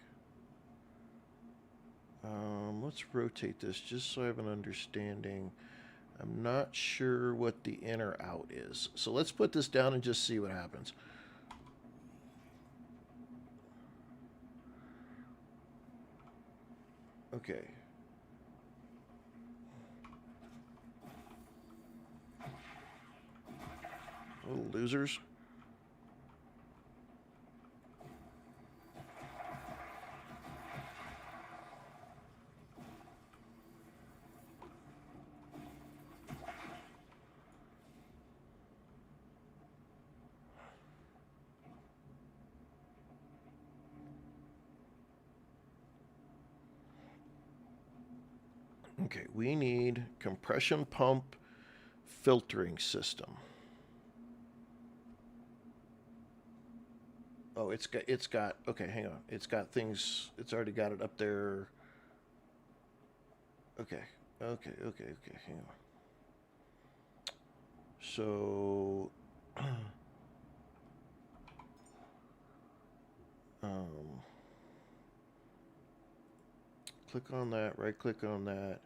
Let's rotate this just so I have an understanding. I'm not sure what the in or out is. So let's put this down and just see what happens. Okay. Little losers. Okay, we need compression pump filtering system. Oh, it's got okay, hang on. It's got things, it's already got it up there. Okay. Okay, hang on. So um click on that, right click on that.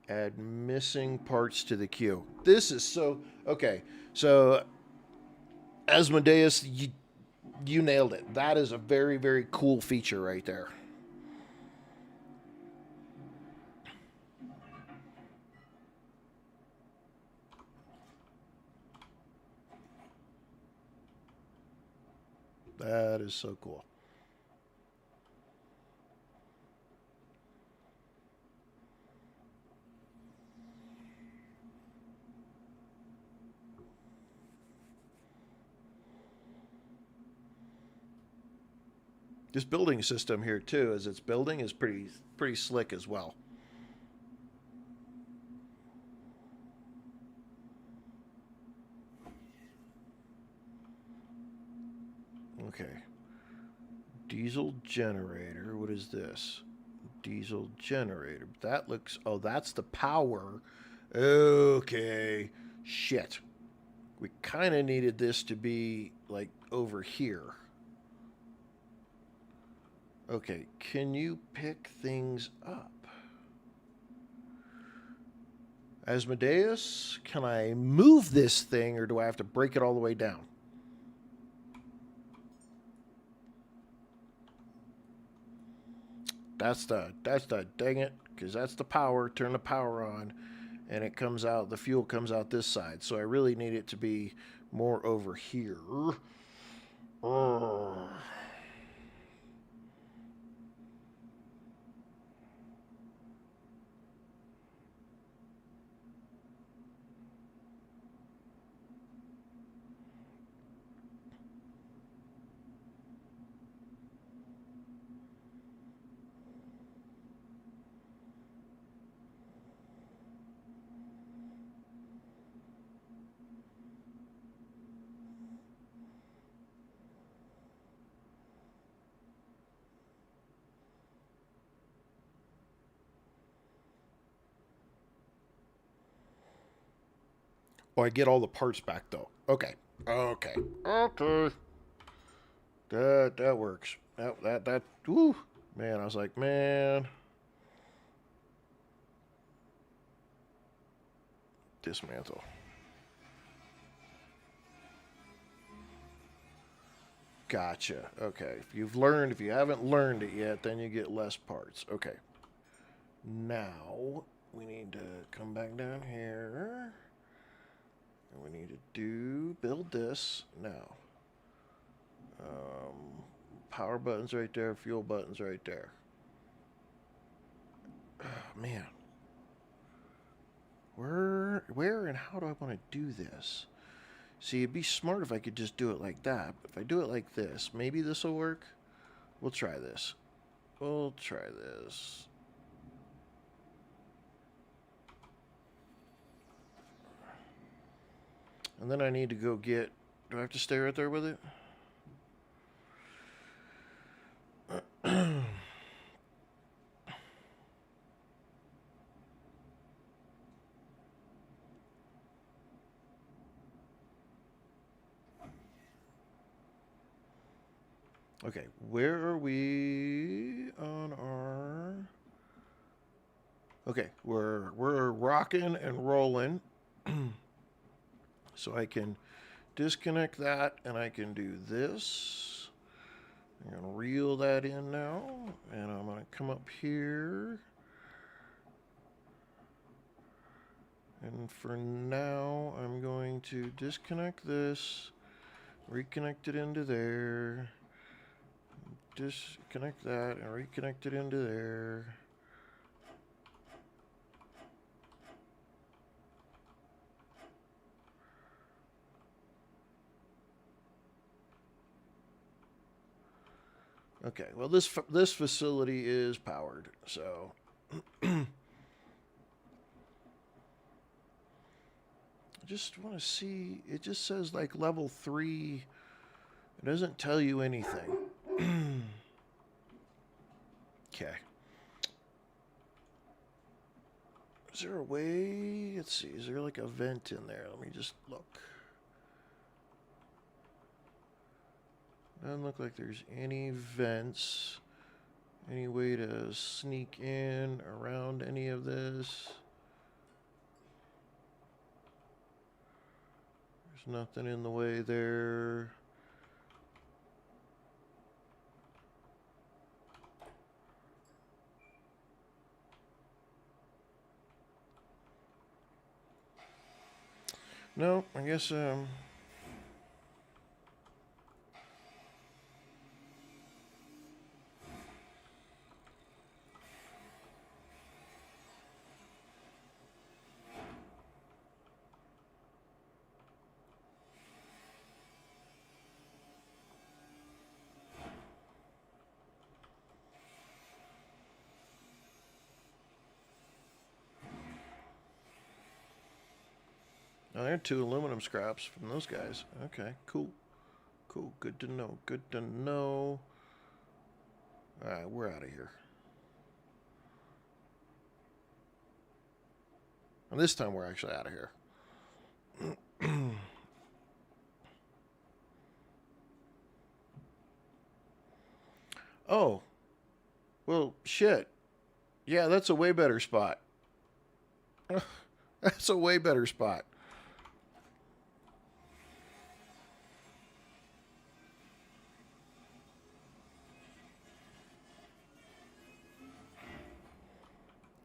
Add missing parts to the queue. This is so okay. So Asmodeus, you nailed it. That is a very, very cool feature right there. That is so cool. This building system here too, as it's building, is pretty slick as well. Okay. Diesel generator. What is this? Diesel generator. That looks. Oh, that's the power. Okay. Shit. We kind of needed this to be like over here. Okay. Can you pick things up? Asmodeus, can I move this thing or do I have to break it all the way down? That's the dang it, because that's the power. Turn the power on, and it comes out. The fuel comes out this side. So I really need it to be more over here. Oh, I get all the parts back though. Okay. Okay. Okay. That works. That woo. Man, I was like, man. Dismantle. Gotcha. Okay. If you haven't learned it yet, then you get less parts. Okay. Now we need to come back down here. And we need to build this now. Power buttons right there, fuel buttons right there. Oh, man. Where and how do I want to do this? See, it'd be smart if I could just do it like that. But if I do it like this, maybe this will work. We'll try this. We'll try this. And then I need to go get... Do I have to stay right there with it? Okay, where are we on our... Okay, we're rocking and rolling. So I can disconnect that and I can do this. I'm going to reel that in now. And I'm going to come up here. And for now, I'm going to disconnect this. Reconnect it into there. Disconnect that and reconnect it into there. Okay, well this facility is powered, so I just want to see. It just says like level 3. It doesn't tell you anything. Okay. Is there a way? Let's see. Is there like a vent in there? Let me just look. Doesn't look like there's any vents. Any way to sneak in around any of this? There's nothing in the way there. No, I guess oh, there are 2 aluminum scraps from those guys. Okay, cool. Cool, good to know, good to know. Alright, we're out of here. And this time we're actually out of here. Oh, well, shit. Yeah, that's a way better spot. That's a way better spot.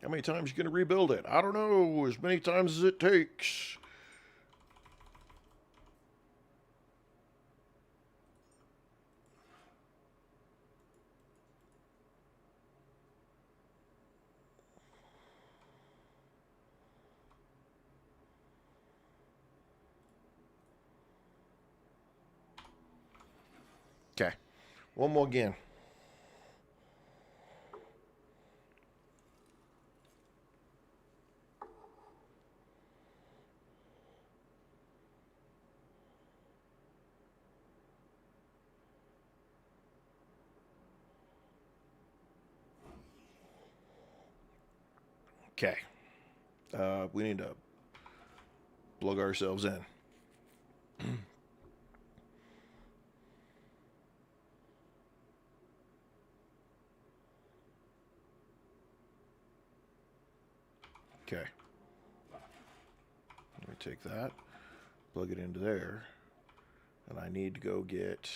How many times are you going to rebuild it? I don't know. As many times as it takes. Okay. One more again. Okay. We need to plug ourselves in. Okay. Let me take that, plug it into there, and I need to go get...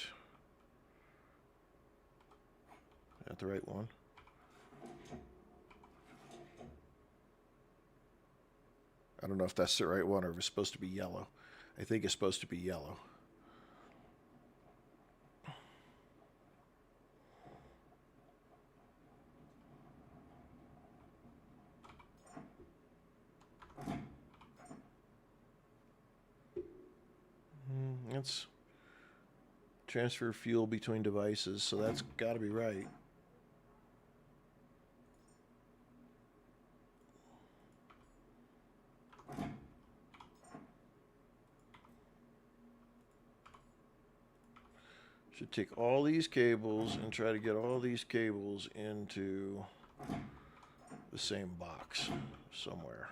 Is that the right one? I don't know if that's the right one or if it's supposed to be yellow. I think it's supposed to be yellow. It's transfer fuel between devices, so that's got to be right. Should take all these cables and try to get all these cables into the same box somewhere.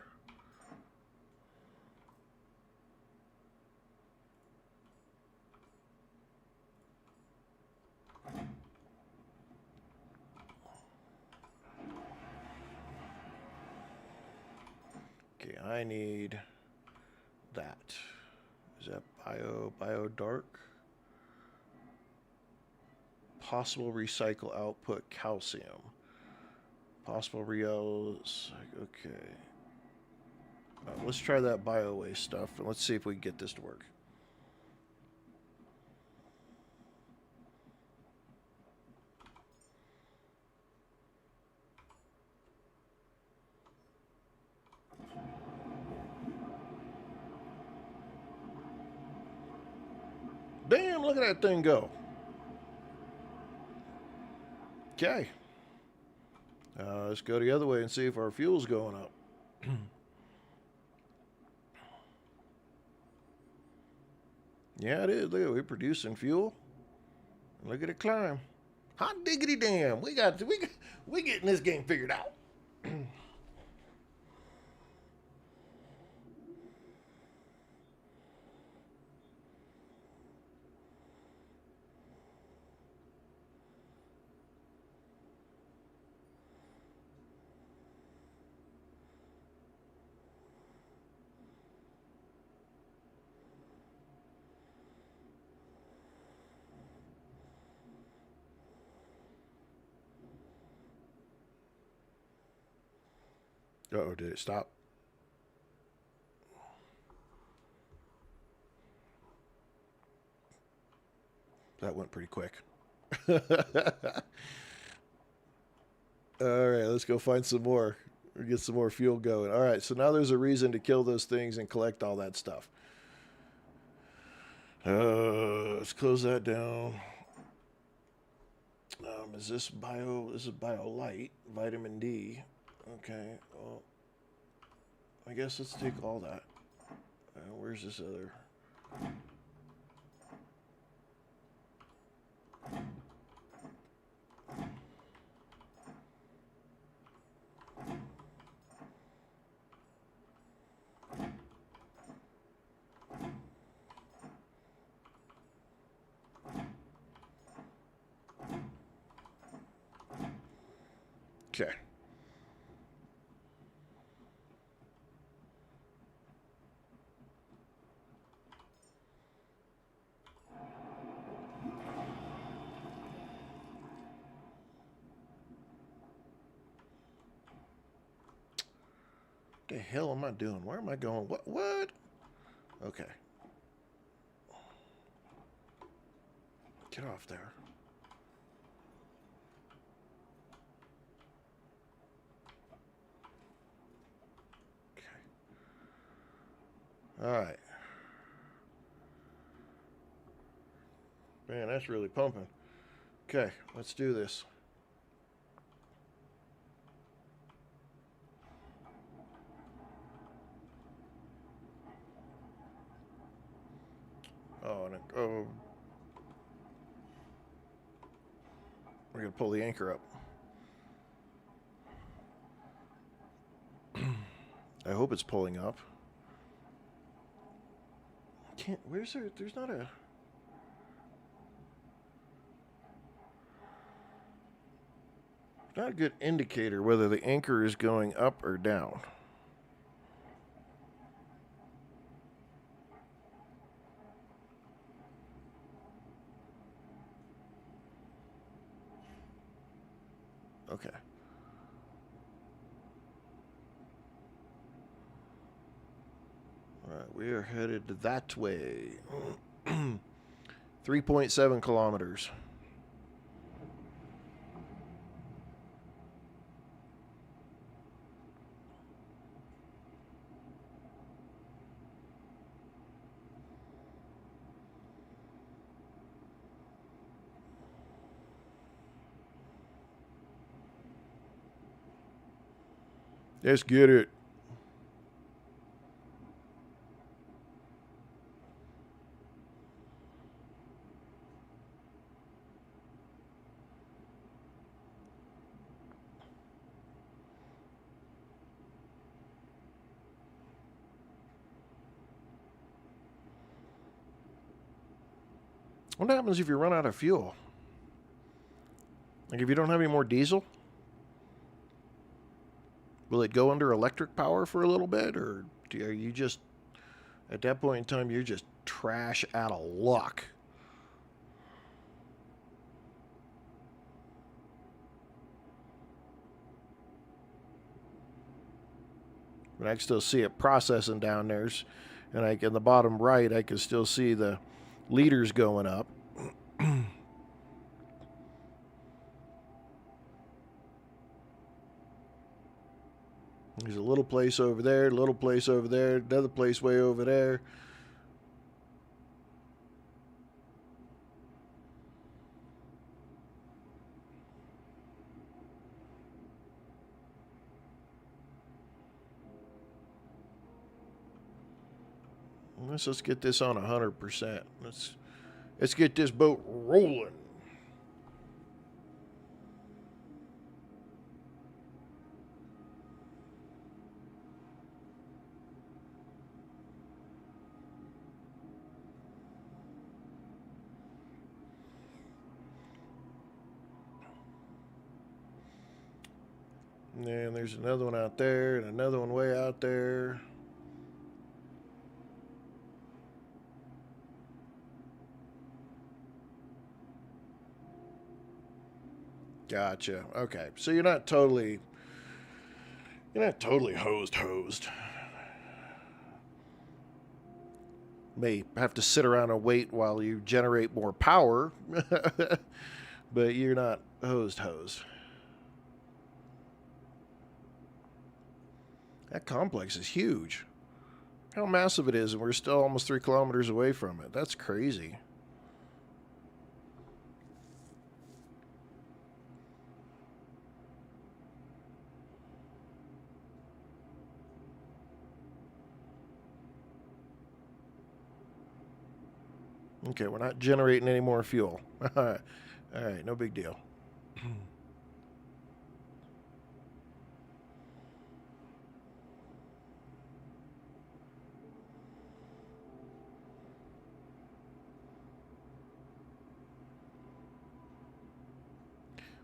Okay, I need that. Is that bio dark? Possible recycle output calcium. Possible reels. Okay. Let's try that bio waste stuff and let's see if we can get this to work. Damn, look at that thing go. Okay. Let's go the other way and see if our fuel's going up. Yeah, it is. Look, we're producing fuel. Look at it climb. Hot diggity damn. We getting this game figured out. Uh-oh, did it stop? That went pretty quick. All right, let's go find some more. Get some more fuel going. All right, so now there's a reason to kill those things and collect all that stuff. Let's close that down. Is this bio? This is bio light, vitamin D. Okay, well, I guess let's take all that. Where's this other? Okay. What the hell am I doing? Where am I going? What? Okay. Get off there. Okay. All right. Man, that's really pumping. Okay, let's do this. Oh, we're gonna pull the anchor up. I hope it's pulling up. can't. Where's there? There's not a. Not a good indicator whether the anchor is going up or down. Okay. All right, we are headed that way. 3.7 kilometers. Let's get it. What happens if you run out of fuel? Like if you don't have any more diesel? Will it go under electric power for a little bit? Or are you just, at that point in time, you're just trash out of luck? But I can still see it processing down there. And in the bottom right, I can still see the liters going up. There's a little place over there, little place over there, another place way over there. Let's just get this on 100%. Let's get this boat rolling. And there's another one out there and another one way out there. Gotcha. Okay. So you're not totally hosed. May have to sit around and wait while you generate more power, but you're not hosed. That complex is huge. How massive it is, and we're still almost 3 kilometers away from it. That's crazy. Okay, we're not generating any more fuel. All right, no big deal.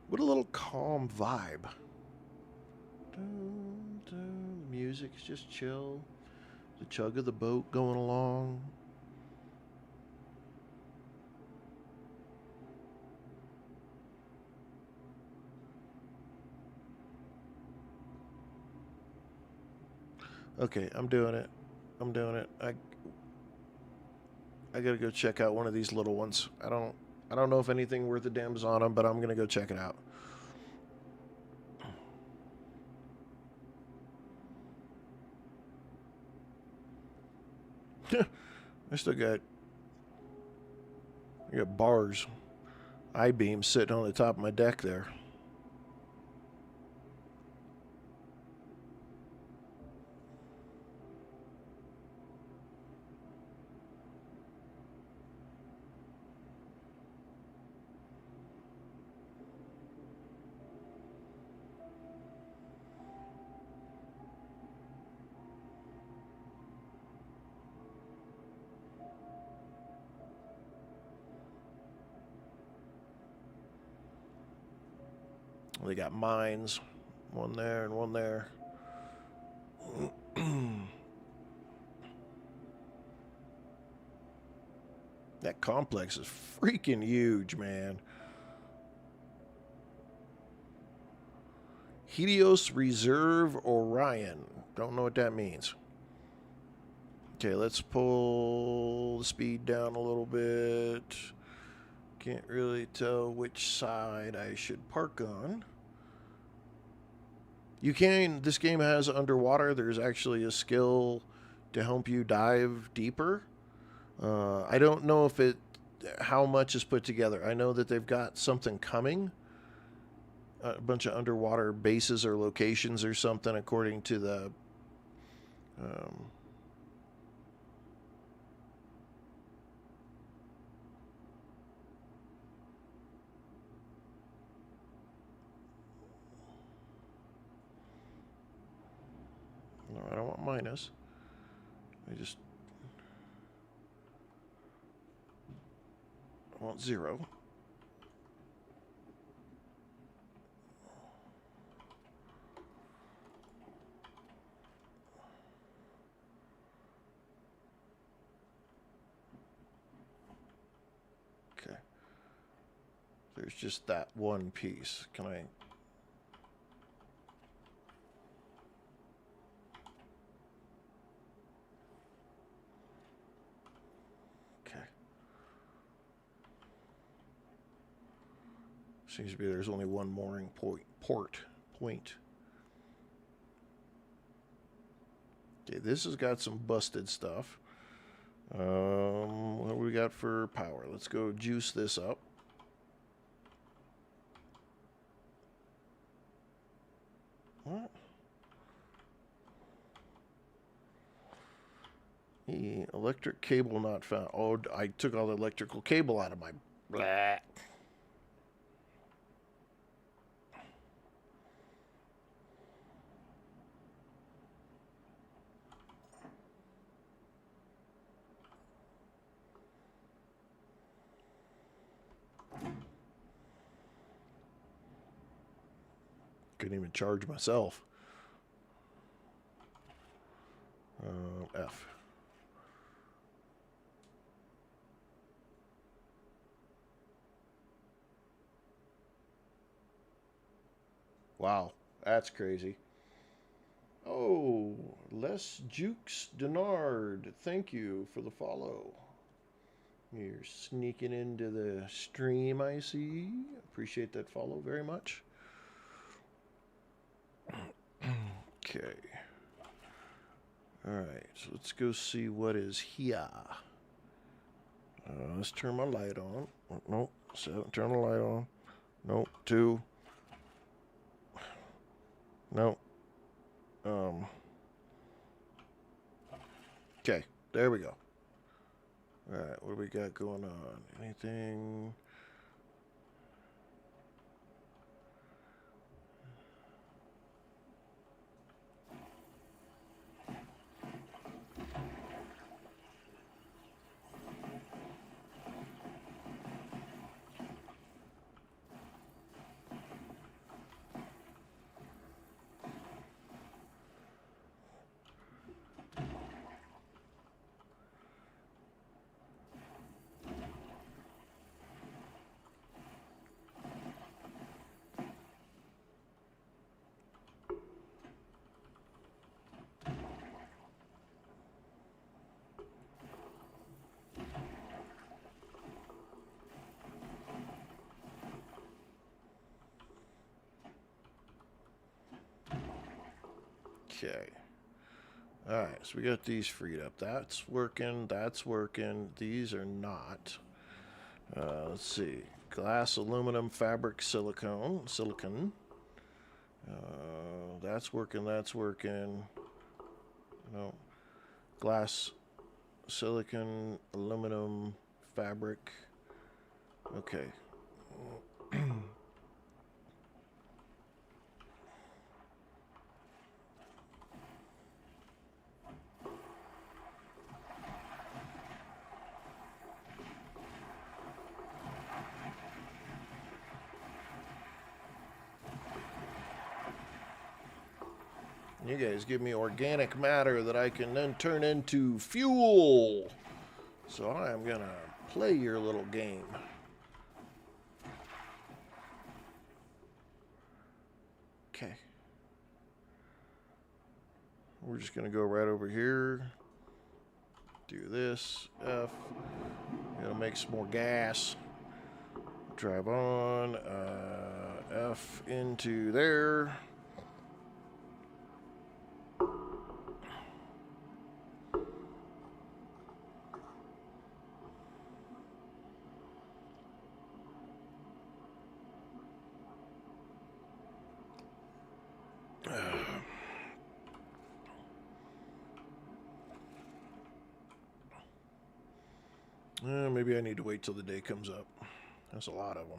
What a little calm vibe. The music's just chill. The chug of the boat going along. Okay, I'm doing it. I gotta go check out one of these little ones. I don't know if anything worth a damn's on them, but I'm gonna go check it out. I got bars, I-beams sitting on the top of my deck there. They got mines. One there and one there. That complex is freaking huge, man. Helios Reserve Orion. Don't know what that means. Okay, let's pull the speed down a little bit. Can't really tell which side I should park on. You can, this game has underwater. There's actually a skill to help you dive deeper. I don't know if how much is put together. I know that they've got something coming. A bunch of underwater bases or locations or something, according to the no, I don't want minus. I want 0. Okay. There's just that one piece. Can I... Okay. Seems to be there's only one mooring point. Okay, this has got some busted stuff. What do we got for power? Let's go juice this up. What? The electric cable not found. Oh, I took all the electrical cable out of my... Blah. Couldn't even charge myself. F. Wow, that's crazy. Oh, Les Jukes Denard, thank you for the follow. You're sneaking into the stream, I see. Appreciate that follow very much. Okay. Alright, so let's go see what is here. Let's turn my light on. Oh, nope, 7, turn the light on. Nope, 2. Nope. Okay, there we go. Alright, what do we got going on? Anything? Okay. Alright, so we got these freed up. That's working. That's working. These are not. Let's see. Glass, aluminum, fabric, silicone. Silicon. That's working. That's working. No. Glass, silicon, aluminum, fabric. Okay. You guys give me organic matter that I can then turn into fuel. So I am gonna play your little game. Okay. We're just gonna go right over here. Do this. F. Gonna make some more gas. Drive on. F into there. Maybe I need to wait till the day comes up. That's a lot of them.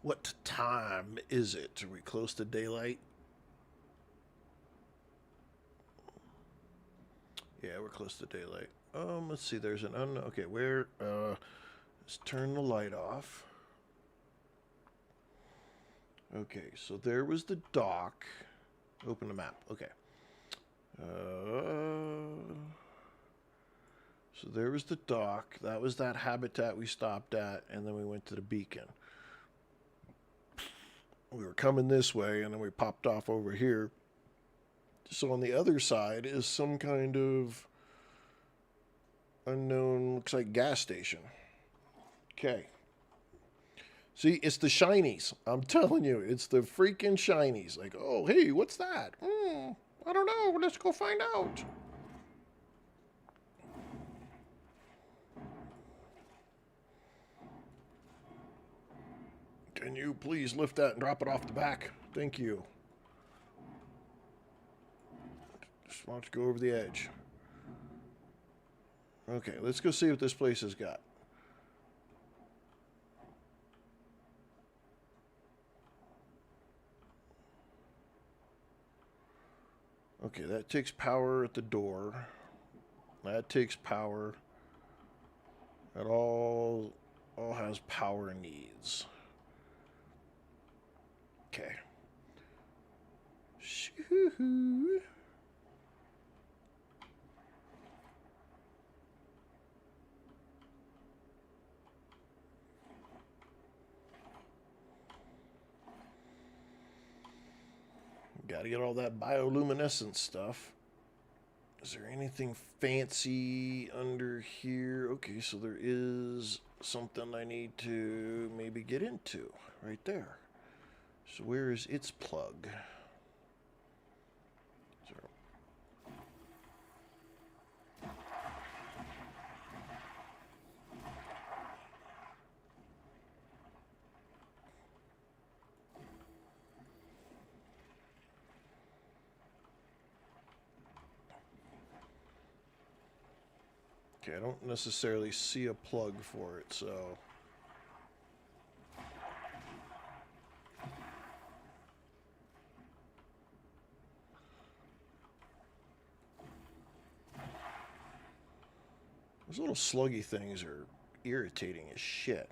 What time is it? Are we close to daylight? Yeah, we're close to daylight. Let's see. There's an okay. Where? Let's turn the light off. Okay, so there was the dock. Open the map. Okay. So there was the dock. That was that habitat we stopped at, and then we went to the beacon. We were coming this way, and then we popped off over here. So on the other side is some kind of unknown, looks like gas station. Okay. See, it's the shinies. I'm telling you, it's the freaking shinies. Like, oh, hey, what's that? I don't know. Let's go find out. Can you please lift that and drop it off the back? Thank you. Just want to go over the edge. Okay, let's go see what this place has got. Okay, that takes power at the door. That takes power. That all has power needs. Okay. Shoo-hoo. Gotta get all that bioluminescent stuff. Is there anything fancy under here? Okay, so there is something I need to maybe get into right there. So where is its plug? Okay, I don't necessarily see a plug for it, so... Those little sluggy things are irritating as shit.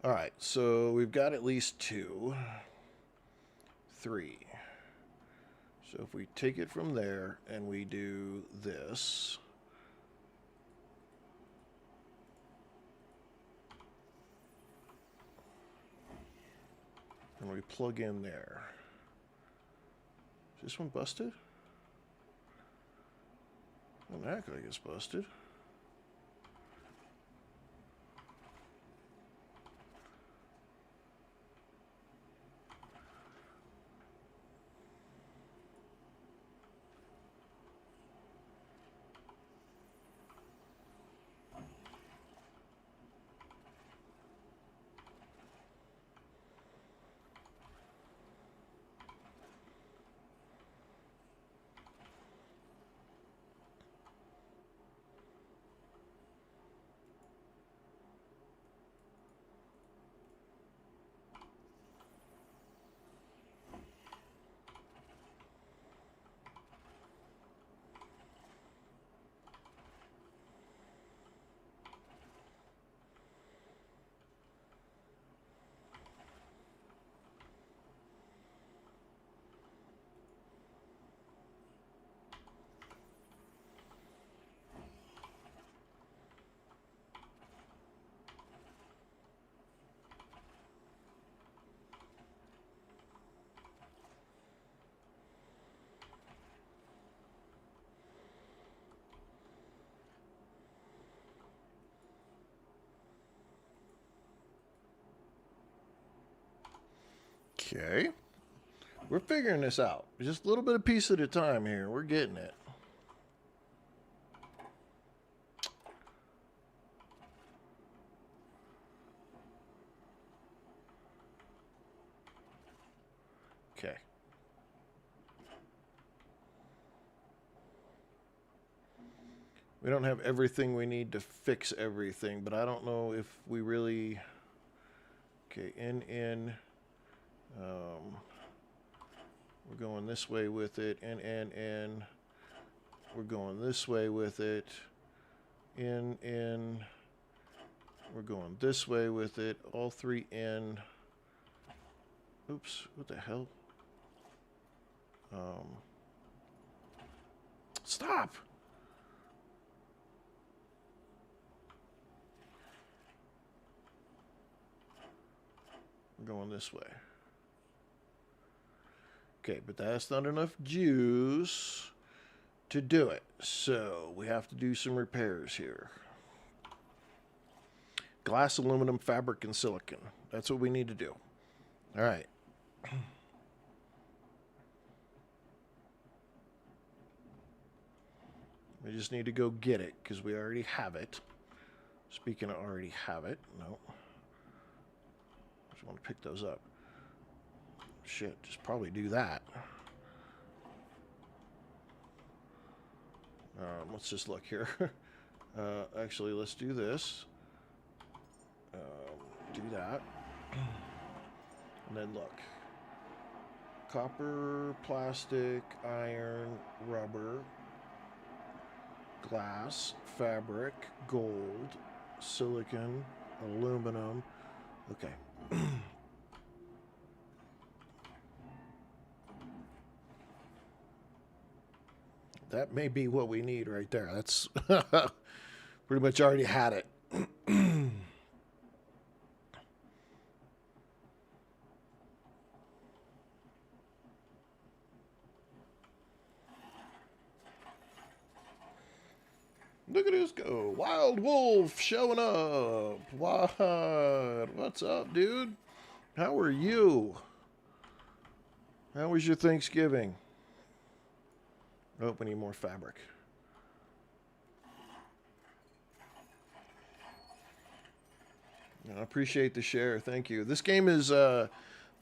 Alright, so we've got at least 2. 3. So if we take it from there and we do this... and we plug in there. Is this one busted? Doesn't act like it's busted. Okay. We're figuring this out. Just a little bit of piece at a time here. We're getting it. Okay. We don't have everything we need to fix everything, but I don't know if we really... Okay, in. We're going this way with it. In. We're going this way with it. In. We're going this way with it. All three in. Oops, what the hell? Stop! We're going this way. Okay, but that's not enough juice to do it. So we have to do some repairs here. Glass, aluminum, fabric, and silicon. That's what we need to do. All right. We just need to go get it because we already have it. Speaking of already have it, no. I just want to pick those up. Shit, just probably do that. Let's just look here. Actually, let's do this. Do that. And then look. Copper, plastic, iron, rubber, glass, fabric, gold, silicon, aluminum. Okay. That may be what we need right there. That's pretty much already had it. Look at this go. Wild Wolf showing up. What? What's up, dude? How are you? How was your Thanksgiving? Oh, we need more fabric. I appreciate the share. Thank you. This game is The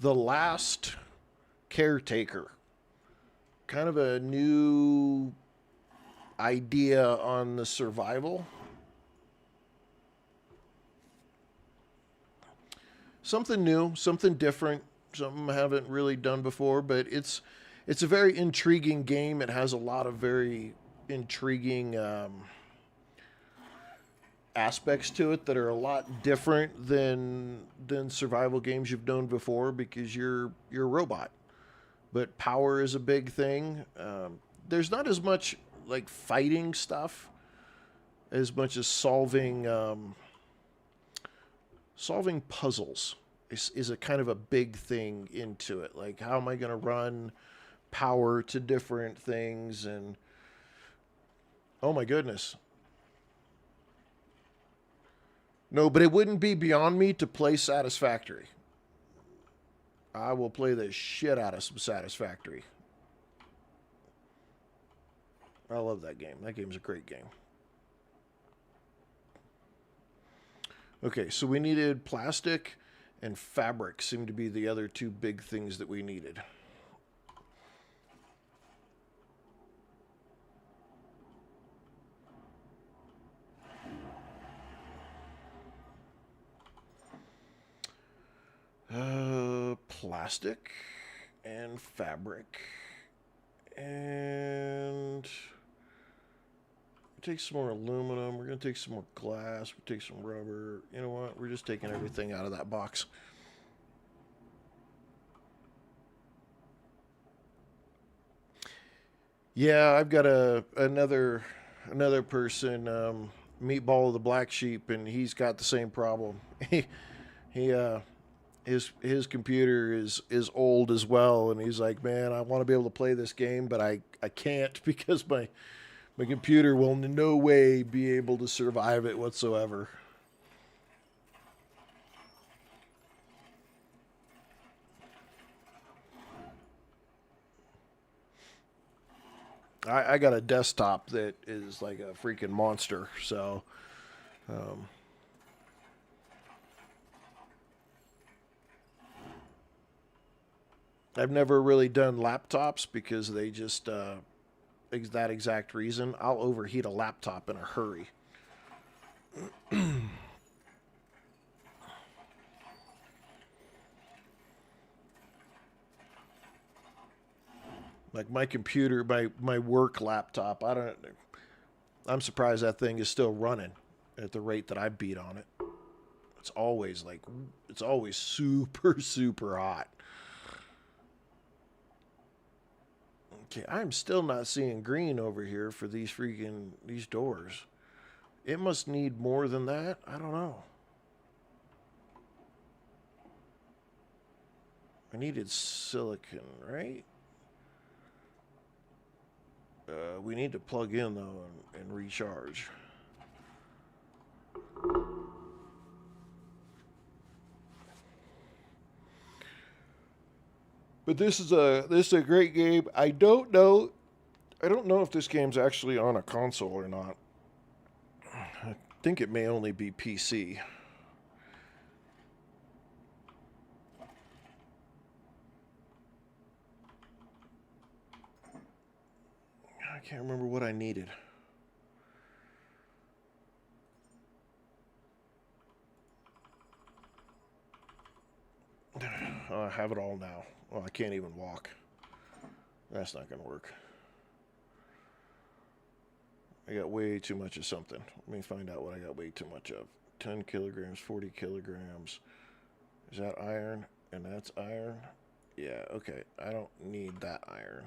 Last Caretaker. Kind of a new idea on the survival. Something new, something different, something I haven't really done before, but it's a very intriguing game. It has a lot of very intriguing aspects to it that are a lot different than survival games you've known before because you're a robot. But power is a big thing. There's not as much like fighting stuff as much as solving puzzles is a kind of a big thing into it. Like, how am I going to run power to different things? And oh my goodness. No, but it wouldn't be beyond me to play Satisfactory. I will play the shit out of some Satisfactory. I love that game. That game's a great game. Okay, so we needed plastic and fabric seem to be the other two big things that we needed. Plastic and fabric. And take some more aluminum. We're going to take some more glass. We'll take some rubber. You know what? We're just taking everything out of that box. Yeah, I've got another person, Meatball the Black Sheep, and he's got the same problem. His computer is old as well, and he's like, man, I want to be able to play this game, but I can't because my computer will in no way be able to survive it whatsoever. I got a desktop that is like a freaking monster, so um, I've never really done laptops because they just that exact reason. I'll overheat a laptop in a hurry. Like my computer, my work laptop. I'm surprised that thing is still running at the rate that I beat on it. It's always like it's always super super hot. Okay, I'm still not seeing green over here for these doors. It must need more than that. I don't know. I needed silicon, right? We need to plug in though and recharge. But this is a great game. I don't know if this game's actually on a console or not. I think it may only be PC. I can't remember what I needed. Oh, I have it all now. Oh, I can't even walk. That's not going to work. I got way too much of something. Let me find out what I got way too much of. 10 kilograms, 40 kilograms. Is that iron? And that's iron? Yeah, okay. I don't need that iron.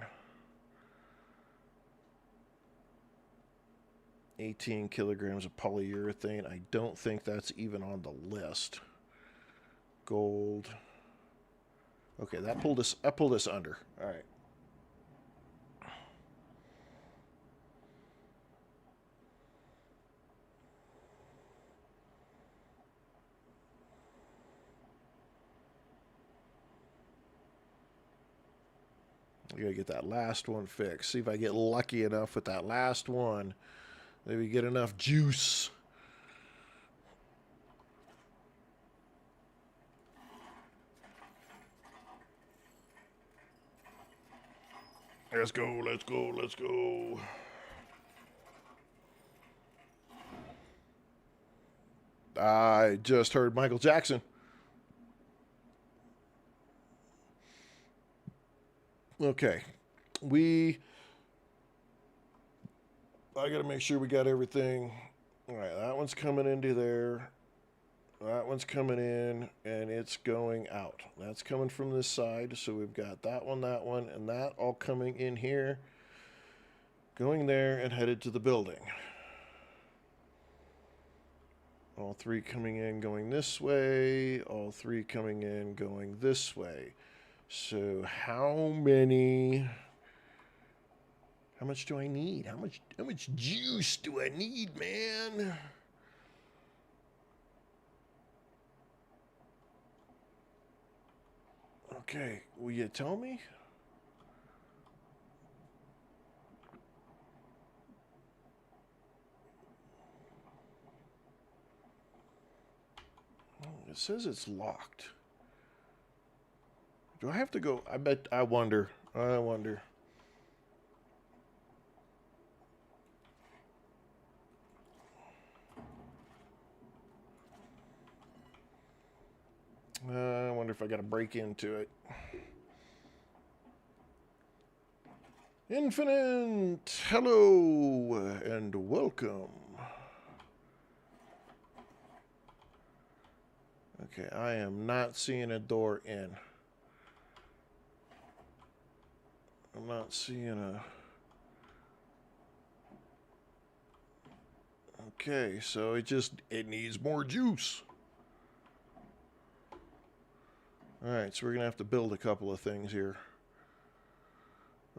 18 kilograms of polyurethane. I don't think that's even on the list. Gold. Okay, that pulled us under. All right. I gotta get that last one fixed. See if I get lucky enough with that last one. Maybe get enough juice. Let's go, let's go, let's go. I just heard Michael Jackson. Okay. I gotta make sure we got everything. Alright, that one's coming into there. That one's coming in, and it's going out. That's coming from this side, so we've got that one, and that all coming in here, going there, and headed to the building. All three coming in, going this way. All three coming in, going this way. So how much do I need? How much juice do I need, man? Okay, will you tell me? It says it's locked. Do I have to go? I wonder. I wonder. I wonder if I got to break into it. Infinite! Hello and welcome. Okay, I am not seeing a door in. I'm not seeing a... Okay, so it needs more juice. Alright, so we're going to have to build a couple of things here.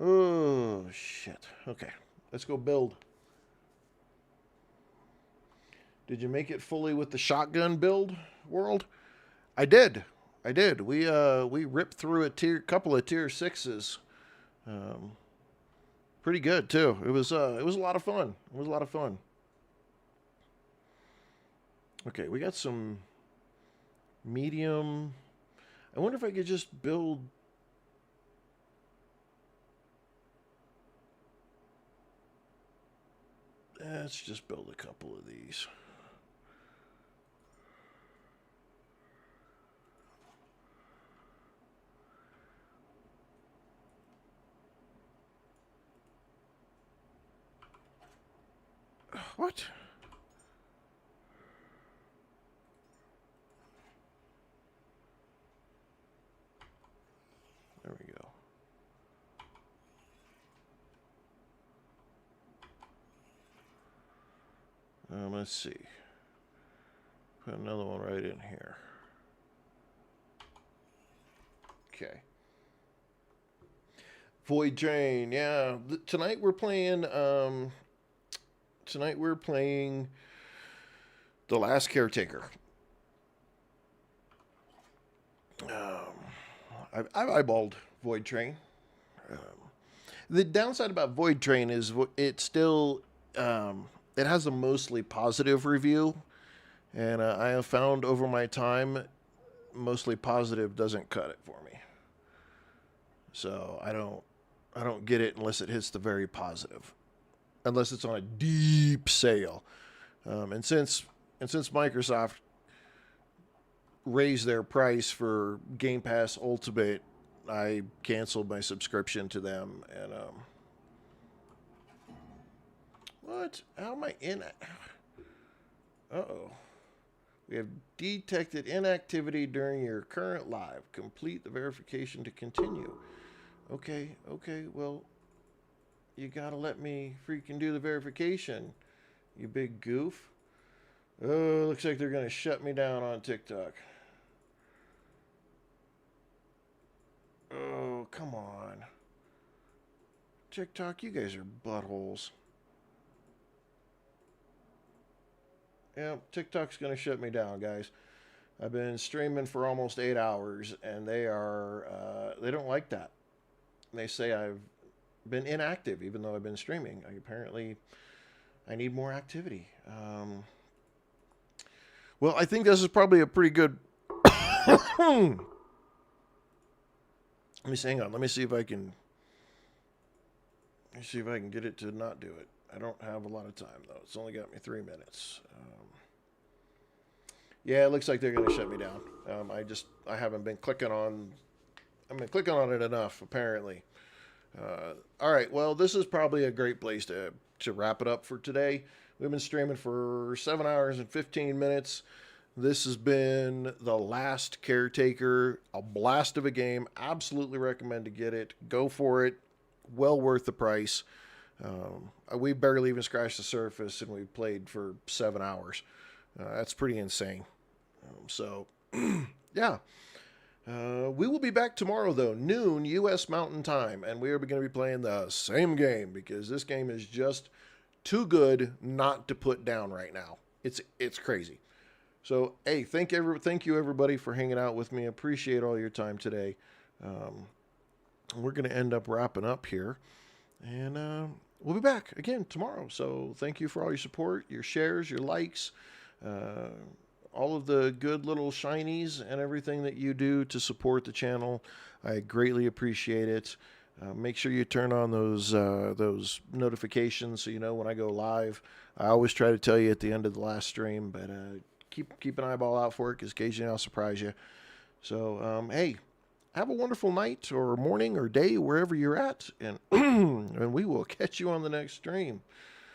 Oh, shit. Okay, let's go build. Did you make it fully with the shotgun build, world? I did. We ripped through couple of tier 6s. pretty good too. It was a lot of fun. It was a lot of fun. Okay, we got some medium. I wonder if I could just build. Let's just build a couple of these. What? There we go. Let's see. Put another one right in here. Okay. Void Drain, yeah. Tonight we're playing. Tonight we're playing The Last Caretaker. I've eyeballed Void Train. The downside about Void Train is it still it has a mostly positive review, and I have found over my time mostly positive doesn't cut it for me. So I don't get it unless it hits the very positive, unless it's on a deep sale. And since Microsoft raised their price for Game Pass Ultimate, I canceled my subscription to them. And what? How am I in? Uh-oh. We have detected inactivity during your current live. Complete the verification to continue. Okay. Well, you gotta let me freaking do the verification, you big goof. Oh, looks like they're gonna shut me down on TikTok. Oh, come on. TikTok, you guys are buttholes. Yeah, TikTok's gonna shut me down, guys. I've been streaming for almost 8 hours, and they don't like that. They say I've been inactive, even though I've been streaming. Apparently, I need more activity. Well, I think this is probably a pretty good. Let me hang on. Let me see if I can. Let me see if I can get it to not do it. I don't have a lot of time though. It's only got me 3 minutes. Yeah, it looks like they're going to shut me down. I haven't been clicking on. I've been clicking on it enough, apparently. All right. Well, this is probably a great place to wrap it up for today. We've been streaming for 7 hours and 15 minutes. This has been The Last Caretaker, a blast of a game. Absolutely recommend to get it. Go for it. Well worth the price. We barely even scratched the surface, and we played for 7 hours. That's pretty insane. Yeah. We will be back tomorrow, though, noon U.S. Mountain Time, and we are going to be playing the same game because this game is just too good not to put down right now. It's crazy. So, hey, thank you everybody for hanging out with me. Appreciate all your time today. We're going to end up wrapping up here, and we'll be back again tomorrow. So, thank you for all your support, your shares, your likes, all of the good little shinies and everything that you do to support the channel. I greatly appreciate it. Make sure you turn on those notifications so you know when I go live. I always try to tell you at the end of the last stream, but keep an eyeball out for it because occasionally I'll surprise you. So, hey, have a wonderful night or morning or day wherever you're at, and and we will catch you on the next stream.